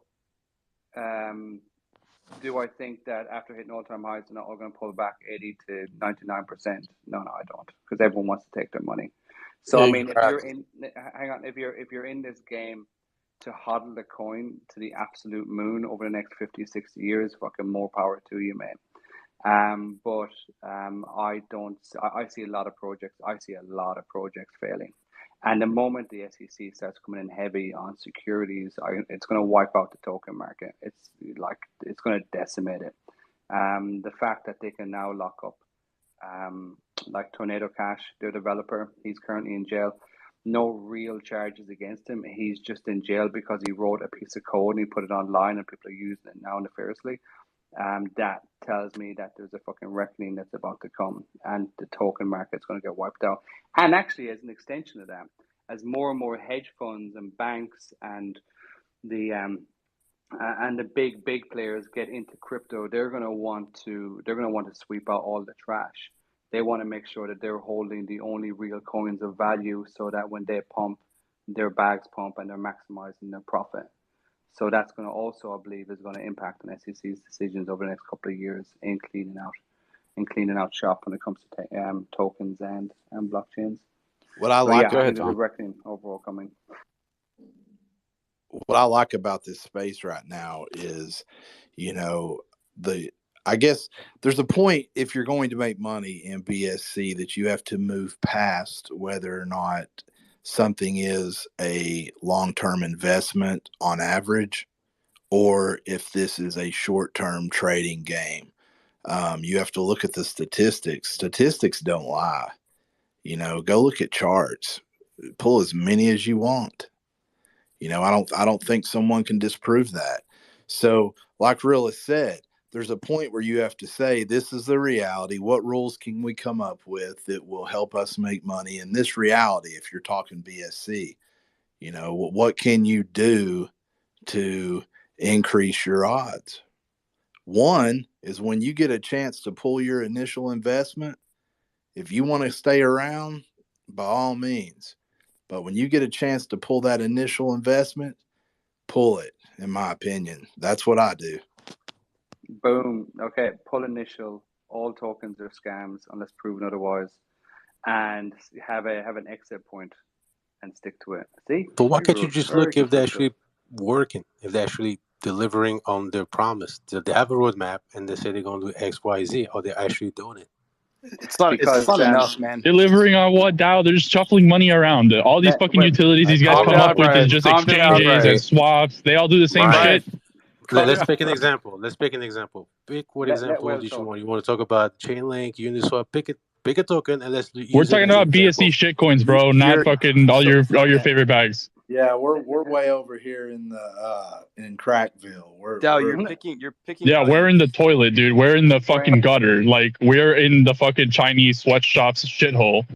do I think that after hitting all-time highs, they're not all going to pull back 80 to 99%? No, I don't, because everyone wants to take their money. So I mean, if you're in, hang on, if you're in this game to hodl the coin to the absolute moon over the next 50, 60 years, fucking more power to you, man. But I don't. I see a lot of projects. I see a lot of projects failing, and the moment the SEC starts coming in heavy on securities, it's going to wipe out the token market. It's going to decimate it. The fact that they can now lock up, like Tornado Cash, their developer, he's currently in jail. No real charges against him. He's just in jail because he wrote a piece of code and he put it online, and people are using it now nefariously. That tells me that there's a fucking reckoning that's about to come, and the token market's going to get wiped out. And actually, as an extension of that, as more and more hedge funds and banks and the big players get into crypto, they're going to want to sweep out all the trash. They want to make sure that they're holding the only real coins of value, so that when they pump, their bags pump and they're maximizing their profit. So that's going to also, I believe, is going to impact on SEC's decisions over the next couple of years in cleaning out shop when it comes to tokens and blockchains. What I So like, I think there's a reckoning overall coming. What I like about this space right now is, I guess there's a point, if you're going to make money in BSC, that you have to move past whether or not something is a long-term investment on average, or if this is a short-term trading game. You have to look at the statistics. Statistics don't lie. Go look at charts. Pull as many as you want. I don't think someone can disprove that. So, like Realist said, there's a point where you have to say, this is the reality. What rules can we come up with that will help us make money in this reality? If you're talking BSC, what can you do to increase your odds? One is when you get a chance to pull your initial investment, if you want to stay around, by all means. But when you get a chance to pull that initial investment, pull it, in my opinion. That's what I do. Boom. Okay. Pull initial. All tokens are scams unless proven otherwise, and have an exit point and stick to it. See? But why can't you Rules. just Very look if they're constructive. actually working, if they're actually delivering on their promise? They have a roadmap and they say they're going to do X, Y, Z, or they're actually doing it. It's fun enough, man. Delivering on what, Dow? They're just shuffling money around. All these fucking utilities these guys come up with is just exchanges and swaps. They all do the same shit. Let's pick an example. Pick what example do you want? You want to talk about Chainlink, Uniswap? Pick a token and let's use We're talking about BSC shitcoins, bro, not fucking all your favorite bags. Yeah, we're way over here in Crackville. You're picking. Yeah, we're in the toilet, dude. We're in the fucking gutter. Like, we're in the fucking Chinese sweatshops shithole.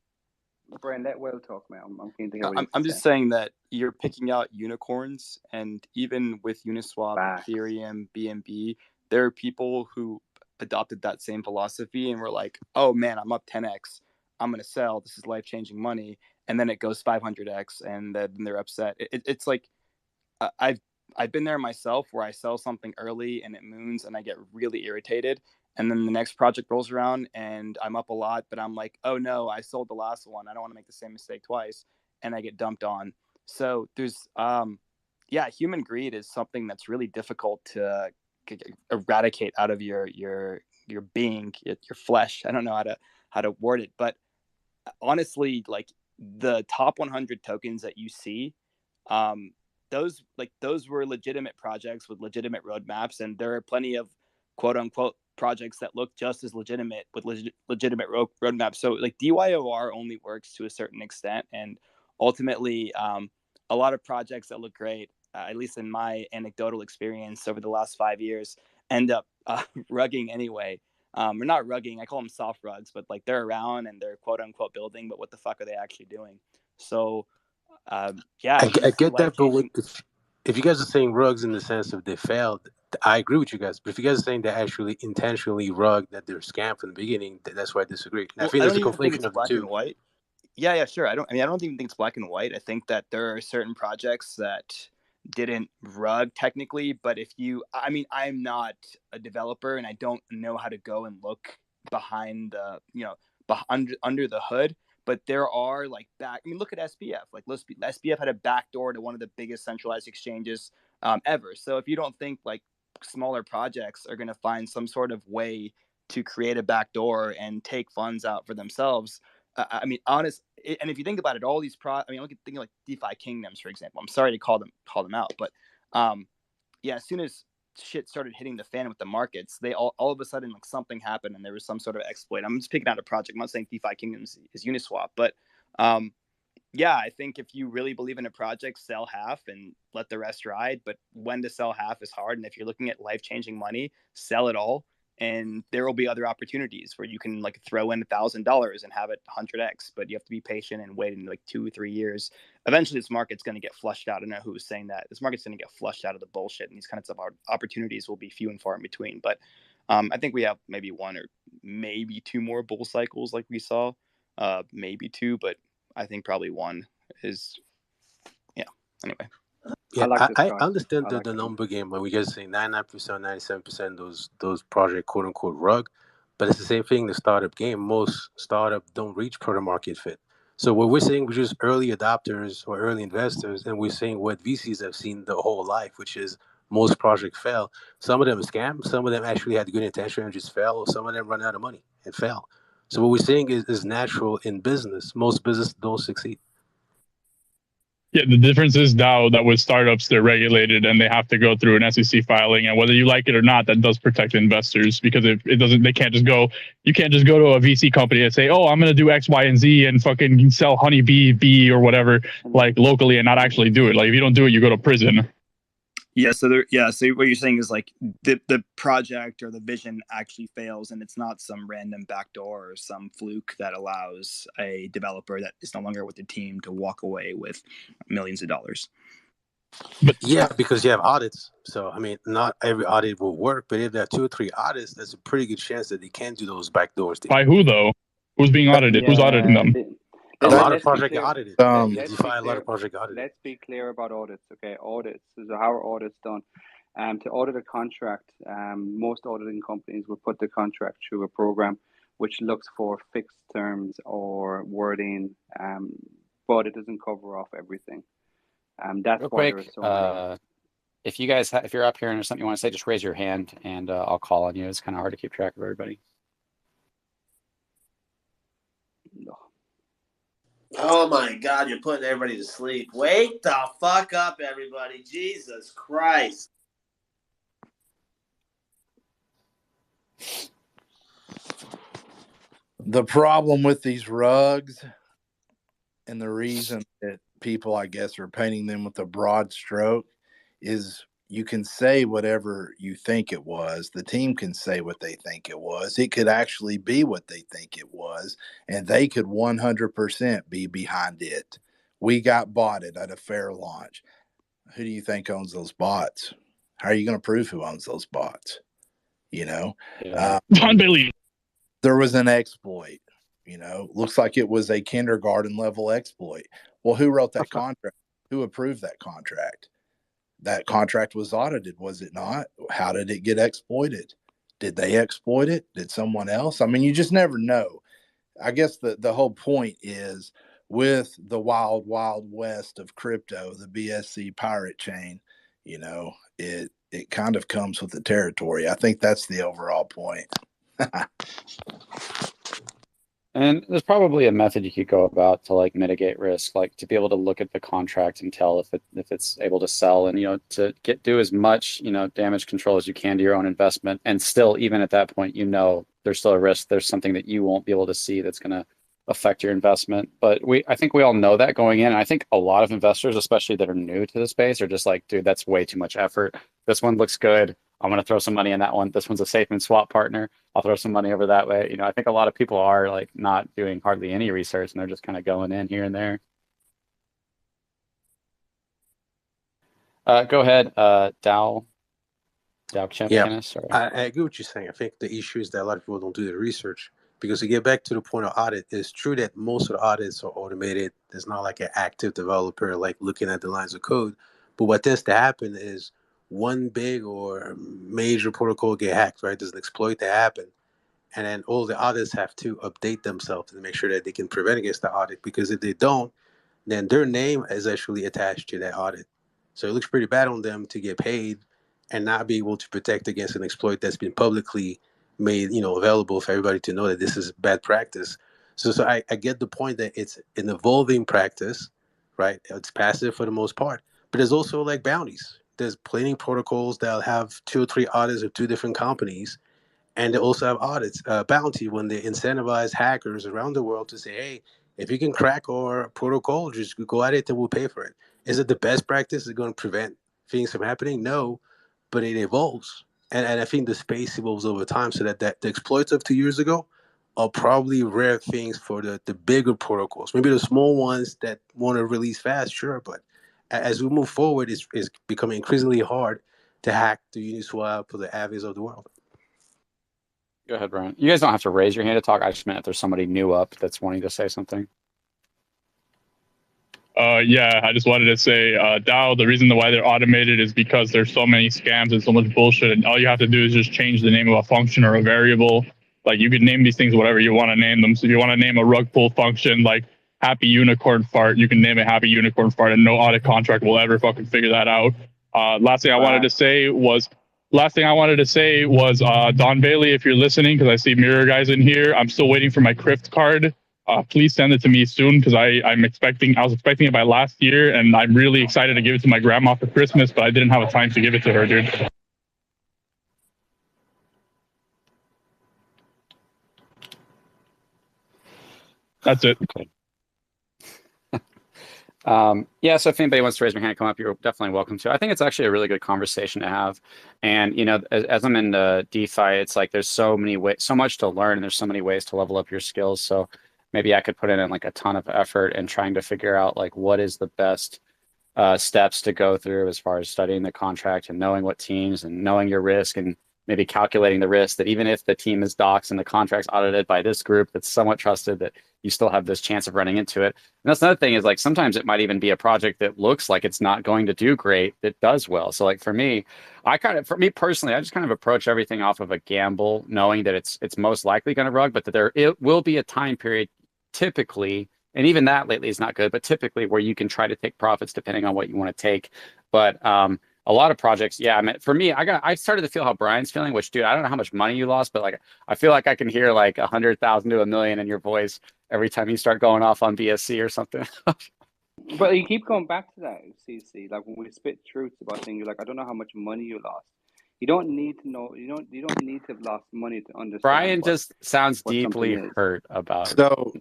Brian, let Will talk, man. I'm keen to hear what I'm just saying that you're picking out unicorns, and even with Uniswap, Ethereum, BNB, there are people who adopted that same philosophy and were like, "Oh man, I'm up 10x. I'm gonna sell. This is life-changing money," and then it goes 500x, and then they're upset. It's like I've been there myself, where I sell something early and it moons, and I get really irritated. And then the next project rolls around and I'm up a lot, but I'm like, oh no, I sold the last one. I don't want to make the same mistake twice. And I get dumped on. So there's, human greed is something that's really difficult to eradicate out of your being, your flesh. I don't know how to word it, but honestly, like the top 100 tokens that you see, those were legitimate projects with legitimate roadmaps, and there are plenty of quote unquote projects that look just as legitimate with legitimate roadmaps. So like DYOR only works to a certain extent, and ultimately, a lot of projects that look great, at least in my anecdotal experience over the last 5 years, end up rugging anyway. Or not rugging, I call them soft rugs, but like they're around and they're quote unquote building, but what the fuck are they actually doing? So I get that, but if you guys are saying rugs in the sense of they failed, I agree with you guys. But if you guys are saying they actually intentionally rugged, that they're scammed from the beginning, that's why I disagree. And I think I there's don't a even think conflation it's of the black and two. white. Yeah, sure. I don't even think it's black and white. I think that there are certain projects that didn't rug technically, but I'm not a developer and I don't know how to go and look behind the, under the hood. But there are look at SBF. Like SBF had a backdoor to one of the biggest centralized exchanges ever. So if you don't think like smaller projects are going to find some sort of way to create a backdoor and take funds out for themselves, honest. And if you think about it, all these look at thinking like DeFi Kingdoms, for example. I'm sorry to call them out, but as soon as shit started hitting the fan with the markets, they all of a sudden like something happened and there was some sort of exploit. I'm just picking out a project. I'm not saying DeFi Kingdoms is Uniswap, but I think if you really believe in a project, sell half and let the rest ride. But when to sell half is hard. And if you're looking at life-changing money, sell it all. And there will be other opportunities where you can like throw in $1,000 and have it 100x, but you have to be patient and wait in like 2 or 3 years. Eventually, this market's going to get flushed out. I don't know who was saying that. This market's going to get flushed out of the bullshit, and these kinds of opportunities will be few and far in between. But I think we have maybe one or maybe two more bull cycles like we saw, maybe two, but I think probably one is, anyway. Yeah, I understand the number game when we guys say 99%, 97% those project quote unquote rug, but it's the same thing in the startup game. Most startup don't reach product market fit. So what we're saying, we're just early adopters or early investors, and we're saying what VCs have seen the whole life, which is most projects fail. Some of them scam, some of them actually had good intention and just fail, or some of them run out of money and fail. So what we're saying is natural in business. Most business don't succeed. Yeah, the difference is now that with startups, they're regulated and they have to go through an SEC filing, and whether you like it or not, that does protect investors, because if it doesn't, they can't just go. You can't just go to a VC company and say, "Oh, I'm going to do X, Y, and Z and fucking sell honeybee bee or whatever like locally," and not actually do it. Like if you don't do it, you go to prison. Yeah, so what you're saying is like the project or the vision actually fails, and it's not some random backdoor or some fluke that allows a developer that is no longer with the team to walk away with millions of dollars. But yeah, because you have audits. So not every audit will work, but if there are 2 or 3 audits, there's a pretty good chance that they can do those backdoors. By who though? Who's being audited? Who's auditing them? A lot of project audits. Let's be clear about audits. Okay, audits. So how are audits done? To audit a contract, most auditing companies will put the contract through a program which looks for fixed terms or wording, but it doesn't cover off everything. That's Real why quick, there are so many. if you guys, if you're up here and there's something you want to say, just raise your hand and I'll call on you. It's kind of hard to keep track of everybody. Oh my God, you're putting everybody to sleep. Wake the fuck up, everybody. Jesus Christ. The problem with these rugs, and the reason that people, I guess, are painting them with a broad stroke, is you can say whatever you think it was. The team can say what they think it was. It could actually be what they think it was, and they could 100% be behind it. We got botted at a fair launch. Who do you think owns those bots? How are you going to prove who owns those bots? Unbelievable. There was an exploit. Looks like it was a kindergarten level exploit. Well, who wrote that contract? Who approved that contract? That contract was audited, was it not? How did it get exploited? Did they exploit it? Did someone else? I mean, you just never know. I guess the whole point is with the wild, wild west of crypto, the BSC pirate chain, it kind of comes with the territory. I think that's the overall point. And there's probably a method you could go about to like mitigate risk, like to be able to look at the contract and tell if it's able to sell, and to do as much damage control as you can to your own investment, and still even at that point there's still a risk, there's something that you won't be able to see that's going to affect your investment. But I think we all know that going in, and I think a lot of investors, especially that are new to the space, are just like, dude, that's way too much effort. This one looks good, I'm going to throw some money in that one. This one's a Safemoon swap partner, I'll throw some money over that way. I think a lot of people are like not doing hardly any research, and they're just kind of going in here and there. Go ahead, Dow Yeah, Sorry. I agree with you saying. I think the issue is that a lot of people don't do the research. Because to get back to the point of audit, it's true that most of the audits are automated. There's not like an active developer like looking at the lines of code. But what tends to happen is one big or major protocol get hacked, right? There's an exploit that happen. And then all the audits have to update themselves to make sure that they can prevent against the audit. Because if they don't, then their name is actually attached to that audit. So it looks pretty bad on them to get paid and not be able to protect against an exploit that's been publicly made, available for everybody to know that this is bad practice. So I get the point that it's an evolving practice, right? It's passive for the most part, but there's also like bounties. There's plenty of protocols that'll have 2 or 3 audits of 2 different companies, and they also have audits, bounty, when they incentivize hackers around the world to say, hey, if you can crack our protocol, just go at it and we'll pay for it. Is it the best practice? Is it going to prevent things from happening? No, but it evolves. And I think the space evolves over time, so that the exploits of 2 years ago are probably rare things for the bigger protocols. Maybe the small ones that want to release fast, sure. But as we move forward, it's becoming increasingly hard to hack the Uniswap or the Avies of the world. Go ahead, Brian. You guys don't have to raise your hand to talk. I just meant if there's somebody new up that's wanting to say something. Yeah, I just wanted to say, DAO, the reason why they're automated is because there's so many scams and so much bullshit, and all you have to do is just change the name of a function or a variable. Like, you can name these things whatever you want to name them. So if you want to name a rug pull function like Happy Unicorn Fart, you can name it Happy Unicorn Fart, and no audit contract will ever fucking figure that out. Last thing I wanted to say was, Don Bailey, if you're listening, because I see Mirror Guys in here, I'm still waiting for my Crypt card. Please send it to me soon, because I was expecting it by last year, and I'm really excited to give it to my grandma for Christmas, but I didn't have a time to give it to her, dude. That's it. Okay. Yeah, so if anybody wants to raise their hand and come up, you're definitely welcome to. I think it's actually a really good conversation to have. And, as I'm in DeFi, it's like there's so much to learn, and there's so many ways to level up your skills. So maybe I could put in like a ton of effort in trying to figure out like what is the best steps to go through as far as studying the contract and knowing what teams and knowing your risk, and maybe calculating the risk that even if the team is doxed and the contract's audited by this group that's somewhat trusted, that you still have this chance of running into it. And that's another thing, is like sometimes it might even be a project that looks like it's not going to do great that does well. So like for me personally, I just kind of approach everything off of a gamble, knowing that it's most likely going to rug, but that it will be a time period typically, and even that lately is not good, but typically where you can try to take profits depending on what you want to take. But a lot of projects, yeah. I mean, for me, I started to feel how Brian's feeling, which, dude, I don't know how much money you lost, but like I feel like I can hear like 100,000 to 1,000,000 in your voice every time you start going off on BSC or something. But you keep going back to that, CC. Like when we spit truths about things, you're like, I don't know how much money you lost. You don't need to know. You don't need to have lost money to understand. Brian just sounds deeply hurt about. So.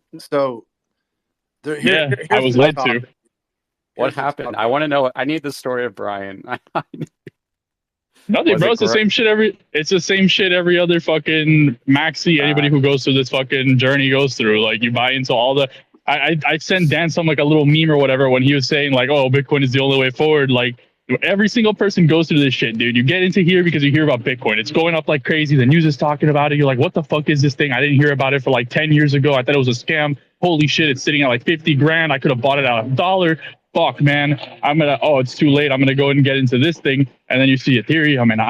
Yeah, I was led to. What happened? I want to know. I need the story of Brian. Nothing, bro. It's the same shit it's the same shit every other fucking maxi. Anybody who goes through this fucking journey goes through. Like, you buy into all the. I sent Dan some like a little meme or whatever when he was saying like, oh, Bitcoin is the only way forward. Like, every single person goes through this shit, dude. You get into here because you hear about Bitcoin. It's going up like crazy. The news is talking about it. You're like, what the fuck is this thing? I didn't hear about it for like 10 years ago. I thought it was a scam. Holy shit, it's sitting at like 50 grand. I could have bought it at $1. fuck, man, it's too late. I'm gonna go and get into this thing, and then you see Ethereum, and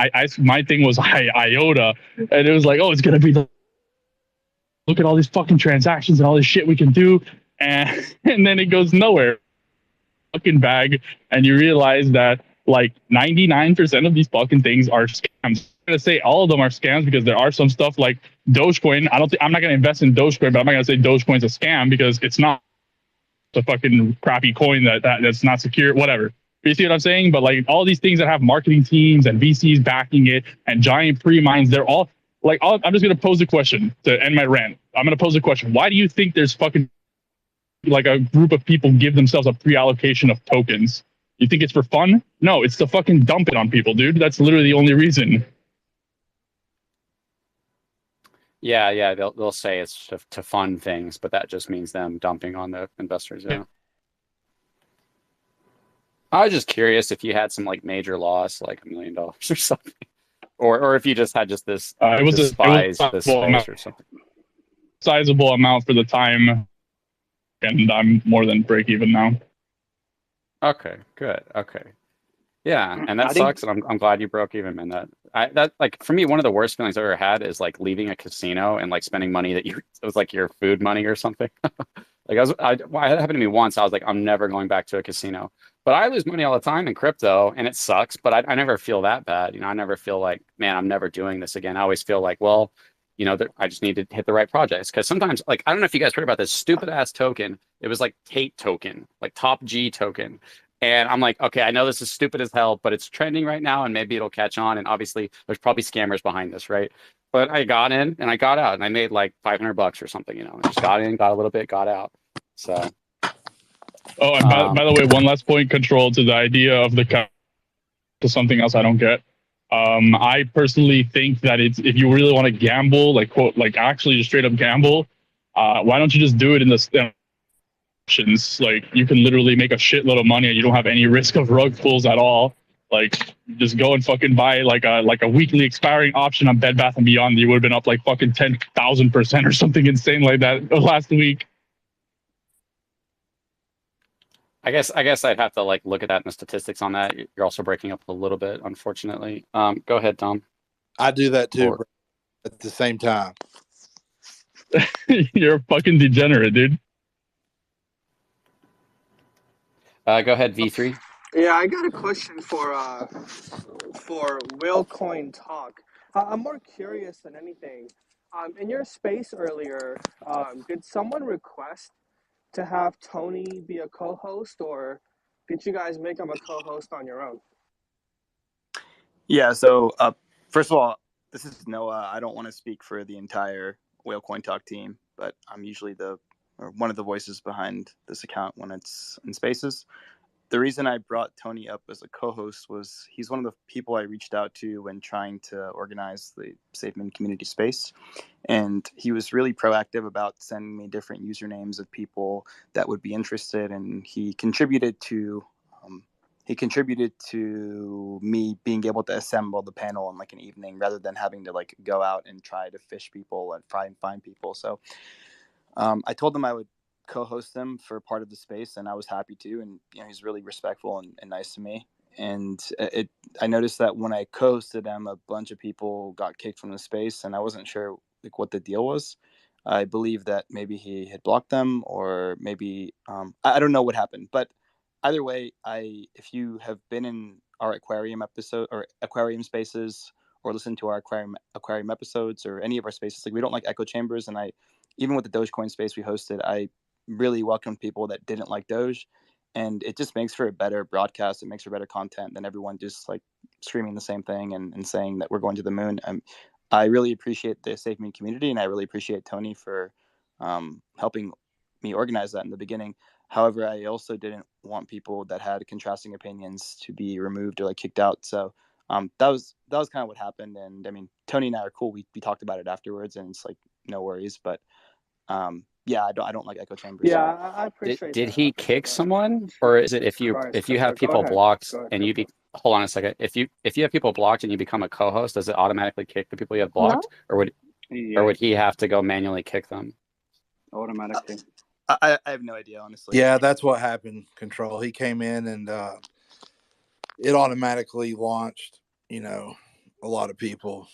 my thing was IOTA, and it was like, oh, it's gonna be look at all these fucking transactions and all this shit we can do, and and then it goes nowhere. Fucking bag, and you realize that like 99% of these fucking things are scams. I'm gonna say all of them are scams because there are some stuff like Dogecoin. I'm not gonna invest in Dogecoin, but I'm not gonna say Dogecoin's a scam because it's not a fucking crappy coin that's not secure, whatever. You see what I'm saying? But like all these things that have marketing teams and VCs backing it and giant pre-mines, they're all like, I'm just gonna pose a question to end my rant. I'm gonna pose a question. Why do you think there's fucking like a group of people give themselves a pre-allocation of tokens? You think it's for fun? No, it's to fucking dump it on people, dude. That's literally the only reason. Yeah, they'll say it's to fund things, but that just means them dumping on the investors. Yeah. I was just curious if you had some like major loss, like $1 million or something, or if you just had just this despise this space or something. Sizable amount for the time, and I'm more than break even now. Okay, good. Okay. Yeah, and that sucks, and I'm glad you broke even, man. That like for me, one of the worst feelings I've ever had is like leaving a casino and like spending money it was like your food money or something. Like it happened to me once. I was like, I'm never going back to a casino. But I lose money all the time in crypto, and it sucks. But I never feel that bad. You know, I never feel like, man, I'm never doing this again. I always feel like, well, you know, I just need to hit the right projects. Because sometimes, like, I don't know if you guys heard about this stupid ass token. It was like Tate token, like Top G token. And I'm like, okay, I know this is stupid as hell, but it's trending right now, and maybe it'll catch on. And obviously, there's probably scammers behind this, right? But I got in and I got out, and I made like $500 or something. You know, I just got in, got a little bit, got out. So. Oh, and by the way, one last point, control to the idea of to something else I don't get. I personally think that if you really want to gamble, like quote, like actually just straight up gamble, why don't you just do it in the options? Like you can literally make a shitload of money and you don't have any risk of rug pulls at all. Like just go and fucking buy like a weekly expiring option on Bed Bath and Beyond. You would have been up like fucking 10,000% or something insane like that last week. I guess I'd have to like look at that in the statistics on that. You're also breaking up a little bit, unfortunately. Go ahead, Tom. I do that too, at the same time. You're a fucking degenerate, dude. Go ahead, V3. Yeah, I got a question for Whalecoin Talk. I'm more curious than anything. In your space earlier, did someone request to have Tony be a co-host, or did you guys make him a co-host on your own? Yeah, so first of all, this is Noah. I don't want to speak for the entire Whale Coin Talk team, but I'm usually one of the voices behind this account when it's in spaces. The reason I brought Tony up as a co-host was he's one of the people I reached out to when trying to organize the Safemoon community space. And he was really proactive about sending me different usernames of people that would be interested. And he contributed to me being able to assemble the panel in like an evening rather than having to like go out and try to fish people and try and find people. So I told him I would co-host them for part of the space, and I was happy to. And you know, he's really respectful and nice to me. And I noticed that when I co-hosted them, a bunch of people got kicked from the space, and I wasn't sure like what the deal was. I believe that maybe he had blocked them, or maybe I don't know what happened. But either way, if you have been in our aquarium episode or aquarium spaces, or listened to our aquarium episodes, or any of our spaces, like we don't like echo chambers, and even with the Dogecoin space we hosted, I really welcomed people that didn't like Doge, and it just makes for a better broadcast. It makes for better content than everyone just like screaming the same thing and saying that we're going to the moon. I really appreciate the Safemoon community, and I really appreciate Tony for helping me organize that in the beginning. However, I also didn't want people that had contrasting opinions to be removed or like kicked out. So that was kind of what happened. And I mean, Tony and I are cool. We talked about it afterwards, and it's like no worries. But yeah, I don't like echo chambers. Yeah, I appreciate Did that. he kick someone, or is it if you have people blocked and you hold on a second, if you have people blocked and you become a co-host, does it automatically kick the people you have blocked, or would he have to go manually kick them? Automatically. I have no idea, honestly. Yeah, that's what happened. Control. He came in and it automatically launched, a lot of people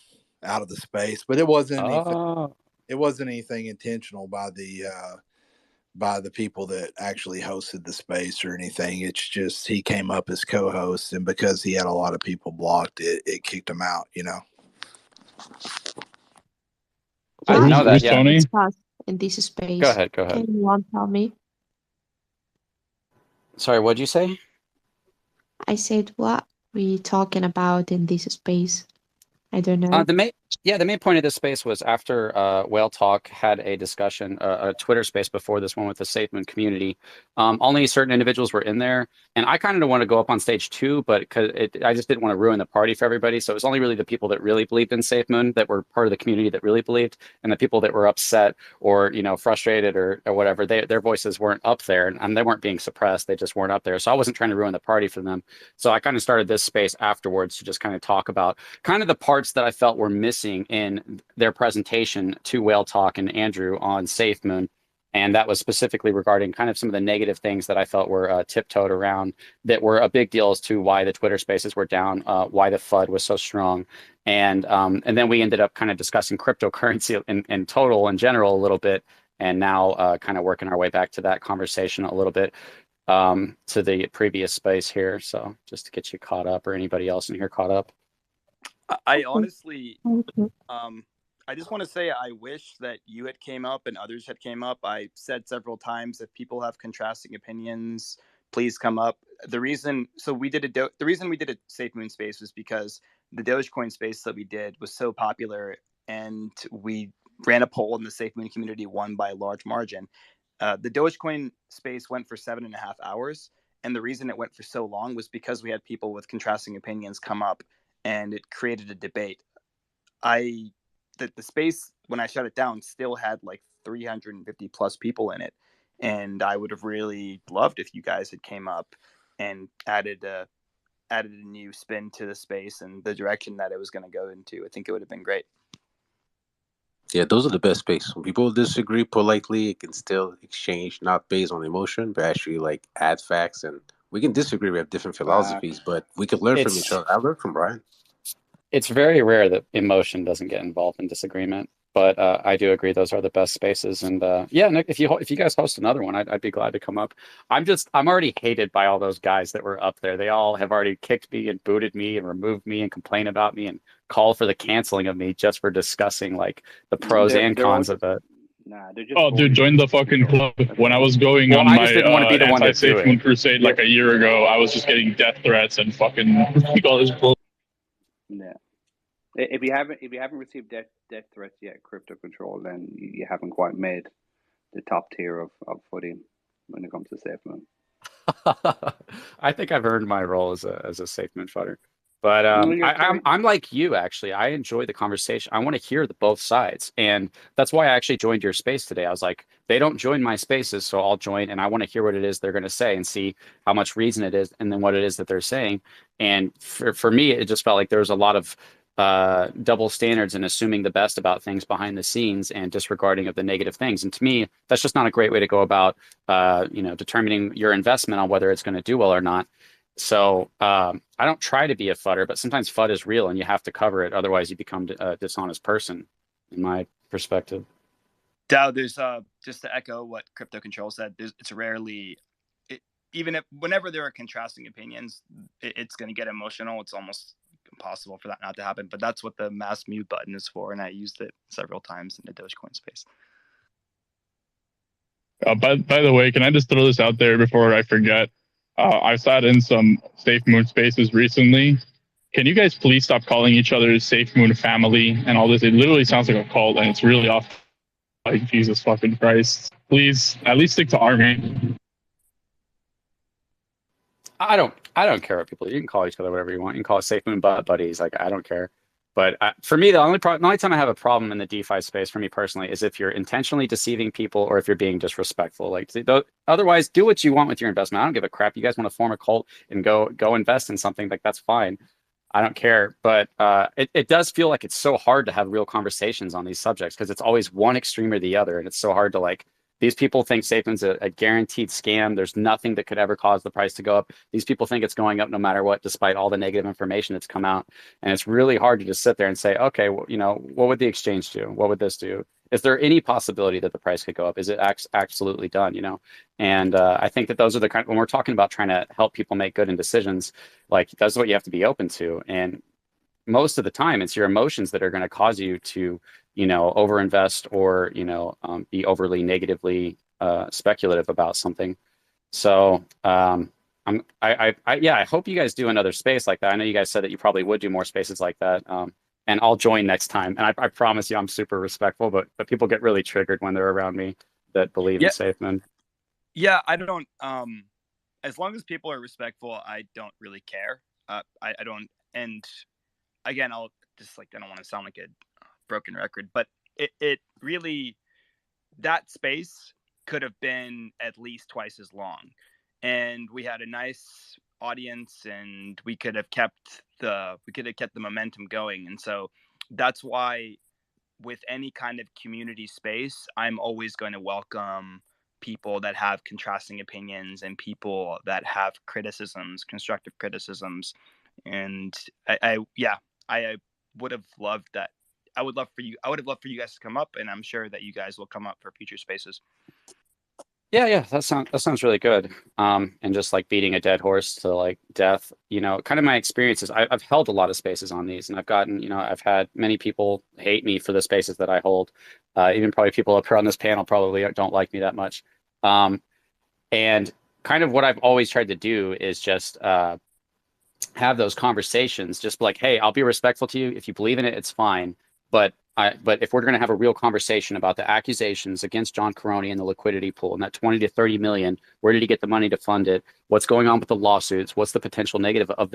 out of the space, but it wasn't anything. Oh. It wasn't anything intentional by the people that actually hosted the space or anything. It's just he came up as co-host, and because he had a lot of people blocked, it kicked him out. I didn't What know we that. Who's Yeah. can Tony? discuss in this Go space? ahead. Go ahead. Can anyone tell me? Sorry, what'd you say? I said what we talking about in this space. I don't know. The main point of this space was after Whale Talk had a discussion, a Twitter space before this one with the Safemoon community. Only certain individuals were in there, and I kind of want to go up on stage too, but I just didn't want to ruin the party for everybody. So it was only really the people that really believed in Safemoon that were part of the community that really believed, and the people that were upset or frustrated or whatever. Their voices weren't up there, and they weren't being suppressed. They just weren't up there. So I wasn't trying to ruin the party for them. So I kind of started this space afterwards to just kind of talk about kind of the parts that I felt were missing in their presentation to Whale Talk and Andrew on Safemoon. And that was specifically regarding kind of some of the negative things that I felt were tiptoed around that were a big deal as to why the Twitter spaces were down, why the FUD was so strong. And then we ended up kind of discussing cryptocurrency in total, in general, a little bit. And now kind of working our way back to that conversation a little bit to the previous space here. So just to get you caught up or anybody else in here caught up. I honestly, I just want to say I wish that you had came up and others had came up. I said several times, if people have contrasting opinions, please come up. The reason we did a Safemoon space was because the Dogecoin space that we did was so popular, and we ran a poll in the Safemoon community, won by a large margin. The Dogecoin space went for 7.5 hours, and the reason it went for so long was because we had people with contrasting opinions come up, and it created a debate. The space, when I shut it down, still had like 350 plus people in it, and I would have really loved if you guys had came up and added a new spin to the space and the direction that it was going to go into. I think it would have been great. Yeah, those are the best space. When people disagree politely, it can still exchange, not based on emotion, but actually like add facts. And we can disagree. We have different philosophies, but we could learn from each other. I learned from Brian. It's very rare that emotion doesn't get involved in disagreement, but I do agree those are the best spaces. And yeah, Nick, if you guys host another one, I'd be glad to come up. I'm already hated by all those guys that were up there. They all have already kicked me and booted me and removed me and complained about me and called for the canceling of me just for discussing like the pros and cons of it. Nah, they're just. Oh, dude, join the fucking club. When I was going on I my just didn't want to be the one to do anti-Safemoon it. crusade like a year ago, I was just getting death threats and fucking all this bull. Yeah. If you haven't received death threats yet, Crypto Control, then you haven't quite made the top tier of footing when it comes to Safemoon. I think I've earned my role as a Safemoon fodder. But you're I'm like you, actually. I enjoy the conversation. I want to hear both sides. And that's why I actually joined your space today. I was like, they don't join my spaces, so I'll join. And I want to hear what it is they're going to say and see how much reason it is and then what it is that they're saying. And for me, it just felt like there was a lot of double standards and assuming the best about things behind the scenes and disregarding of the negative things. And to me, that's just not a great way to go about, determining your investment on whether it's going to do well or not. So I don't try to be a fudder, but sometimes FUD is real and you have to cover it. Otherwise, you become a dishonest person, in my perspective. Dow, there's just to echo what Crypto Control said. It's rarely, whenever there are contrasting opinions, it's going to get emotional. It's almost impossible for that not to happen. But that's what the mass mute button is for, and I used it several times in the Dogecoin space. By the way, can I just throw this out there before I forget? I've sat in some Safemoon spaces recently. Can you guys please stop calling each other Safemoon family and all this? It literally sounds like a cult, and it's really off. Like, Jesus fucking Christ. Please, at least stick to our name. I don't care what people. You can call each other whatever you want. You can call it Safemoon buddies. Like, I don't care. But for me, the only time I have a problem in the DeFi space, for me personally, is if you're intentionally deceiving people or if you're being disrespectful. Like, otherwise, do what you want with your investment. I don't give a crap. You guys want to form a cult and go invest in something, like, that's fine. I don't care. But it does feel like it's so hard to have real conversations on these subjects because it's always one extreme or the other, and it's so hard to like These people think Safemoon's a guaranteed scam. There's nothing that could ever cause the price to go up. These people think it's going up no matter what, despite all the negative information that's come out. And it's really hard to just sit there and say, okay, well, what would the exchange do? What would this do? Is there any possibility that the price could go up? Is it absolutely done? And I think that those are the kind, when we're talking about trying to help people make good decisions, like that's what you have to be open to. And most of the time it's your emotions that are going to cause you to overinvest or be overly negatively speculative about something. So I hope you guys do another space like that. I know you guys said that you probably would do more spaces like that, and I'll join next time. And I promise you I'm super respectful, but people get really triggered when they're around me that believe in Safemoon. Yeah, I don't as long as people are respectful, I don't really care. I don't, and again, I'll just I don't want to sound like a broken record, but it really, that space could have been at least twice as long, and we had a nice audience, and we could have kept the momentum going. And so that's why with any kind of community space, I'm always going to welcome people that have contrasting opinions and people that have criticisms, constructive criticisms. And I would have loved that. I would have loved for you guys to come up, and I'm sure that you guys will come up for future spaces. Yeah, that sounds really good. And just like beating a dead horse to death, kind of my experiences. I've held a lot of spaces on these, and I've gotten, I've had many people hate me for the spaces that I hold. Even probably people up here on this panel probably don't like me that much. And kind of what I've always tried to do is just have those conversations, just like, hey, I'll be respectful to you. If you believe in it, it's fine. But if we're going to have a real conversation about the accusations against John Caroni and the liquidity pool and that 20 to 30 million, where did he get the money to fund it? What's going on with the lawsuits? What's the potential negative of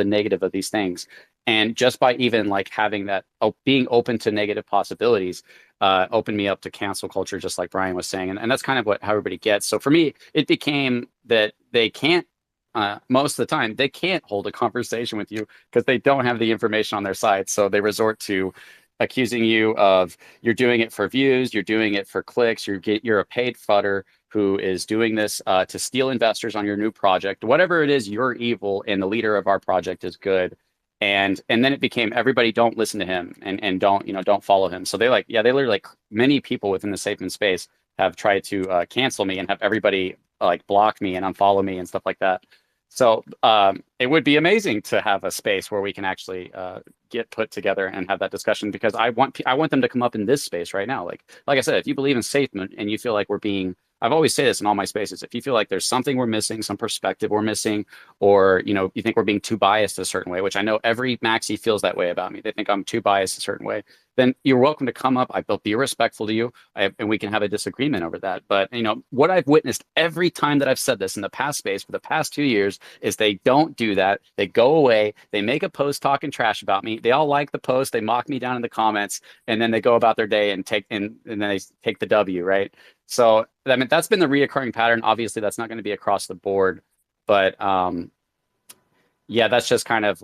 these things? And just by even having that, being open to negative possibilities, opened me up to cancel culture, just like Brian was saying. And that's kind of how everybody gets. So for me, it became that they can't, most of the time, they can't hold a conversation with you because they don't have the information on their side. So they resort to accusing you of you're doing it for views, you're doing it for clicks, you're a paid fudder who is doing this to steal investors on your new project. Whatever it is, you're evil, and the leader of our project is good. And then it became everybody don't listen to him and don't follow him. So they literally many people within the Safemoon space have tried to cancel me and have everybody block me and unfollow me and stuff like that. So it would be amazing to have a space where we can actually get put together and have that discussion, because I want them to come up in this space right now. Like I said, if you believe in Safemoon and you feel like we're being, I've always say this in all my spaces, if you feel like there's something we're missing, some perspective we're missing, or you think we're being too biased a certain way, which I know every maxi feels that way about me. They think I'm too biased a certain way. Then you're welcome to come up. I'll be respectful to you, and we can have a disagreement over that. But what I've witnessed every time that I've said this in the past space for the past 2 years is they don't do that. They go away. They make a post talking trash about me. They all like the post. They mock me down in the comments, and then they go about their day and then they take the W, right? So I mean, that's been the reoccurring pattern. Obviously, that's not going to be across the board, but yeah, that's just kind of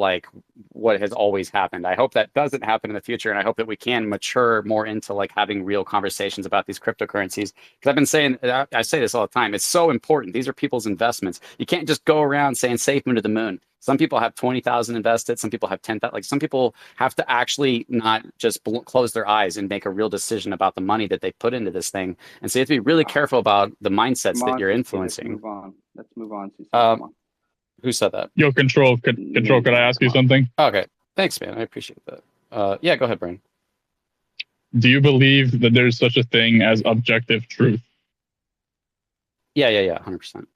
what has always happened. I hope that doesn't happen in the future, and I hope that we can mature more into having real conversations about these cryptocurrencies. Because I've been saying, I say this all the time, it's so important. These are people's investments. You can't just go around saying Safemoon to the moon. Some people have 20,000 invested. Some people have 10,000. Some people have to actually not just close their eyes and make a real decision about the money that they put into this thing. And so you have to be really careful about the mindsets that you're influencing. Let's move on. Come on. Who said that? Yo, Control, could I ask you something? Okay. Thanks, man. I appreciate that. Yeah, go ahead, Brian. Do you believe that there's such a thing as objective truth? Yeah, 100%.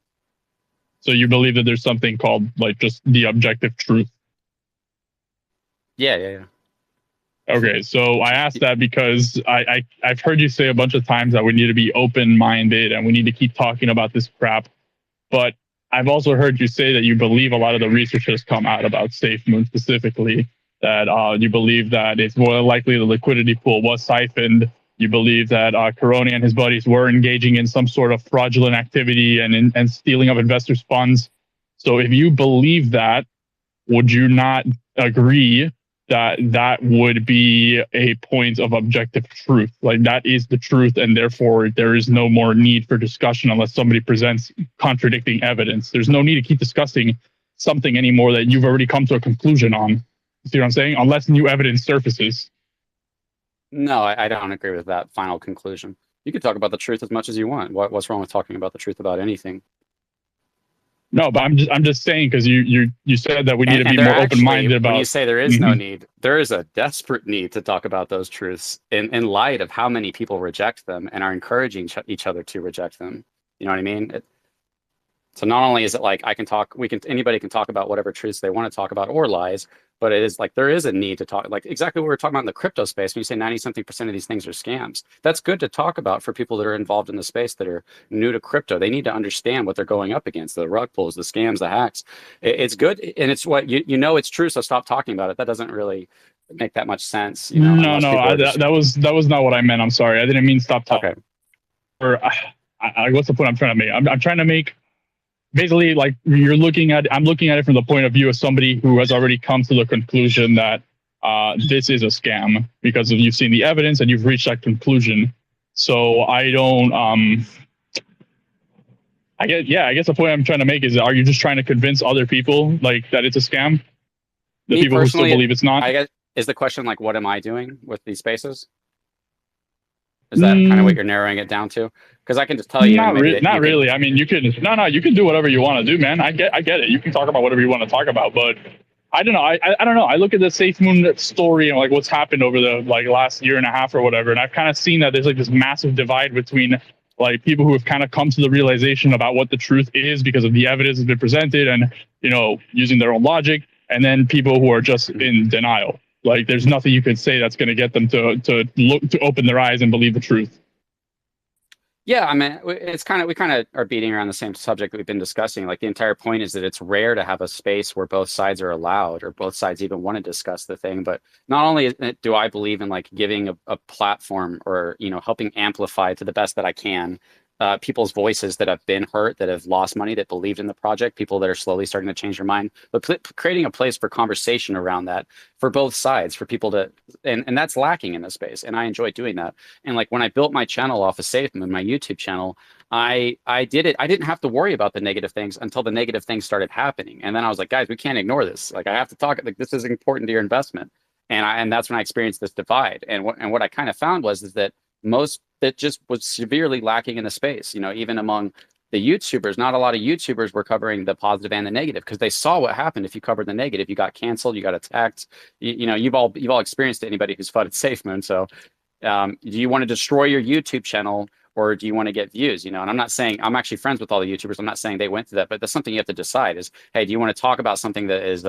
So you believe that there's something called just the objective truth? Yeah. Okay, so I asked that because I've heard you say a bunch of times that we need to be open-minded and we need to keep talking about this crap. But I've also heard you say that you believe a lot of the research has come out about Safemoon specifically, that you believe that it's more likely the liquidity pool was siphoned. You believe that Caroni and his buddies were engaging in some sort of fraudulent activity and stealing of investors' funds. So if you believe that, would you not agree that would be a point of objective truth. Like that is the truth, and therefore there is no more need for discussion unless somebody presents contradicting evidence. There's no need to keep discussing something anymore that you've already come to a conclusion on. You see what I'm saying? Unless new evidence surfaces. No, I don't agree with that final conclusion. You can talk about the truth as much as you want. What's wrong with talking about the truth about anything? No, but I'm just saying because you said that we need to be there more actually, open minded about. when you say there is no need, there is a desperate need to talk about those truths in light of how many people reject them and are encouraging each other to reject them. You know what I mean? So not only is it like anybody can talk about whatever truths they want to talk about or lies, but it is like there is a need to talk, like exactly what we were talking about in the crypto space. When you say 90-something% of these things are scams, that's good to talk about for people that are involved in the space that are new to crypto. They need to understand what they're going up against, the rug pulls, the scams, the hacks. It's good, and it's what you know it's true. So stop talking about it. That doesn't really make that much sense, you know. No, that was not what I meant. I'm sorry, I didn't mean stop talking. Okay. Or what's the point I'm trying to make? I'm trying to make. Basically, like I'm looking at it from the point of view of somebody who has already come to the conclusion that this is a scam because you've seen the evidence and you've reached that conclusion. So I don't. I guess the point I'm trying to make is: are you just trying to convince other people like that it's a scam? The Me people who still personally, believe it's not. I guess is the question like, what am I doing with these spaces? Is that kind of what you're narrowing it down to? Because I can just tell you. Not really. I mean, you can you can do whatever you want to do, man. I get it. You can talk about whatever you want to talk about, but I don't know. I don't know. I look at the Safemoon story and like what's happened over the last year and a half or whatever, and I've kind of seen that there's like this massive divide between like people who have kind of come to the realization about what the truth is because of the evidence that's been presented and using their own logic, and then people who are just in denial. Like there's nothing you could say that's going to get them to look to open their eyes and believe the truth. Yeah, I mean, we kind of are beating around the same subject that we've been discussing. Like the entire point is that it's rare to have a space where both sides are allowed or both sides even want to discuss the thing. But not only do I believe in like giving a platform or, helping amplify to the best that I can people's voices that have been hurt, that have lost money, that believed in the project, people that are slowly starting to change their mind, but creating a place for conversation around that for both sides, for people to, and that's lacking in this space. And I enjoy doing that. And like when I built my channel off of Safemoon, my YouTube channel, I did it. I didn't have to worry about the negative things until the negative things started happening. And then I was like, guys, we can't ignore this. Like I have to talk, like this is important to your investment. And that's when I experienced this divide. And what I kind of found was that that just was severely lacking in the space. Even among the YouTubers, not a lot of YouTubers were covering the positive and the negative because they saw what happened if you covered the negative. You got canceled, you got attacked. You've all experienced it, anybody who's FUD'd Safemoon. So do you want to destroy your YouTube channel or do you want to get views? And I'm not saying, I'm actually friends with all the YouTubers. I'm not saying they went through that, but that's something you have to decide is, hey, do you want to talk about something that is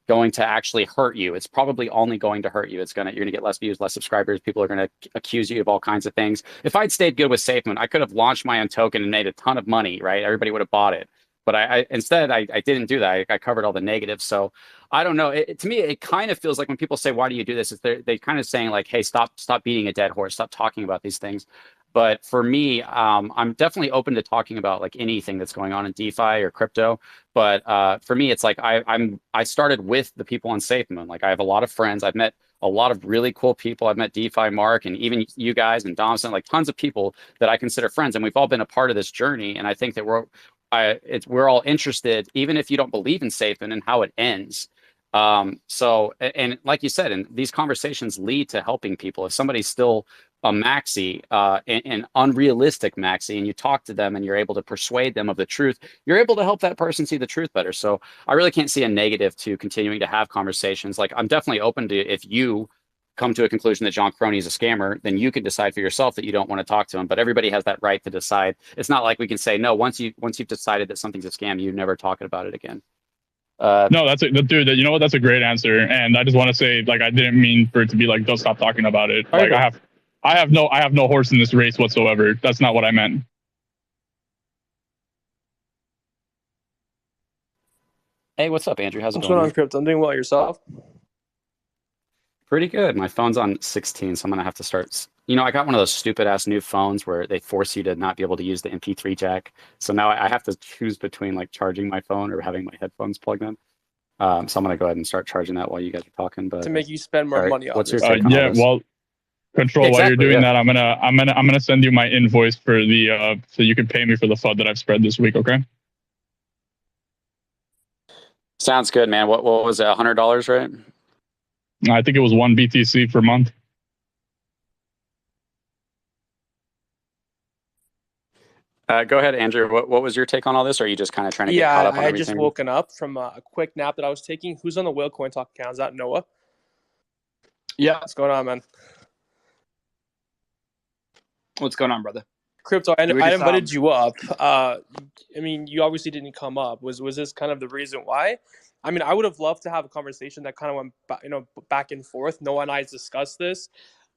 going to actually hurt you? It's probably only going to hurt you. You're gonna get less views, less subscribers. People are gonna accuse you of all kinds of things. If I'd stayed good with Safemoon, I could have launched my own token and made a ton of money, right? Everybody would have bought it. But I instead didn't do that. I covered all the negatives. So I don't know. To me, it kind of feels like when people say, "Why do you do this?" Is they kind of saying like, "Hey, stop beating a dead horse. Stop talking about these things." But for me, I'm definitely open to talking about like anything that's going on in DeFi or crypto. But for me, it's like I started with the people on Safemoon. Like I have a lot of friends. I've met a lot of really cool people. I've met DeFi Mark and even you guys and Domson, like tons of people that I consider friends, and we've all been a part of this journey. And I think that we're all interested, even if you don't believe in Safemoon and how it ends. So, and like you said, and these conversations lead to helping people. If somebody's still a maxi, an unrealistic maxi, and you talk to them and you're able to persuade them of the truth, you're able to help that person see the truth better. So I really can't see a negative to continuing to have conversations. Like I'm definitely open to, if you come to a conclusion that John Crony is a scammer, then you can decide for yourself that you don't want to talk to him. But everybody has that right to decide. It's not like we can say, no, once you've decided that something's a scam, you never talk about it again. No, dude. You know what? That's a great answer, and I just want to say, like, I didn't mean for it to be like, don't stop talking about it. Like, I have no horse in this race whatsoever. That's not what I meant. Hey, what's up, Andrew? How's it What's going going on, Crypt? I'm doing well. Yourself? Pretty good. My phone's on 16, so I'm gonna have to start. I got one of those stupid ass new phones where they force you to not be able to use the MP3 jack. So now I have to choose between like charging my phone or having my headphones plugged in. So I'm gonna go ahead and start charging that while you guys are talking. But to make you spend more all right, money, what's your obviously. take on all Yeah, this? well, Control, Yeah, while you're exactly, doing yeah. that, I'm gonna send you my invoice for the so you can pay me for the FUD that I've spread this week, okay? Sounds good, man. What was it? $100, right? I think it was 1 BTC per month. Go ahead, Andrew. What was your take on all this? Or are you just kind of trying to get Yeah, caught up on I had just everything? woken up from a quick nap that I was taking. Who's on the Whale Coin Talk account? Is that Noah? Yeah. What's going on, man? What's going on, brother? Crypto, I We just, invited you up. I mean, you obviously didn't come up. Was this kind of the reason why? I mean, I would have loved to have a conversation that kind of went, back and forth. Noah and I discussed this.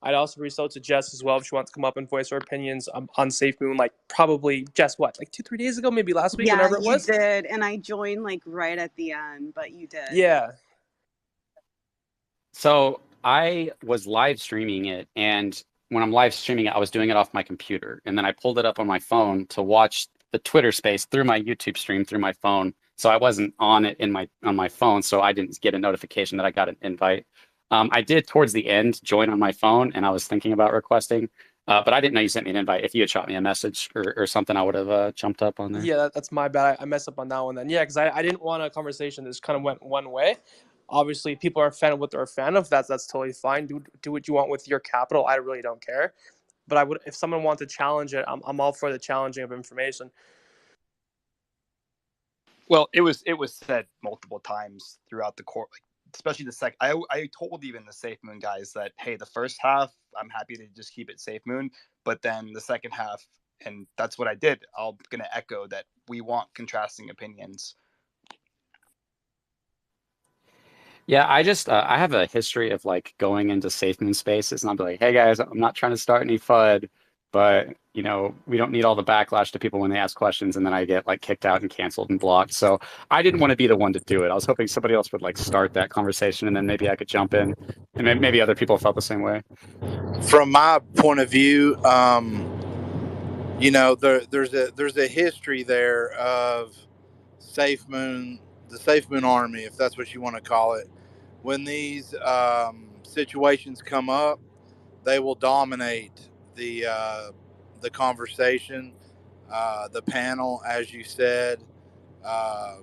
I'd also reached out to Jess as well if she wants to come up and voice her opinions on Safemoon. Like probably Jess, what, like 2-3 days ago, maybe last week, Yeah, whenever it was. you did, and I joined like right at the end, but you did. Yeah. So I was live streaming it, and when I'm live streaming it, I was doing it off my computer, and then I pulled it up on my phone to watch the Twitter space through my YouTube stream through my phone. So I wasn't on it on my phone, so I didn't get a notification that I got an invite. I did towards the end join on my phone, and I was thinking about requesting, but I didn't know you sent me an invite. If you had shot me a message or something, I would have jumped up on there. Yeah, that's my bad. I messed up on that one then. Yeah, because I didn't want a conversation that just kind of went one way. Obviously, people are a fan of what they're a fan of. That's totally fine. Do what you want with your capital. I really don't care. But I would, if someone wants to challenge it, I'm all for the challenging of information. Well, it was said multiple times throughout the court, like, especially the second. I told even the Safemoon guys that, hey, the first half I'm happy to just keep it Safemoon, but then the second half, and that's what I did. I'm gonna echo that we want contrasting opinions. Yeah, I just I have a history of like going into Safemoon spaces and I'll be like, hey guys, I'm not trying to start any FUD, but we don't need all the backlash to people when they ask questions, and then I get like kicked out and canceled and blocked. So I didn't want to be the one to do it. I was hoping somebody else would like start that conversation, and then maybe I could jump in, and maybe other people felt the same way. From my point of view, there's a history there of Safemoon, the Safemoon Army, if that's what you want to call it. When these situations come up, they will dominate the conversation, the panel, as you said. Uh,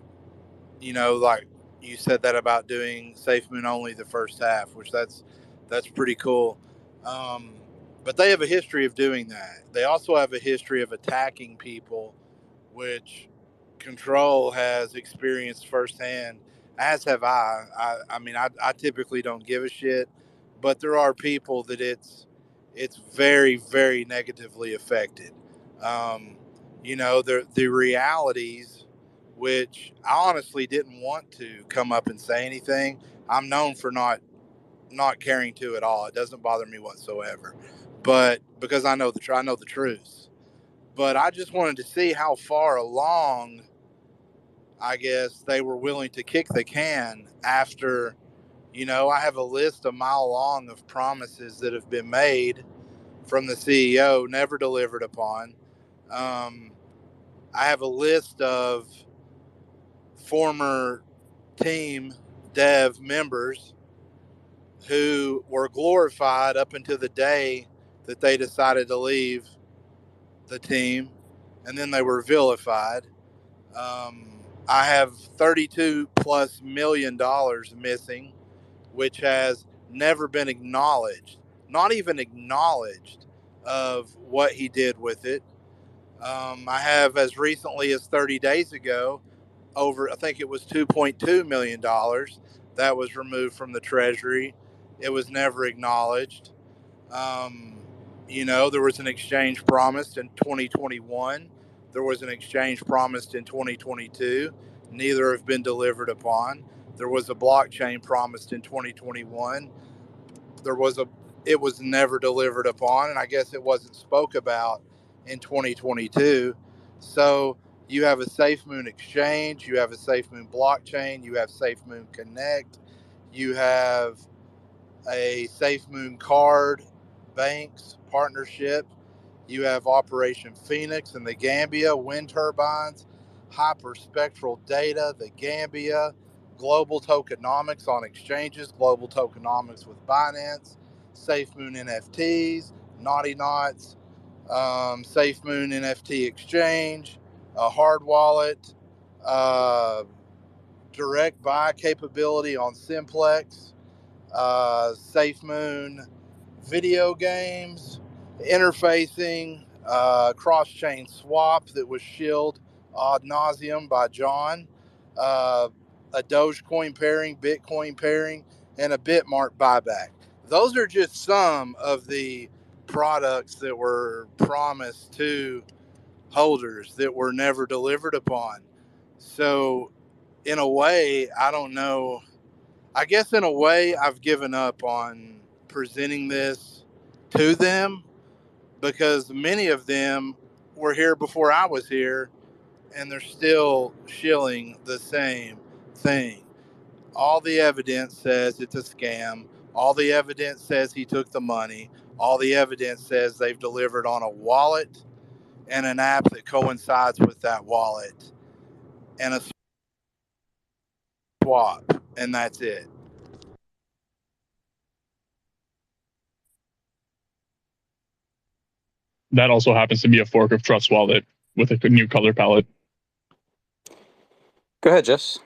like you said that about doing Safemoon only the first half, which that's pretty cool. But they have a history of doing that. They also have a history of attacking people, which Control has experienced firsthand, as have I. I typically don't give a shit, but there are people that it's very, very negatively affected. The realities, which I honestly didn't want to come up and say anything. I'm known for not caring to at all. It doesn't bother me whatsoever, but because I know the truth. But I just wanted to see how far along, I guess, they were willing to kick the can after, I have a list a mile long of promises that have been made from the CEO, never delivered upon. I have a list of former team dev members who were glorified up until the day that they decided to leave the team, and then they were vilified. I have $32+ million missing, which has never been acknowledged, not even acknowledged, of what he did with it. I have, as recently as 30 days ago, I think it was $2.2 million that was removed from the treasury. It was never acknowledged. There was an exchange promised in 2021. There was an exchange promised in 2022. Neither have been delivered upon. There was a blockchain promised in 2021. It was never delivered upon, and I guess it wasn't spoke about in 2022. So you have a Safemoon exchange, you have a Safemoon blockchain, you have Safemoon Connect, you have a Safemoon card banks partnership, you have Operation Phoenix and the Gambia wind turbines, hyperspectral data, the Gambia, global tokenomics on exchanges, global tokenomics with Binance, Safemoon NFTs, Naughty Knots, Safemoon NFT Exchange, a hard wallet, uh, direct buy capability on Simplex, Safemoon video games, interfacing, cross-chain swap that was shilled ad nauseum by John, a Dogecoin pairing, Bitcoin pairing, and a Bitmart buyback. Those are just some of the products that were promised to holders that were never delivered upon. So, in a way, I don't know. I guess in a way, I've given up on presenting this to them because many of them were here before I was here and they're still shilling the same thing. All the evidence says it's a scam. All the evidence says he took the money. All the evidence says they've delivered on a wallet and an app that coincides with that wallet and a swap, and that's it. That also happens to be a fork of Trust Wallet with a new color palette. Go ahead, Jess.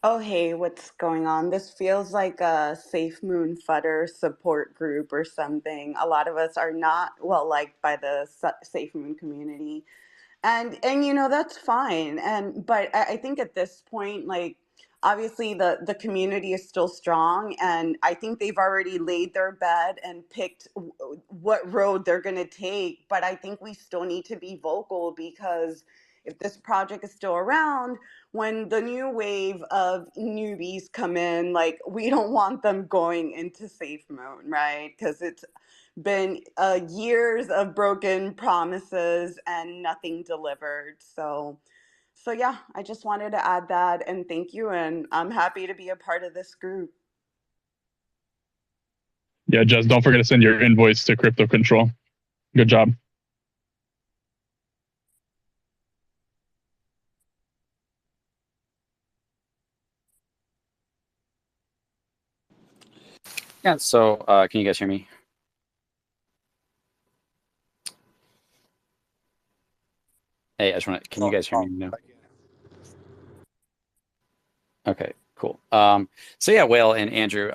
Oh, hey, what's going on? This feels like a Safe Moon Fudder support group or something. A lot of us are not well liked by the Safe Moon community. And that's fine. But I think at this point, like, obviously the community is still strong, and I think they've already laid their bed and picked what road they're going to take. But I think we still need to be vocal, because if this project is still around, when the new wave of newbies come in, like, we don't want them going into Safe Moon, right? Because it's been years of broken promises and nothing delivered. So yeah, I just wanted to add that, and thank you, and I'm happy to be a part of this group. Yeah, Jess, don't forget to send your invoice to Crypto Control. Good job. Yeah, so can you guys hear me? Hey, I just want to, can you guys hear me now? Okay, cool. So yeah, Whale and Andrew,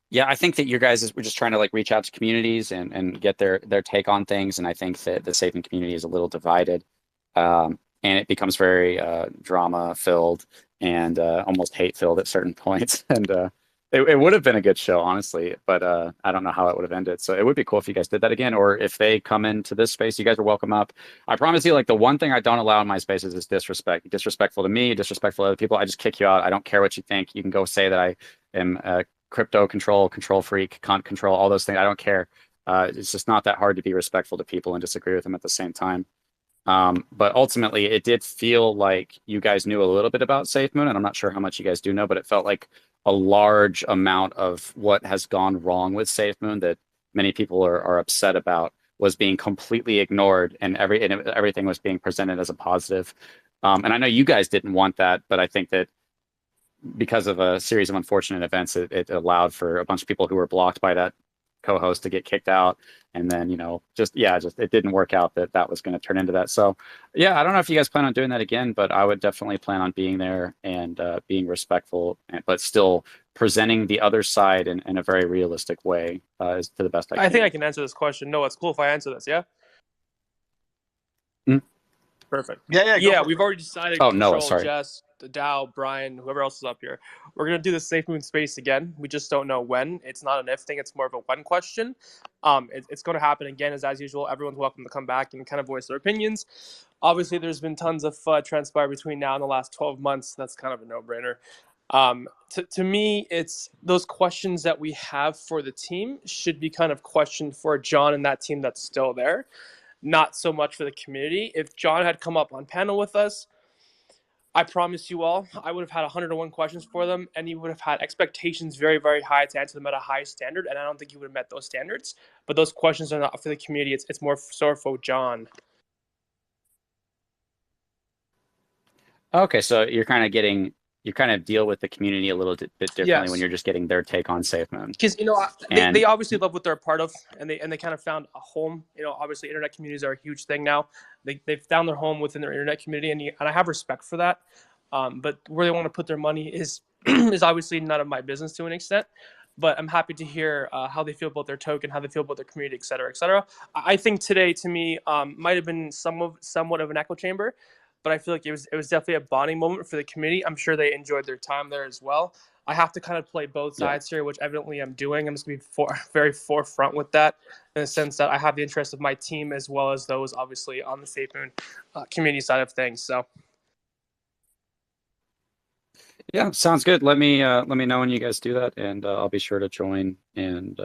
yeah, I think that you guys we're just trying to like reach out to communities and get their take on things, and I think that the Safemoon community is a little divided, and it becomes very drama filled and almost hate filled at certain points, and it would have been a good show, honestly, but I don't know how it would have ended. So it would be cool if you guys did that again, or if they come into this space, you guys are welcome up. I promise you, like, the one thing I don't allow in my spaces is disrespect. Disrespectful to me, disrespectful to other people. I just kick you out. I don't care what you think. You can go say that I am crypto control freak, cunt control, all those things. I don't care. It's just not that hard to be respectful to people and disagree with them at the same time. But ultimately, it did feel like you guys knew a little bit about Safemoon, and I'm not sure how much you guys do know, but it felt like a large amount of what has gone wrong with Safemoon that many people are upset about was being completely ignored, and everything was being presented as a positive. And I know you guys didn't want that, but I think that because of a series of unfortunate events, it allowed for a bunch of people who were blocked by that co-host to get kicked out, and then just it didn't work out that was going to turn into that. So yeah, I don't know if you guys plan on doing that again, but I would definitely plan on being there and being respectful, but still presenting the other side in a very realistic way as to the best I can. I think I can answer this question. No, it's cool if I answer this. Yeah. Perfect. Yeah, we've already decided. Oh, Control, Noah, sorry. Jess, Dow, Brian, whoever else is up here. We're gonna do the Safe Moon space again. We just don't know when. It's not an if thing. It's more of a when question. It's going to happen again, as usual. Everyone's welcome to come back and kind of voice their opinions. Obviously, there's been tons of transpired between now and the last 12 months. That's kind of a no-brainer. To me, it's those questions that we have for the team should be kind of questioned for John and that team that's still there. Not so much for the community. If John had come up on panel with us, I promise you all, I would have had 101 questions for them, and he would have had expectations very, very high to answer them at a high standard, and I don't think he would have met those standards. But those questions are not for the community. It's more so for John. Okay, so you're kind of getting you kind of deal with the community a little bit differently when Yes. you're just getting their take on SafeMoon. Because And they obviously love what they're a part of, and they kind of found a home. Obviously internet communities are a huge thing now. They've found their home within their internet community, and I have respect for that. But where they want to put their money is is obviously none of my business to an extent. But I'm happy to hear how they feel about their token, how they feel about their community, et cetera, et cetera. I think today, to me, might have been somewhat of an echo chamber, but I feel like it was definitely a bonding moment for the community. I'm sure they enjoyed their time there as well. I have to kind of play both sides here, which evidently I'm doing. I'm just going to be very forefront with that, in the sense that I have the interest of my team as well as those obviously on the Safemoon community side of things. So. yeah, sounds good. Let me know when you guys do that, and I'll be sure to join. And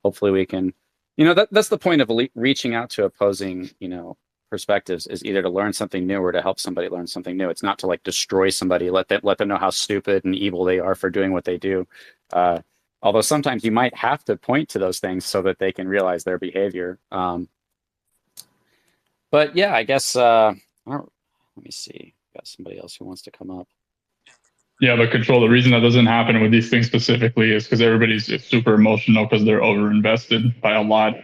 hopefully we can, that's the point of reaching out to opposing, perspectives, is either to learn something new or to help somebody learn something new. It's not to like destroy somebody, let them know how stupid and evil they are for doing what they do. Although sometimes you might have to point to those things so that they can realize their behavior. But yeah, I guess let me see. Got somebody else who wants to come up. Yeah, but Control, the reason that doesn't happen with these things specifically is because everybody's super emotional because they're overinvested by a lot.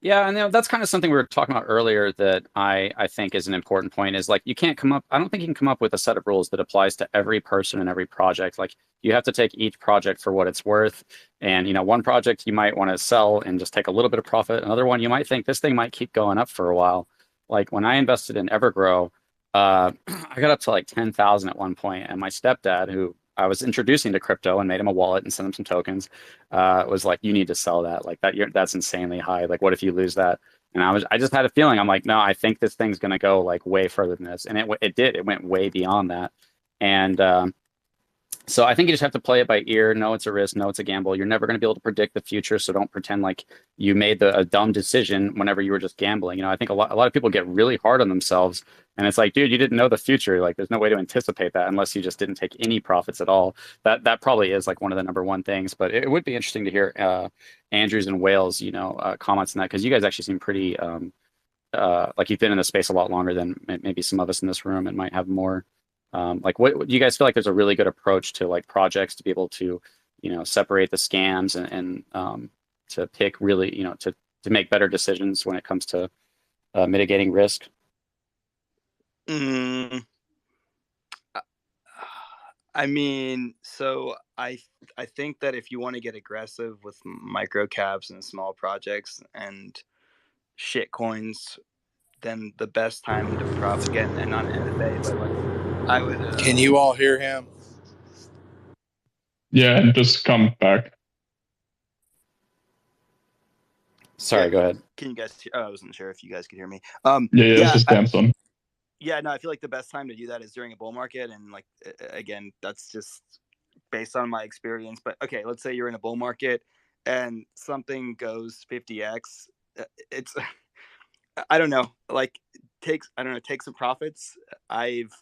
Yeah, and that's kind of something we were talking about earlier that I think is an important point, is like you can't come up, I don't think you can come up with a set of rules that applies to every person and every project. Like you have to take each project for what it's worth. And, one project you might want to sell and just take a little bit of profit. Another one, you might think this thing might keep going up for a while. Like when I invested in Evergrow, I got up to like 10,000 at one point, and my stepdad, who I was introducing to crypto and made him a wallet and sent him some tokens, was like, you need to sell that. Like that's insanely high. Like, what if you lose that? And I just had a feeling. I'm like, no, I think this thing's going to go like way further than this. And it did. It went way beyond that. And so I think you just have to play it by ear. Know it's a risk. Know it's a gamble. You're never going to be able to predict the future. So don't pretend like you made a dumb decision whenever you were just gambling. I think a lot of people get really hard on themselves. And it's like, dude, you didn't know the future. Like, there's no way to anticipate that unless you just didn't take any profits at all. That probably is like one of the number one things. But it would be interesting to hear Andrews and Wales, comments on that, because you guys actually seem pretty like you've been in the space a lot longer than maybe some of us in this room, and might have more. Like, what do you guys feel like there's a really good approach to like projects to be able to, separate the scams and to pick really, to make better decisions when it comes to mitigating risk? I mean, so I think that if you want to get aggressive with micro caps and small projects and shit coins, then the best time to again, and not an NFA, but like I would. Can you all hear him? Yeah, and just come back. Sorry, go ahead. Can you guys? I wasn't sure if you guys could hear me. Yeah, it's just damn son. Yeah, no, I feel like the best time to do that is during a bull market, and like again, that's just based on my experience. But okay, let's say you're in a bull market and something goes 50x. It's I don't know, like take some profits. I've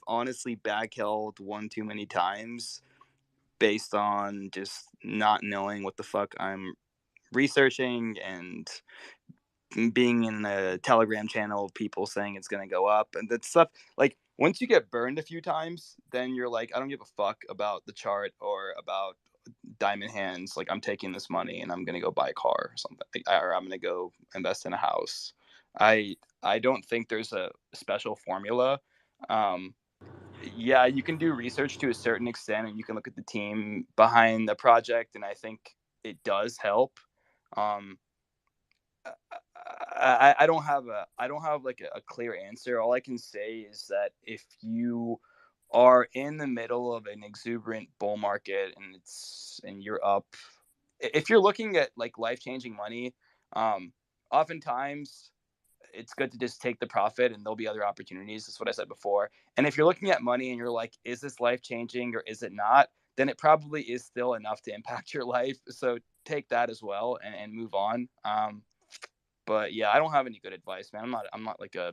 honestly back held one too many times based on just not knowing what the fuck I'm researching and being in the Telegram channel, people saying it's going to go up, and that stuff. Like once you get burned a few times, then you're like, I don't give a fuck about the chart or about diamond hands. Like I'm taking this money and I'm going to go buy a car or something, or I'm going to go invest in a house. I don't think there's a special formula. Yeah, you can do research to a certain extent, and you can look at the team behind the project, and I think it does help. I don't have like a clear answer. All I can say is that if you are in the middle of an exuberant bull market and you're up, if you're looking at like life-changing money, oftentimes it's good to just take the profit and there'll be other opportunities. That's what I said before. And if you're looking at money and you're like, is this life-changing or is it not? Then it probably is still enough to impact your life. So take that as well and move on. But yeah, I don't have any good advice, man. I'm not like a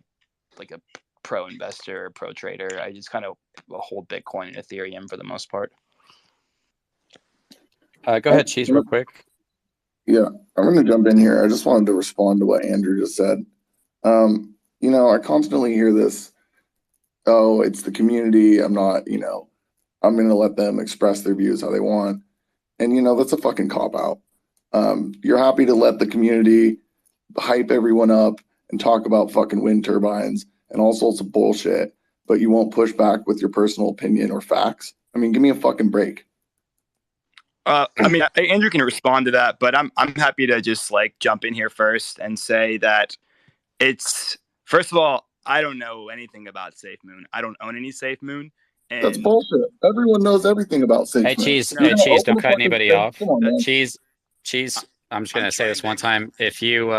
pro investor or pro trader. I just kind of hold Bitcoin and Ethereum for the most part. Go ahead, Cheese, real quick. Yeah, I'm going to jump in here. I just wanted to respond to what Andrew just said. I constantly hear this. oh, it's the community. I'm not, you know, I'm going to let them express their views how they want. And, you know, that's a fucking cop out. You're happy to let the community hype everyone up and talk about fucking wind turbines and all sorts of bullshit, but you won't push back with your personal opinion or facts. I mean, give me a fucking break. I mean, Andrew can respond to that, but I'm happy to just like jump in here first and say that it's, first of all, I don't know anything about Safemoon. I don't own any Safemoon. And That's bullshit. Everyone knows everything about Hey, Safemoon. Cheese. You're Hey, gonna Cheese. open Don't a cut fucking anybody space. off. Come on, man. Cheese. I'm just gonna say this one time. If you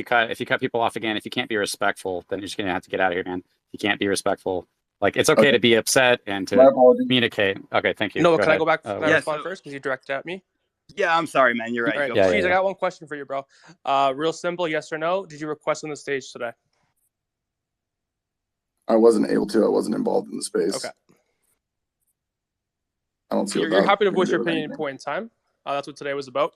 cut people off again, if you can't be respectful, then you're just gonna have to get out of here, man. You can't be respectful. Like it's okay Okay. to be upset and My to apologies. communicate. Okay, thank you. No, Go can I ahead. go back? Can I yeah, respond so first because you directed at me? yeah, I'm sorry, man. You're All right. right, Go Yeah, for Cheese, it. I got one question for you, bro. Real simple, yes or no. Did you request on the stage today? I wasn't able to. I wasn't involved in the space. Okay. I don't see what You're that happy to has to voice do your with opinion at anything. any point in time. That's what today was about.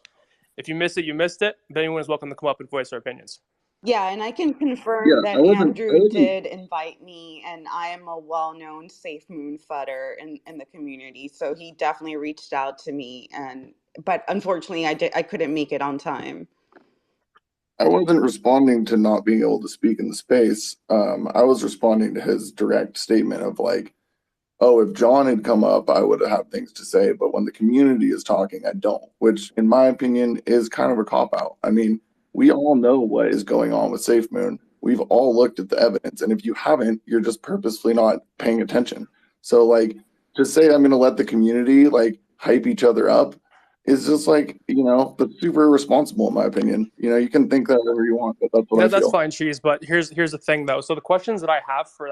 If you missed it, you missed it. But anyone is welcome to come up and voice their opinions. Yeah, and I can confirm Yeah, that I wasn't. Andrew did invite me, and I am a well-known Safemoon fudder in the community. So he definitely reached out to me, but unfortunately, I couldn't make it on time. I wasn't responding to not being able to speak in the space. I was responding to his direct statement of like, oh, if John had come up, I would have things to say. But when the community is talking, I don't, which in my opinion is kind of a cop out. I mean, we all know what is going on with Safemoon. We've all looked at the evidence. And if you haven't, you're just purposefully not paying attention. So like to say I'm gonna let the community like hype each other up is just like, you know, that's super irresponsible in my opinion. You know, you can think that whatever you want, but that's what I That's feel. fine, Cheese. But here's the thing, though. So the questions that I have for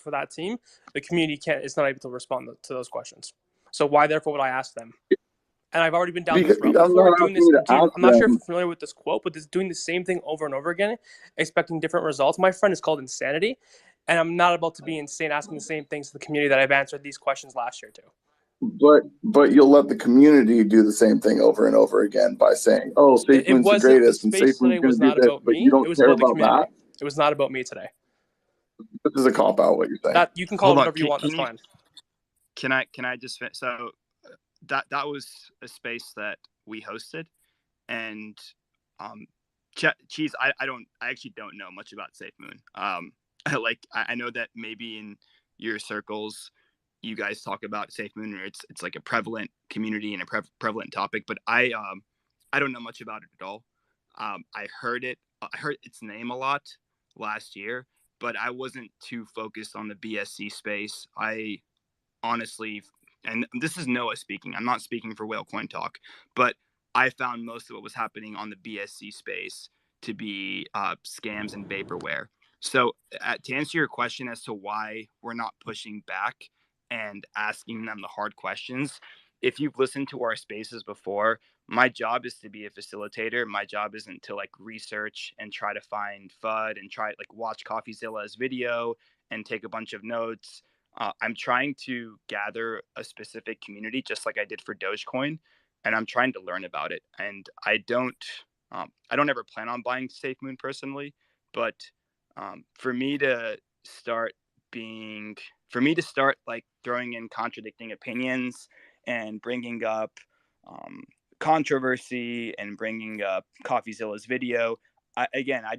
that team, the community is not able to respond to those questions. So why, therefore, would I ask them? And I've already been down this route I'm before, not doing asking this. you to ask I'm not sure if them. you're familiar with this quote, but doing the same thing over and over again, expecting different results. My friend is called insanity, and I'm not about to be insane asking the same things to the community that I've answered these questions last year to. But you'll let the community do the same thing over and over again by saying, "Oh, It Safemoon's the wasn't. The greatest, and space Safemoon's today going was to do not this," about but you me. It don't was care about the about that. community. It was not about me today. This is a cop out. What you're saying? That you can call Hold it on. whatever you want. That's fine. Can I just so that was a space that we hosted, and Cheese, I actually don't know much about Safemoon. Like I know that maybe in your circles you guys talk about Safemoon, or it's like a prevalent community and a prevalent topic, but I don't know much about it at all. I heard its name a lot last year, but I wasn't too focused on the BSC space. I honestly, and this is Noah speaking, I'm not speaking for Whale Coin Talk, but I found most of what was happening on the BSC space to be scams and vaporware. So to answer your question as to why we're not pushing back and asking them the hard questions, if you've listened to our spaces before, my job is to be a facilitator. My job isn't to like research and try to find FUD and try like watch CoffeeZilla's video and take a bunch of notes. I'm trying to gather a specific community, just like I did for Dogecoin, and I'm trying to learn about it. And I don't ever plan on buying Safemoon personally, but for me to start like throwing in contradicting opinions and bringing up controversy and bringing up CoffeeZilla's video, I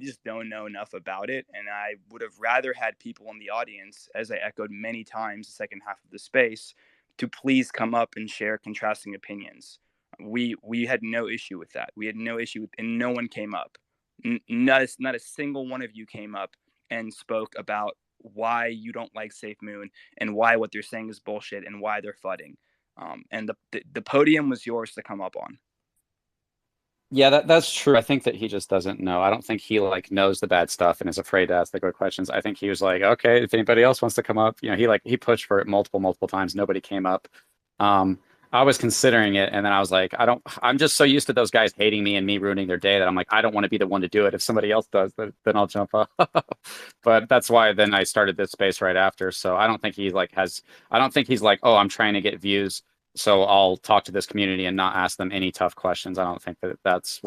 just don't know enough about it, and I would have rather had people in the audience, as I echoed many times the second half of the space, to please come up and share contrasting opinions. We had no issue with that. We had no issue with, and no one came up. Not a single one of you came up and spoke about why you don't like Safemoon and why what they're saying is bullshit and why they're fudding. And the podium was yours to come up on. Yeah, that's true. I think that he just doesn't know. I don't think he like knows the bad stuff and is afraid to ask the good questions. I think he was like, okay, if anybody else wants to come up, you know, he pushed for it multiple times. Nobody came up. I was considering it, and then I was like, I'm just so used to those guys hating me and me ruining their day that I'm like, I don't want to be the one to do it. If somebody else does, then I'll jump up. But that's why then I started this space right after. So I don't think I don't think he's like, oh, I'm trying to get views, so I'll talk to this community and not ask them any tough questions. I don't think that's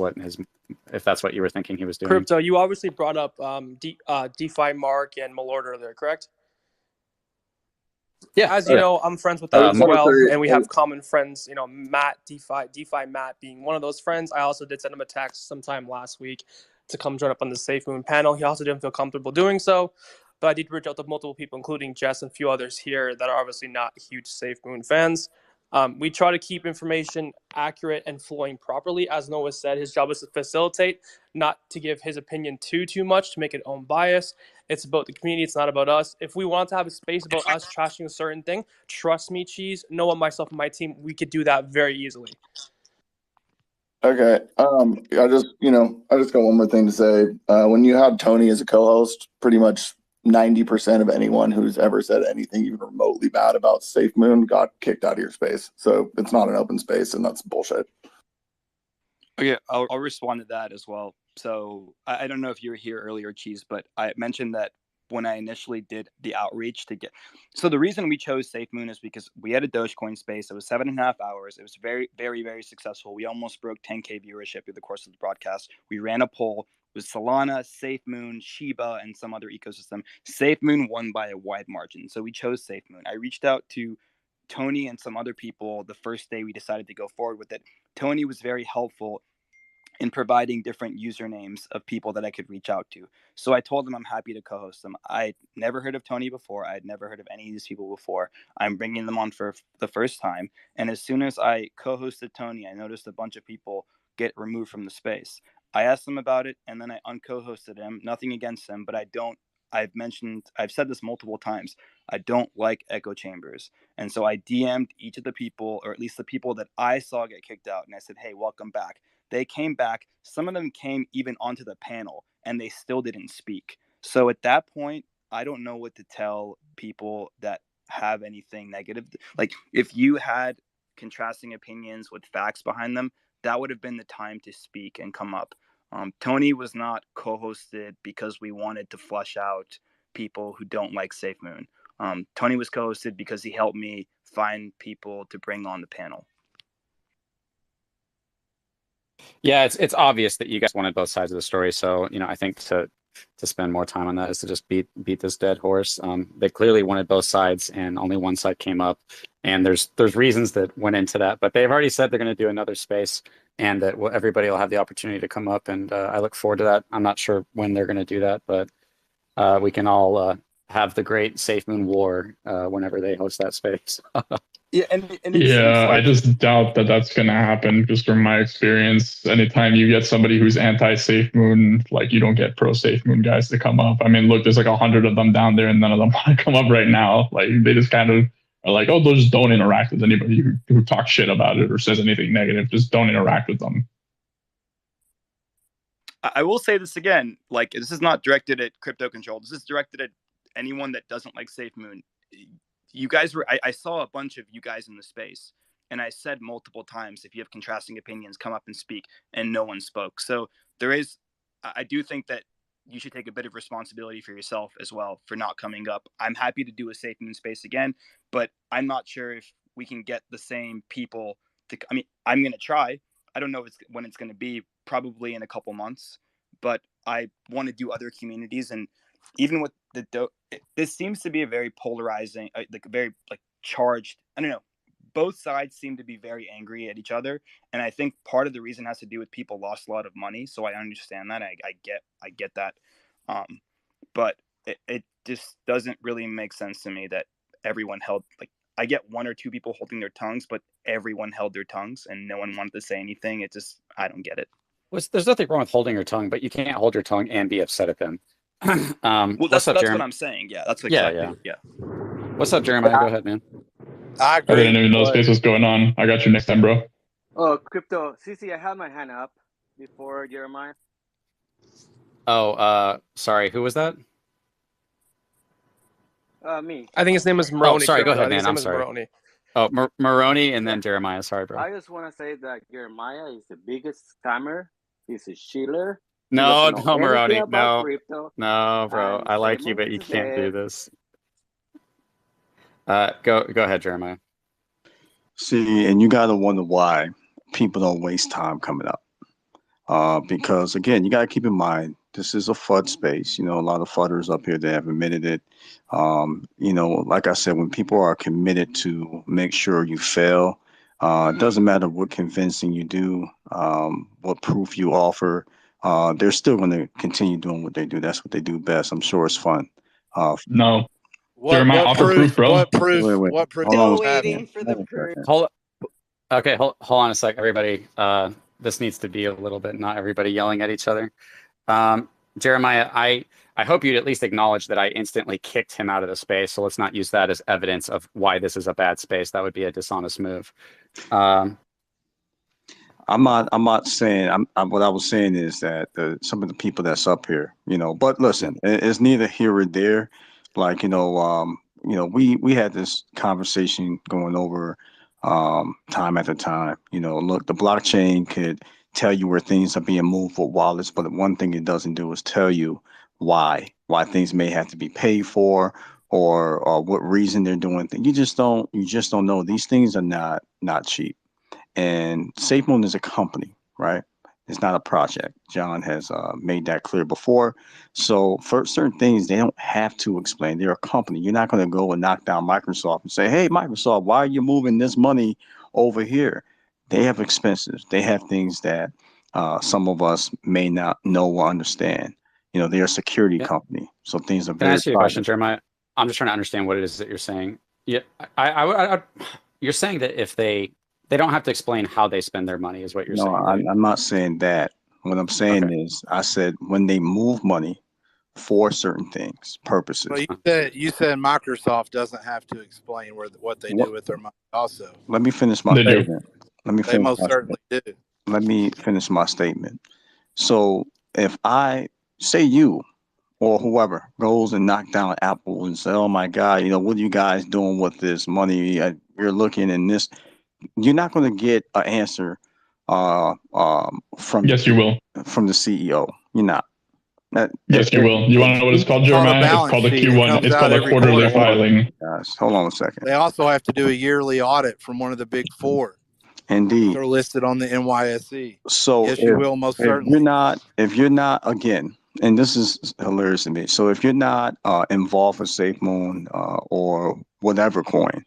if that's what you were thinking he was doing. Crypto, you obviously brought up DeFi Mark and Malort earlier, correct? Yeah. As you know, I'm friends with I them just as want to well, say, and we have common friends. You know, Matt, DeFi Matt being one of those friends. I also did send him a text sometime last week to come join up on the Safemoon panel. He also didn't feel comfortable doing so, but I did reach out to multiple people, including Jess and a few others here that are obviously not huge Safemoon fans. We try to keep information accurate and flowing properly. As Noah said, his job is to facilitate, not to give his opinion too much, to make it own bias. It's about the community. It's not about us. If we want to have a space about us trashing a certain thing, trust me, Cheese, Noah, myself, and my team, we could do that very easily. okay. I just got one more thing to say. When you had Tony as a co-host, pretty much 90% of anyone who's ever said anything even remotely bad about Safemoon got kicked out of your space. So it's not an open space, and that's bullshit. Okay, I'll respond to that as well. So I don't know if you were here earlier, Cheese, but I mentioned that when I initially did the outreach to get. So the reason we chose SafeMoon is because we had a Dogecoin space. It was 7.5 hours. It was very, very, very successful. We almost broke 10K viewership through the course of the broadcast. We ran a poll. It was Solana, SafeMoon, Shiba, and some other ecosystem. SafeMoon won by a wide margin. So we chose SafeMoon. I reached out to Tony and some other people the first day we decided to go forward with it. Tony was very helpful in providing different usernames of people that I could reach out to. So I told him I'm happy to co-host them. I'd never heard of Tony before. I'd never heard of any of these people before. I'm bringing them on for the first time. And as soon as I co-hosted Tony, I noticed a bunch of people get removed from the space. I asked them about it, and then I unco-hosted him. Nothing against him, but I've said this multiple times. I don't like echo chambers. And so I DM'd each of the people, or at least the people that I saw get kicked out. And I said, hey, welcome back. They came back. Some of them came even onto the panel, and they still didn't speak. So at that point, I don't know what to tell people that have anything negative. Like, if you had contrasting opinions with facts behind them, that would have been the time to speak and come up. Tony was not co-hosted because we wanted to flush out people who don't like SafeMoon. Tony was co-hosted because he helped me find people to bring on the panel. Yeah, it's obvious that you guys wanted both sides of the story. So, I think to spend more time on that is to just beat this dead horse. They clearly wanted both sides, and only one side came up. And there's reasons that went into that, but they've already said they're going to do another space, and that everybody will have the opportunity to come up. And I look forward to that. I'm not sure when they're going to do that, but we can all have the great SafeMoon war whenever they host that space. Yeah, and it Yeah, seems like I just doubt that that's going to happen, just from my experience. Anytime you get somebody who's anti-SafeMoon, like, you don't get pro-SafeMoon guys to come up. I mean, look, there's like 100 of them down there, and none of them want to come up right now. Like, they just kind of are like, oh, those just don't interact with anybody who talks shit about it or says anything negative. Just don't interact with them. I will say this again, like, this is not directed at Crypto Control. This is directed at anyone that doesn't like SafeMoon. You guys I saw a bunch of you guys in the space, and I said multiple times, if you have contrasting opinions, come up and speak, and no one spoke. So I do think that you should take a bit of responsibility for yourself as well for not coming up. I'm happy to do a SafeMoon space again, but I'm not sure if we can get the same people to. I mean, I'm going to try. I don't know when it's going to be, probably in a couple months, but I want to do other communities. And even with this seems to be a very polarizing, very charged. I don't know. Both sides seem to be very angry at each other, and I think part of the reason has to do with people lost a lot of money. So I understand that. I get that, but it just doesn't really make sense to me that everyone held, I get one or two people holding their tongues, but everyone held their tongues and no one wanted to say anything. I don't get it. There's nothing wrong with holding your tongue, but you can't hold your tongue and be upset at them. Well, that's what I'm saying. Yeah, that's exactly. Yeah. What's up, Jeremiah? Go ahead, man. I didn't even know space was going on. I got you next time, bro. Oh, Crypto. CC, I had my hand up before Jeremiah. Oh, sorry. Who was that? Me. I think his name is Maroney. Oh, sorry. Go Crypto. ahead, man. I'm sorry. Maroney. Oh, Maroney, and then Jeremiah. Sorry, bro. I just want to say that Jeremiah is the biggest scammer. He's a shiller. No, Maroney. No, crypto. no, bro. I like you, but you can't do this. Go ahead, Jeremiah. See, and you gotta wonder why people don't waste time coming up. Because again, you gotta keep in mind This is a FUD space. You know, a lot of FUDders up here that have admitted it. You know, like I said, when people are committed to make sure you fail, it doesn't matter what convincing you do, what proof you offer. They're still going to continue doing what they do. That's what they do best. I'm sure it's fun. No. What Jeremiah, offer proof, bro. What proof? Wait. What proof? Hold on a Still second. waiting for the proof. Hold on a sec, everybody. This needs to be a little bit, not everybody yelling at each other. Jeremiah, I hope you'd at least acknowledge that I instantly kicked him out of the space. So let's not use that as evidence of why this is a bad space. That would be a dishonest move. I'm not saying. What I was saying is that some of the people that's up here, you know. But listen, it's neither here or there. Like we had this conversation going over time after time. You know, look, the blockchain could tell you where things are being moved with wallets, but the one thing it doesn't do is tell you why things may have to be paid for or what reason they're doing things. You just don't know. These things are not cheap. And Safemoon is a company, right? It's not a project. John has made that clear before. So for certain things, they don't have to explain. They're a company. You're not going to go and knock down Microsoft and say, "Hey, Microsoft, why are you moving this money over here?" They have expenses. They have things that some of us may not know or understand. You know, they're a security company, so things are Can I very ask you a private. question, Jeremiah? I'm just trying to understand what it is that you're saying. Yeah, you're saying that if they don't have to explain how they spend their money, is what you're No, saying, right? I'm not saying that. What I'm saying is, I said when they move money for certain things, purposes. Well, you said Microsoft doesn't have to explain what they do with their money. Also, Let me finish my They do. statement. Let me they finish most my certainly do. Let me finish my statement. So if I say you or whoever goes and knock down Apple and say, "Oh my God, you know what are you guys doing with this money? You're looking in this," you're not going to get an answer from Yes, you will. from the CEO. You're not. Yes, you will. You want to know what it's called, Jeremiah? It's called a Q1. It's called a quarterly filing. Guys, hold on a second. They also have to do a yearly audit from one of the big four. Indeed. They're listed on the NYSE. So yes, you will most certainly. If you're not again, and this is hilarious to me. So if you're not involved with Safemoon or whatever coin,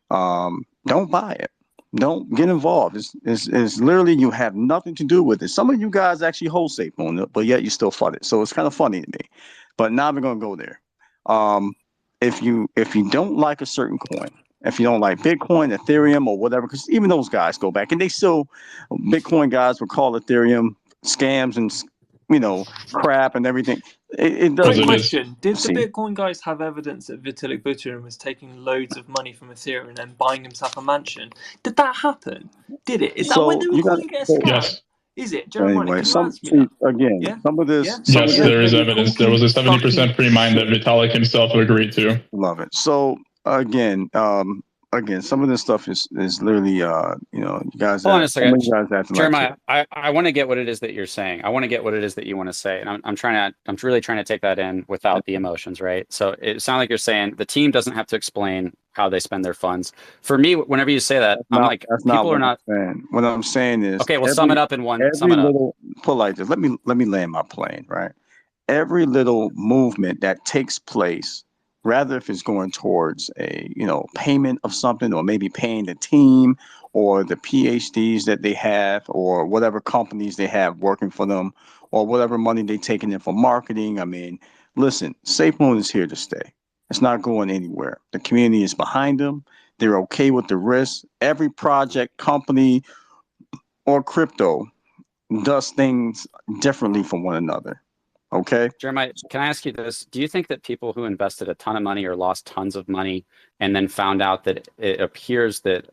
don't buy it. Don't get involved. It's literally you have nothing to do with it. Some of you guys actually hold Safemoon, but yet you still fund it. So it's kind of funny to me. But now we're gonna go there. If you don't like a certain coin, if you don't like Bitcoin, Ethereum, or whatever, because even those guys go back and they still, Bitcoin guys would call Ethereum scams and crap and everything. It doesn't. Quick question: did the See? Bitcoin guys have evidence that Vitalik Buterin was taking loads of money from Ethereum and then buying himself a mansion? Did that happen? Did it? Is that why they were calling it a scam? Yes. Is it, Jeremiah? Anyway, Can you answer me that? again, Yeah? some of this. Yeah? Yes, Yeah? there is evidence. There was a 70% pre-mine that Vitalik himself agreed to. Love it. So again, some of this stuff is literally, you guys. Hold on a second, You guys acting Jeremiah. like I want to get what it is that you're saying. I want to get what it is that you want to say, and I'm really trying to take that in without the emotions, right? So it sounds like you're saying the team doesn't have to explain how they spend their funds. For me, whenever you say that, I'm like, people are not. What I'm saying is, okay. Well, sum it up in one. Sum it up. Put like this. Let me land my plane, right? Every little movement that takes place, rather if it's going towards a payment of something, or maybe paying the team or the PhDs that they have, or whatever companies they have working for them, or whatever money they're taking in for marketing. I mean, listen, Safemoon is here to stay. It's not going anywhere. The community is behind them. They're okay with the risk. Every project, company, or crypto does things differently from one another. Okay. Jeremiah, can I ask you this? Do you think that people who invested a ton of money or lost tons of money and then found out that it appears that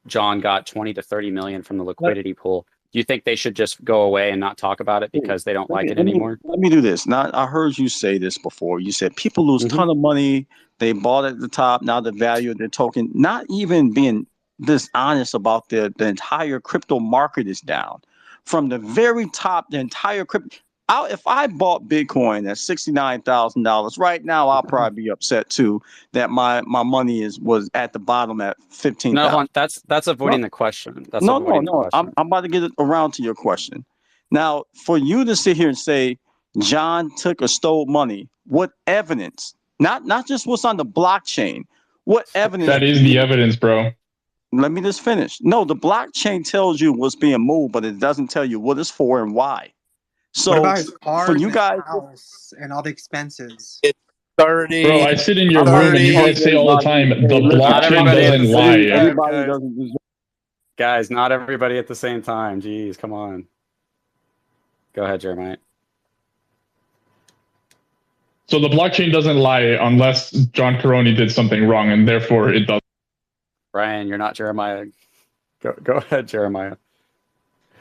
John got 20 to 30 million from the liquidity pool, do you think they should just go away and not talk about it because they don't like it anymore? Let me do this. Now, I heard you say this before. You said people lose a ton of money. They bought at the top. Now the value of their token, not even being dishonest about the entire crypto market is down. From the very top, the entire crypto. If I bought Bitcoin at $69,000 right now, I'll probably be upset too that my money was at the bottom at 15,000. No, that's avoiding the question. That's no. avoiding the question. I'm about to get around to your question. Now, for you to sit here and say John took or stole money, what evidence? Not just what's on the blockchain. What evidence? That is the evidence, bro. Let me just finish. No, the blockchain tells you what's being moved, but it doesn't tell you what it's for and why. So what about his for cars you and guys, house and all the expenses? It's 30. Bro, I sit in your I'm not room and you gonna talk guys to say all the everybody. time, Hey, the listen, Not blockchain everybody at the doesn't same lie. everybody doesn't deserve. Guys, not everybody at the same time. Jeez, come on. Go ahead, Jeremiah. So the blockchain doesn't lie unless John Caroni did something wrong, and therefore it does. Brian, you're not Jeremiah. Go ahead, Jeremiah.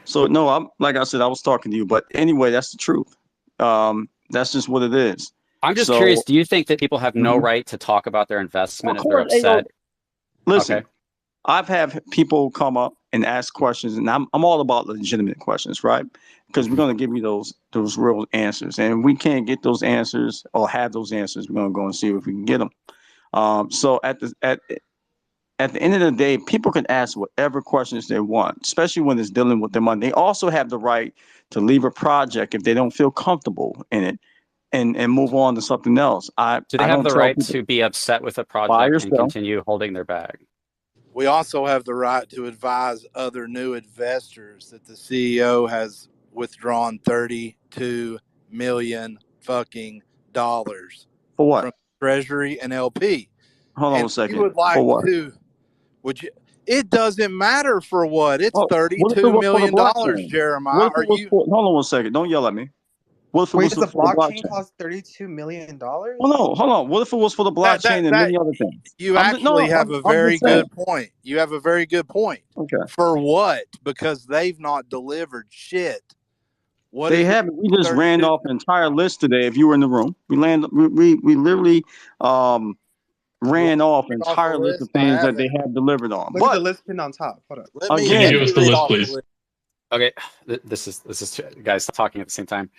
So no, I'm like I said, I was talking to you, but anyway, that's the truth. That's just what it is. I'm just So, curious, do you think that people have no Mhm. right to talk about their investment Of if they're course, hey, yo, upset? listen, Okay. I've had people come up and ask questions, and I'm all about legitimate questions, right? Because we're gonna give you those real answers, and if we can't get those answers or have those answers, we're gonna go and see if we can get them. So at the end of the day, people can ask whatever questions they want, especially when it's dealing with their money. They also have the right to leave a project if they don't feel comfortable in it, and move on to something else. Do they I have don't the tell right people to be upset with a buy project and yourself. continue holding their bag? We also have the right to advise other new investors that the CEO has withdrawn 32 million fucking dollars For what? from Treasury and LP. Hold on And a if you second. would like For what? to, would you? It doesn't matter for what. It's Oh, what if it $32 was for the million, blockchain? Jeremiah. What if Are it was you? for? Hold on one second. Don't yell at me. What if it Wait, was does the for the blockchain blockchain? cost $32 million? Hold on. What if it was for the blockchain and That many other things? you I'm just, no, actually have a I'm very just saying. good point. You have a very good point. Okay. For what? Because they've not delivered shit. What They is haven't. We just ran 32? off an entire list today. If you were in the room, we literally You want ran off an to read off the entire list of list? I things have that they it. have delivered on. Look at the But list pinned on top. Hold up. Let me Can you again, give us the read list, off the please? list. Okay, this is guys talking at the same time.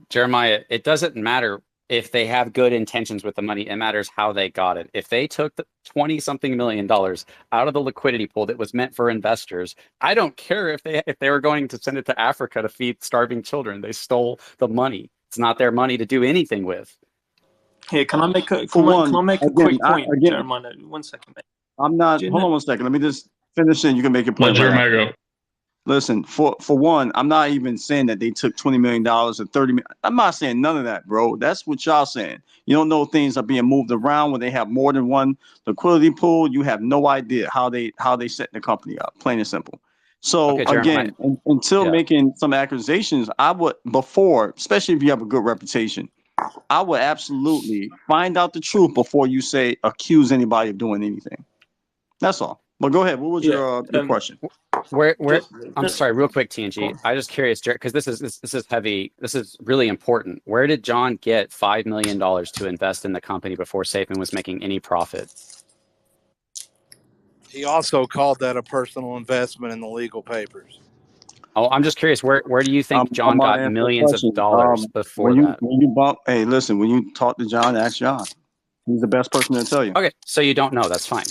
Jeremiah, it doesn't matter if they have good intentions with the money. It matters how they got it. If they took the 20-something million dollars out of the liquidity pool that was meant for investors, I don't care if they were going to send it to Africa to feed starving children. They stole the money. It's not their money to do anything with. Here, can I make for a one, quick point, Jeremiah? 1 second, mate. I'm not. Do you Hold on know? one second. Let me just finish, and you can make your Let point right Jeremiah after. go. Listen, for one, I'm not even saying that they took $20 million or 30 million. I'm not saying none of that, bro. That's what y'all saying. You don't know things are being moved around when they have more than one liquidity pool. You have no idea how they set the company up, plain and simple. So Okay, Jeremiah. again, until Yeah. making some accusations, I would before, especially if you have a good reputation, I would absolutely find out the truth before you say accuse anybody of doing anything. That's all. But go ahead. What was your question? Where Just, I'm sorry, real quick, TNG. I was just curious, because this is heavy. This is really important. Where did John get $5 million to invest in the company before Safemoon was making any profit? He also called that a personal investment in the legal papers. Oh, I'm just curious. Where do you think John I'm about got to answer that millions of question. dollars before that? When you bump, hey, listen, when you talk to John, ask John. He's the best person to tell you. Okay, so you don't know. That's fine.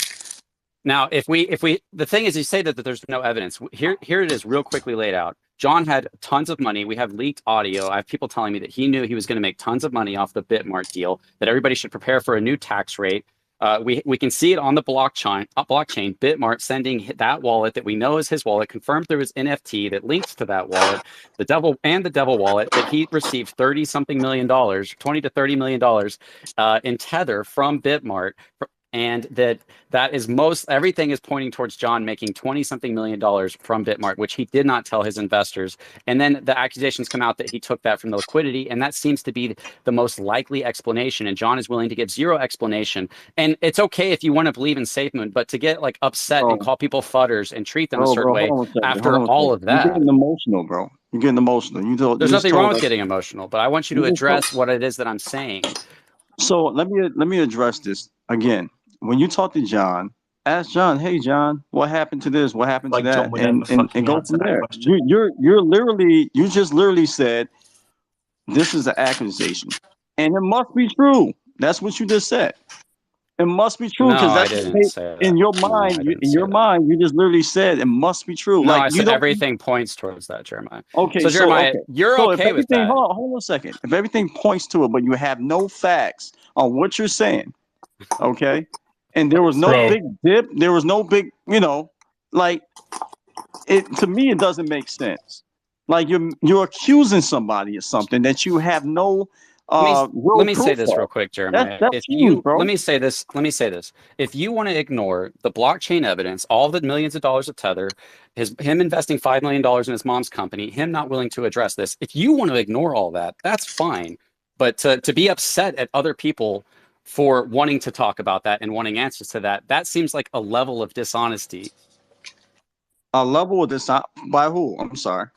Now, if we, the thing is, you say that there's no evidence. Here it is, real quickly laid out. John had tons of money. We have leaked audio. I have people telling me that he knew he was going to make tons of money off the Bitmart deal. That everybody should prepare for a new tax rate. We can see it on the blockchain. Bitmart sending that wallet that we know is his wallet, confirmed through his NFT that links to that wallet, the devil wallet, that he received $30-something million, $20 to $30 million in Tether from Bitmart. And that is everything is pointing towards John making $20-something million from Bitmart, which he did not tell his investors. And then the accusations come out that he took that from the liquidity, and that seems to be the most likely explanation. And John is willing to give zero explanation. And it's okay if you want to believe in Safemoon, but to get like upset and call people fudders and treat them a certain way after all of that. You're getting emotional, bro. You're getting emotional. There's nothing wrong with getting emotional, but I want you to address what it is that I'm saying. So let me address this again. When you talk to John, ask John, "Hey, John, what happened to this? What happened to that?" John would ever fucking go answer from that there. question. You just literally said this is an accusation, and it must be true. That's what you just said. It must be true No, because I that's didn't say that. in your No, mind. I didn't In say your that. mind, you just literally said it must be true. No, Like I you said don't. everything points towards that, Jeremiah. Okay, So, so Jeremiah, okay, you're so if okay with everything, that. hold on a second. If everything points to it, but you have no facts on what you're saying, okay, and there was no Bro, big dip, there was no big, like it to me, it doesn't make sense. Like you're accusing somebody of something that you have no Let real me say proof this real of. quick, Jeremiah. That's If huge, you bro. let me say this. If you want to ignore the blockchain evidence, all the millions of dollars of Tether, him investing $5 million in his mom's company, him not willing to address this, if you want to ignore all that, that's fine. But to be upset at other people for wanting to talk about that and wanting answers to that, that seems like a level of dishonesty. A level of this by who? I'm sorry.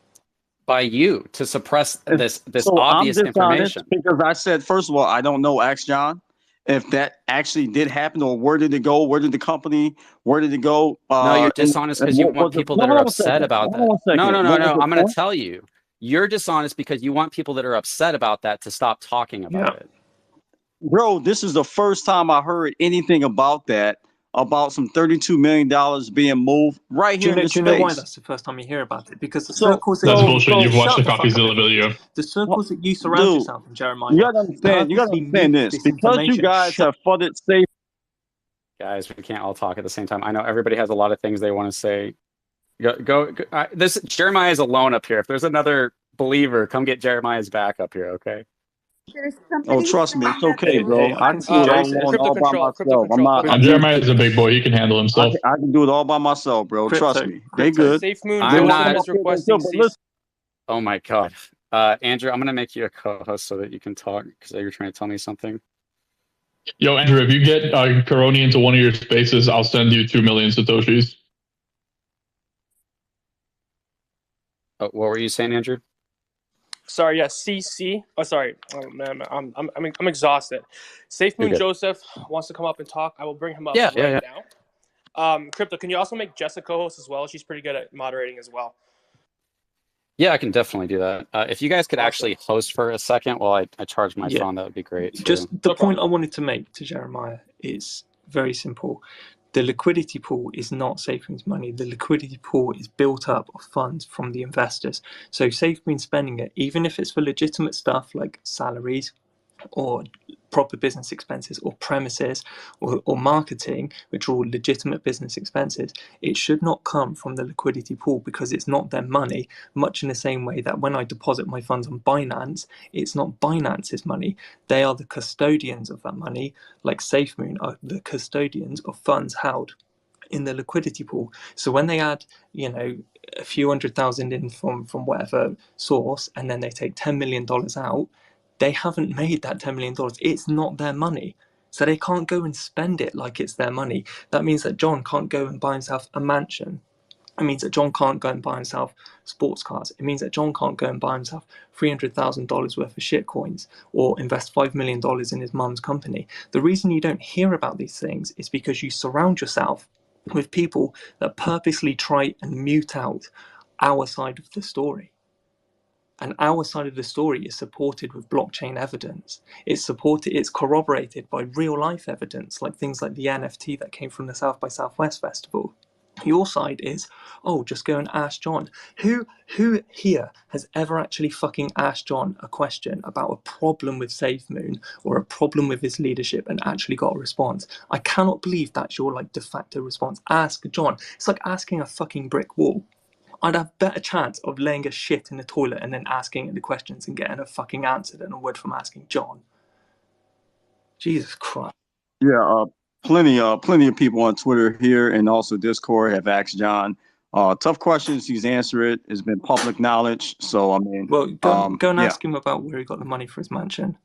By you to suppress this So I'm obvious dishonest information. because I said, first of all, I don't know. Ask John if that actually did happen or where did it go? Where did the company? Where did it go? No, you're And dishonest because you what want was it? people No, that are hold on a upset second. about Hold on that. a second. No. What was the I'm going to point? tell you. You're dishonest because you want people that are upset about that to stop talking about it. Bro, this is the first time I heard anything about that, about some $32 million being moved right Do here in this you know why space. that's the first time you hear about it? Because the So, circles that that's you bullshit. You've watched the shut the fuck up, CoffeeZilla everybody. video. The circles that you surround dude, yourself in, Jeremiah, you gotta purposely understand mute this. this Because you information. guys have funded safe. Guys, we can't all talk at the same time. I know everybody has a lot of things they want to say. This Jeremiah is alone up here. If there's another believer, come get Jeremiah's back up here, okay? There's Oh, somebody trust me, saying it's that okay, they bro. I I can can see do it all Joseph. alone, all by myself. I'm not. Jeremiah is a big boy. He can handle I himself. can do it all by myself, bro. Trust me. They good. Safemoon I'm They want to not. come up here, they good, but listen. Oh my God. Andrew, I'm going to make you a co-host so that you can talk because you're trying to tell me something. Yo, Andrew, if you get Karoni into one of your spaces, I'll send you 2 million Satoshis. What were you saying, Andrew? Sorry, yeah, CC. Oh, sorry. Oh man, I'm exhausted. Safemoon Joseph wants to come up and talk. I will bring him up right now. Crypto, can you also make Jessica co-host as well? She's pretty good at moderating as well. Yeah, I can definitely do that. If you guys could actually host for a second while I charge my phone, that would be great too. Just the point I wanted to make to Jeremiah is very simple. The liquidity pool is not SafeMoon's money. The liquidity pool is built up of funds from the investors. So SafeMoon spending it, even if it's for legitimate stuff like salaries or proper business expenses or premises or marketing, which are all legitimate business expenses, it should not come from the liquidity pool because it's not their money, much in the same way that when I deposit my funds on Binance, it's not Binance's money. They are the custodians of that money, like Safemoon are the custodians of funds held in the liquidity pool. So when they add, a few 100,000 in from whatever source, and then they take $10 million out, they haven't made that $10 million. It's not their money. So they can't go and spend it like it's their money. That means that John can't go and buy himself a mansion. It means that John can't go and buy himself sports cars. It means that John can't go and buy himself $300,000 worth of shit coins or invest $5 million in his mum's company. The reason you don't hear about these things is because you surround yourself with people that purposely try and mute out our side of the story. And our side of the story is supported with blockchain evidence. It's corroborated by real life evidence, like things like the NFT that came from the South by Southwest Festival. Your side is, oh, just go and ask John. Who here has ever actually fucking asked John a question about a problem with Safemoon or a problem with his leadership and actually got a response? I cannot believe that's your de facto response. Ask John. It's like asking a fucking brick wall. I'd have better chance of laying a shit in the toilet and then asking it the questions and getting a fucking answer than a word from asking John. Jesus Christ. Yeah, plenty of people on Twitter here and also Discord have asked John tough questions. He's answered it. It's been public knowledge. So I mean, well, go and ask him about where he got the money for his mansion.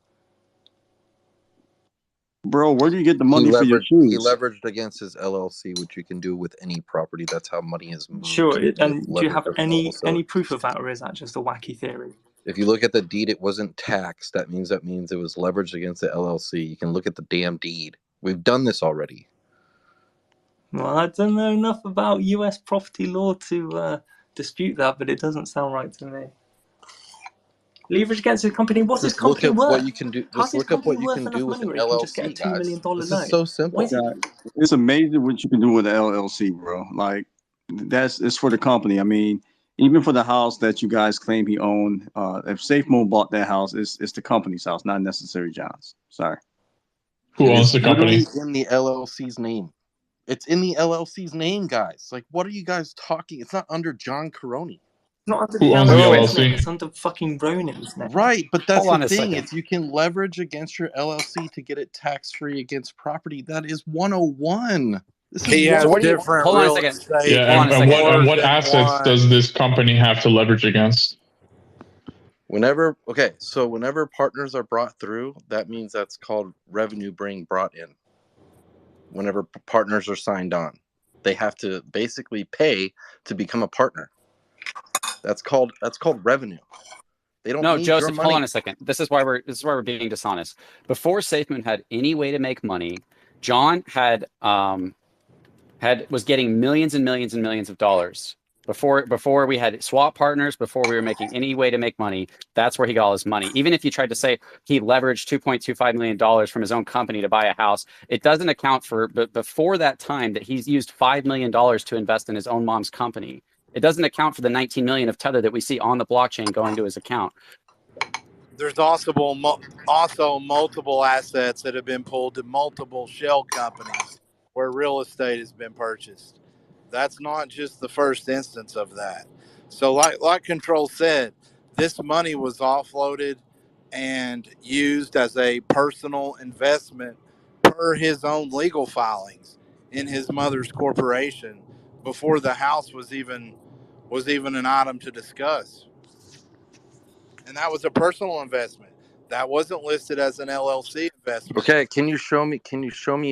Bro, where do you get the money for your He shoes? leveraged against his LLC, which you can do with any property. That's how money is moved. Sure, and do you have any any proof of that, or is that just a wacky theory? If you look at the deed, it wasn't taxed. That means it was leveraged against the LLC. You can look at the damn deed. We've done this already. Well, I don't know enough about US property law to dispute that, but it doesn't sound right to me. Leverage against his company. What's his Just look company up what worth? you can do. How's Just his look up company what you worth can enough do with money an where he can just get a LLC, $2 million guys. This is loan? so Why simple. is he? It's amazing what you can do with an LLC, bro. Like it's for the company. I mean, even for the house that you guys claim he owned, if Safemoon bought that house, it's the company's house, not necessarily John's. Sorry. Who And owns it's the company? literally in the LLC's name. It's in the LLC's name, guys. Like, what are you guys talking? It's not under John Caroni. It's not under Who owns the Downstream's name. LLC? It's under fucking Ronin's name. Right, but that's Hold on the a thing. second. If you can leverage against your LLC to get it tax-free against property, that is 101. This is He has So what do you? different Hold on a real second. estate Yeah, Hold on a second. and more what than assets does one. this company have to leverage against? whenever partners are brought through, that means that's called revenue being brought in. Whenever partners are signed on, they have to basically pay to become a partner. That's called revenue. They don't No, need your Joseph, money. hold on a second. This is why we're being dishonest. Before Safemoon had any way to make money, John was getting millions and millions and millions of dollars. Before we had swap partners, before we were making any way to make money, that's where he got all his money. Even if you tried to say he leveraged $2.25 million from his own company to buy a house, it doesn't account for, but before that time that he's used $5 million to invest in his own mom's company. It doesn't account for the 19 million of Tether that we see on the blockchain going to his account. There's also multiple assets that have been pulled to multiple shell companies where real estate has been purchased. That's not just the first instance of that. So like Control said, this money was offloaded and used as a personal investment per his own legal filings in his mother's corporation before the house was even an item to discuss. And that was a personal investment. That wasn't listed as an LLC investment. Okay, can you show me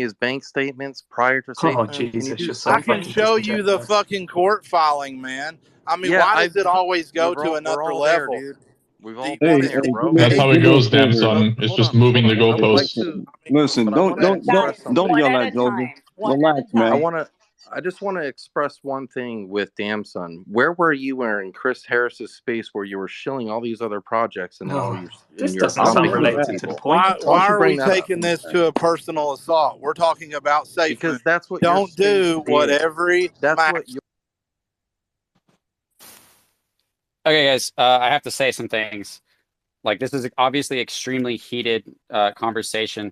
his bank statements prior to Oh, Safemoon? Can you Jesus, do you're that? so I can fucking show you the disingenuous. fucking court filing, man. I mean, Yeah, why does it always go to we're another all there, level? dude. We've Do all you been want Hey, to there, see bro. That's how it do me a goes, favor. Damson. It's Hold just on, hold moving the on. I would like goalposts. to, Listen, but I want to don't express something. yell at Joseph. Relax, man. I just want to express one thing with Damson. Where were you in Chris Harris's space where you were shilling all these other projects and Oh, you're this doesn't dumping sound on other related to the people? point. Why are we bring that up? taking this to a personal assault? We're talking about Safemoon. Because that's what your Don't space do what did. every That's Max. what you. Okay, guys, I have to say some things. Like, this is obviously extremely heated conversation.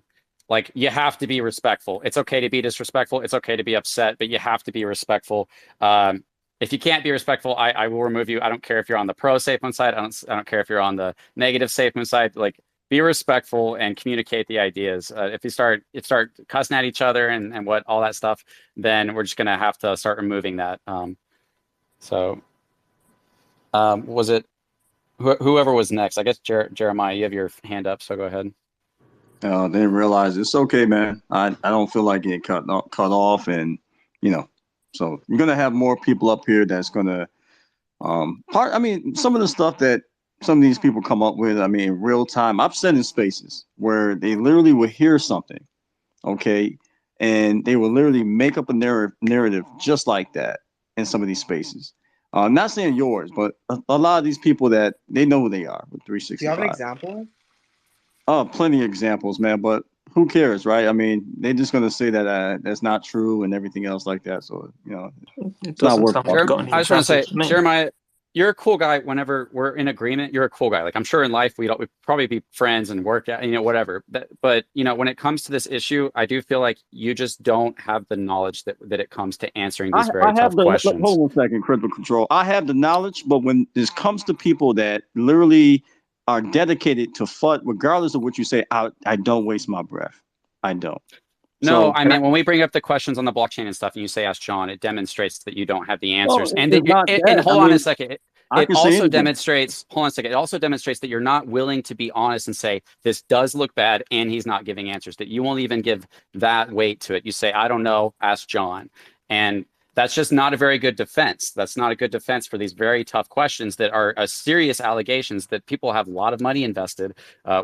Like, you have to be respectful. It's okay to be disrespectful. It's okay to be upset, but you have to be respectful. If you can't be respectful, I will remove you. I don't care if you're on the pro Safemoon side. I don't care if you're on the negative Safemoon side. Like, be respectful and communicate the ideas. If you start cussing at each other and what all that stuff, then we're just gonna have to start removing that. Was it whoever was next? I guess Jeremiah, you have your hand up, so go ahead. Didn't realize it's okay, man. I don't feel like getting cut off, and so you're gonna have more people up here that's gonna I mean, some of the stuff that some of these people come up with. I mean, in real time. I've sat in spaces where they literally would hear something, okay, and they will literally make up a narrative just like that in some of these spaces. Not saying yours, but a lot of these people that they know who they are with Do you have 365. an example? Plenty of examples, man. But who cares, right? I mean, they're just gonna say that that's not true and everything else like that. So It it's not doesn't worth sound like talking you've got about. any I just want to examples say, to me. Jeremiah, you're a cool guy. Whenever we're in agreement, you're a cool guy. Like, I'm sure in life we'd probably be friends and work out, whatever. But when it comes to this issue, I do feel like you just don't have the knowledge that it comes to answering these very I have tough questions. hold on a second, critical control. I have the knowledge, but when this comes to people that literally are dedicated to FUD, regardless of what you say, I don't waste my breath. I don't. No, So I mean, when we bring up the questions on the blockchain and stuff, and you say, "Ask John," it demonstrates that you don't have the answers. And it's not and that. I hold on a mean, second. I It can say also anything. demonstrates. Hold on a second. It also demonstrates that you're not willing to be honest and say this does look bad, and he's not giving answers. That you won't even give that weight to it. You say, "I don't know. Ask John." And That's just not a very good defense. That's not a good defense for these very tough questions that are serious allegations that people have a lot of money invested.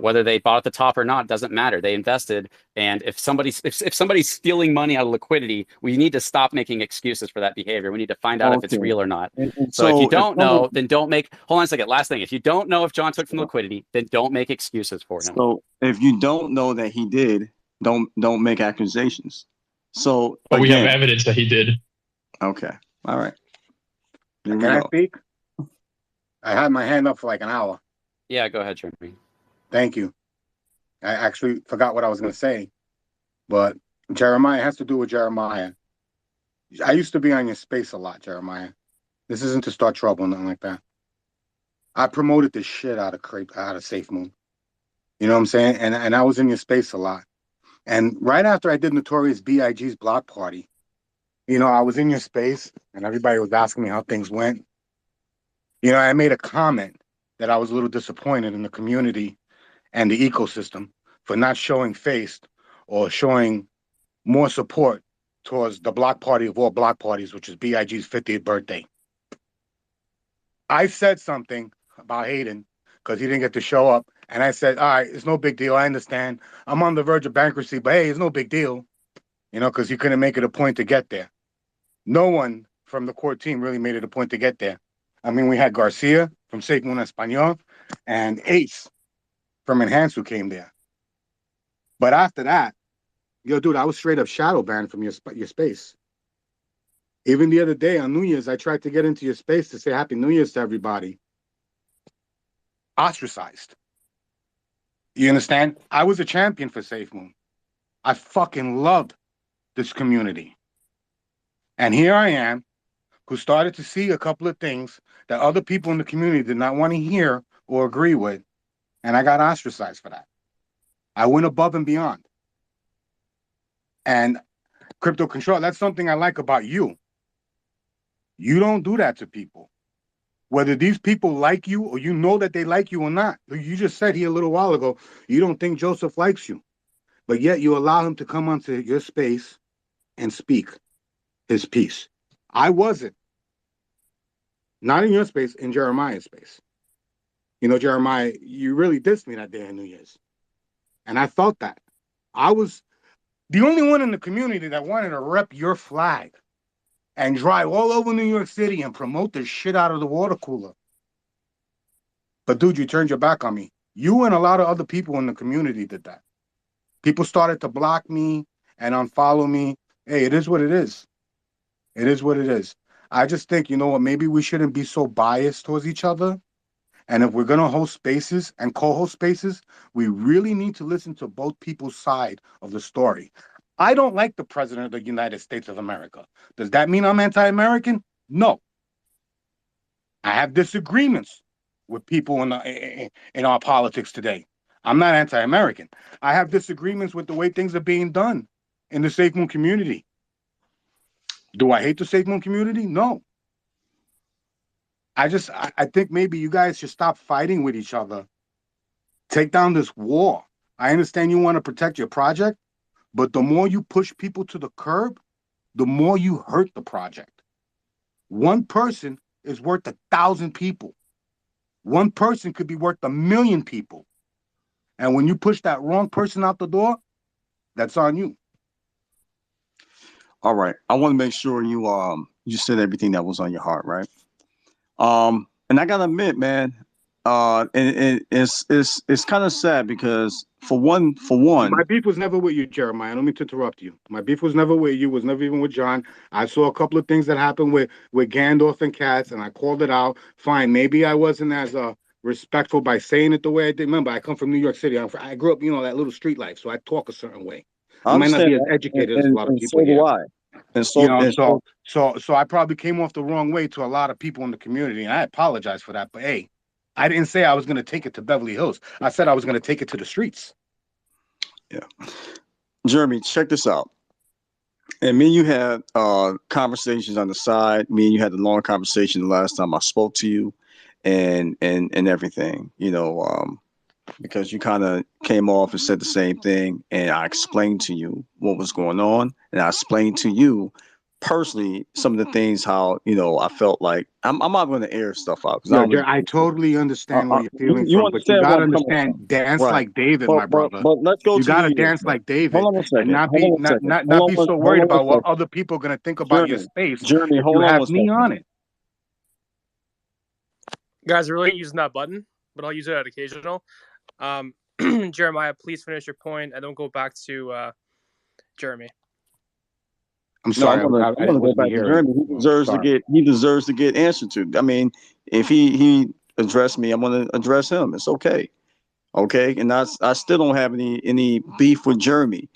Whether they bought at the top or not doesn't matter. They invested, and if somebody's stealing money out of liquidity, we need to stop making excuses for that behavior. We need to find out if it's real or not. And So if you so if don't know, then don't make. Hold on a second. Last thing, if you don't know if John took from liquidity, then don't make excuses for him. So if you don't know that he did, don't make accusations. So But again, we have evidence that he did. Okay. All right. Here we Can I go. speak? I had my hand up for like an hour. Yeah, go ahead, Jeremy. Thank you. I actually forgot what I was going to say, but Jeremiah has to do with Jeremiah. I used to be on your space a lot, Jeremiah. This isn't to start trouble, nothing like that. I promoted the shit out of Safemoon. You know what I'm saying? And I was in your space a lot. And right after I did Notorious B.I.G.'s block party, you know, I was in your space and everybody was asking me how things went. You know, I made a comment that I was a little disappointed in the community and the ecosystem for not showing face or showing more support towards the block party of all block parties, which is B.I.G.'s 50th birthday. I said something about Hayden because he didn't get to show up. And I said, all right, it's no big deal. I understand. I'm on the verge of bankruptcy, but hey, it's no big deal. You know, because he couldn't make it a point to get there. No one from the court team really made it a point to get there. I mean, we had Garcia from Safemoon Espanol and Ace from Enhance who came there. But after that, yo, dude, I was straight up shadow banned from your space. Even the other day on New Year's, I tried to get into your space to say Happy New Year's to everybody. Ostracized. You understand? I was a champion for Safemoon. I fucking loved this community. And here I am, who started to see a couple of things that other people in the community did not want to hear or agree with, and I got ostracized for that. I went above and beyond. And Crypto Control, that's something I like about you. You don't do that to people. Whether these people like you or you know that they like you or not. You just said here a little while ago, you don't think Joseph likes you, but yet you allow him to come onto your space and speak his piece. I wasn't. Not in your space, in Jeremiah's space. You know, Jeremiah, you really dissed me that day on New Year's. And I felt that. I was the only one in the community that wanted to rep your flag and drive all over New York City and promote the shit out of the water cooler. But dude, you turned your back on me. You and a lot of other people in the community did that. People started to block me and unfollow me. Hey, it is what it is. It is what it is. I just think, you know what, maybe we shouldn't be so biased towards each other. And if we're going to host spaces and co-host spaces, we really need to listen to both people's side of the story. I don't like the president of the United States of America. Does that mean I'm anti-American? No. I have disagreements with people in our politics today. I'm not anti-American. I have disagreements with the way things are being done in the Safemoon community. Do I hate the Safemoon community? No. I think maybe you guys should stop fighting with each other. Take down this war. I understand you want to protect your project, but the more you push people to the curb, the more you hurt the project. One person is worth 1,000 people. One person could be worth 1,000,000 people. And when you push that wrong person out the door, that's on you. All right. I want to make sure you said everything that was on your heart, right? And I gotta admit, man, it's kind of sad because for one, my beef was never with you, Jeremiah. I don't mean to interrupt you. My beef was never with you. Was never even with John. I saw a couple of things that happened with Gandalf and Katz, and I called it out. Fine, maybe I wasn't as respectful by saying it the way I did. Remember, I come from New York City. I grew up, you know, that little street life, so I talk a certain way. I might not be as educated as a lot of people so here. do I. And So I probably came off the wrong way to a lot of people in the community, and I apologize for that. But hey, I didn't say I was going to take it to Beverly Hills. I said I was going to take it to the streets. Yeah, Jeremy, check this out. And me and you had conversations on the side. Me and you had a long conversation the last time I spoke to you, and everything. You know, because you kind of came off and said the same thing, and I explained to you what was going on, and I explained to you personally, some of the things how I felt like I'm not going to air stuff out because I Yo, don't really. I totally understand where you're feeling You from, but you understand where gotta I'm coming understand, from, dance right? like David, my brother. But let's go You to New gotta Year's, dance bro. like David, Hold on a and second. not Hold be on a second. not be so worried Hold on a about what second. other people are gonna think about your space Jeremy, if you hold on have a me second. on it. Guys, I really ain't using that button, but I'll use it at occasional. Jeremiah, please finish your point and don't go back to Jeremy. I'm No, sorry, I'm I gonna go wasn't back to hearing. Jeremy. Oh, sorry. He deserves to get answered to. I mean, if he addressed me, I'm gonna address him. It's okay. Okay. And I still don't have any beef with Jeremy.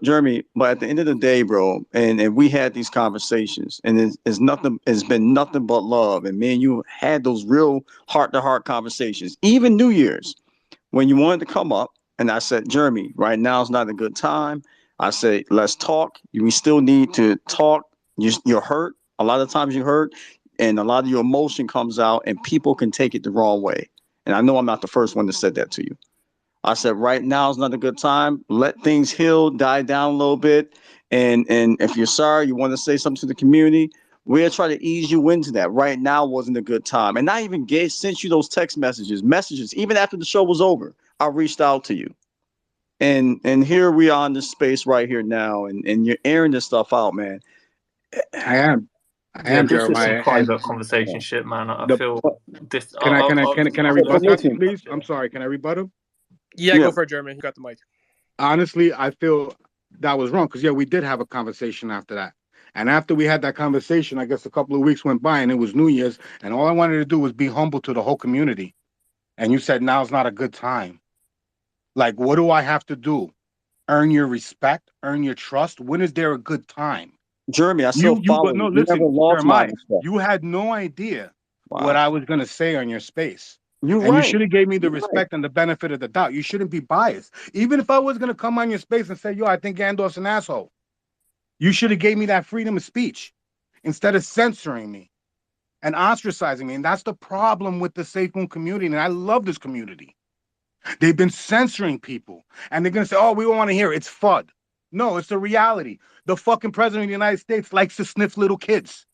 Jeremy, but at the end of the day, bro, and we had these conversations and it's been nothing but love. And me and you had those real heart to heart conversations, even New Year's when you wanted to come up, and I said, Jeremy, right now is not a good time. I said, let's talk. We still need to talk. You're hurt. A lot of times you're hurt, and a lot of your emotion comes out, and people can take it the wrong way. And I know I'm not the first one that said that to you. I said, right now is not a good time. Let things heal, die down a little bit. And if you're sorry, you want to say something to the community, we'll try to ease you into that. Right now wasn't a good time. And I even sent you those text messages, even after the show was over. I reached out to you. And here we are in this space right here now, and you're airing this stuff out, man. I am This is some Jeremiah, and private conversation shit, man. I the feel this. can I I'm rebut just that, leaving. please? I'm sorry. Can I rebut him? Yeah, go for it, Jeremy. You got the mic. Honestly, I feel that was wrong because we did have a conversation after that. And after we had that conversation, I guess a couple of weeks went by and it was New Year's, and all I wanted to do was be humble to the whole community. And you said now's not a good time. Like, what do I have to do? Earn your respect, earn your trust. When is there a good time? Jeremy, I still But follow no, you. You never listen, lost my Jeremiah, respect. you had no idea what Wow. I was gonna say on your space. You're And you right. should have gave me the You're right. respect and the benefit of the doubt. You shouldn't be biased. Even if I was gonna come on your space and say, yo, I think Gandalf's an asshole, you should have gave me that freedom of speech instead of censoring me and ostracizing me. And that's the problem with the Safemoon community. And I love this community. They've been censoring people. And they're gonna say, oh, we don't want to hear it. It's FUD. No, it's a reality. The fucking president of the United States likes to sniff little kids.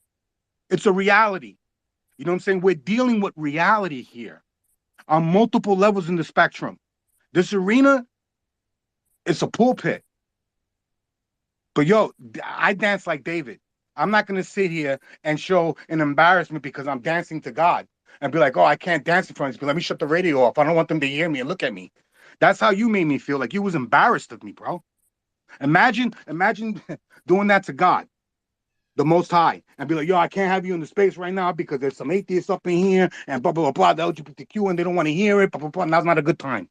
It's a reality. You know what I'm saying? We're dealing with reality here on multiple levels in the spectrum. This arena, it's a pulpit. But yo, I dance like David. I'm not going to sit here and show an embarrassment because I'm dancing to God and be like, oh, I can't dance in front of these people. Let me shut the radio off. I don't want them to hear me and look at me. That's how you made me feel. Like you was embarrassed of me, bro. Imagine doing that to God, the Most High, and be like, yo, I can't have you in the space right now because there's some atheists up in here and blah, blah, blah, the LGBTQ, and they don't want to hear it, blah, blah, blah. Now's not a good time.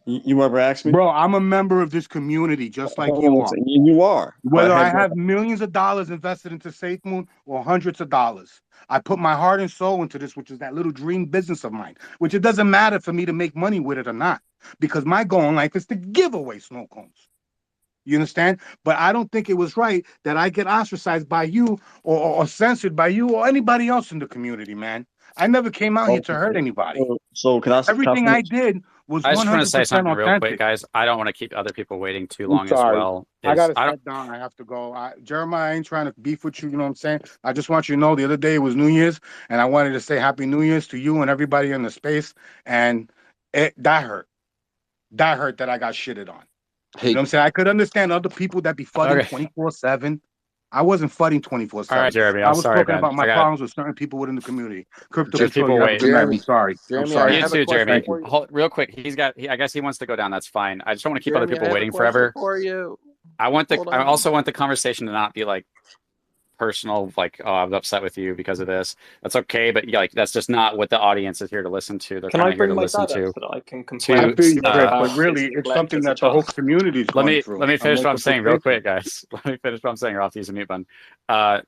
You ever asked me? Bro, I'm a member of this community just like Hold you on a are. second. You are. Whether I have millions of dollars invested into SafeMoon or hundreds of dollars, I put my heart and soul into this, which is that little dream business of mine, which it doesn't matter for me to make money with it or not, because my goal in life is to give away snow cones. You understand? But I don't think it was right that I get ostracized by you or censored by you or anybody else in the community, man. I never came out here to hurt anybody. So can I Everything I did was I just want to say 100% something real quick, authentic. guys. I don't want to keep other people waiting too I'm long as sorry. well. I gotta step down. I have to go. Jeremiah, I ain't trying to beef with you. You know what I'm saying? I just want you to know the other day was New Year's, and I wanted to say Happy New Year's to you and everybody in the space. And that hurt. That hurt that I got shitted on. Hey, You know what I'm saying? I could understand other people that be fudding Okay. 24/7. I wasn't fudding 24/7. All right, Jeremy. I I'm was sorry, talking man. about my I got problems with certain people within the community. Crypto there's Control, you people have a good waiting. night. I'm sorry. I'm sorry. You too, Jeremy. Thank you. Real quick. I guess he wants to go down. That's fine. I just don't want to keep other Jeremy, I people have a waiting question forever. for you. I Hold also on. want the conversation to not be like personal, like, oh, I was upset with you because of this. That's okay, but yeah, like that's just not what the audience is here to listen to. They're Can kind I of here bring to my listen dad up to. so that I can complain? I feel you, about Chris, how but his really, it's neglect something as a that the whole child? community is going through. Let me on finish what I'm multiple saying real spaces. quick, guys. Let me finish what I'm saying, or I'll have to use a mute button.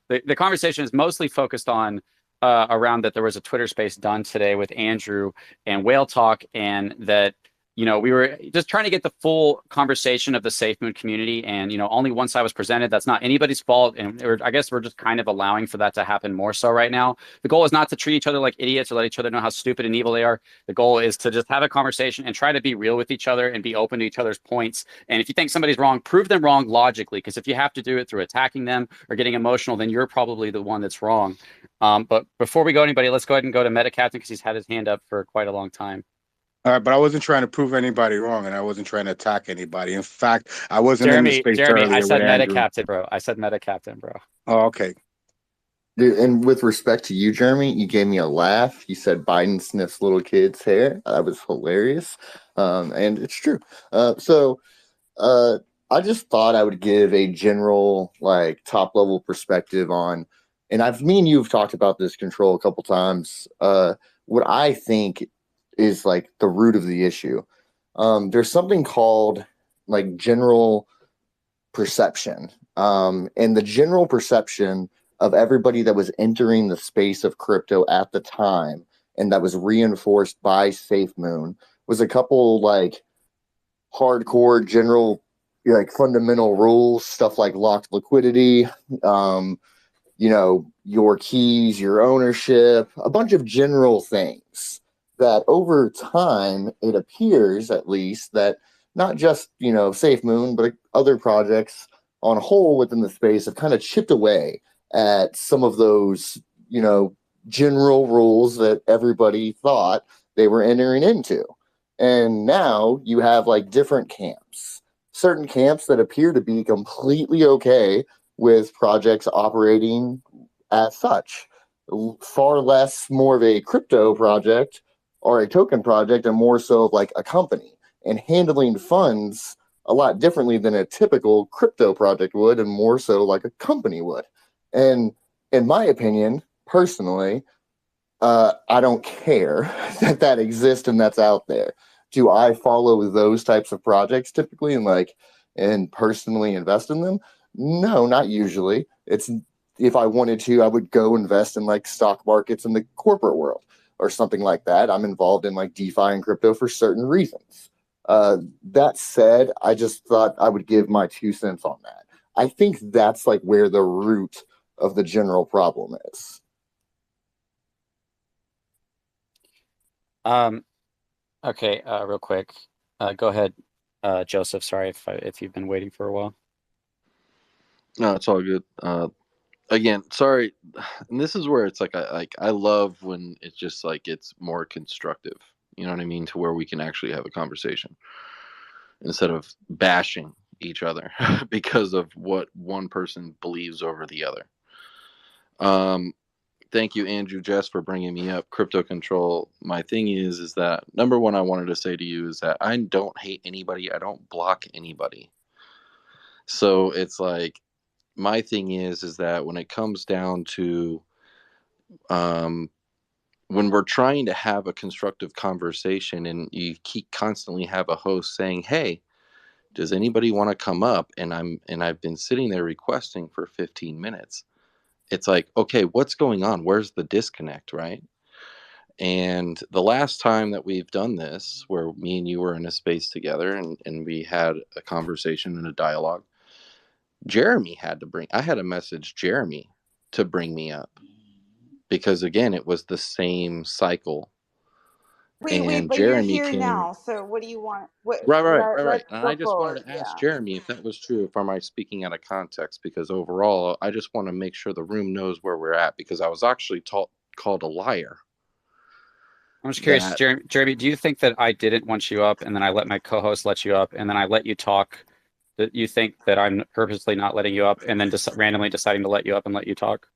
The conversation is mostly focused on around that there was a Twitter space done today with Andrew and Whale Talk, and that you know, we were just trying to get the full conversation of the Safemoon community, and you know, only one side was presented. That's not anybody's fault, and I guess we're just kind of allowing for that to happen more so right now. The goal is not to treat each other like idiots or let each other know how stupid and evil they are. The goal is to just have a conversation and try to be real with each other and be open to each other's points. And if you think somebody's wrong, prove them wrong logically, because if you have to do it through attacking them or getting emotional, then you're probably the one that's wrong. But before we go anybody, let's go ahead and go to Meta Captain, because he's had his hand up for quite a long time. But I wasn't trying to prove anybody wrong, and I wasn't trying to attack anybody. In fact, I wasn't in the space Jeremy, earlier I said with Meta Andrew. Captain, bro. I said Meta Captain, bro. Oh, okay. Dude, and with respect to you, Jeremy, you gave me a laugh. You said Biden sniffs little kids' hair. That was hilarious. And it's true. I just thought I would give a general, like, top level perspective on, and me and you have talked about this control a couple times. What I think is like the root of the issue. There's something called like general perception. And the general perception of everybody that was entering the space of crypto at the time, and that was reinforced by Safemoon, was a couple like hardcore general, like fundamental rules, stuff like locked liquidity, your keys, your ownership, a bunch of general things that over time, it appears at least that not just, Safemoon, but other projects on a whole within the space have kind of chipped away at some of those, general rules that everybody thought they were entering into. And now you have like different camps, certain camps that appear to be completely okay with projects operating as such, far less more of a crypto project or a token project, and more so of like a company and handling funds a lot differently than a typical crypto project would, and more so like a company would. And in my opinion, personally, I don't care that exists and that's out there. Do I follow those types of projects typically and personally invest in them? No, not usually. It's if I wanted to, I would go invest in like stock markets in the corporate world or something like that. I'm involved in like DeFi and crypto for certain reasons. That said, I just thought I would give my 2 cents on that. I think that's like where the root of the general problem is. Okay, real quick. Go ahead, Joseph. Sorry if you've been waiting for a while. No, it's all good. Again, sorry, and this is where it's like I love when it's just like it's more constructive. You know what I mean? To where we can actually have a conversation instead of bashing each other because of what one person believes over the other. Thank you, Andrew, Jess, for bringing me up. Crypto control. My thing is that number one, I wanted to say to you is that I don't hate anybody. I don't block anybody. So it's like, my thing is that when it comes down to when we're trying to have a constructive conversation and you keep constantly have a host saying, hey, does anybody want to come up? And I've been sitting there requesting for 15 minutes. It's like, okay, what's going on? Where's the disconnect, right? And the last time that we've done this, where me and you were in a space together and we had a conversation and a dialogue, I had to message Jeremy to bring me up. Because again, it was the same cycle. Wait, And but you're Jeremy here came. now. So what do you want? Right. Let's And I go just wanted forward. to ask Yeah. Jeremy if that was true, if am I speaking out of context? Because overall, I just want to make sure the room knows where we're at, because I was actually called a liar. I'm just curious, Jeremy, do you think that I didn't want you up and then I let my co-host let you up and then I let you talk? That you think that I'm purposely not letting you up and then just randomly deciding to let you up and let you talk?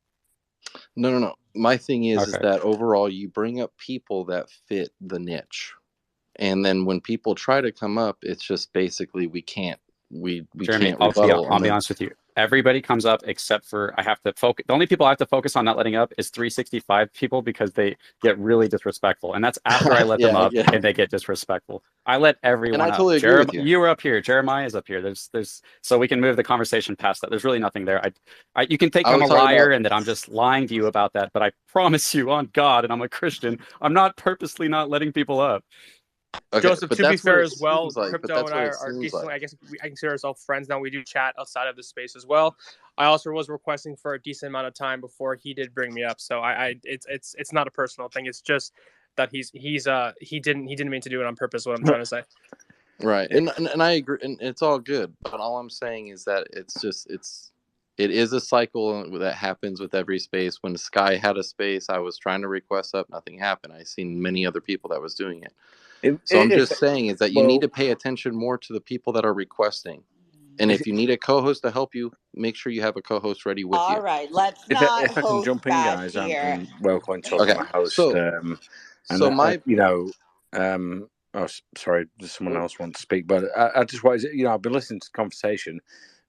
No. My thing is Okay. that overall you bring up people that fit the niche. And then when people try to come up, it's just basically we can't Jeremy, can't rebuttal. I'll be honest with you. Everybody comes up except for I have to focus. The only people I have to focus on not letting up is 365 people, because they get really disrespectful. And that's after I let them up and they get disrespectful. I let everyone and I up. totally agree with you. You were up here. Jeremiah is up here. There's so we can move the conversation past that. There's really nothing there. You can think I'm a liar and that I'm just lying to you about that, but I promise you on God, and I'm a Christian, I'm not purposely not letting people up. Okay, Joseph, but to be that's what fair it as well, seems like. But Crypto that's and I what it are seems decently. like. I guess I consider ourselves friends now. We do chat outside of the space as well. I also was requesting for a decent amount of time before he did bring me up. So it's not a personal thing. It's just that he didn't mean to do it on purpose. What I'm trying to say. Right, and I agree, and it's all good. But all I'm saying is that it is a cycle that happens with every space. When Sky had a space, I was trying to request up, nothing happened. I seen many other people that was doing it. So I'm just saying is that you need to pay attention more to the people that are requesting. And if you need a co-host to help you, make sure you have a co-host ready with you. All right, let's not If I can host jump in, bash guys, here. I'm well control. Okay, I'm a host. so my You know, sorry, does someone else want to speak? But I just wanted, I've been listening to the conversation,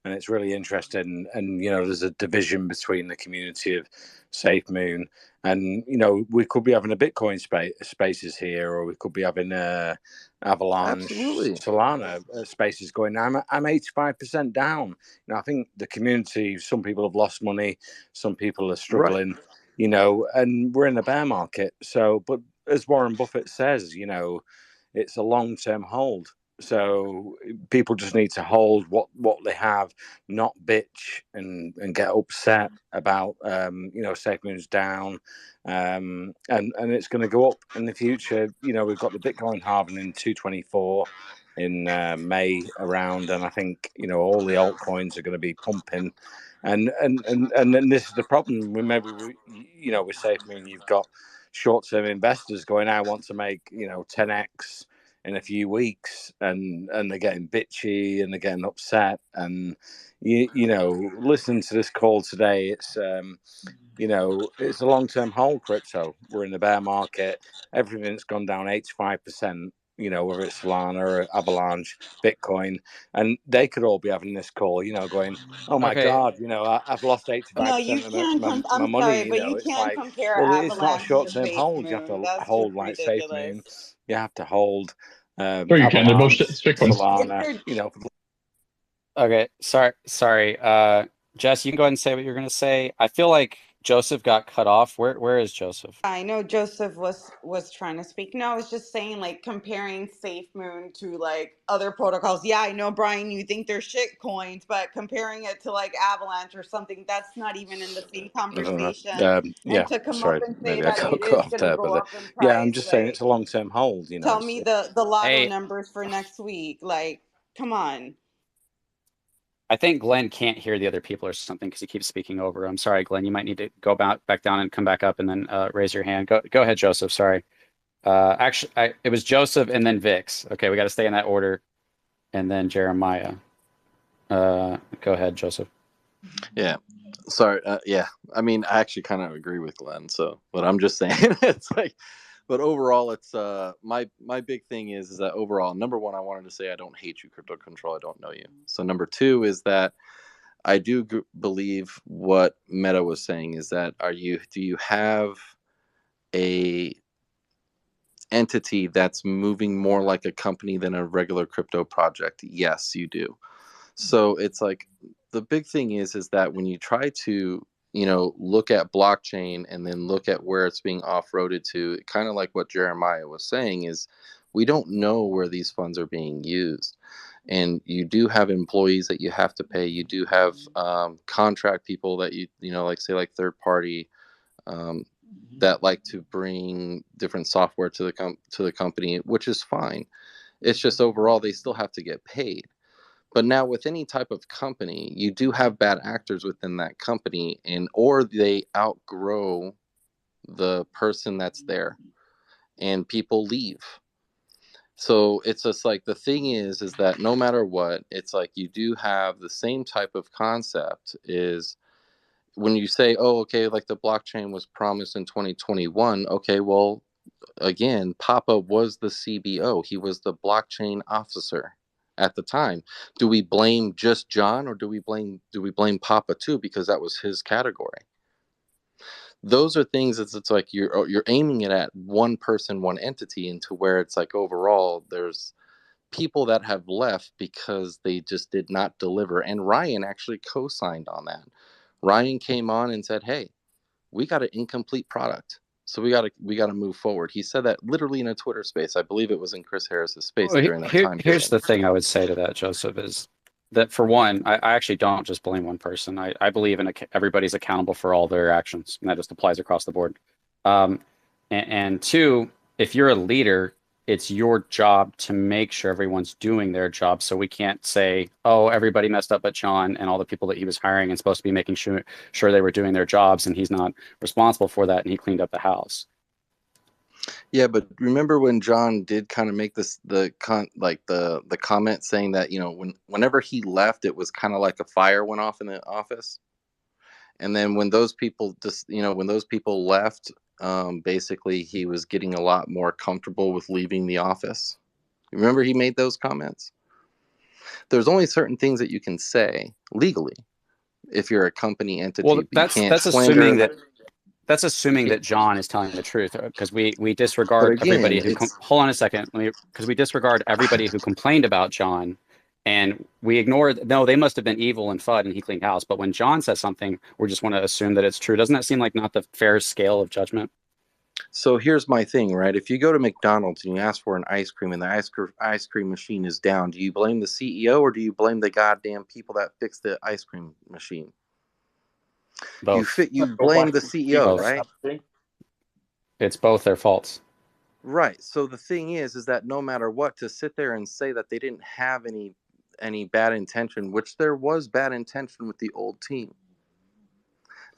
and it's really interesting. And there's a division between the community of Safemoon, and we could be having a Bitcoin spaces here, or we could be having Avalanche, absolutely Solana spaces going. I'm 85% down. I think the community. Some people have lost money, some people are struggling. Right. And we're in a bear market. So, but as Warren Buffett says, it's a long-term hold. So people just need to hold what they have, not bitch and get upset about Safemoon's down, and it's going to go up in the future. We've got the Bitcoin halving in 224 in May around, and I think all the altcoins are going to be pumping. And then this is the problem. Maybe with Safemoon, you've got short-term investors going, I want to make 10x in a few weeks, and they're getting bitchy and they're getting upset. And listen to this call today. It's it's a long-term hold. Crypto. We're in the bear market. Everything's gone down 85%. Whether it's Solana or Avalanche, Bitcoin, and they could all be having this call, going, oh my Okay. God, I've lost No, 85% you of can't. my I'm money. sorry, but you It's can't like, compare well, it's not a Avalanche to short-term hold. You have SafeMoon. to That's hold just like ridiculous. SafeMoon. You have to hold Sure, you can. They're both Avalanche, Bitcoins. Solana. Okay, sorry. Jess, you can go ahead and say what you're going to say. I feel like Joseph got cut off. Where is Joseph? I know Joseph was trying to speak. No, I was just saying, like, comparing SafeMoon to like other protocols. Yeah, I know, Brian, you think they're shit coins, but comparing it to like Avalanche or something, that's not even in the same conversation. And to come Sorry, up and say maybe I that got it cut is off going to there, go but up in yeah, I'm price, just saying it's like, a long-term hold. tell me the lotto Hey, numbers for next week. Like, come on. I think Glenn can't hear the other people or something because he keeps speaking over. I'm sorry, Glenn. You might need to go back down and come back up and then raise your hand. Go ahead, Joseph. Sorry. Actually, it was Joseph and then Vix. Okay, we got to stay in that order, and then Jeremiah. Go ahead, Joseph. Yeah. Sorry. Yeah. I mean, I actually kind of agree with Glenn. So, but I'm just saying, it's like, but overall, it's my big thing is that overall, number one, I wanted to say I don't hate you, Crypto Control. I don't know you. So number two is that I do believe what Meta was saying is that do you have a entity that's moving more like a company than a regular crypto project? Yes, you do. So it's like the big thing is that when you try to look at blockchain and then look at where it's being off-roaded to, kind of like what Jeremiah was saying, is we don't know where these funds are being used. And you do have employees that you have to pay. You do have contract people that like say like third party that like to bring different software to the company, which is fine. It's just overall they still have to get paid. But now with any type of company, you do have bad actors within that company, or they outgrow the person that's there and people leave. So it's just like the thing is that no matter what, it's like you do have the same type of concept is when you say, oh, okay, like the blockchain was promised in 2021. Okay, well, again, Papa was the CBO. He was the blockchain officer at the time. Do we blame just John, or do we blame Papa too, because that was his category? Those are things it's like you're aiming it at one person, one entity, into where it's like overall there's people that have left because they just did not deliver. And Ryan actually co-signed on that. Ryan came on and said, hey, we got an incomplete product. So we gotta move forward. He said that literally in a Twitter space. I believe it was in Chris Harris's space Well, during that time here's period. the thing I would say to that, Joseph, is that for one, I actually don't just blame one person. I believe in everybody's accountable for all their actions, and that just applies across the board. And two, if you're a leader, it's your job to make sure everyone's doing their job. So we can't say, oh, everybody messed up but John and all the people that he was hiring and supposed to be making sure they were doing their jobs, and he's not responsible for that, and he cleaned up the house. Yeah, but remember when John did kind of make the comment saying that, you know, whenever he left, it was kind of like a fire went off in the office, and then when those people left, basically he was getting a lot more comfortable with leaving the office. Remember he made those comments? There's only certain things that you can say legally if you're a company entity. Well, that's assuming that. That's assuming that John is telling the truth, because we disregard everybody who. Hold on a second, because we disregard everybody who complained about John, and we ignore. No, they must have been evil and FUD, and he cleaned house. But when John says something, we just want to assume that it's true. Doesn't that seem like not the fair scale of judgment? So here's my thing, right? If you go to McDonald's and you ask for an ice cream and the ice cream machine is down, do you blame the CEO or do you blame the goddamn people that fixed the ice cream machine? Both. You blame the CEO, right? It's both their faults. Right. So the thing is that no matter what, to sit there and say that they didn't have any bad intention, which there was bad intention with the old team.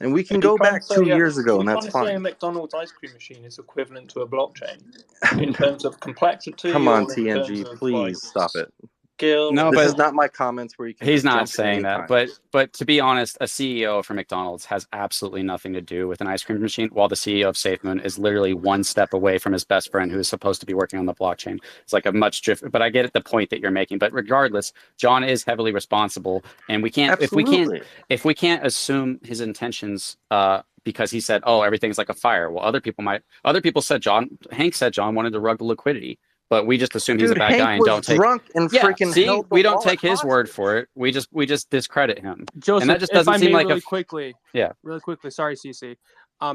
And we can go back 2 years ago, and that's fine. Say a McDonald's ice cream machine is equivalent to a blockchain in terms of complexity. Come on, or TNG, please stop it. No, this is not my comments where you can. He's not saying that, but to be honest, a CEO for McDonald's has absolutely nothing to do with an ice cream machine, while the CEO of Safemoon is literally one step away from his best friend who is supposed to be working on the blockchain. It's like a much different. But I get the point that you're making. But regardless, John is heavily responsible, and we can't if we can't assume his intentions. Because he said, "Oh, everything's like a fire." Well, other people said Hank said John wanted to rug the liquidity. But we just assume he's a bad guy and don't take. We don't take his word for it. We just discredit him. Joseph, and that just doesn't seem like really quickly. Yeah. Really quickly. Sorry, CC.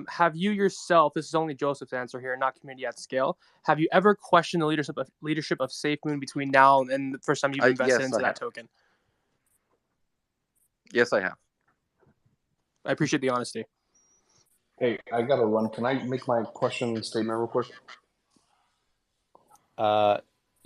Have you yourself? This is only Joseph's answer here, not community at scale. Have you ever questioned the leadership of Safemoon between now and the first time you've invested into that token? Yes, I have. I appreciate the honesty. Hey, I gotta run. Can I make my question statement real quick?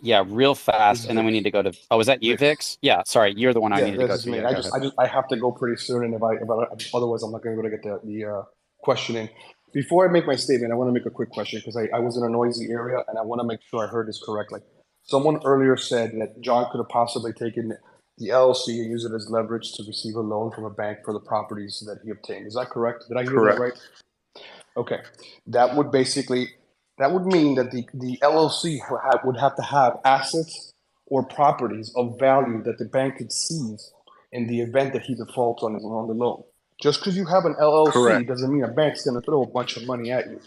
Yeah, real fast, and then we need to go to. Oh, is that you, Vix? Yeah, sorry, you're the one I need to go to. Yeah, I have to go pretty soon, and otherwise I'm not going to be able to get the questioning. Before I make my statement, I want to make a quick question because I was in a noisy area, and I want to make sure I heard this correctly. Someone earlier said that John could have possibly taken the LLC and used it as leverage to receive a loan from a bank for the properties that he obtained. Is that correct? Did I hear that right? Okay, that would mean that the LLC would have to have assets or properties of value that the bank could seize in the event that he defaults on the loan. Just because you have an LLC doesn't mean a bank's going to throw a bunch of money at you.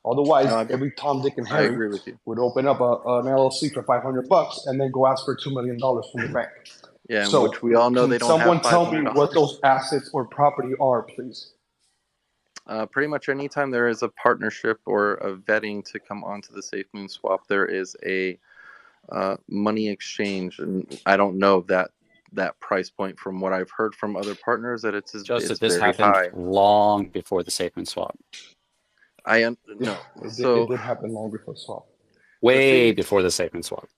Otherwise, every Tom, Dick, and Harry would open up an LLC for $500 and then go ask for $2 million from the bank. Yeah, so which we all know they don't have. Someone tell me what those assets or property are, please. Pretty much anytime there is a partnership or a vetting to come onto the Safemoon swap, there is a money exchange, and I don't know that price point from what I've heard from other partners that it's Joseph, this happened long before the Safemoon swap. It did happen long before the swap. Way before the Safemoon swap.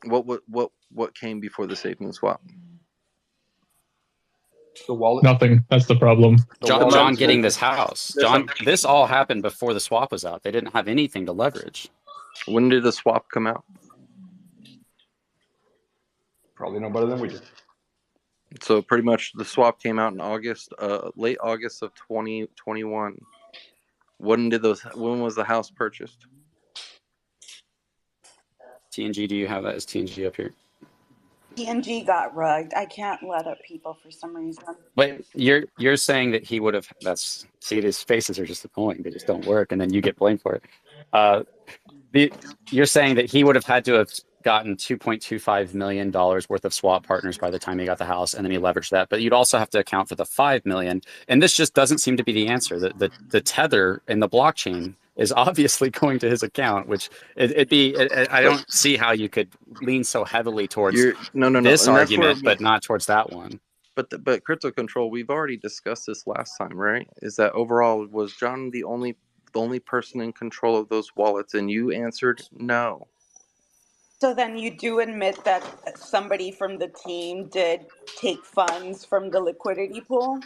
What came before the Safemoon swap? The wallet. Nothing. That's the problem. John getting this house. John, this all happened before the swap was out. They didn't have anything to leverage. When did the swap come out? Probably no better than we did. So pretty much the swap came out in August, late August of 2021. When was the house purchased? TNG, do you have that as TNG up here? TNG got rugged. I can't let up people for some reason. But you're saying that he would have. These faces are just annoying. They just don't work, and then you get blamed for it. You're saying that he would have had to have gotten $2.25 million worth of swap partners by the time he got the house, and then he leveraged that. But you'd also have to account for the $5 million, and this just doesn't seem to be the answer. The tether in the blockchain is obviously going to his account, which I don't see how you could lean so heavily towards no, this and that's where argument, but not towards that one. But crypto control, we've already discussed this last time, right? Is that overall was John the only person in control of those wallets? And you answered no. So then you do admit that somebody from the team did take funds from the liquidity pool?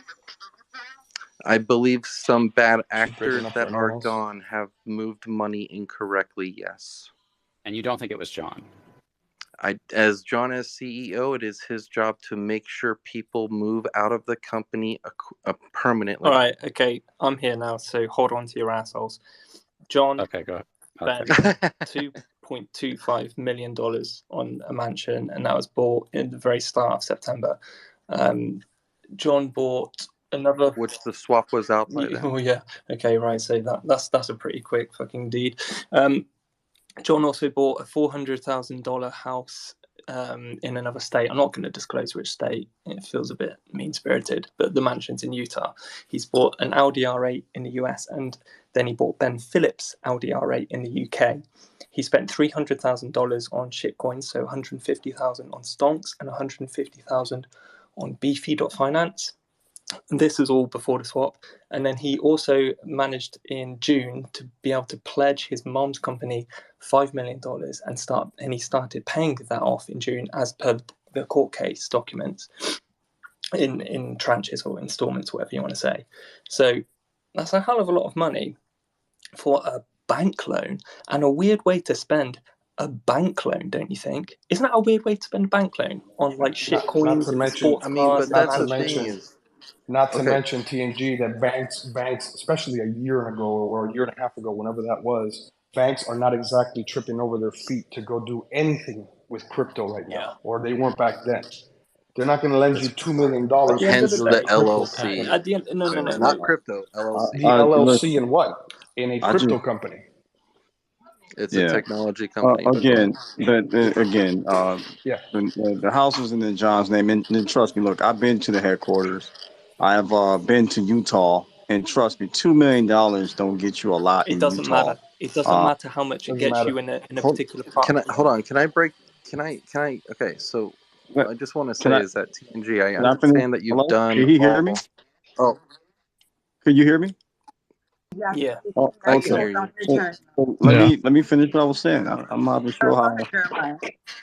I believe some bad actors up for that are anyone else? gone have moved money incorrectly, yes. And you don't think it was John? As John as CEO, it is his job to make sure people move out of the company permanently. All right, okay, I'm here now, so hold on to your assholes. John okay, go ahead. Spent $2.25 million on a mansion, and that was bought in the very start of September. John bought another, which the swap was out by then. Oh yeah, okay, right. So that's a pretty quick fucking deed. John also bought a $400,000 house in another state. I'm not going to disclose which state. It feels a bit mean-spirited, but the mansion's in Utah. He's bought an Audi R8 in the US, and then he bought Ben Phillips' Audi R8 in the UK. He spent $300,000 on shitcoins, so $150,000 on stonks and $150,000 on Beefy.finance. And this is all before the swap. And then he also managed in June to be able to pledge his mom's company $5 million and he started paying that off in June as per the court case documents in tranches or installments, whatever you want to say. So that's a hell of a lot of money for a bank loan, and a weird way to spend a bank loan, don't you think? Isn't that a weird way to spend a bank loan on like shit coins, sports cars? That's the thing is, not to mention TNG, that banks, especially a year ago or a year and a half ago, whenever that was, banks are not exactly tripping over their feet to go do anything with crypto right now, or they weren't back then. They're not going to lend you $2 million. Hence the LLC. At the end, no. Not crypto, LLC. The LLC in what? In a crypto company. It's a technology company. Again, the house was in John's name, and trust me, look, I've been to the headquarters. I've been to Utah, and trust me, $2 million don't get you a lot in Utah. It doesn't matter. It doesn't matter how much it gets you in a particular part. Hold on. Can I break? Can I? Okay, so what I just want to say is that TNG, I understand that you've done. Can you hear me? Oh, can you hear me? Yeah. Oh, I can hear you. So let me finish what I was saying. I'm not sure how.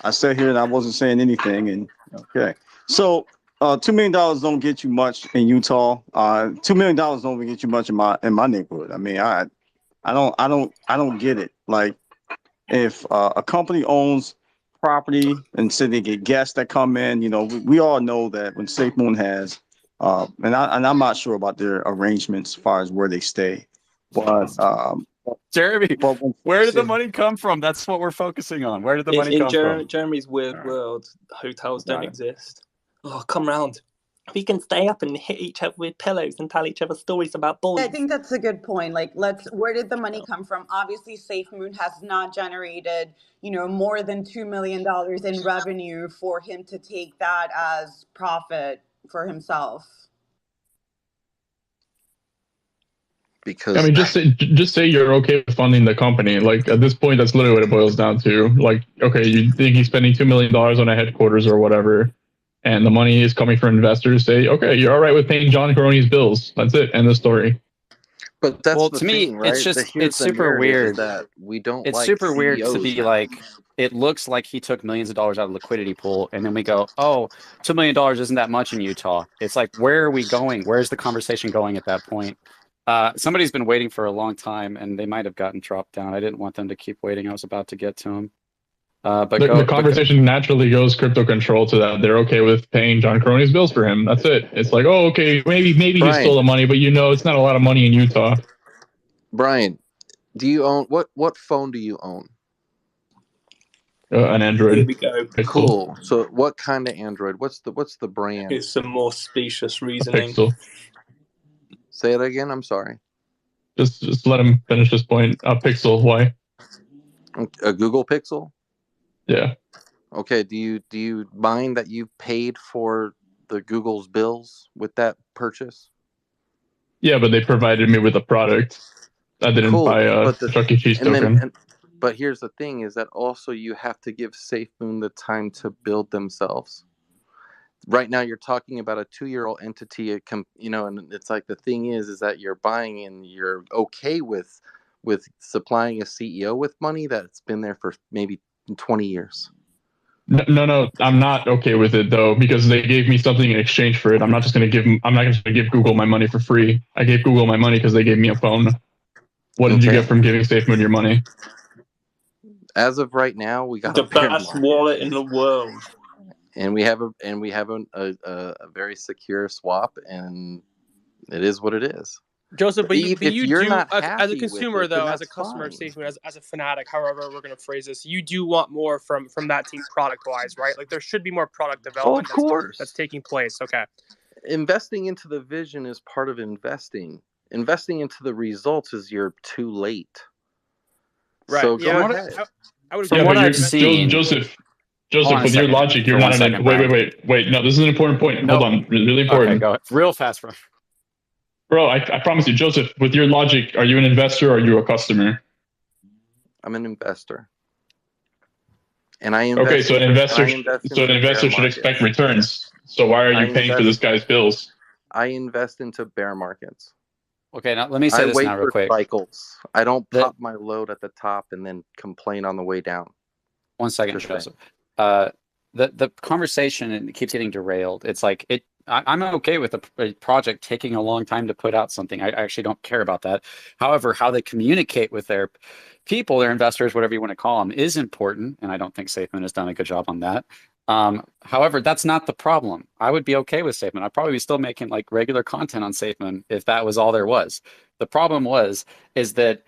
I sat here and I wasn't saying anything, and okay. So $2 million don't get you much in Utah. $2 million don't even get you much in my neighborhood. I mean, I don't get it. Like, if a company owns property and say they get guests that come in, we all know that when Safemoon has, and I'm not sure about their arrangements as far as where they stay, but Jeremy, where did the money come from? That's what we're focusing on. Where did the money come from? Jeremy's weird world, hotels don't exist. Oh, come round. We can stay up and hit each other with pillows and tell each other stories about boys. I think that's a good point. Like, where did the money come from? Obviously, Safemoon has not generated, more than $2 million in revenue for him to take that as profit for himself. Because I mean, just say you're okay with funding the company. Like, at this point, that's literally what it boils down to. Like, okay, you think he's spending $2 million on a headquarters or whatever, and the money is coming from investors. Say, okay, you're all right with paying John Caroni's bills. That's it. End of story. But that's well, the to thing, me, right? it's super weird that we don't. It's like super weird CEOs to be now. like, it looks like he took millions of dollars out of the liquidity pool, and then we go, oh, $2 million isn't that much in Utah. It's like, where are we going? Where's the conversation going at that point? Somebody's been waiting for a long time, and they might have gotten dropped down. I didn't want them to keep waiting. I was about to get to him. But the conversation naturally goes crypto control to that. They're okay with paying John Caroni's bills for him. That's it. It's like, oh, okay, maybe he stole the money, but it's not a lot of money in Utah. Brian, do you own what phone do you own? An Android. Here we go. Pixel. Cool. So what kind of Android? What's the brand? It's some more specious reasoning. Pixel. Say it again. I'm sorry. Just let him finish this point. Pixel. Why? A Google Pixel. Yeah. Okay. Do you mind that you paid for the Google's bills with that purchase? Yeah, but they provided me with a product. I didn't Cool, buy a but Chuck E. Cheese token. But here's the thing: is that also you have to give Safemoon the time to build themselves. Right now, you're talking about a 2-year-old entity. And it's like the thing is that you're buying and you're okay with supplying a CEO with money that's been there for maybe 20 years. No, I'm not okay with it though, because they gave me something in exchange for it. I'm not just going to give Google my money for free. I gave Google my money because they gave me a phone. What did you get from giving Safemoon your money? As of right now, we got the a bear best market. wallet in the world, and we have a very secure swap, and it is what it is. Joseph, but you you're do, not as a happy consumer, with it, then though, as a that's customer fine. of Safemoon, as a fanatic, however we're going to phrase this, you do want more from that team product-wise, right? Like there should be more product development of course. that's taking place. Okay. Investing into the vision is part of investing. Investing into the results is you're too late. Right. So Yeah, go ahead. I would Yeah, agree. but Joseph, with your logic, you're not an. Wait. No, this is an important point. Hold on, really important. Okay, go ahead. Real fast, bro. I promise you, Joseph. With your logic, are you an investor or are you a customer? I'm an investor. And I invest. Okay, so an investor should expect returns. So why are you paying for this guy's bills? I invest into bear markets. Okay, now let me say this now real quick. Cycles. I don't pop my load at the top and then complain on the way down. 1 second, Joseph. The conversation keeps getting derailed. It's like I'm okay with a project taking a long time to put out something. I actually don't care about that. However, how they communicate with their people, their investors, whatever you want to call them, is important, and I don't think Safemoon has done a good job on that. However, that's not the problem. I would be okay with Safemoon. I'd probably be still making like regular content on Safemoon if that was all there was. The problem is that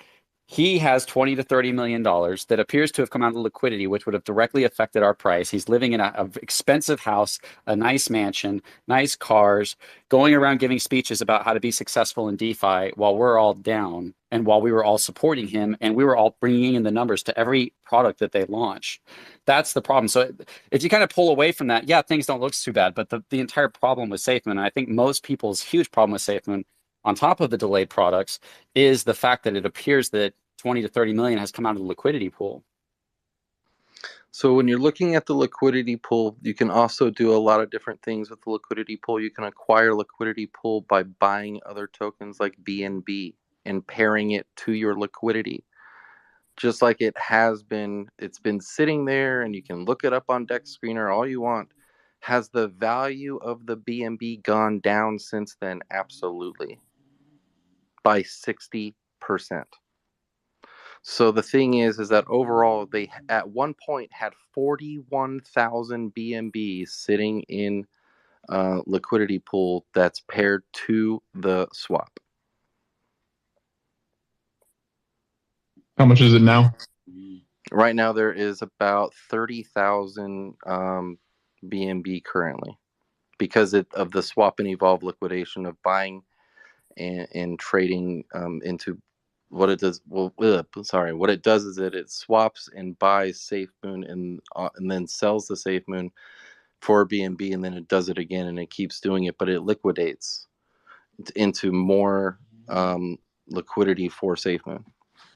he has $20 to $30 million that appears to have come out of liquidity, which would have directly affected our price. He's living in an expensive house, a nice mansion, nice cars, going around giving speeches about how to be successful in DeFi while we're all down and while we were all supporting him and we were all bringing in the numbers to every product that they launch. That's the problem. So if you kind of pull away from that, yeah, things don't look too bad. But the entire problem with Safemoon, and I think most people's huge problem with Safemoon, on top of the delayed products, is the fact that it appears that 20 to 30 million has come out of the liquidity pool. So when you're looking at the liquidity pool, you can also do a lot of different things with the liquidity pool. You can acquire liquidity pool by buying other tokens like BNB and pairing it to your liquidity. Just like it's been sitting there, and you can look it up on Dex Screener all you want. Has the value of the BNB gone down since then? Absolutely. By 60%. So the thing is that overall they at one point had 41,000 BNB sitting in liquidity pool that's paired to the swap. How much is it now? Right now there is about 30,000 BNB currently, because of the swap and evolve liquidation of buying and trading into what it does. What it does is that it swaps and buys Safemoon and then sells the Safemoon for BNB, and then it does it again, and it keeps doing it, but it liquidates into more liquidity for Safemoon.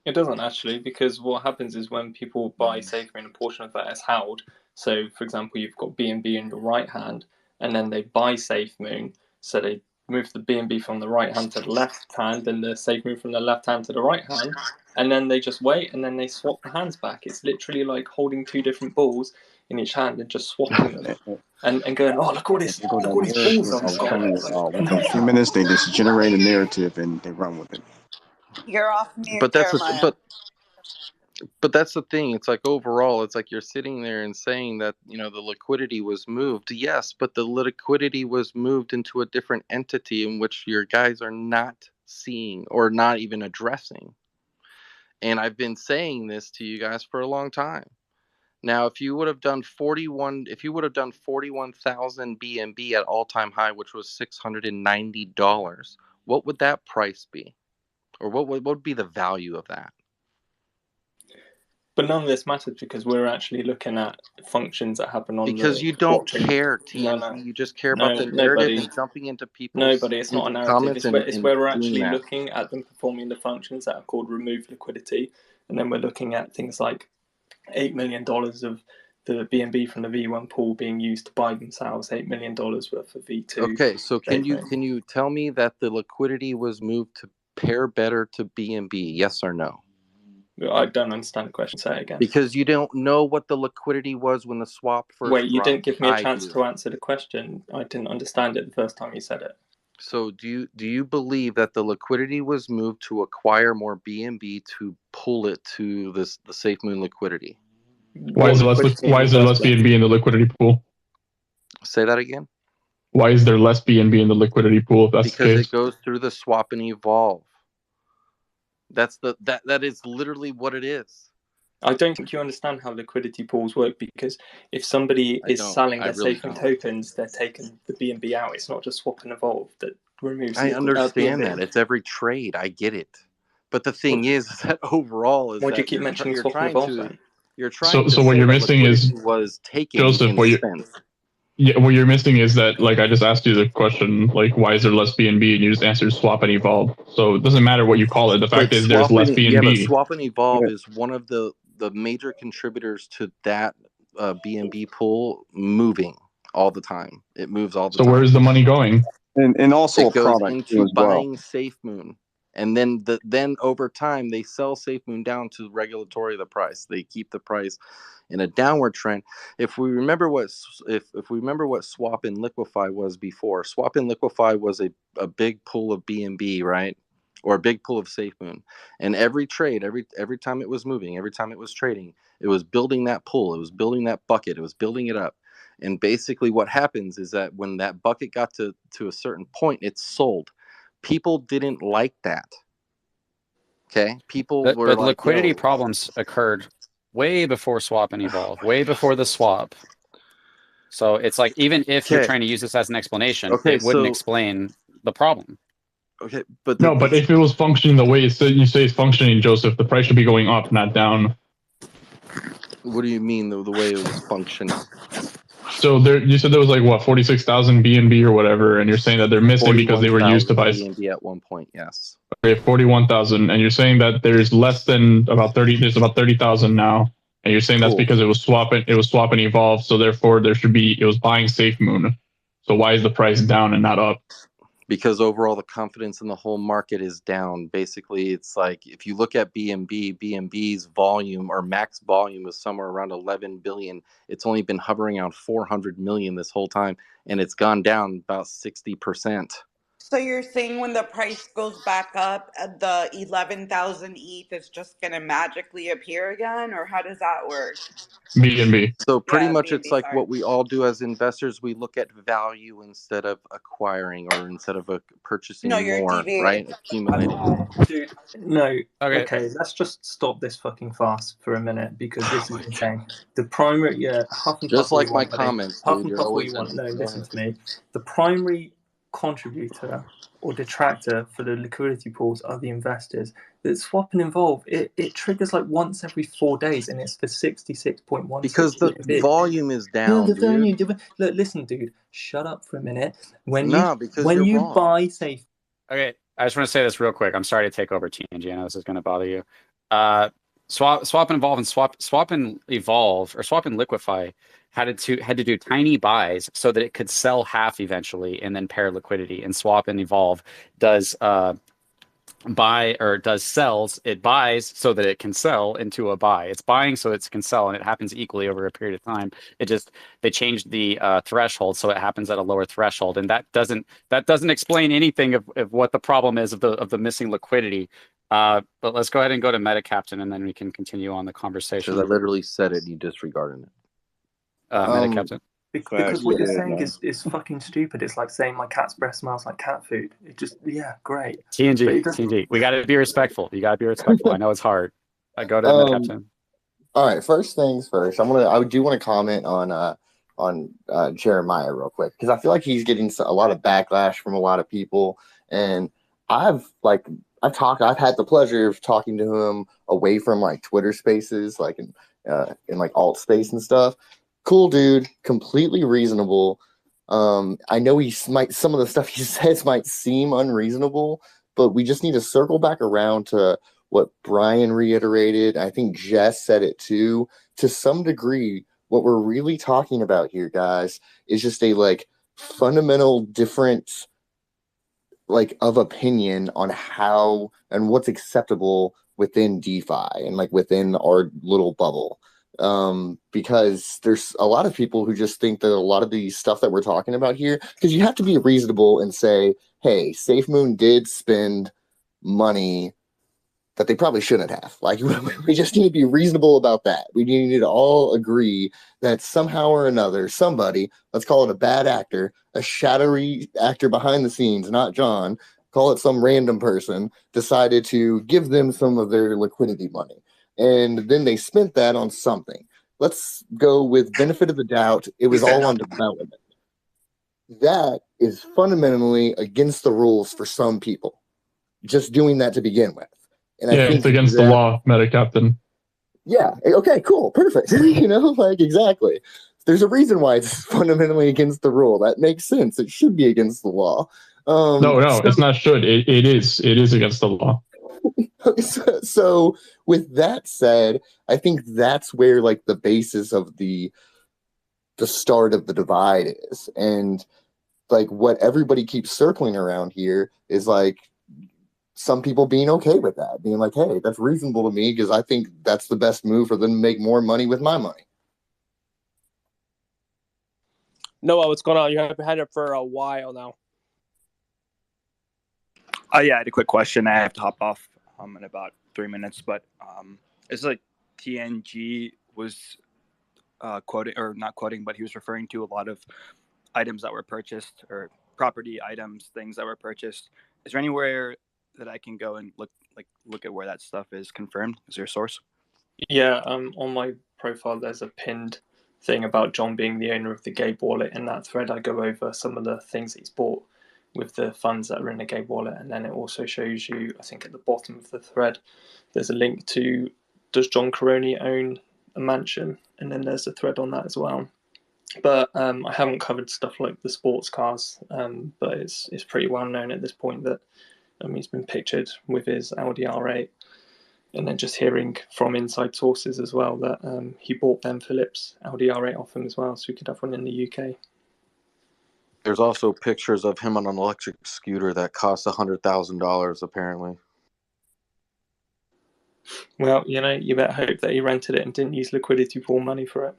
It doesn't actually, because what happens is when people buy Safemoon, a portion of that is held. So, for example, you've got BNB in your right hand, and then they buy Safemoon, so they move the BNB from the right hand to the left hand, and the Safemoon from the left hand to the right hand, and then they just wait, and then they swap the hands back. It's literally like holding two different balls in each hand and just swapping them. And going, oh, look all these balls I've got. Within a few minutes, they just generate a narrative and they run with it. You're off mute, But that's Jeremiah. but that's the thing. It's like overall, it's like you're sitting there and saying that, the liquidity was moved. Yes, but the liquidity was moved into a different entity in which your guys are not seeing or not even addressing. And I've been saying this to you guys for a long time. Now, if you would have done 41,000 BNB at all-time high, which was $690, what would that price be? Or what would be the value of that? But none of this matters because we're actually looking at functions that happen on Because the you don't blockchain. care, No, TNG. no. You just care No, about the narrative nobody. and jumping into people's Nobody. It's not a narrative. comments It's and where we're doing actually that. looking at them performing the functions that are called remove liquidity, and then we're looking at things like $8 million of the BNB from the V1 pool being used to buy themselves $8 million worth of V2. Okay, so can you tell me that the liquidity was moved to pair better to BNB? Yes or no? I don't understand the question. Say it again. Because you don't know what the liquidity was when the swap first Wait, you dropped. didn't give me a I chance do. to answer the question. I didn't understand it the first time you said it. So do you believe that the liquidity was moved to acquire more BNB to pull it to the Safemoon liquidity? Why is there less BNB in the liquidity pool? Say that again. Why is there less BNB in the liquidity pool if that's the Because case? it goes through the swap and evolve. That is literally what it is. I don't think you understand how liquidity pools work, because if somebody is selling their Safemoon tokens, they're taking the BNB out. It's not just swap and evolve that removes I understand BNB. that. It's every trade. I get it. But the thing is that overall is Why do you that keep mentioning you're swap and trying evolve to then? you're trying So to what say you're that missing is liquidity was taken Joseph. and spent. What you're missing is that, like, I just asked you the question, like, why is there less BNB, and you just answered swap and evolve. So it doesn't matter what you call it. The fact is there's less BNB. Yeah, but swap and evolve is one of the major contributors to that BNB pool moving all the time. It moves all the time. So where is the money going? And also it goes product into as well. buying Safemoon, and then over time they sell Safemoon down to regulatory the price. They keep the price in a downward trend. If we remember what swap and liquefy was before, swap and liquefy was a big pool of BNB, right? Or a big pool of Safemoon, and every trade, every time it was moving, every time it was trading, it was building that pool, it was building that bucket, it was building it up. And basically what happens is that when that bucket got to a certain point, it's sold. People didn't like that. Okay? People were but like, liquidity problems occurred way before swap and evolve, way before the swap. So it's like, even if you're trying to use this as an explanation, it wouldn't explain the problem. Okay, but but if it was functioning the way you say it's functioning, Joseph, the price should be going up, not down. What do you mean the way it was functioning? So you said there was like what 46,000 BNB or whatever, and you're saying that they're missing because they were used to buy BNB at one point. Yes. Okay, 41,000, and you're saying that there's less than about 30. There's about 30,000 now, and you're saying that's because it was swap and evolve. So therefore, it was buying Safemoon. So why is the price down and not up? Because overall the confidence in the whole market is down. Basically, it's like if you look at BNB's volume or max volume is somewhere around 11 billion. It's only been hovering around 400 million this whole time, and it's gone down about 60%. So you're saying when the price goes back up, the 11,000 ETH is just going to magically appear again, or how does that work? BNB. So pretty much BNB, it's like what we all do as investors. We look at value instead of acquiring or instead of purchasing more, right? Accumulating. Dude, no. Okay, let's just stop this fucking farce for a minute, because this is insane. The primary, huff and Just puff all like you my want, buddy. comments, Huff dude. and You're puff all always you want. No, go listen ahead. to me. The primary contributor or detractor for the liquidity pools are the investors. That swap and evolve, it triggers like once every 4 days, and it's for 66.1. Because the volume is down, the volume, dude. Look, listen, dude. Shut up for a minute. When because you're you wrong. buy safe. Okay, I just want to say this real quick. I'm sorry to take over, TNG. I know this is going to bother you. Swap and evolve or swap and liquefy had to do tiny buys so that it could sell half eventually and then pair liquidity. And swap and evolve does sells. It buys so that it can sell into a buy. It's buying so it can sell, and it happens equally over a period of time. They changed the threshold so it happens at a lower threshold, and that doesn't explain anything of what the problem is of the missing liquidity. But let's go ahead and go to Meta Captain, and then we can continue on the conversation. Because I literally said it and you disregarded it. Meta Captain. Because what you're saying is fucking stupid. It's like saying my cat's breath smells like cat food. It just, great. TNG, we got to be respectful. You got to be respectful. I know it's hard. I go to Meta Captain. All right, first things first. I do want to comment on Jeremiah real quick, because I feel like he's getting a lot of backlash from a lot of people, and I I've had the pleasure of talking to him away from like Twitter Spaces, like in like alt space and stuff. Cool dude, completely reasonable. I know some of the stuff he says might seem unreasonable, but we just need to circle back around to what Brian reiterated. I think Jess said it too. To some degree, what we're really talking about here, guys, is just a like fundamental difference like of opinion on how and what's acceptable within DeFi and like within our little bubble. Because there's a lot of people who just think that a lot of the stuff that we're talking about here, because you have to be reasonable and say, hey, Safemoon did spend money that they probably shouldn't have. Like, we just need to be reasonable about that. We need to all agree that somehow or another, somebody, let's call it a bad actor, a shadowy actor behind the scenes, not John, call it some random person, decided to give them some of their liquidity money. And then they spent that on something. Let's go with benefit of the doubt. It was all on development. That is fundamentally against the rules for some people. Just doing that to begin with. And yeah, it's against the law, Meta Captain. Yeah. Okay, cool. Perfect. Like exactly. There's a reason why it's fundamentally against the rule. That makes sense. It should be against the law. No, it's not should. It is. It is against the law. So with that said, I think that's where like the basis of the start of the divide is. And like what everybody keeps circling around here is like some people being okay with that, being like, hey, that's reasonable to me because I think that's the best move for them to make more money with my money. Noah, what's going on? You have been had it for a while now. Yeah, I had a quick question. I have to hop off in about 3 minutes, but it's like TNG was quoting, or not quoting, but he was referring to a lot of items that were purchased, or property items, things that were purchased. Is there anywhere that I can go and look at where that stuff is confirmed? Is there a source? Yeah, on my profile there's a pinned thing about John being the owner of the Gabe wallet. In that thread I go over some of the things he's bought with the funds that are in the Gabe wallet, and then it also shows you, I think at the bottom of the thread there's a link to, does John Caroni own a mansion, and then there's a thread on that as well. But I haven't covered stuff like the sports cars, but it's pretty well known at this point that he's been pictured with his Audi R8, and then just hearing from inside sources as well that he bought Ben Phillips' Audi R8 off him as well, so he could have one in the UK. There's also pictures of him on an electric scooter that costs $100,000 apparently. Well, you better hope that he rented it and didn't use liquidity pool money for it.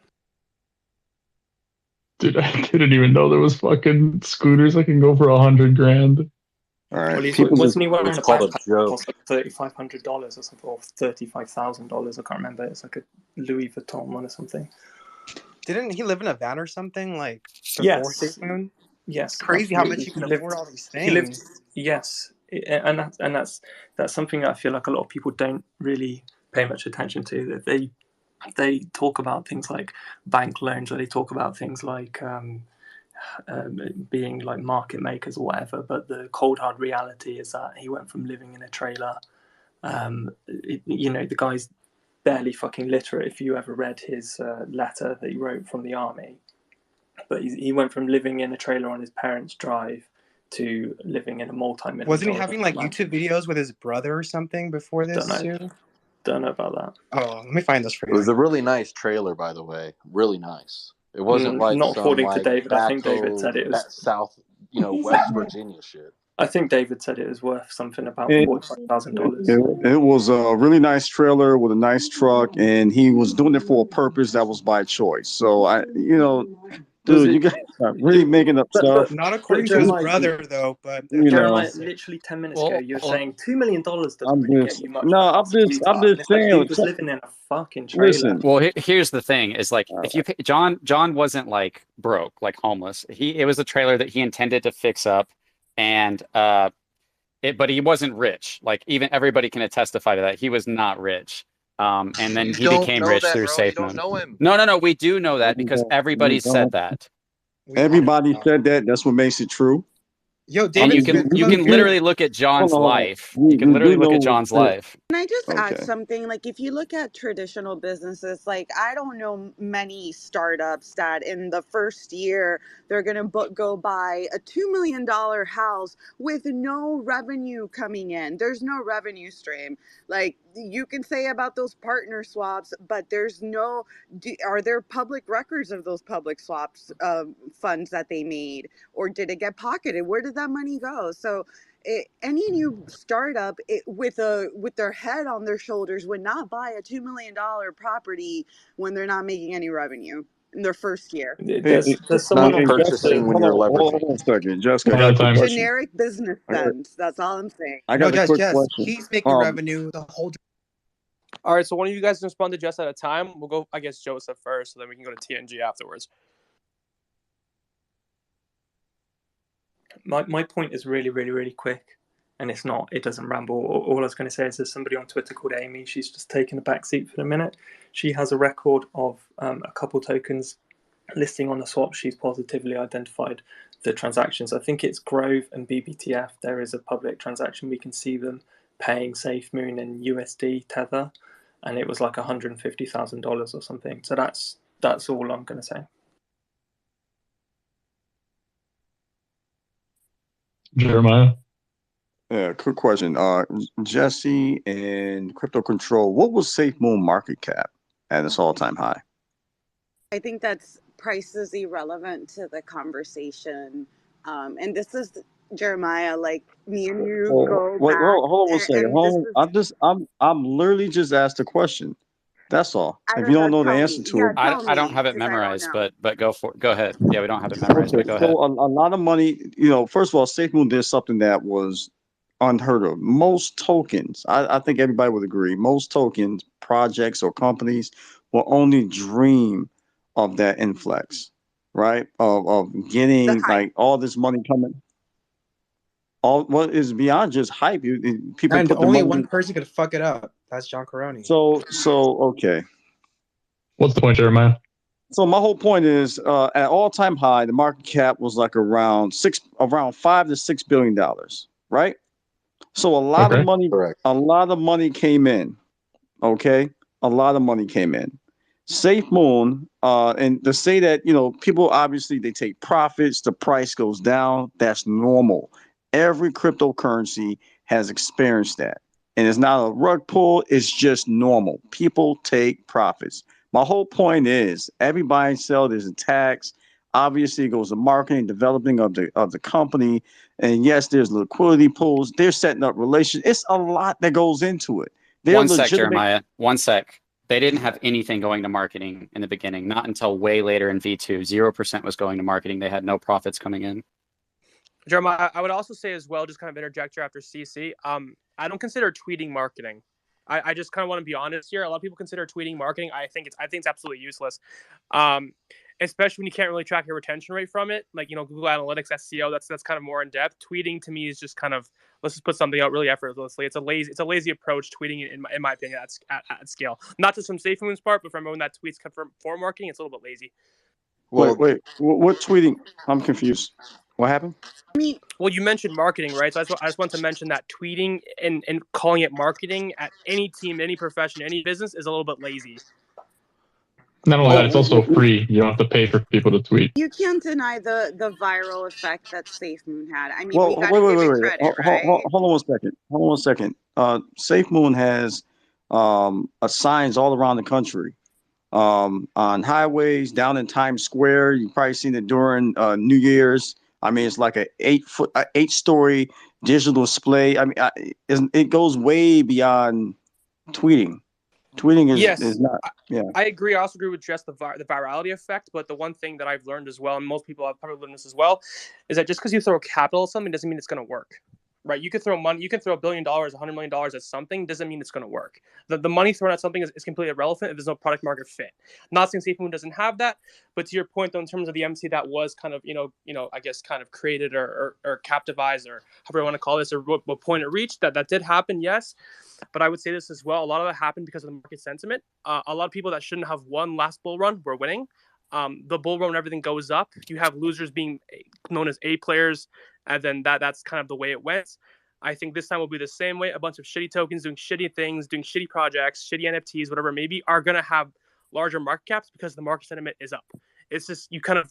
Dude, I didn't even know there was fucking scooters that can go for $100,000. All right. Well, wasn't he wearing a called backpack a joke. that cost like $3,500 or something, or $35,000? I can't remember. It's like a Louis Vuitton one or something. Didn't he live in a van or something like before Yes. Safemoon? Yes, Crazy absolutely. how much you can afford all these things. He lived, yes, and that's something that I feel like a lot of people don't really pay much attention to. That they talk about things like bank loans, or they talk about things like being like market makers or whatever. But the cold hard reality is that he went from living in a trailer. The guy's barely fucking literate. If you ever read his letter that he wrote from the army, but he went from living in a trailer on his parents' drive to living in a multi-million. Wasn't he having like YouTube videos with his brother or something before this too? Don't know about that. Oh, let me find this for you. It was a really nice trailer, by the way. Really nice. It wasn't like not some according like to David. I think David backhoe, said it was that South, West Virginia shit. I think David said it was worth something about $45,000. It was a really nice trailer with a nice truck, and he was doing it for a purpose that was by choice. So dude, you guys are really making up stuff. Not according to his brother, though. But Jeremiah, literally 10 minutes ago, you were saying $2 million doesn't really get you much. No, I'm just saying. Dude was living in a fucking trailer. Listen. Well, here's the thing: is like if you John wasn't like broke, like homeless. It was a trailer that he intended to fix up, and but he wasn't rich. Like even everybody can testify to that. He was not rich. And then he became rich through Safemoon. No, we do know that because everybody said that. Everybody said that. That's what makes it true. Yo, And David's you can literally look at John's life. You can literally look at John's life. Can I just add Okay. something? Like, if you look at traditional businesses, like, I don't know many startups that in the first year they're going to go buy a $2 million house with no revenue coming in. There's no revenue stream. Like, you can say about those partner swaps, but there's no, are there public records of those public swaps funds that they made? Or did it get pocketed? Where did that money go? So, any new startup with their head on their shoulders would not buy a $2 million property when they're not making any revenue in their first year. There's someone Not on purchasing when you're Hold leveraging. on a second, Jessica. I One got at a a quick time. question. Generic business I got, sense. That's all I'm saying. I No, got a quick Jess, question. he's making revenue the whole time. All right, so one of you guys can respond to Jess at a time. We'll go, I guess, Joseph first, so then we can go to TNG afterwards. My point is really, really, really quick, and it doesn't ramble. All I was going to say is there's somebody on Twitter called Amy. She's just taken a back seat for a minute. She has a record of a couple tokens listing on the swap. She's positively identified the transactions. I think it's Grove and BBTF. There is a public transaction. We can see them paying Safemoon and USD Tether, and it was like $150,000 or something. So that's all I'm going to say. Jeremiah. Yeah, quick question. Jesse and Crypto Control, what was Safemoon market cap at its all-time high? I think that's price is irrelevant to the conversation. And this is Jeremiah, like me and you go Wait, back. hold on one second. And this is, I'm literally just asked a question. That's all. I If don't you don't know, know the tell answer me. to Yeah, it, tell I don't me, have it because I don't memorized, know. but go ahead. Yeah, we don't have it memorized, okay. but go ahead. So a lot of money. First of all, Safemoon did something that was unheard of. Most tokens, I think everybody would agree, most tokens, projects or companies will only dream of that influx, right? Of getting like all this money coming. All what is beyond just hype. People And put the only money one in. person could fuck it up. That's John Caroni. So okay. What's the point, Jeremiah? So my whole point is, at all-time high, the market cap was like around $5 to $6 billion, right? So a lot of money, came in. Okay, a lot of money came in. Safemoon, and to say that people obviously they take profits, the price goes down. That's normal. Every cryptocurrency has experienced that, and it's not a rug pull. It's just normal. People take profits. My whole point is, every buy and sell, there's a tax. Obviously, it goes to marketing, developing of the company, and yes, there's liquidity pools. They're setting up relations. It's a lot that goes into it. They're One sec, legitimate. Jeremiah. One sec. They didn't have anything going to marketing in the beginning, not until way later in V2. 0% was going to marketing. They had no profits coming in. Jeremiah, I would also say as well, just kind of interject here after CC. I don't consider tweeting marketing. I just kind of want to be honest here. A lot of people consider tweeting marketing. I think it's absolutely useless, especially when you can't really track your retention rate from it. Like Google Analytics, SEO. That's kind of more in depth. Tweeting to me is just kind of, let's just put something out really effortlessly. It's a lazy approach. Tweeting in my opinion at scale. Not just from Safemoon's part, but from everyone that tweets for marketing. It's a little bit lazy. Wait. What tweeting? I'm confused. What happened? Well, you mentioned marketing, right? So I just want to mention that tweeting and calling it marketing at any team, any profession, any business is a little bit lazy. Not only that, it's also free. You don't have to pay for people to tweet. You can't deny the viral effect that Safemoon had. I mean, Well, we got to give it wait. credit, right? Hold on one second. Hold on one second. Safemoon has signs all around the country, on highways, down in Times Square. You've probably seen it during New Year's. I mean, it's like an 8-story digital display. I mean, it goes way beyond tweeting. Tweeting is not. Yeah. I agree. I also agree with just the virality effect. But the one thing that I've learned as well, and most people have probably learned this as well, is that just because you throw capital at something doesn't mean it's going to work. Right? You could throw money. You can throw $1 billion, $100 million at something. Doesn't mean it's going to work. The money thrown at something is completely irrelevant if there's no product market fit. Not saying Safemoon doesn't have that, but to your point, though, in terms of the MC that was kind of I guess kind of created or captivized or however you want to call this, or what point it reached, that did happen, yes. But I would say this as well. A lot of that happened because of the market sentiment. A lot of people that shouldn't have won last bull run were winning. The bull run, when everything goes up, you have losers being known as A players, and then that's kind of the way it went. I think this time will be the same way. A bunch of shitty tokens doing shitty things, doing shitty projects, shitty NFTs, whatever it may be, are going to have larger market caps because the market sentiment is up. It's just you kind of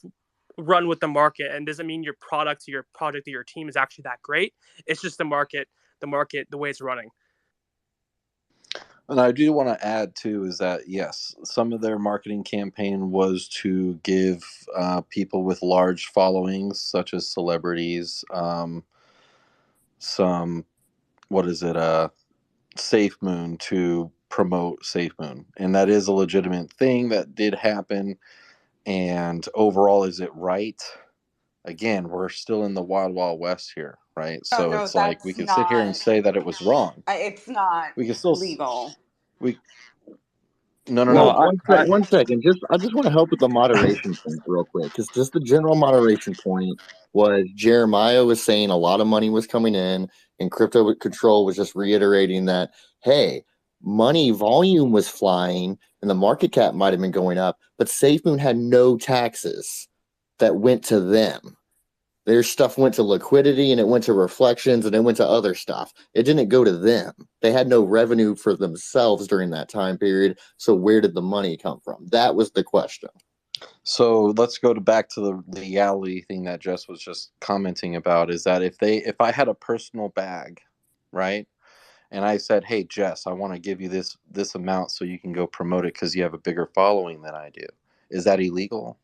run with the market, and doesn't mean your product or your project or your team is actually that great. It's just the market, the way it's running. And I do want to add too is that yes, some of their marketing campaign was to give people with large followings, such as celebrities, some Safemoon, to promote Safemoon, and that is a legitimate thing that did happen. And overall, is it right? Again, we're still in the wild, wild west here, right? So no, it's like we that's can sit here and not. say that it was wrong. It's not We can still legal. No. Well, one second. I just want to help with the moderation point real quick, because just the general moderation point was Jeremiah was saying a lot of money was coming in, and Crypto Control was just reiterating that, hey, money volume was flying, and the market cap might have been going up, but Safemoon had no taxes that went to them. Their stuff went to liquidity, and it went to reflections, and it went to other stuff. It didn't go to them. They had no revenue for themselves during that time period. So where did the money come from? That was the question. So let's go back to the legality thing that Jess was just commenting about, is that if I had a personal bag, right, and I said, hey, Jess, I want to give you this amount so you can go promote it because you have a bigger following than I do, is that illegal?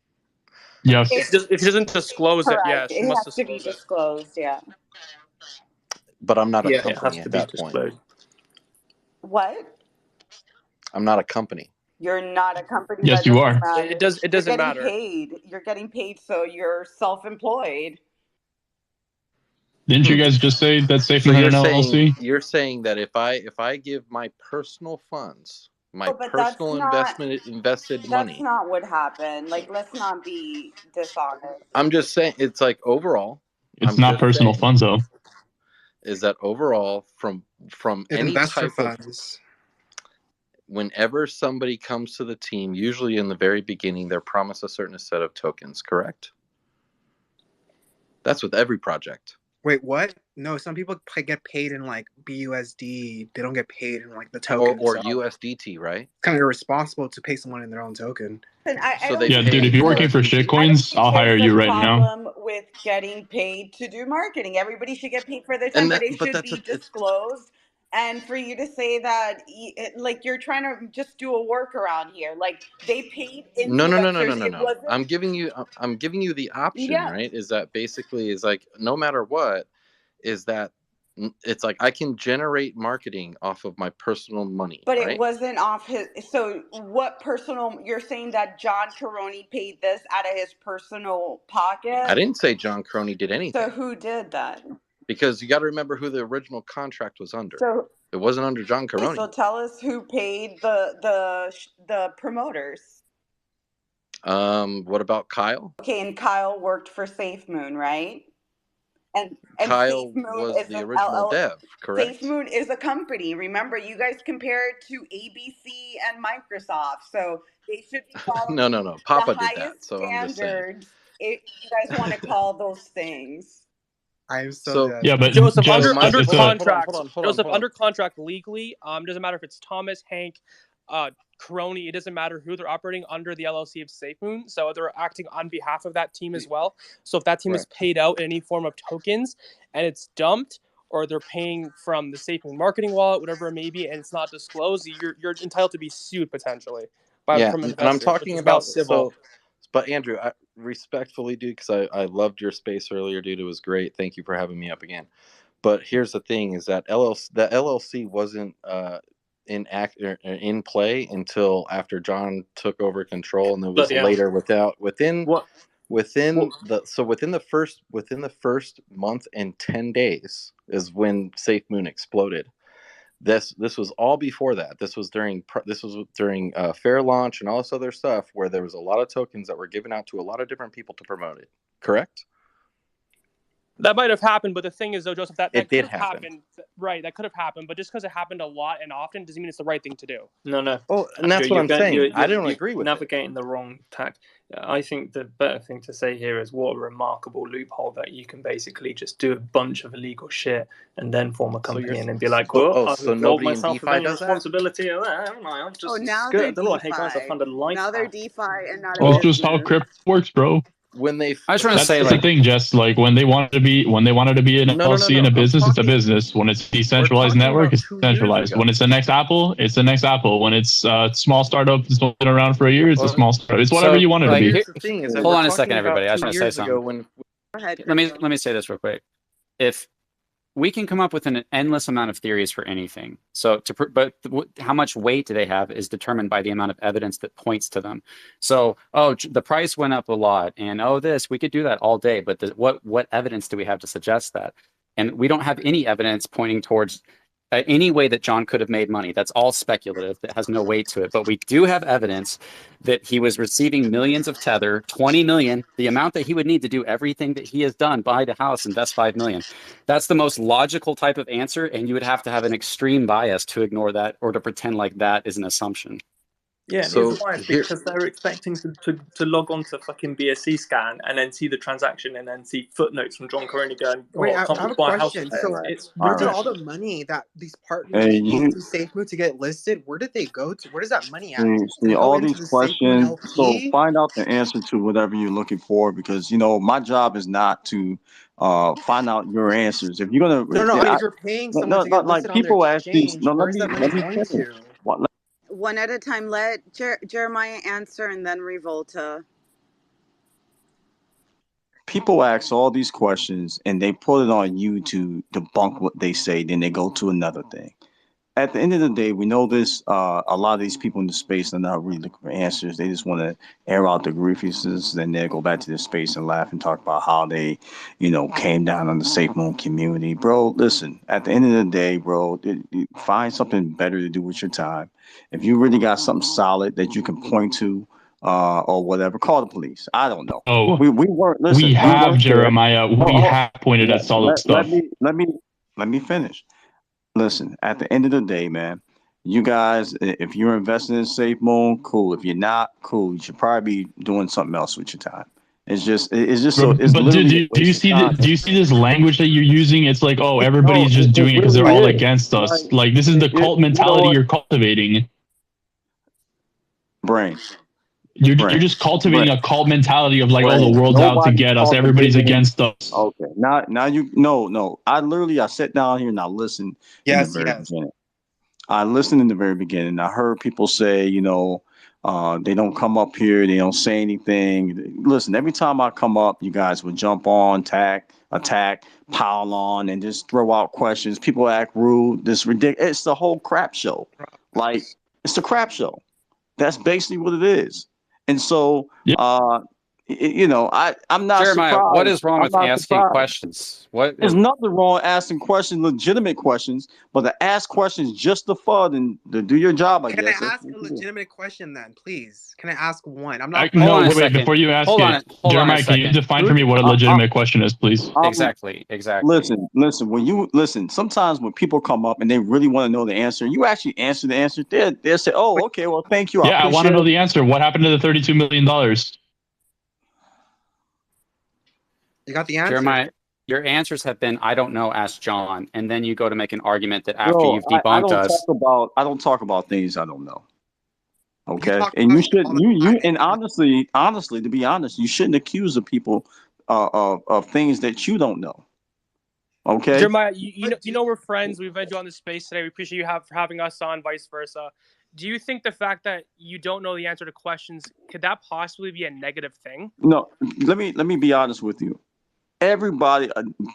Yes. If she doesn't disclose it, yeah, Correct. she It must has to be disclose it. disclosed. Yeah. But I'm not a Yeah, it company has to at be that point. disclosed. What? I'm not a company. You're not a company. Yes, That you doesn't are. matter. It You're doesn't getting matter. paid. You're getting paid, so you're self-employed. Didn't you guys just say that So Safemoon had an LLC? you're saying that if I give my personal funds, my Oh, but that's personal not. invested That's money, not what happened. Like, let's not be dishonest. I'm just saying it's like overall, It's I'm not just personal saying funds, though. is that overall from It's any investor type of, funds. whenever somebody comes to the team, usually in the very beginning, they're promised a certain set of tokens, correct? That's with every project. Wait, what? No, some people get paid in like BUSD. They don't get paid in like the token. Or So USDT, right? it's kind of irresponsible to pay someone in their own token. And I So don't they Yeah, think dude, pay if in you're there's working for USDT. I don't shitcoins, think I'll hire there's a you right now. problem with getting paid to do marketing. Everybody should get paid for their time, And but that, it but should that's be it's disclosed. And for you to say that, like, you're trying to just do a workaround here. Like, they paid no. influencers. It wasn't. I'm giving you the option, Yeah, right? Is that basically is like no matter what, is that it's like I can generate marketing off of my personal money, but it right? wasn't off his. So, what personal? You're saying that John Caroni paid this out of his personal I pocket? didn't say John Crony did So, anything, who did that? because you got to remember who the original contract was under. So, It wasn't under John okay, so Caroni. tell us who paid the promoters. What about Kyle? Okay, and Kyle worked for Safemoon, right? And Kyle Safemoon was is the an original LL. dev, correct? Safemoon is a company. Remember, you guys compare it to ABC and Microsoft, so they should be No. following the Papa did that, highest so I'm just saying. standards, if you guys want to call those things. I'm so So dead. Yeah, but Joseph, Jess, under it's a contract. hold Joseph, on. under contract legally, doesn't matter if it's Thomas, Hank, Caroni. It doesn't matter who they're operating under the LLC of SafeMoon. So they're acting on behalf of that team as well. So if that team is paid out in any form of tokens and it's dumped, or they're paying from the SafeMoon marketing wallet, whatever it may be, and it's not disclosed, you're entitled to be sued potentially from And I'm investors, which talking is now about civil. but Andrew, I respectfully, dude, because I loved your space earlier, dude. It was great. Thank you for having me up again. But here's the thing: is that the LLC wasn't in play until after John took over control, and it was Bloody hell. later within What? the first month and 10 days is when SafeMoon exploded. This was all before that. This was during fair launch and all this other stuff where there was a lot of tokens that were given out to a lot of different people to promote it. Correct? That might have happened, but the thing is, though, Joseph, that It could did have happen. happened. Right, that could have happened, but just because it happened a lot and often doesn't mean it's the right thing to do. No. Well, and that's what I'm saying. I don't agree with it. Navigating the wrong tack. I think the better thing to say here is what a remarkable loophole that you can basically just do a bunch of illegal shit and then form a company and then be like, well, I've so involved nobody in myself with DeFi any does that? responsibility of that, haven't I? I've just now skirted they're the law. Hey guys, I DeFi. found a life Now they're hack. DeFi and not Well, a it's just how business. crypto works, bro. When they, I was trying to that's say, the thing, Jess. Like when they wanted to be an LLC and a business, it's a business. When it's decentralized network, it's decentralized. When it's the next Apple, it's the next Apple. When it's a small startup that's been around for a year, it's a small startup. It's whatever you want it to be. Here's the thing: is that hold we're on a talking second, about everybody. I just 2 want to say years ago something. when. Let me say this real quick. If we can come up with an endless amount of theories for anything, but how much weight do they have is determined by the amount of evidence that points to them. So, the price went up a lot, and we could do that all day. But what evidence do we have to suggest that? And we don't have any evidence pointing towards any way that John could have made money. That's all speculative. That has no weight to it. But we do have evidence that he was receiving millions of Tether, 20 million, the amount that he would need to do everything that he has done, buy the house, invest 5 million. That's the most logical type of answer, and you would have to have an extreme bias to ignore that or to pretend like that is an assumption. Yeah, and it's biased because they're expecting to log on to fucking BSC scan and then see the transaction and then see footnotes from John Coroni going, Wait, I can't have a buy a house. question. So, It's where did rubbish. all the money that these partners gave to Safemoon to get listed? Where did they go to? Where does that money at? Did See it go all into these the Safemoon questions. So LP? find out the answer to whatever you're looking for, because my job is not to find out your answers. If you're gonna, No. If you're paying someone to get like listed on their people ask these. exchange, No, where's that money let me going finish. to? One at a time. Let Jeremiah answer and then Revolta. People ask all these questions and they put it on you to debunk what they say. Then they go to another thing. At the end of the day, we know this. A lot of these people in the space are not really looking for answers. They just want to air out their grievances. Then they go back to their space and laugh and talk about how they, came down on the Safemoon community. Bro, listen. At the end of the day, bro, find something better to do with your time. If you really got something solid that you can point to, or whatever, call the police. I don't know. Oh, we weren't. Listen, we have weren't there. Jeremiah. We have pointed at solid stuff. Let me finish. Listen, at the end of the day, man, you guys, if you're investing in Safemoon, cool. If you're not, cool. You should probably be doing something else with your time. It's just so. It's But literally. do you see this language that you're using? It's like, everybody's just doing it because they're all against us. Like this is the cult mentality you're cultivating. Brain. You're just cultivating a cult mentality of like, the world's out to get us. Everybody's against us. Okay. Now you no. I sat down here and I listened in the very beginning. I listened in the very beginning. I heard people say, they don't come up here, they don't say anything. Listen, every time I come up, you guys would jump on, attack, pile on, and just throw out questions. People act rude. This ridiculous. It's the whole crap show. Like it's the crap show. That's basically what it is. And so, I'm not Jeremiah, surprised. what is wrong I'm with not asking surprised. questions? There's nothing wrong with asking questions, legitimate questions, but to ask questions just for fun and to do your job, I Can guess. I ask a legitimate question then, please? Can I ask one? I'm Wait, not. before you ask Jeremiah, can you define for me what a legitimate question is, please? Exactly. Listen. Sometimes when people come up and they really want to know the answer, you actually answer the answer. They'll say, "Oh, okay, well, thank you. I want to know the answer. What happened to the $32 million? You got the answer. Jeremiah, your answers have been, I don't know, ask John. And then you go to make an argument that after you've debunked us. I don't talk about things I don't know. Okay. And you should, and honestly, to be honest, you shouldn't accuse the people of things that you don't know. Okay. Jeremiah, you know we're friends. We've had you on the space today. We appreciate you for having us on, vice versa. Do you think the fact that you don't know the answer to questions, could that possibly be a negative thing? No, let me be honest with you. Everybody,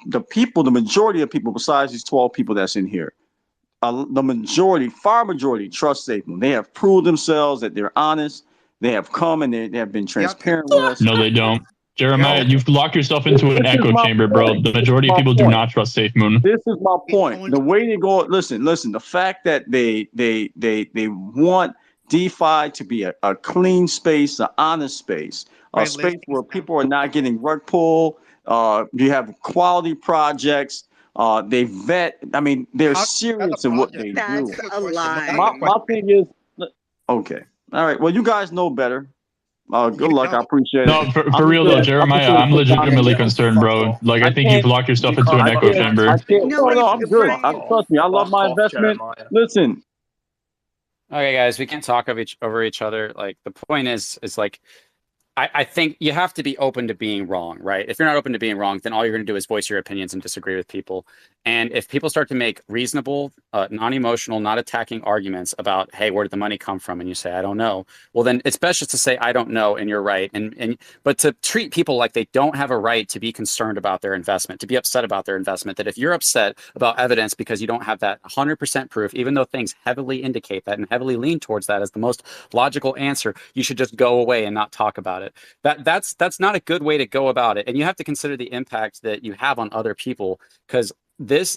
the majority of people besides these 12 people that's in here, the far majority trust Safemoon. They have proved themselves that they're honest. They have come and they have been transparent with us. No, they don't. Jeremiah, you've locked yourself into an echo chamber, bro. The majority of people do not trust Safemoon. This is my point. The way they go, listen. The fact that they want DeFi to be a clean space, an honest space, a space where people are not getting rug pulled. You have quality projects. They vet. I mean, they're How serious in what they do. That's a lie. My thing is, okay, all right. Well, you guys know better. Good luck. I appreciate No, it. for real though, Jeremiah, I'm legitimately concerned, bro. Like, I think you've locked yourself into an echo chamber. No, I'm good. Trust me, I love my investment. Listen. Okay, guys, we can't talk over each other. Like, the point is like, I think you have to be open to being wrong, right? If you're not open to being wrong, then all you're going to do is voice your opinions and disagree with people. And if people start to make reasonable, non-emotional, not attacking arguments about, hey, where did the money come from? And you say, I don't know. Well, then it's best just to say, I don't know, and you're right. But to treat people like they don't have a right to be concerned about their investment, to be upset about their investment, that if you're upset about evidence because you don't have that 100% proof, even though things heavily indicate that and heavily lean towards that as the most logical answer, you should just go away and not talk about it. That's not a good way to go about it. And you have to consider the impact that you have on other people, because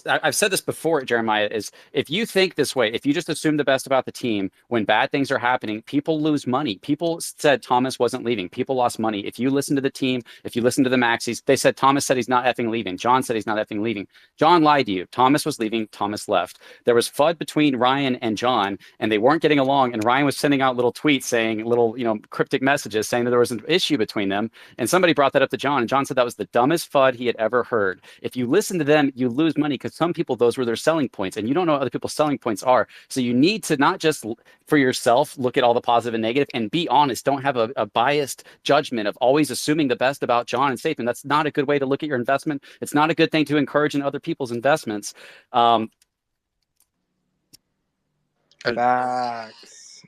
I've said this before, Jeremiah, is if you think this way, if you just assume the best about the team when bad things are happening, people lose money. People said Thomas wasn't leaving. People lost money. If you listen to the team, if you listen to the Maxis, they said Thomas said he's not effing leaving. John said he's not effing leaving. John lied to you. Thomas was leaving. Thomas left. There was FUD between Ryan and John, and they weren't getting along. And Ryan was sending out little tweets saying little, cryptic messages saying that there was an issue between them. And somebody brought that up to John, and John said that was the dumbest FUD he had ever heard. If you listen to them, you lose money, because some people, those were their selling points, and you don't know what other people's selling points are. So you need to not just for yourself look at all the positive and negative and be honest. Don't have a biased judgment of always assuming the best about John and Safemoon. That's not a good way to look at your investment. It's not a good thing to encourage in other people's investments. Facts.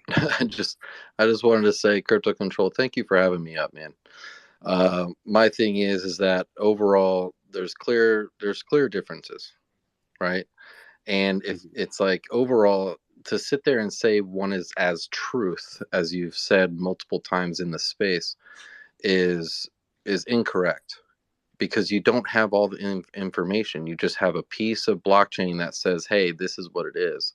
I just wanted to say, Crypto Control, thank you for having me up, man. My thing is that overall there's clear differences, right? And if it's like overall to sit there and say one is as truth, as you've said multiple times in the space, is incorrect, because you don't have all the information. You just have a piece of blockchain that says, hey, this is what it is.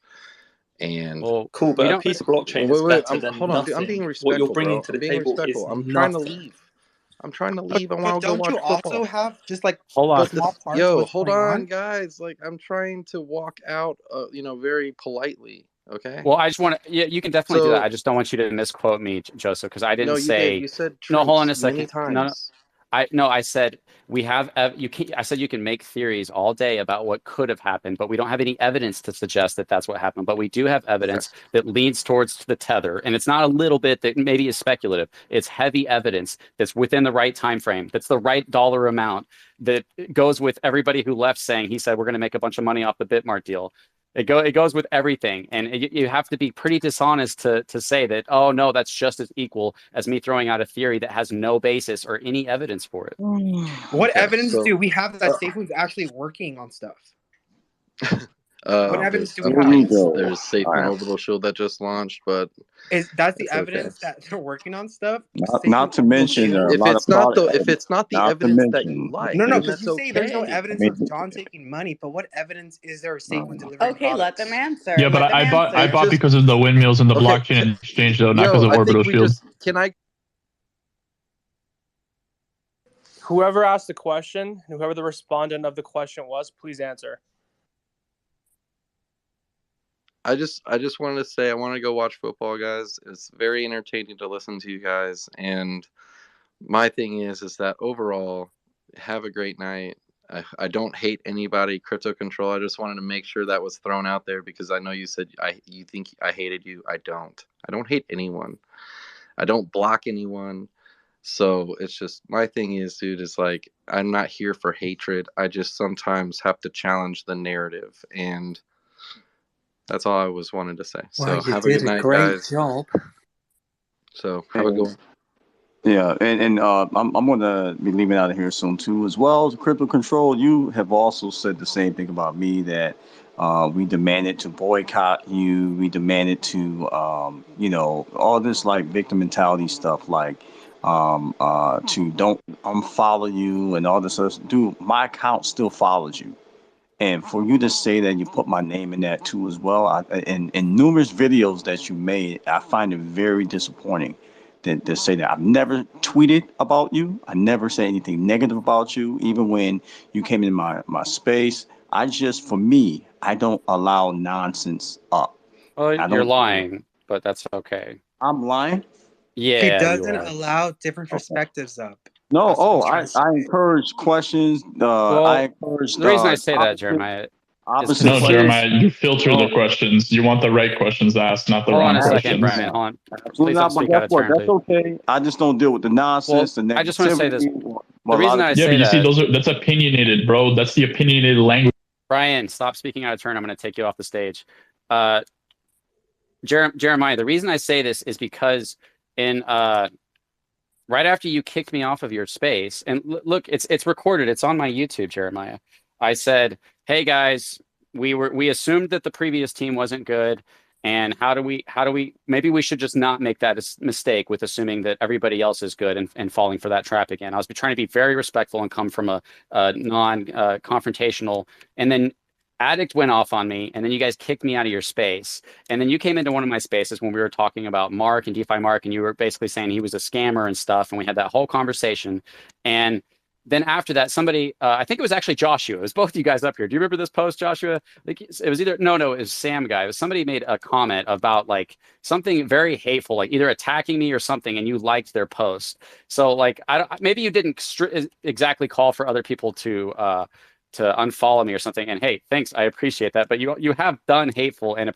And cool, but a piece of blockchain is better than nothing. I'm being respectful, what you're bringing to the I'm being table is respectful. I'm nothing. trying to leave. I want to go don't watch you football. also have just like Hold on, small parts yo, what's hold going on, guys. Like, I'm trying to walk out, very politely. Okay. Well, I just want to. Yeah, you can definitely do that. I just don't want you to misquote me, Joseph, because I didn't No, you say. did. You said No, hold on a truths many second. No, times. I said we have. You can. I said you can make theories all day about what could have happened, but we don't have any evidence to suggest that that's what happened. But we do have evidence that leads towards the tether, and it's not a little bit that maybe is speculative. It's heavy evidence that's within the right time frame. That's the right dollar amount that goes with everybody who left saying he said we're going to make a bunch of money off the Bitmart deal. It goes with everything, and you have to be pretty dishonest to say that, oh no, that's just as equal as me throwing out a theory that has no basis or any evidence for it. What evidence do we have that Safemoon's actually working on stuff? What evidence do we have? There's Safemoon Orbital Shield that just launched, but that's the evidence that they're working on stuff. Not to mention if it's not the evidence that you like, no, then because that's you say there's no okay. evidence of John taking money, but what evidence is there of Safemoon delivering? Okay, let them answer. Yeah, but I bought because of the windmills and the blockchain exchange, though, not because of Orbital Shield. Whoever asked the question, whoever the respondent of the question was, please answer. I just wanted to say I want to go watch football, guys. It's very entertaining to listen to you guys, and my thing is that overall, have a great night. I don't hate anybody, Crypto Control. I just wanted to make sure that was thrown out there, because I know you said you think I hated you. I don't hate anyone. I don't block anyone. So it's just, my thing is, dude, is like, I'm not here for hatred. I just sometimes have to challenge the narrative, and that's all I wanted to say. So have a good night, guys. Job. So have a good one. Yeah, and I'm gonna be leaving out of here soon too, as well. Crypto Control, you have also said the same thing about me, that we demanded to boycott you. We demanded to, all this like victim mentality stuff, like to don't unfollow you and all this other stuff. Dude, my account still follows you. And for you to say that you put my name in that too as well, in numerous videos that you made, I find it very disappointing that say that. I've never tweeted about you. I never said anything negative about you, even when you came in my space. For me, I don't allow nonsense up. Well, I you're don't. lying, but that's okay. I'm lying. He Yeah, you doesn't are. allow different Okay. perspectives up. No. That's what Oh, he's trying to say. I encourage questions. I Well, encourage the reason I say that, opposite Jeremiah, is opposite No, because he Jeremiah, is. you filter the No, questions. You want the right questions to ask, not the Hold on wrong a second, questions. Brian. not. Hold on. Absolutely Please don't not. But speak guess out of what? turn, That's please. okay. I just don't deal with the Well, nonsense, the I just want to say this. negativity. The A lot reason of I Yeah, say but you see, that, that's opinionated, bro. That's the opinionated language. Brian, stop speaking out of turn. I'm going to take you off the stage. Jeremiah, the reason I say this is because in right after you kicked me off of your space, and look, it's recorded. It's on my YouTube, Jeremiah. I said, "Hey guys, we assumed that the previous team wasn't good, and how do we maybe we should just not make that mistake with assuming that everybody else is good and falling for that trap again." I was trying to be very respectful and come from a non confrontational, and then Addict went off on me, and then you guys kicked me out of your space. And then you came into one of my spaces when we were talking about Mark and DeFi Mark, and you were basically saying he was a scammer and stuff. And we had that whole conversation. And then after that, somebody, I think it was actually Joshua. It was both of you guys up here. Do you remember this post, Joshua? Like it was either no, it was Sam guy. It was somebody made a comment about like something very hateful, like either attacking me or something, and you liked their post. So like maybe you didn't exactly call for other people to unfollow me or something. And hey, thanks, I appreciate that. But you have done hateful and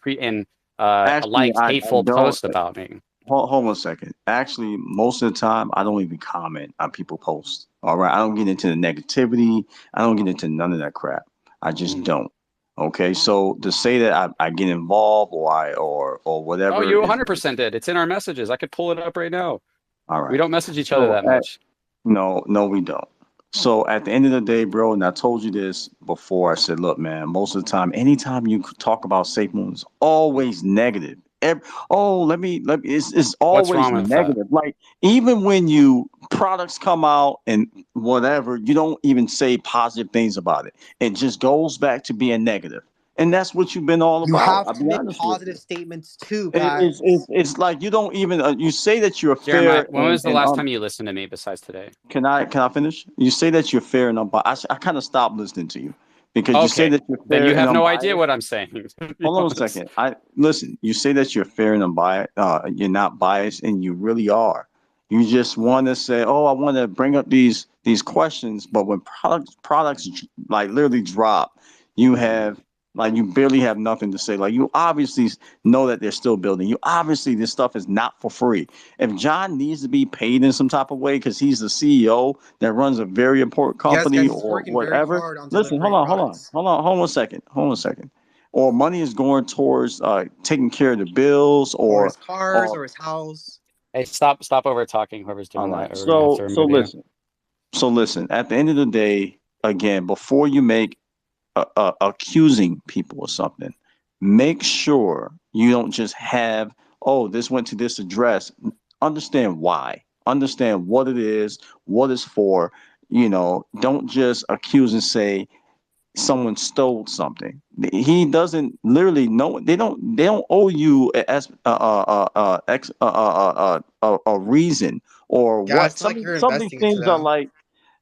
Actually, liked I hateful don't. posts about me. Hold on a second. Actually, most of the time, I don't even comment on people posts. All right, I don't get into the negativity. I don't get into none of that crap. I just don't. Okay, so to say that I get involved or whatever Oh, you is 100% did. It's in our messages. I could pull it up right now. all right. We don't message each other So that much. no, we don't. So at the end of the day, bro, and I told you this before, I said, look, man, most of the time, anytime you talk about Safemoon, it's always negative. It's What's always wrong with that? negative. Like even when products come out and whatever, you don't even say positive things about it. It just goes back to being negative. And that's what you've been all You about. have I'll to be make honest with you. positive statements too, guys. It's like you don't even you say that you're Jeremiah, fair when was the and last time you listened to me besides today? can I finish? You say that you're fair and unbiased. I kind of stopped listening to you because you say Okay, that you're then fair you and have no idea unbiased. what I'm saying. To be Hold on a honest. second. I listen. You say that you're fair and unbiased. You're not biased, and you really are. You just want to say, "Oh, I want to bring up these questions," but when products like literally drop, you have like you barely have nothing to say. Like you obviously know that they're still building. You obviously this stuff is not for free. If John needs to be paid in some type of way because he's the CEO that runs a very important Yes, company guys, he's or working very whatever. hard on Listen, delivering products. hold on a second. Hold on a second. Or money is going towards taking care of the bills Or his or cars, or his house. Hey, stop over talking. Whoever's all doing that, right. or we're gonna have to So remove you. listen. At the end of the day, again, before you make accusing people of something, make sure you don't just have, oh, this went to this address. Understand why. Understand what it is, what it's for. Don't just accuse and say someone stole something. He doesn't literally know. They don't owe you a reason or Yeah, what. it's not like you're Some of these investing into things are them. like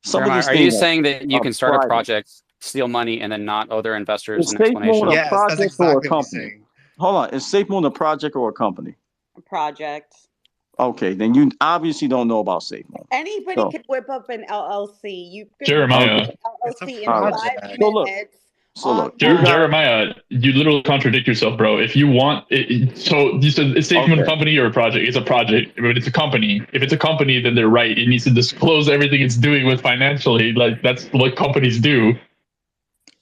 some of Jeremiah, these are you things saying that you are can start a private. project, steal money, and then not owe their investors Is an SafeMoon a explanation? Yes, that's project or a exactly what he's company? saying. Hold on, is SafeMoon a project or a company? Project. Okay, then you obviously don't know about SafeMoon. Anybody So can whip up an LLC. You can whip Jeremiah, up an It's a LLC in all right. 5 project. So look, minutes so look, you online. got Jeremiah, you literally contradict yourself, bro. If you want, so you said it's SafeMoon a okay. company or a project? It's a project, but it's a company. If it's a company, then they're right. It needs to disclose everything it's doing with financially. Like that's what companies do.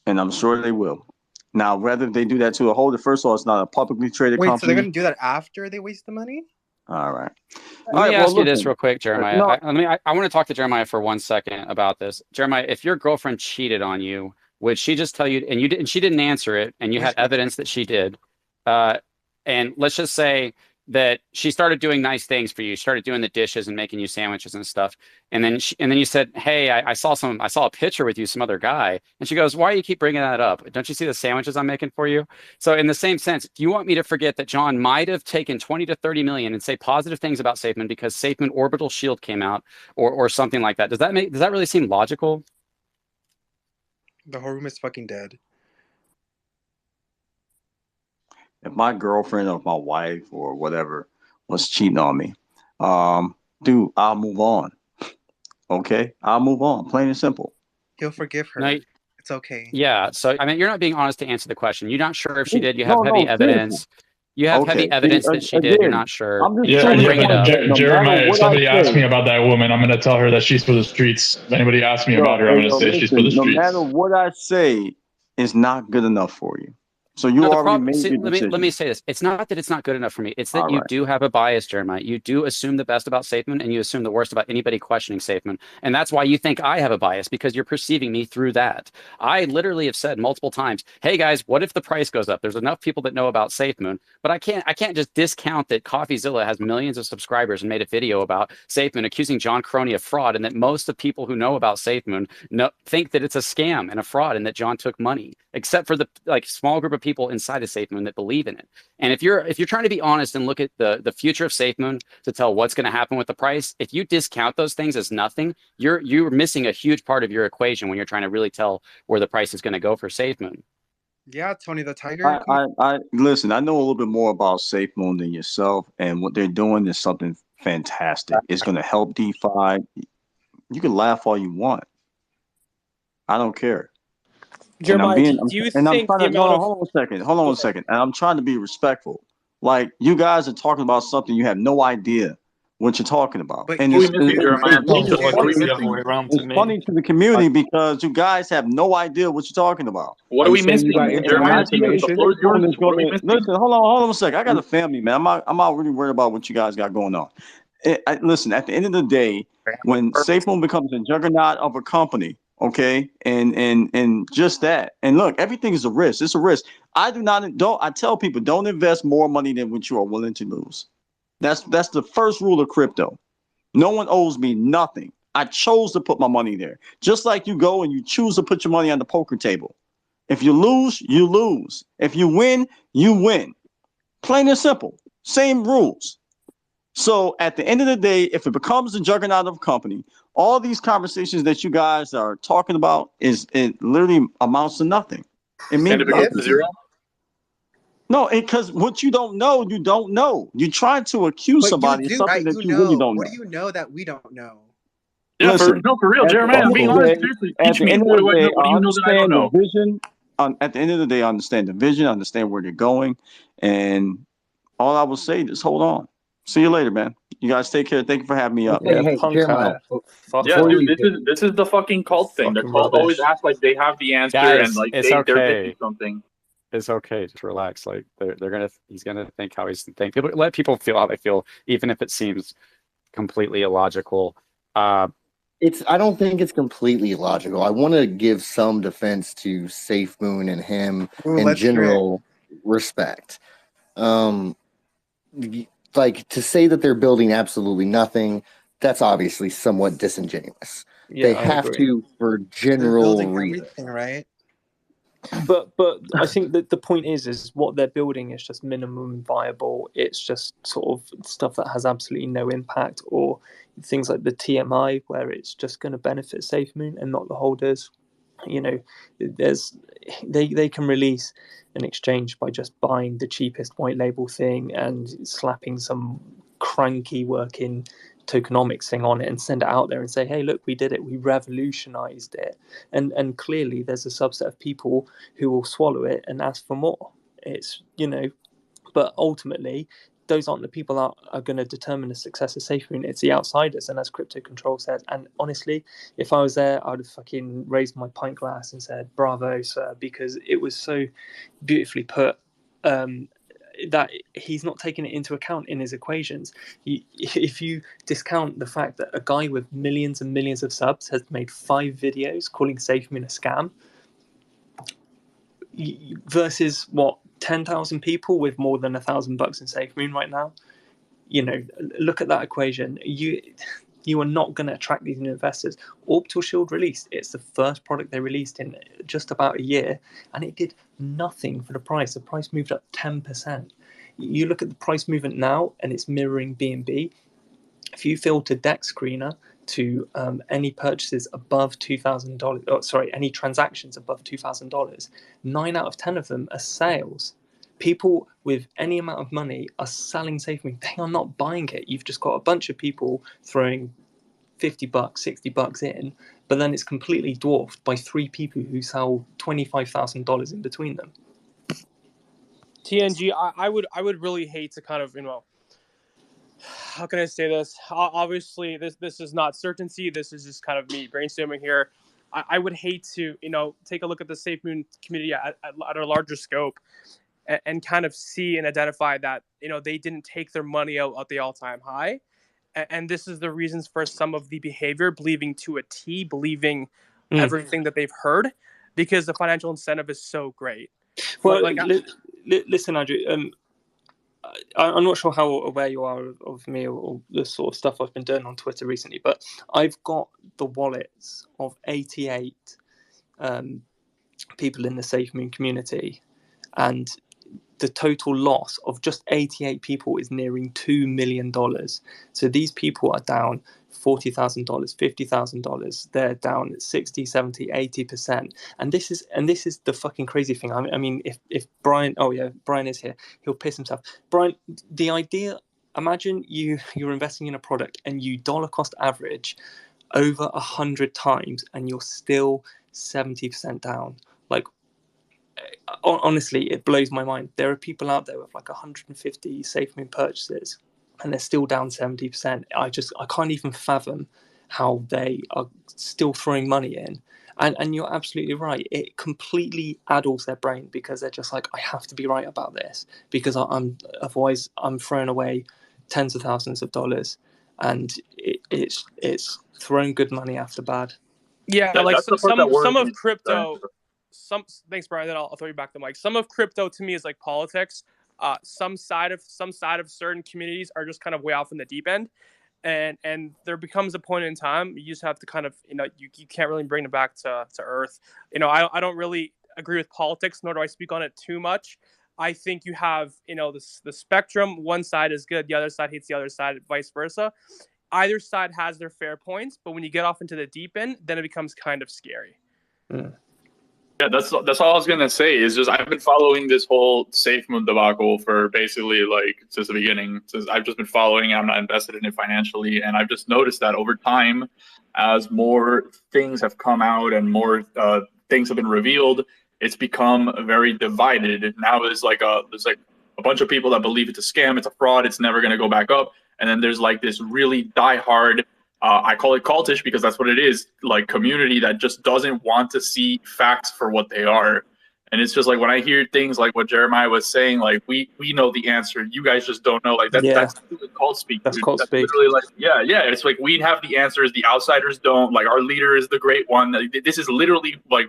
And I'm sure they will. Now, whether they do that to a holder, first of all, it's not a publicly traded Wait, so they're company. gonna do that after they waste the money? All right. Let me Well, ask you this listen. real quick, Jeremiah. No, I want to talk to Jeremiah for 1 second about this. Jeremiah, if your girlfriend cheated on you, would she just tell you, and you didn't, she didn't answer it, and you had Which one? evidence that she did, uh, and let's just say that she started doing nice things for you. She started doing the dishes and making you sandwiches and stuff. And then you said, "Hey, I saw a picture with you, some other guy." And she goes, "Why do you keep bringing that up? Don't you see the sandwiches I'm making for you?" So in the same sense, do you want me to forget that John might have taken 20 to 30 million and say positive things about Safemoon because Safemoon Orbital Shield came out or something like that? Does that really seem logical? The whole room is fucking dead. If my girlfriend or my wife or whatever was cheating on me, dude, I'll move on. Okay, I'll move on. Plain and simple. He'll forgive her. No, It's okay. yeah. So I mean, you're not being honest to answer the question. You're not sure if she did. You have No, heavy no, seriously. evidence. You have heavy Okay. evidence that she did. You're Again, not sure. I'm just You tried to bring it up. no matter Jeremiah, if what I somebody asks say, me about that woman, I'm going to tell her that she's for the streets. If anybody asks me about her, I'm going to say she's for the no streets. matter what I say, it's not good enough for you. So you No, the already problem. made See, your let decision. me say this. It's not that it's not good enough for me. It's that All you right. do have a bias, Jeremiah. You do assume the best about Safemoon, and you assume the worst about anybody questioning Safemoon, and that's why you think I have a bias because you're perceiving me through that. I literally have said multiple times, "Hey guys, what if the price goes up? There's enough people that know about Safemoon, but I can't just discount that CoffeeZilla has millions of subscribers and made a video about Safemoon accusing John Crony of fraud, and that most of people who know about Safemoon think that it's a scam and a fraud, and that John took money, except for the small group of people inside of Safemoon that believe in it. And if you're trying to be honest and look at the future of Safemoon to tell what's going to happen with the price, if you discount those things as nothing, you're missing a huge part of your equation when you're trying to really tell where the price is going to go for Safemoon. Yeah, Tony the Tiger. I listen. I know a little bit more about SafeMoon than yourself, and what they're doing is something fantastic. It's going to help DeFi. You can laugh all you want. I don't care. Jeremiah, do you And I'm think trying the to amount of hold on a second. And I'm trying to be respectful. Like you guys are talking about something you have no idea what you're talking about. But And What are we missing, Jeremiah? it's It feels like the other way around to it's me. funny to the community because you guys have no idea what you're talking about. What are we missing? Jeremiah, the floor is yours. What are we missing? Listen, hold on a second. I got a family, man. I'm not really worried about what you guys got going on. Listen, at the end of the day, when Safemoon becomes a juggernaut of a company, okay, and just that, and look, everything is a risk. It's a risk. I tell people don't invest more money than what you are willing to lose. That's the first rule of crypto. No one owes me nothing. I chose to put my money there. Just like you go and you choose to put your money on the poker table. If you lose, you lose. If you win, you win. Plain and simple. Same rules. So at the end of the day, if it becomes a juggernaut of a company, all these conversations that you guys are talking about it literally amounts to nothing. It means And it becomes zero? No, because what you don't know, you don't know. You try to accuse somebody of something that you really don't know. What do you know that we don't know? Yeah, Listen, for real, Jeremiah, I'm being honest. Seriously, teach me. What do you know that I don't know? Vision. At the end of the day, I understand the vision, understand where they're going, and all I will say is hold on. See you later, man. You guys take care. Thank you for having me up. Hey, Jeremiah. Yeah, dude, this is the fucking cult thing. The cult always acts like they have the answer Guys, and like it's they're okay. missing something. It's okay. Just relax. Like he's gonna think how he's thinking. Let people feel how they feel, even if it seems completely illogical. I don't think it's completely illogical. I want to give some defense to Safemoon and him in general respect. Like to say that they're building absolutely nothing, that's obviously somewhat disingenuous. Yeah, they I have agree. to for general reasons. Everything, right? But I think that the point is what they're building is just minimum viable. It's just sort of stuff that has absolutely no impact, or things like the TMI where it's just going to benefit SafeMoon and not the holders. You know, they can release an exchange by just buying the cheapest white label thing and slapping some cranky working tokenomics thing on it and send it out there and say, hey, look, we did it, we revolutionized it, and clearly there's a subset of people who will swallow it and ask for more. It's, you know, but ultimately those aren't the people that are going to determine the success of Safemoon. It's the outsiders, and as Crypto Control says, and honestly, if I was there, I would have fucking raised my pint glass and said, bravo, sir, because it was so beautifully put. That he's not taking it into account in his equations. If you discount the fact that a guy with millions and millions of subs has made 5 videos calling Safemoon a scam, versus what 10,000 people with more than $1,000 in Safemoon right now, look at that equation. You are not going to attract these new investors. Orbital Shield released. It's the first product they released in just about a year, and it did nothing for the price. The price moved up 10%. You look at the price movement now, and it's mirroring BNB. If you filter Dex Screener to any purchases above $2,000, any transactions above $2,000, 9 out of 10 of them are sales. People with any amount of money are selling Safemoon. They are not buying it. You've just got a bunch of people throwing $50, $60 in, but then it's completely dwarfed by 3 people who sell $25,000 in between them. TNG, I would really hate to kind of, how can I say this? Obviously, this is not certainty. This is just kind of me brainstorming here. I would hate to, take a look at the Safemoon community at a larger scope and kind of see and identify that, they didn't take their money out at the all-time high. And this is the reasons for some of the behavior, believing to a T, believing everything that they've heard, because the financial incentive is so great. Well, listen, Andrew, I'm not sure how aware you are of me or the sort of stuff I've been doing on Twitter recently, but I've got the wallets of 88 people in the Safemoon community, and the total loss of just 88 people is nearing $2 million. So these people are down $40,000, $50,000. They're down 60, 70, 80%. And this is the fucking crazy thing. I mean, if Brian, Brian is here, he'll piss himself. Brian, the idea, imagine you're investing in a product and you dollar cost average over 100 times and you're still 70% down. Like, honestly, it blows my mind. There are people out there with like 150 Safemoon purchases and they're still down 70%. I can't even fathom how they are still throwing money in. And you're absolutely right. It completely addles their brain because they're just like, I have to be right about this because otherwise I'm throwing away tens of thousands of dollars, and it's throwing good money after bad. Yeah, like some of crypto. Thanks, Brian. Then I'll throw you back the mic. Some of crypto to me is like politics. Some side of certain communities are just kind of way off in the deep end, and there becomes a point in time you just have to kind of you can't really bring it back to earth. I don't really agree with politics, nor do I speak on it too much. I think you have the spectrum. One side is good, the other side hates the other side, vice versa. Either side has their fair points, but when you get off into the deep end, then it becomes kind of scary. Yeah, that's all I was gonna say. Is just I've been following this whole Safemoon debacle for basically like since the beginning. Since I've just been following, I'm not invested in it financially, and I've just noticed that over time, as more things have come out and more things have been revealed, it's become very divided. Now there's like a bunch of people that believe it's a scam, it's a fraud, it's never gonna go back up, and then there's like this really diehard. I call it cultish because that's what it is, like community that just doesn't want to see facts for what they are. And it's just like when I hear things like what Jeremiah was saying, like we know the answer, you guys just don't know. Like that's cult speak. That's cult speak. Literally like yeah. It's like we have the answers, the outsiders don't. Like our leader is the great one. This is literally like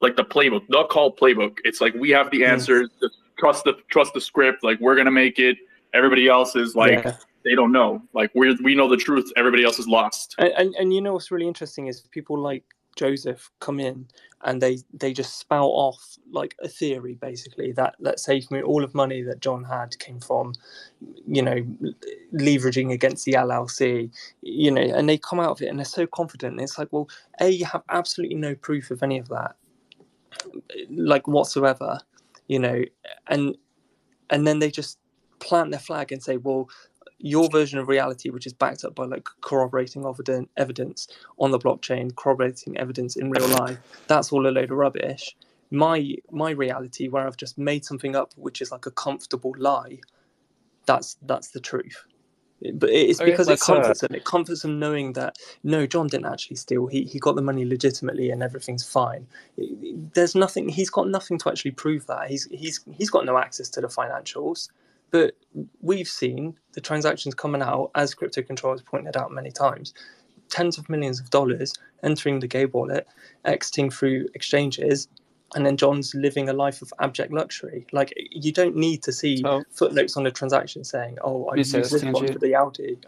the playbook, the cult playbook. It's like we have the answers. Just trust the script. Like we're gonna make it. Everybody else is like. Yeah. They don't know. Like we know the truth. Everybody else is lost. And what's really interesting is people like Joseph come in and they just spout off like a theory, basically that Safemoon, all of money that John had came from, leveraging against the LLC, and they come out of it and they're so confident. And it's like, well, you have absolutely no proof of any of that, like whatsoever, and then they just plant their flag and say, well, your version of reality, which is backed up by like corroborating evidence on the blockchain, corroborating evidence in real life, that's all a load of rubbish. My reality, where I've just made something up, which is like a comfortable lie, that's the truth. But it's because it comforts them. It comforts them knowing that no, John didn't actually steal. He got the money legitimately, and everything's fine. There's nothing. He's got nothing to actually prove that. He's got no access to the financials. But we've seen the transactions coming out, as Crypto Control has pointed out many times, tens of millions of dollars entering the Gabe wallet, exiting through exchanges, and then John's living a life of abject luxury. Like, you don't need to see footnotes on a transaction saying, "Oh, I use this one for the Audi."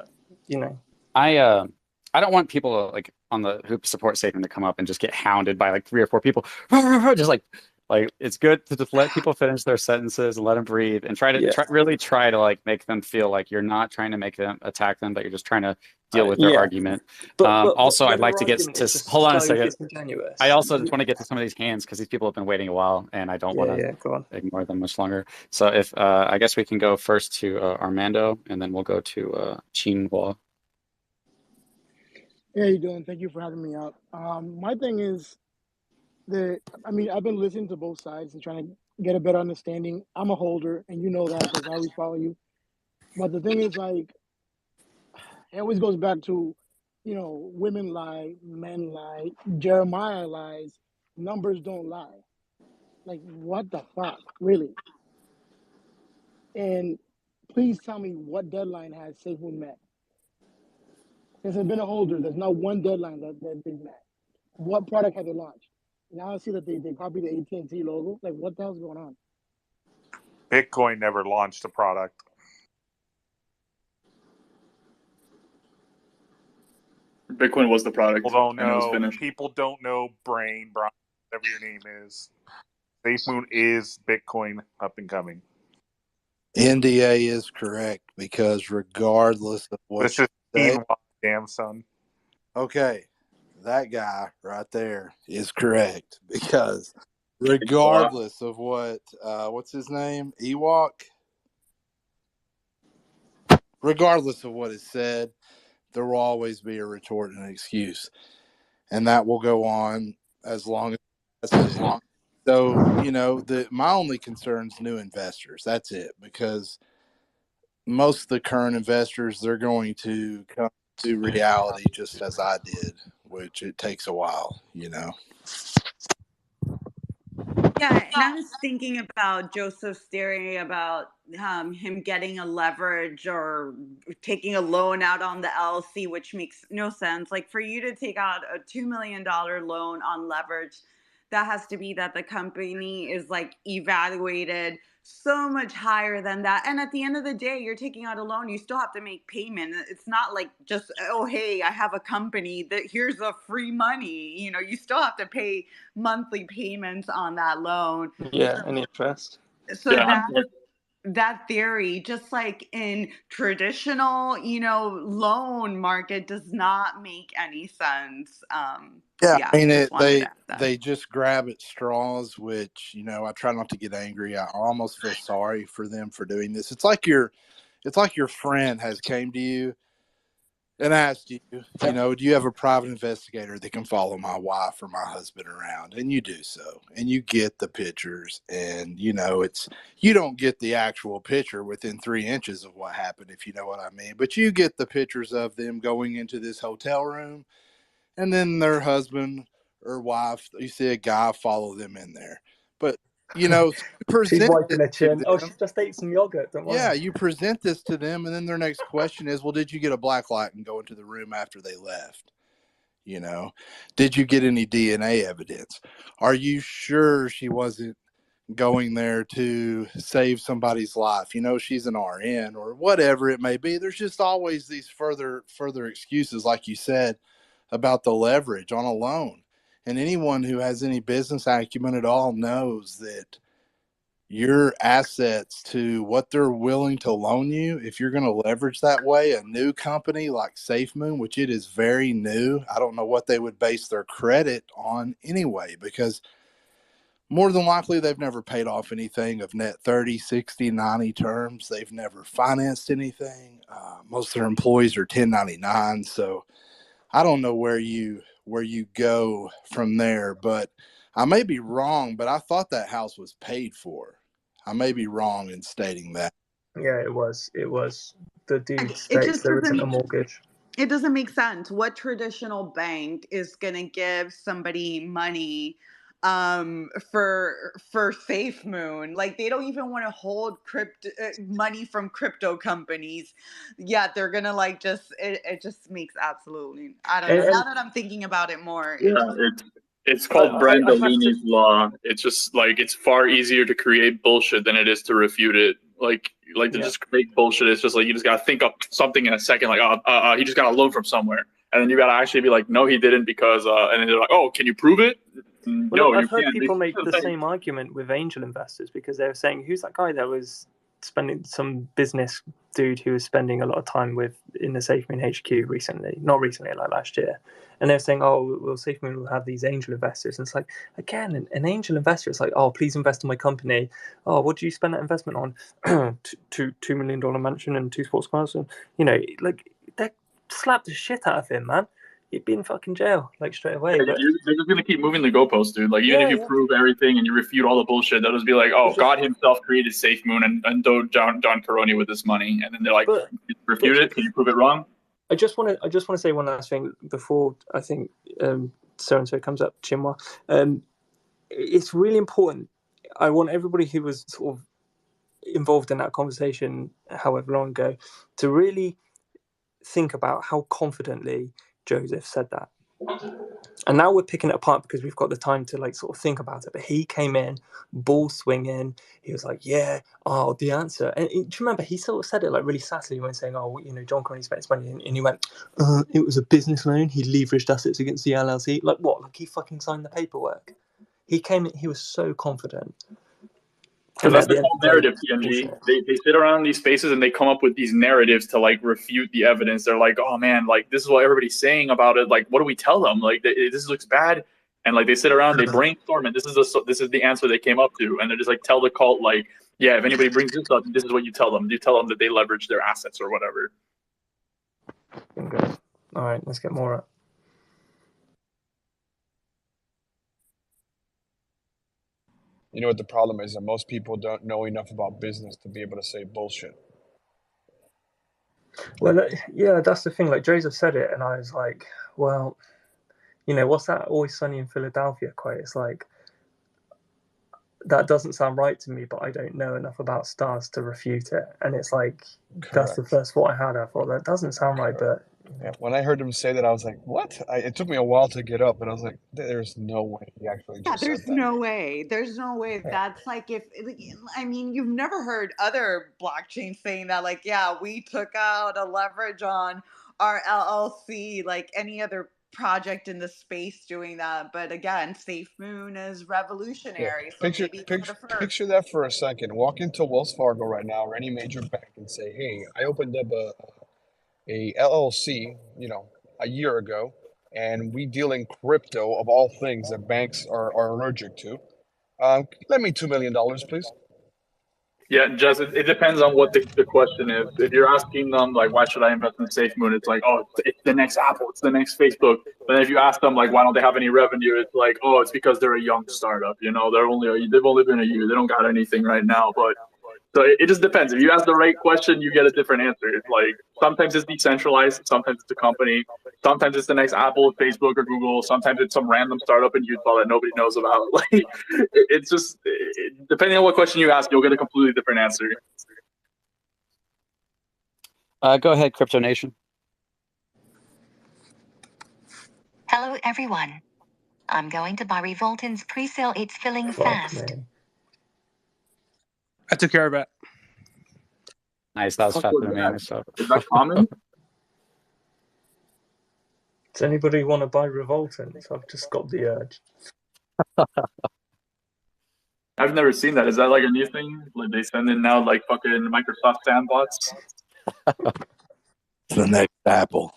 You know, I don't want people like on the who support Safemoon to come up and just get hounded by like 3 or 4 people. Just like it's good to just let people finish their sentences and let them breathe and try to like make them feel like you're not trying to make them attack them, but you're just trying to deal with their argument. But also, I'd like their to get argument to is just hold on a so second. disingenuous. I also just want to get to some of these hands because these people have been waiting a while, and I don't want to go on. ignore them much longer. So if I guess we can go first to Armando, and then we'll go to Chinhua. Hey, how you doing? Thank you for having me up. My thing is I've been listening to both sides and trying to get a better understanding. I'm a holder, and you know that because I always follow you. But the thing is, like, it always goes back to, women lie, men lie, Jeremiah lies, numbers don't lie. Like, what the fuck, really? And please tell me what deadline has Safemoon met. Since I've been a holder, there's not one deadline that they've met. What product have they launched? Now I see that they copied the AT&T logo. Like, what the hell's going on? Bitcoin never launched a product. Bitcoin was the product. People don't and it was know. finished. People don't know Brian, whatever your name is. Safemoon is Bitcoin up and coming. NDA is correct because regardless of what This is quinoa, damn son. Okay, that guy right there is correct because regardless of what's his name, Ewok. Regardless of what is said, there will always be a retort and an excuse, and that will go on as long as that's it. So, my only concern is new investors. That's it, because most of the current investors, they're going to come to reality just as I did, which it takes a while, Yeah, and I was thinking about Joseph's theory about him getting a leverage or taking a loan out on the LLC, which makes no sense. Like, for you to take out a $2 million loan on leverage, that has to be that the company is like evaluated so much higher than that. And at the end of the day, you're taking out a loan, you still have to make payment. It's not like just, oh, hey, I have a company that here's a free money. You still have to pay monthly payments on that loan. Yeah, and interest. So that theory, just like in traditional, loan market, does not make any sense. They just grab at straws, which, I try not to get angry. I almost feel sorry for them for doing this. It's like your friend has came to you and asked you, do you have a private investigator that can follow my wife or my husband around? And you do so, and you get the pictures, and you don't get the actual picture within 3 inches of what happened, if you know what I mean, but you get the pictures of them going into this hotel room, and then their husband or wife, you see a guy follow them in there, but she's wiping her chin. Oh, she just ate some yogurt. Don't worry. Yeah, you present this to them, and then their next question is, well, did you get a black light and go into the room after they left? Did you get any DNA evidence? Are you sure she wasn't going there to save somebody's life? She's an RN or whatever it may be. There's just always these further excuses, like you said, about the leverage on a loan. And anyone who has any business acumen at all knows that your assets to what they're willing to loan you, if you're going to leverage that way, a new company like Safemoon, which it is very new, I don't know what they would base their credit on anyway, because more than likely they've never paid off anything of net 30, 60, 90 terms. They've never financed anything. Most of their employees are 1099. So I don't know where you go from there, but I may be wrong, but I thought that house was paid for. I may be wrong in stating that. Yeah, it was. The dude states there isn't a mortgage. It doesn't make sense. What traditional bank is going to give somebody money for Safemoon? Like, they don't even want to hold money from crypto companies. Yeah, they're going to it just makes absolutely, I don't know. Now that I'm thinking about it more. Yeah, It's called I have to. Brandolini's law. It's just like it's far easier to create bullshit than it is to refute it. Like to Yeah. just create bullshit. It's just like you just gotta think up something in a second. Like, he just got a loan from somewhere, and then you gotta actually be like, no, he didn't because, and then they're like, oh, can you prove it? Well, No, you I've heard can't. people make the same argument with angel investors because they were saying, who's that guy that was spending some business dude who was spending a lot of time with in the Safemoon HQ recently, not recently, like last year. And they're saying, oh, well, Safemoon will have these angel investors. And it's like, again, an angel investor, it's like, oh, please invest in my company. Oh, what do you spend that investment on? $2 million mansion and 2 sports cars. And, you know, like, they slapped the shit out of him, man. He'd be in fucking jail, like, straight away. Yeah, But they're just gonna keep moving the goalposts, dude. Like, even if yeah, you yeah. prove everything and you refute all the bullshit, they'll just be like, oh, God himself created Safemoon and endowed John Caroni with this money, and then they're like, refute it. Can you prove it wrong? I just want to say one last thing before I think so and so comes up, Chinwa. It's really important. I want everybody who was sort of involved in that conversation, however long ago, to really think about how confidently Joseph said that. And now we're picking it apart because we've got the time to like sort of think about it. But he came in, ball swinging. He was like, "Yeah, oh, the answer." And do you remember he sort of said it like really sassy when saying, "Oh, you know, John Coney spent his money," and he went, "It was a business loan. He leveraged assets against the LLC." Like what? Like he fucking signed the paperwork. He came in. He was so confident. Because that's the whole narrative, TNG. They sit around these spaces and they come up with these narratives to like refute the evidence. They're like, oh man, like this is what everybody's saying about it. Like, what do we tell them? Like, this looks bad. And like they sit around, they brainstorm, and this is the answer they came up to. And they're just like, tell the cult, like, yeah, if anybody brings this up, this is what you tell them. You tell them that they leverage their assets or whatever. Okay. All right, let's get more up. You know what the problem is? That most people don't know enough about business to be able to say bullshit. Well, yeah, that's the thing. Like Joseph said it, and I was like, well, you know, what's that Always Sunny in Philadelphia quote? It's like, that doesn't sound right to me, but I don't know enough about stars to refute it. And it's like, that's the first thought I had. I thought, that doesn't sound right, but... Yeah, when I heard him say that, I was like, what? It took me a while to get up, and I was like, there's no way he actually just said there's that. no way. There's no way. That's like I mean, you've never heard other blockchains saying that, like, yeah, we took out a leverage on our LLC, like any other project in the space doing that. But again, Safemoon is revolutionary. So Picture that for a second. Walk into Wells Fargo right now or any major bank and say, hey, I opened up a LLC, you know, a year ago, and we deal in crypto of all things that banks are allergic to. Lend me $2 million, please. Yeah, just it depends on what the question is. If you're asking them like, why should I invest in SafeMoon? It's like, oh, it's the next Apple, it's the next Facebook. But if you ask them like, why don't they have any revenue? It's like, oh, it's because they're a young startup. You know, they've only been a year. They don't got anything right now. But so it just depends. If you ask the right question, you get a different answer. It's like sometimes it's decentralized, sometimes it's a company, sometimes it's the next Apple, Facebook, or Google. Sometimes it's some random startup in Utah that nobody knows about. Like it's just depending on what question you ask, you'll get a completely different answer. Go ahead, Crypto Nation. Hello, everyone. I'm going to buy Revolton's pre-sale. It's filling fast. I took care of it. Nice, that was faster than me. So. Is that common? Does anybody want to buy Revoltons? I've just got the urge. I've never seen that. Is that like a new thing? Like they send in now like fucking Microsoft sandbots? It's the next Apple.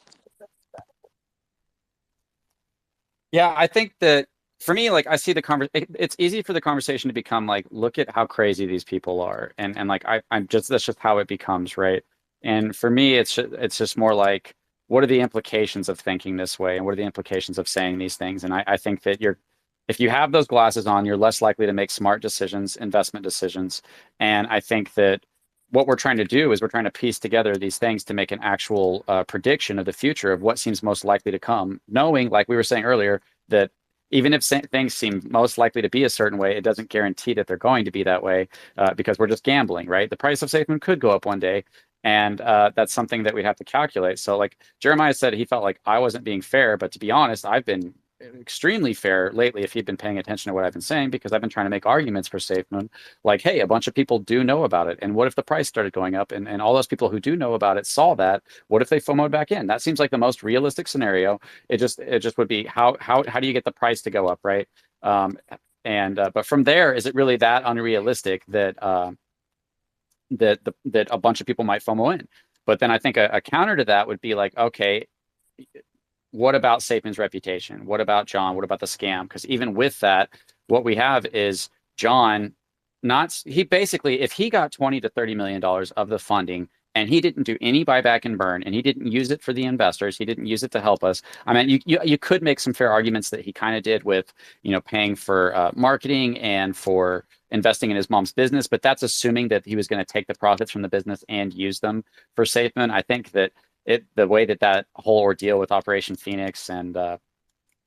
Yeah, I think that for me, like I see the it's easy for the conversation to become like, look at how crazy these people are, and like I'm just that's just how it becomes, right? And for me, it's just more like, what are the implications of thinking this way, and what are the implications of saying these things? And I think that if you have those glasses on, you're less likely to make smart decisions, investment decisions. And I think that what we're trying to do is we're trying to piece together these things to make an actual prediction of the future of what seems most likely to come, knowing, like we were saying earlier, that even if things seem most likely to be a certain way, it doesn't guarantee that they're going to be that way because we're just gambling, right? The price of Safemoon could go up one day, and that's something that we'd have to calculate. So like Jeremiah said, he felt like I wasn't being fair, but to be honest, I've been extremely fair lately if you've been paying attention to what I've been saying, because I've been trying to make arguments for Safemoon. Like, hey, a bunch of people do know about it. And what if the price started going up and all those people who do know about it saw that? What if they FOMO'd back in? That seems like the most realistic scenario. It just would be how do you get the price to go up, right? But from there, is it really that unrealistic that that a bunch of people might FOMO in? But then I think a counter to that would be like, okay, what about Safemoon's reputation? What about John? What about the scam? Because even with that, what we have is John he basically, if he got 20 to 30 million dollars of the funding and he didn't do any buyback and burn and he didn't use it for the investors, he didn't use it to help us. I mean, you could make some fair arguments that he kind of did with, paying for marketing and for investing in his mom's business, but that's assuming that he was going to take the profits from the business and use them for Safemoon. I think that the way that whole ordeal with Operation Phoenix and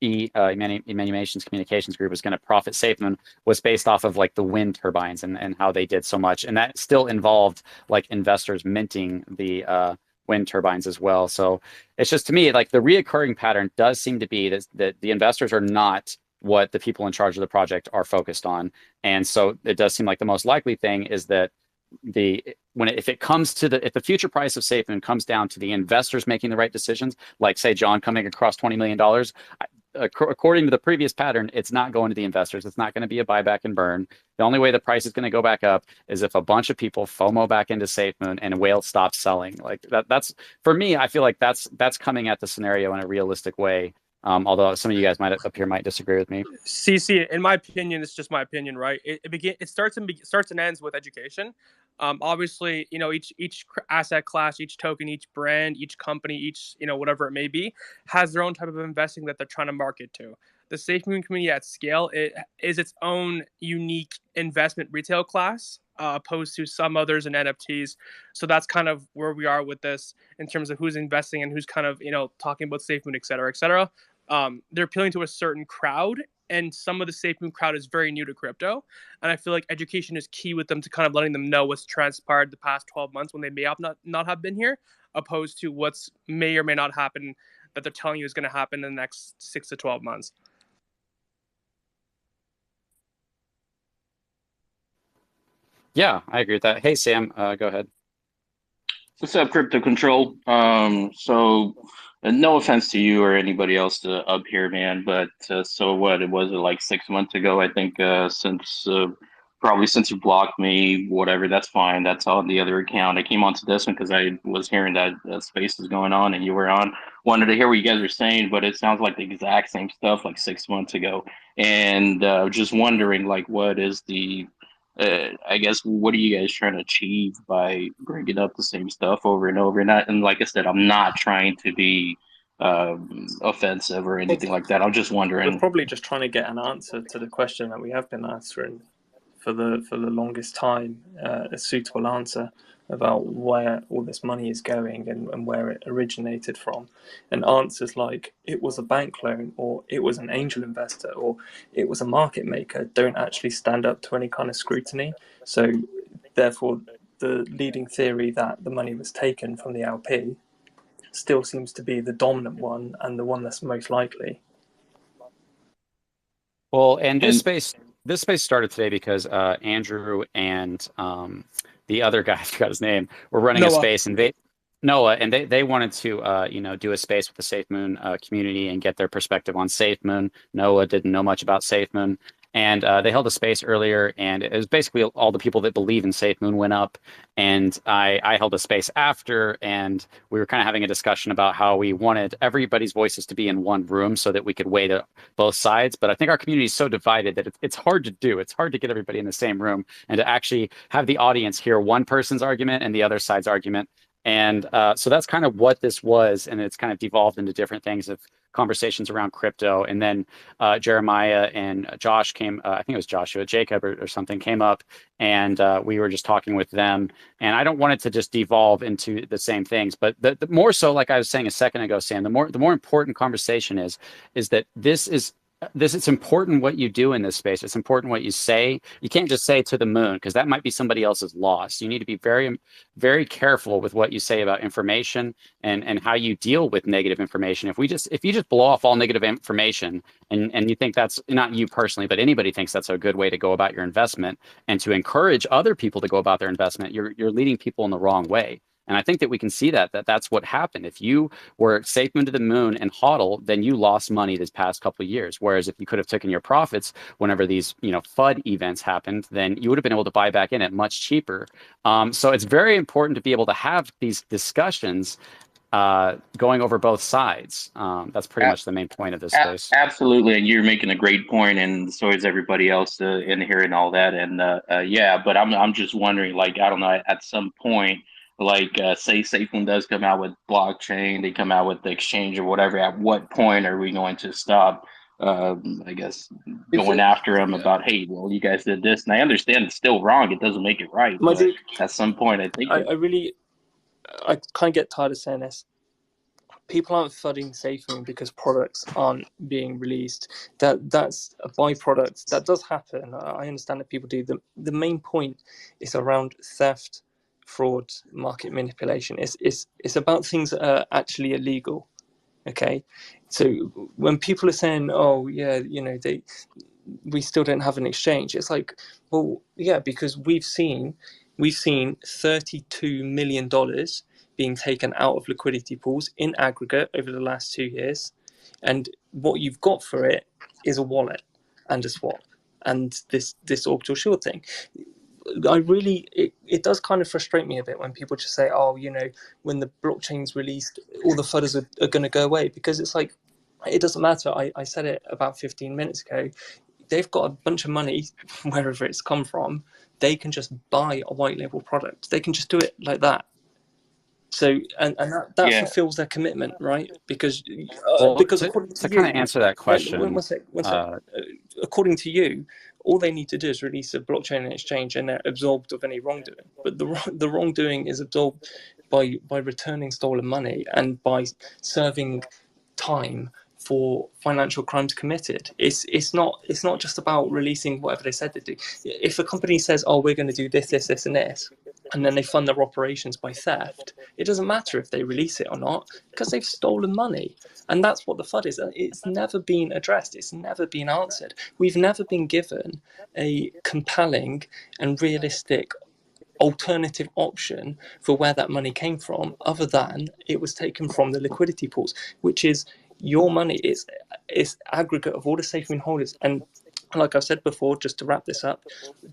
Emanations Communications Group was going to profit Safemoon was based off of like the wind turbines and how they did so much, and that still involved like investors minting the wind turbines as well. So it's just, to me, like the reoccurring pattern does seem to be that the investors are not what the people in charge of the project are focused on, and so it does seem like the most likely thing is that if the future price of Safemoon comes down to the investors making the right decisions, like say John coming across $20 million, according to the previous pattern, it's not going to the investors. It's not going to be a buyback and burn. The only way the price is going to go back up is if a bunch of people FOMO back into Safemoon and whale stops selling. Like that's for me. I feel like that's coming at the scenario in a realistic way. Although some of you guys might disagree with me. CC, in my opinion, it's just my opinion, right? It starts and ends with education. Obviously, each asset class, each token, each brand, each company, each whatever it may be, has their own type of investing that they're trying to market to. The Safemoon community at scale, it is its own unique investment retail class, opposed to some others in NFTs. So that's kind of where we are with this in terms of who's investing and who's kind of talking about Safemoon, et cetera, et cetera. They're appealing to a certain crowd, and some of the Safemoon crowd is very new to crypto. And I feel like education is key with them to kind of letting them know what's transpired the past 12 months when they may have not have been here, opposed to what's may or may not happen that they're telling you is going to happen in the next 6 to 12 months. Yeah, I agree with that. Hey, Sam, go ahead. What's up, Crypto Control? No offense to you or anybody else up here, man, but so what? It was like 6 months ago, I think. Probably since you blocked me, whatever. That's fine. That's on the other account. I came onto this one because I was hearing that space was going on and you were on. Wanted to hear what you guys were saying, but it sounds like the exact same stuff like 6 months ago. And just wondering, like, what is the I guess what are you guys trying to achieve by bringing up the same stuff over and over? And like I said, I'm not trying to be offensive or anything like that. I'm just wondering. We're probably just trying to get an answer to the question that we have been answering for the longest time, a suitable answer about where all this money is going and where it originated from. And answers like it was a bank loan, or it was an angel investor, or it was a market maker don't actually stand up to any kind of scrutiny. So therefore, the leading theory that the money was taken from the LP still seems to be the dominant one and the one that's most likely. Well, and this space started today because Andrew and the other guy, I forgot his name, were running a space, and they wanted to do a space with the Safemoon community and get their perspective on Safemoon. Noah didn't know much about Safemoon, and they held a space earlier, and it was basically all the people that believe in Safemoon went up, and I held a space after, and we were kind of having a discussion about how we wanted everybody's voices to be in one room so that we could weigh both sides. But I think our community is so divided that it's hard to do. It's hard to get everybody in the same room and to actually have the audience hear one person's argument and the other side's argument. And so that's kind of what this was, and it's kind of devolved into different things of conversations around crypto. And then Jeremiah and Josh came, I think it was Joshua, Jacob or something came up, and we were just talking with them. And I don't want it to just devolve into the same things, but the more so, like I was saying a second ago, Sam, the more important conversation is that this is it's important what you do in this space. It's important what you say. You can't just say to the moon, because that might be somebody else's loss. You need to be very, very careful with what you say about information and how you deal with negative information. If you just blow off all negative information and you think that's not you personally, but anybody thinks that's a good way to go about your investment and to encourage other people to go about their investment, you're leading people in the wrong way. And I think that we can see that's what happened. If you were Safemoon to the moon and hodl, then you lost money this past couple of years. Whereas if you could have taken your profits whenever these FUD events happened, then you would have been able to buy back in at much cheaper. So it's very important to be able to have these discussions going over both sides. That's pretty much the main point of this space. Absolutely, and you're making a great point, and so is everybody else in here and all that. And yeah, but I'm just wondering, like, I don't know, at some point, like, say Safemoon does come out with blockchain, they come out with the exchange or whatever. At what point are we going to stop? I guess going after them about, hey, well, you guys did this, and I understand it's still wrong. It doesn't make it right, but at some point, I think I kind of get tired of saying this. People aren't flooding Safemoon because products aren't being released. That's a byproduct. That does happen. I understand that people do. The main point is around theft, fraud, market manipulation. It's about things that are actually illegal. Okay, so when people are saying, "Oh, yeah, we still don't have an exchange," it's like, well, yeah, because we've seen $32 million being taken out of liquidity pools in aggregate over the last 2 years, and what you've got for it is a wallet and a swap and this orbital shield thing. It does kind of frustrate me a bit when people just say, oh, when the blockchain's released, all the FUDs are going to go away, because it's like, it doesn't matter. I said it about 15 minutes ago. They've got a bunch of money wherever it's come from. They can just buy a white label product. They can just do it like that. So and that fulfills their commitment, right? Because according to kind of answer that question, one sec. According to you, all they need to do is release a blockchain and exchange, and they're absolved of any wrongdoing. But the wrongdoing is absolved by returning stolen money and by serving time for financial crimes committed. It's not just about releasing whatever they said they do. If a company says, oh, we're going to do this, and this, and then they fund their operations by theft, it doesn't matter if they release it or not, because they've stolen money. And that's what the FUD is. It's never been addressed. It's never been answered. We've never been given a compelling and realistic alternative option for where that money came from, other than it was taken from the liquidity pools, which is your money. It's aggregate of all the Safemoon holders. And like I've said before, just to wrap this up,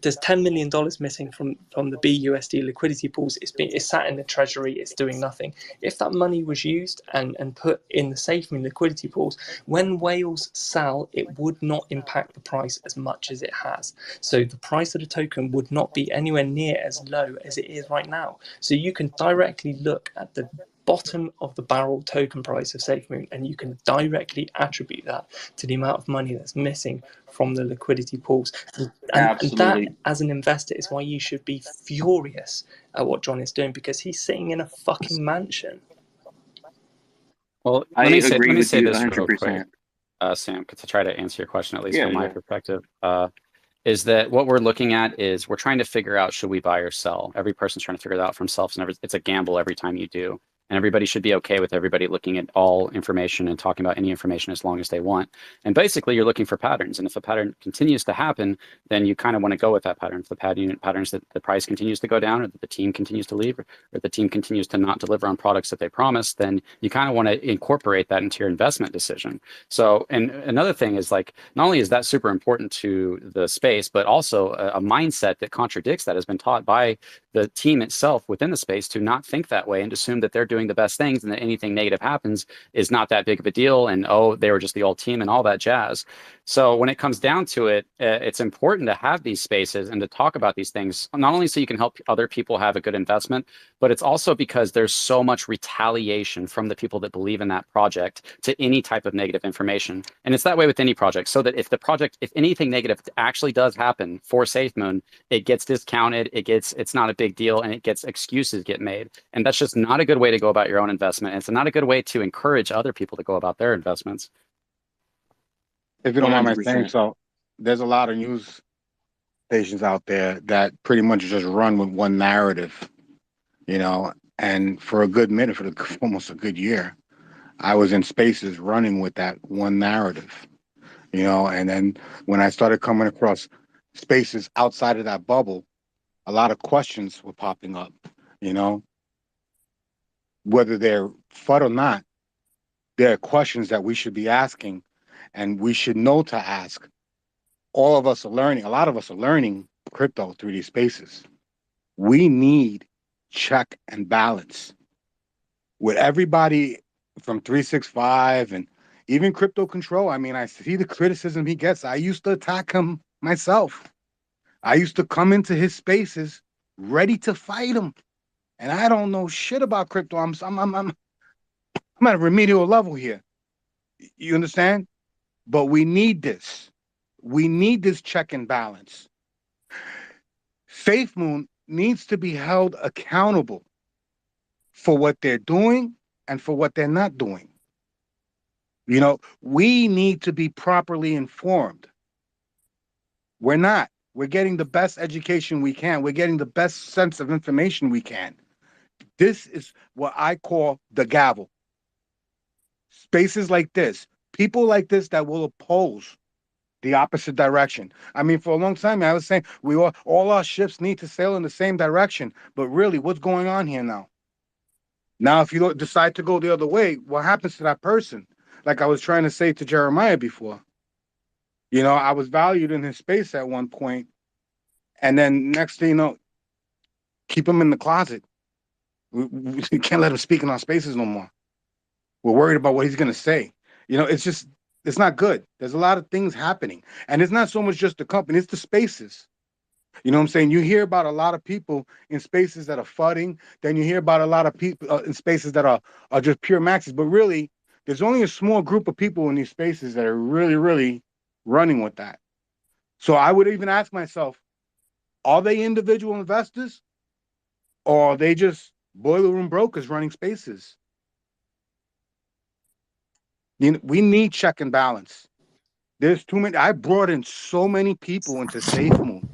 there's $10 million missing from the BUSD liquidity pools. It's sat in the treasury. It's doing nothing. If that money was used and put in the Safemoon liquidity pools, when whales sell, it would not impact the price as much as it has. So the price of the token would not be anywhere near as low as it is right now. So you can directly look at the bottom of the barrel token price of Safemoon, and you can directly attribute that to the amount of money that's missing from the liquidity pools. And that, as an investor, is why you should be furious at what John is doing, because he's sitting in a fucking mansion. Well, let me say this 100%. Real quick, Sam, to try to answer your question, at least from my perspective. Is that what we're looking at? Is we're trying to figure out, should we buy or sell? Every person's trying to figure that out for themselves, and it's a gamble every time you do. And everybody should be okay with everybody looking at all information and talking about any information as long as they want. And basically, you're looking for patterns. And if a pattern continues to happen, then you kind of want to go with that pattern. If the patterns that the price continues to go down, or that the team continues to leave, or the team continues to not deliver on products that they promised, then you kind of want to incorporate that into your investment decision. So, and another thing is, like, not only is that super important to the space, but also a mindset that contradicts that has been taught by the team itself within the space, to not think that way and assume that they're doing the best things, and that anything negative happens is not that big of a deal, and oh, they were just the old team and all that jazz. So when it comes down to it, it's important to have these spaces and to talk about these things, not only so you can help other people have a good investment, but it's also because there's so much retaliation from the people that believe in that project to any type of negative information. And it's that way with any project, so that if anything negative actually does happen for Safemoon, it gets discounted, it's not a big deal, and excuses get made. And that's just not a good way to go about your own investment. It's not a good way to encourage other people to go about their investments. if you don't mind my saying 100%. so, there's a lot of news stations out there that pretty much just run with one narrative, you know. And for a good minute, for almost a good year, I was in spaces running with that one narrative, you know. And then when I started coming across spaces outside of that bubble, a lot of questions were popping up, you know, whether they're FUD or not. There are questions that we should be asking, and we should know to ask. All of us are learning. A lot of us are learning crypto through these spaces. We need check and balance with everybody from 365 and even crypto control. I mean, I see the criticism he gets. I used to attack him myself. I used to come into his spaces ready to fight him, and I don't know shit about crypto. I'm at a remedial level here. You understand? But we need this. We need this check and balance. Safemoon needs to be held accountable for what they're doing and for what they're not doing. You know, we need to be properly informed. We're not. We're getting the best education we can. We're getting the best sense of information we can. This is what I call the gavel. Spaces like this, people like this that will oppose the opposite direction. I mean, for a long time, I was saying all our ships need to sail in the same direction. But really, what's going on here now? Now, if you decide to go the other way, what happens to that person? Like I was trying to say to Jeremiah before, you know, I was valued in his space at one point, and then next thing you know, keep him in the closet. We can't let him speak in our spaces no more. We're worried about what he's going to say. You know, it's not good. There's a lot of things happening. And it's not so much just the company, it's the spaces. You know what I'm saying? You hear about a lot of people in spaces that are fudding. Then you hear about a lot of people in spaces that are just pure maxes. But really, there's only a small group of people in these spaces that are really, really running with that. So I would even ask myself, are they individual investors or are they just boiler room brokers running spaces? You know, we need check and balance. There's too many. I brought in so many people into Safemoon.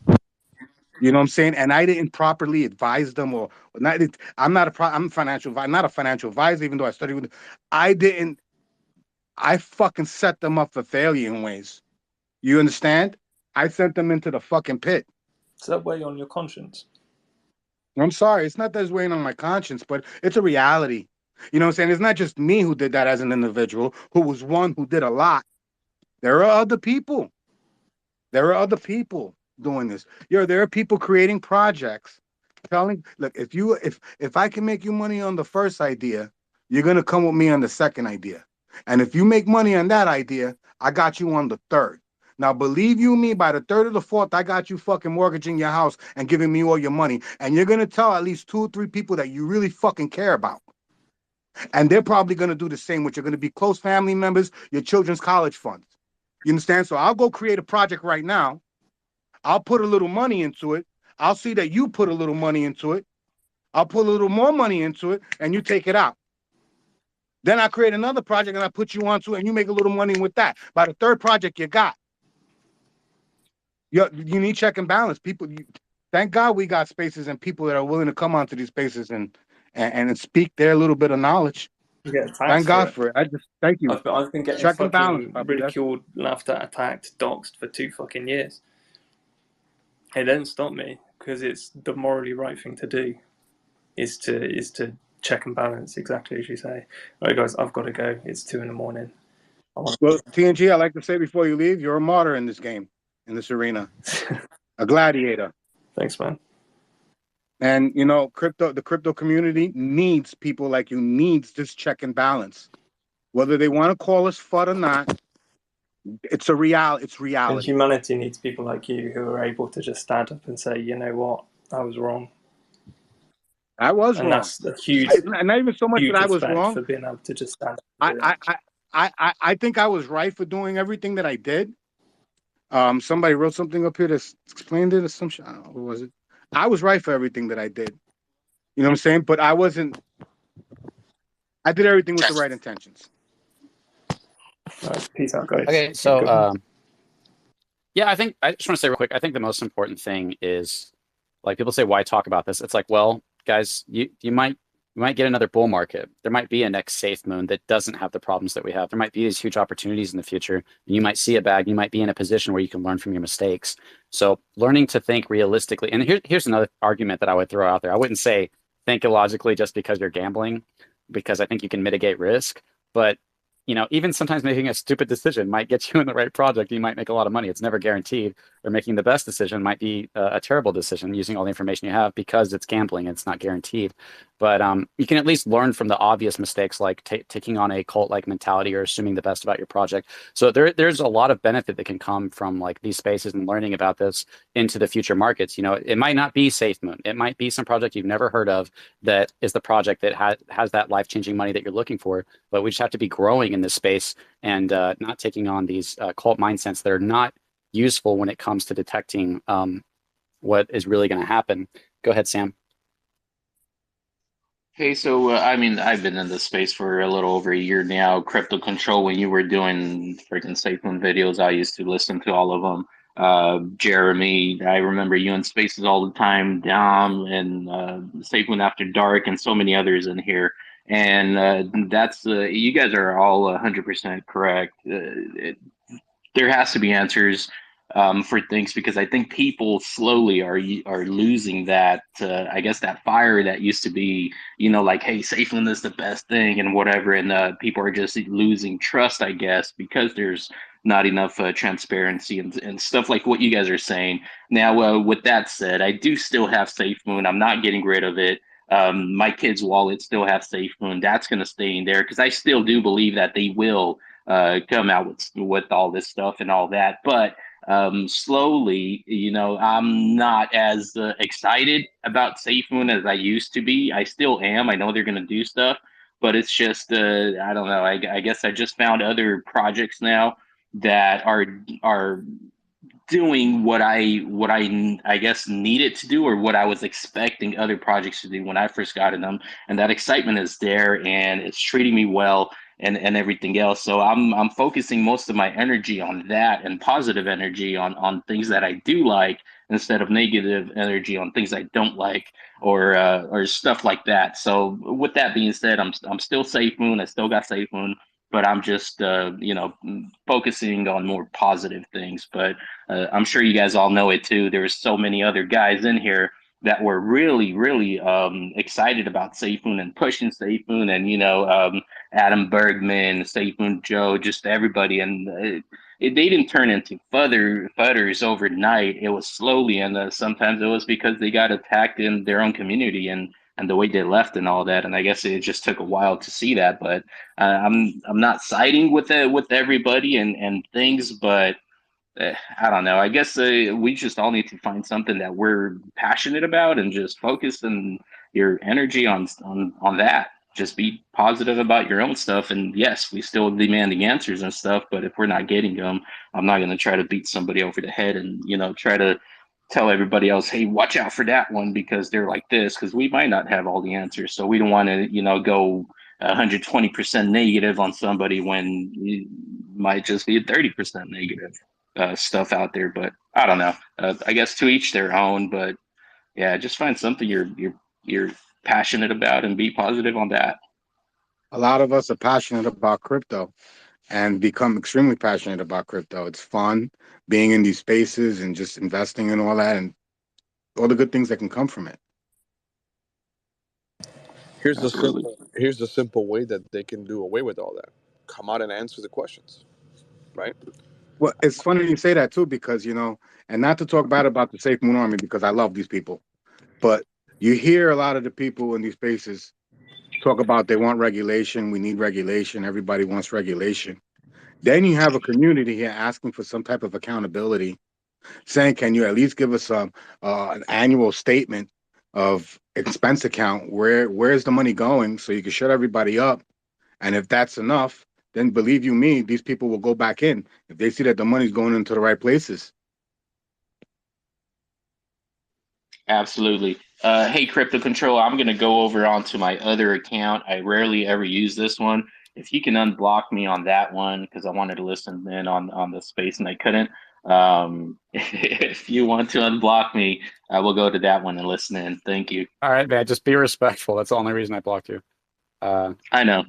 You know what I'm saying? And I didn't properly advise them, or not. I'm not I'm not a financial advisor, even though I studied with. I didn't. I fucking set them up for failure in ways. You understand? I sent them into the fucking pit. Does that weigh on your conscience? I'm sorry. It's not that it's weighing on my conscience, but it's a reality. You know what I'm saying? It's not just me who did that as an individual, who was one who did a lot. There are other people. There are other people doing this. There are people creating projects, look, if I can make you money on the first idea, you're gonna come with me on the second idea. And if you make money on that idea, I got you on the third. Now, believe you me, by the third or the fourth, I got you fucking mortgaging your house and giving me all your money. And you're gonna tell at least 2 or 3 people that you really fucking care about. And they're probably gonna do the same, which are gonna be close family members, your children's college funds. You understand? So I'll go create a project right now. I'll put a little money into it. I'll see that you put a little money into it. I'll put a little more money into it, and you take it out. Then I create another project, and I put you onto it, and you make a little money with that. By the third project you got. You need check and balance. Thank God we got spaces and people that are willing to come onto these spaces and speak their little bit of knowledge. Thank God for it. I just thank you. I've been getting check and balance, fucking ridiculed, laughed at, attacked, doxxed for 2 fucking years. It didn't stop me because it's the morally right thing to do. Is to check and balance, exactly as you say. All right, guys, I've got to go. It's 2 a.m. Well, TNG, I like to say before you leave, you're a martyr in this game, in this arena, a gladiator. Thanks, man. And you know, the crypto community needs people like you. Needs this check and balance, whether they want to call us FUD or not. It's a reality. It's reality. And humanity needs people like you who are able to just stand up and say, you know what, I was wrong. I was wrong. That's a huge, not even so much that I was wrong. For being able to just stand up. I think I was right for doing everything that I did. Somebody wrote something up here that explained it or some shit. I don't know, what was it? I was right for everything that I did. You know what I'm saying? But I wasn't. I did everything with the right intentions. Peace out, guys. Okay, so yeah, I think I just want to say real quick. I think the most important thing is, like, people say, why talk about this? It's like, well, guys, you might get another bull market. There might be a next Safe Moon that doesn't have the problems that we have. There might be these huge opportunities in the future. And you might see a bag. You might be in a position where you can learn from your mistakes. So learning to think realistically. And here's another argument that I would throw out there. I wouldn't say think illogically just because you're gambling, because I think you can mitigate risk. But even sometimes making a stupid decision might get you in the right project. You might make a lot of money. It's never guaranteed. Or making the best decision might be a terrible decision using all the information you have, because it's gambling. It's not guaranteed. But you can at least learn from the obvious mistakes, like taking on a cult-like mentality or assuming the best about your project. So there's a lot of benefit that can come from like these spaces and learning about this into the future markets. It might not be Safemoon. It might be some project you've never heard of that is the project that has that life-changing money that you're looking for. But we just have to be growing in this space and not taking on these cult mindsets that are not useful when it comes to detecting what is really going to happen. Go ahead, Sam. Hey, so I mean, I've been in this space for a little over a year now. Crypto Control, when you were doing freaking Safemoon videos, I used to listen to all of them. Jeremy, I remember you in spaces all the time. Dom and Safemoon After Dark, and so many others in here. And that's you guys are all 100% correct. There has to be answers for things, because I think people slowly are losing that I guess that fire that used to be, like, hey, Safeland is the best thing and whatever, and people are just losing trust, I guess, because there's not enough transparency and stuff like what you guys are saying. Now, with that said, I do still have SafeMoon. I'm not getting rid of it. My kids' wallets still have SafeMoon. That's going to stay in there because I still do believe that they will come out with all this stuff and all that. But slowly, I'm not as excited about Safemoon as I used to be. I still am. I know they're going to do stuff, but it's just I don't know. I guess I just found other projects now that are doing what I guess needed to do, or what I was expecting other projects to do when I first got in them, and that excitement is there and it's treating me well and everything else. So I'm focusing most of my energy on that, and positive energy on things that I do like, instead of negative energy on things I don't like, or stuff like that. So with that being said, I'm still Safemoon. I still got Safemoon, but I'm just focusing on more positive things. But I'm sure you guys all know it too. There's so many other guys in here that were really, really excited about Safemoon and pushing Safemoon, and Adam Bergman, Safemoon Joe, just everybody, and they didn't turn into fudders overnight. It was slowly, and sometimes it was because they got attacked in their own community and the way they left and all that. And I guess it just took a while to see that. But I'm not siding with it with everybody and things, but I don't know. I guess we just all need to find something that we're passionate about and just focus and your energy on that. Just be positive about your own stuff. And yes, we still demanding answers and stuff, but if we're not getting them, I'm not going to try to beat somebody over the head and try to tell everybody else, hey, watch out for that one because they're like this, because we might not have all the answers. So we don't want to go 120% negative on somebody when it might just be a 30% negative stuff out there. But I don't know. I guess to each their own. But yeah, just find something you're passionate about and be positive on that. A lot of us are passionate about crypto and become extremely passionate about crypto. It's fun being in these spaces and just investing and all that, and all the good things that can come from it. Here's the simple way that they can do away with all that. Come out and answer the questions, right? Well, it's funny you say that too, because and not to talk bad about the Safemoon Army, because I love these people, but you hear a lot of the people in these spaces talk about they want regulation. We need regulation. Everybody wants regulation. Then you have a community here asking for some type of accountability, saying, "Can you at least give us an annual statement of expense account? Where's the money going, so you can shut everybody up? And if that's enough, then believe you me, these people will go back in if they see that the money's going into the right places." Absolutely. Hey, Crypto Control, I'm going to go over onto my other account. I rarely ever use this one. if you can unblock me on that one, because I wanted to listen in on the space and I couldn't. If you want to unblock me, I will go to that one and listen in. Thank you. All right, man. Just be respectful. That's the only reason I blocked you. I know.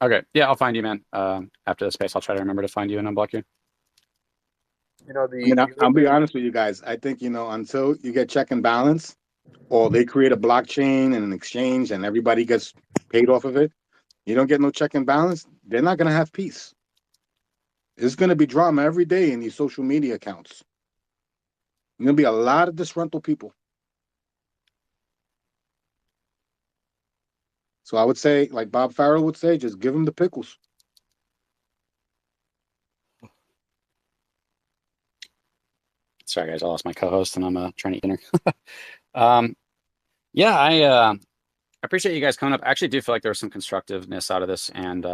Okay. Yeah, I'll find you, man. After the space, I'll try to remember to find you and unblock you. You know, I mean, I'll be honest with you guys. I think, until you get check and balance, or they create a blockchain and an exchange and everybody gets paid off of it, you don't get no check and balance, they're not going to have peace. There's going to be drama every day in these social media accounts. There's going to be a lot of disgruntled people. So I would say, like Bob Farrell would say, just give them the pickles. Sorry, guys. I lost my co-host and I'm trying to eat dinner. Yeah, I appreciate you guys coming up. I actually do feel like there was some constructiveness out of this and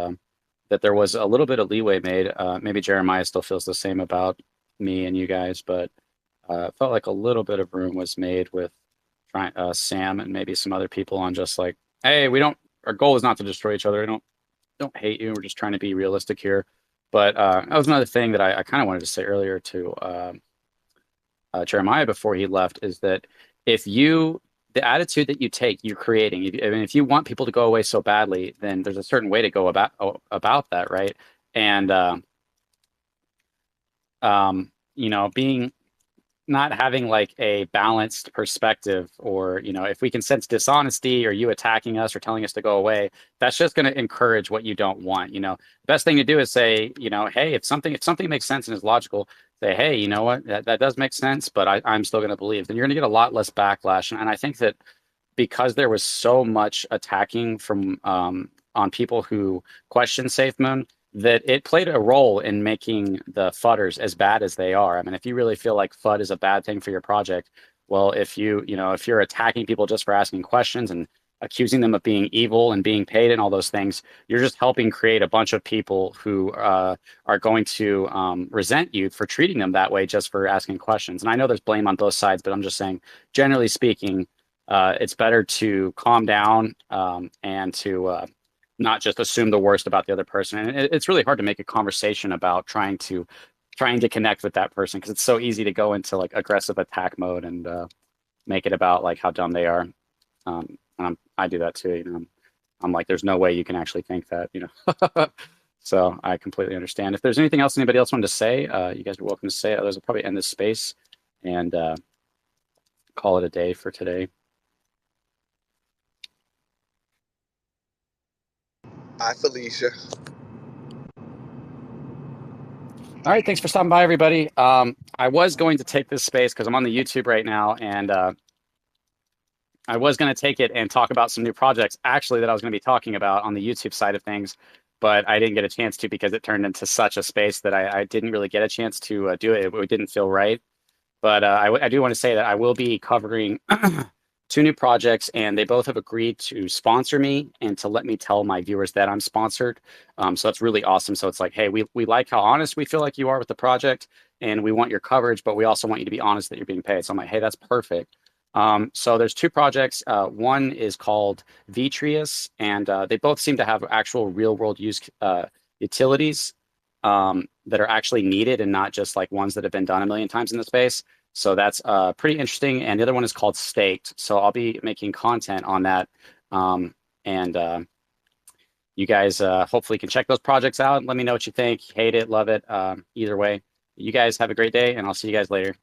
that there was a little bit of leeway made. Maybe Jeremiah still feels the same about me and you guys, but felt like a little bit of room was made with Sam and maybe some other people on just like, hey, our goal is not to destroy each other. I don't hate you. We're just trying to be realistic here. But that was another thing that I kind of wanted to say earlier to Jeremiah before he left is that the attitude that you take, you're creating. If you want people to go away so badly, then there's a certain way to go about that, right? And being not having like a balanced perspective, or if we can sense dishonesty or you attacking us or telling us to go away, that's just going to encourage what you don't want. The best thing to do is say, hey, if something makes sense and is logical, say, hey, you know what, that does make sense, but I'm still going to believe. Then you're going to get a lot less backlash. And I think that because there was so much attacking from on people who question Safemoon, that it played a role in making the FUDers as bad as they are. I mean, if you really feel like FUD is a bad thing for your project, well, if you're attacking people just for asking questions and accusing them of being evil and being paid and all those things, you're just helping create a bunch of people who are going to resent you for treating them that way just for asking questions. And I know there's blame on both sides, but I'm just saying, generally speaking, it's better to calm down and to not just assume the worst about the other person. And it's really hard to make a conversation about trying to connect with that person, because it's so easy to go into like aggressive attack mode and make it about like how dumb they are. And I do that too. I'm like, there's no way you can actually think that, So I completely understand. If there's anything else anybody else wanted to say, you guys are welcome to say it. Otherwise, I'll probably end this space and call it a day for today. Hi, Felicia. All right, thanks for stopping by, everybody. I was going to take this space because I'm on the YouTube right now, and I was going to take it and talk about some new projects, actually, that I was going to be talking about on the YouTube side of things, but I didn't get a chance to because it turned into such a space that I didn't really get a chance to do it. It didn't feel right. But I do want to say that I will be covering 2 new projects, and they both have agreed to sponsor me and to let me tell my viewers that I'm sponsored. So that's really awesome. So it's like, hey, we like how honest we feel like you are with the project, and we want your coverage, but we also want you to be honest that you're being paid. So I'm like, hey, that's perfect. So there's 2 projects. One is called Vitreous, and they both seem to have actual real world use utilities that are actually needed and not just like ones that have been done a million times in the space. So that's pretty interesting. And the other one is called Staked. So I'll be making content on that. And you guys hopefully can check those projects out. Let me know what you think. Hate it, love it. Either way, you guys have a great day, and I'll see you guys later.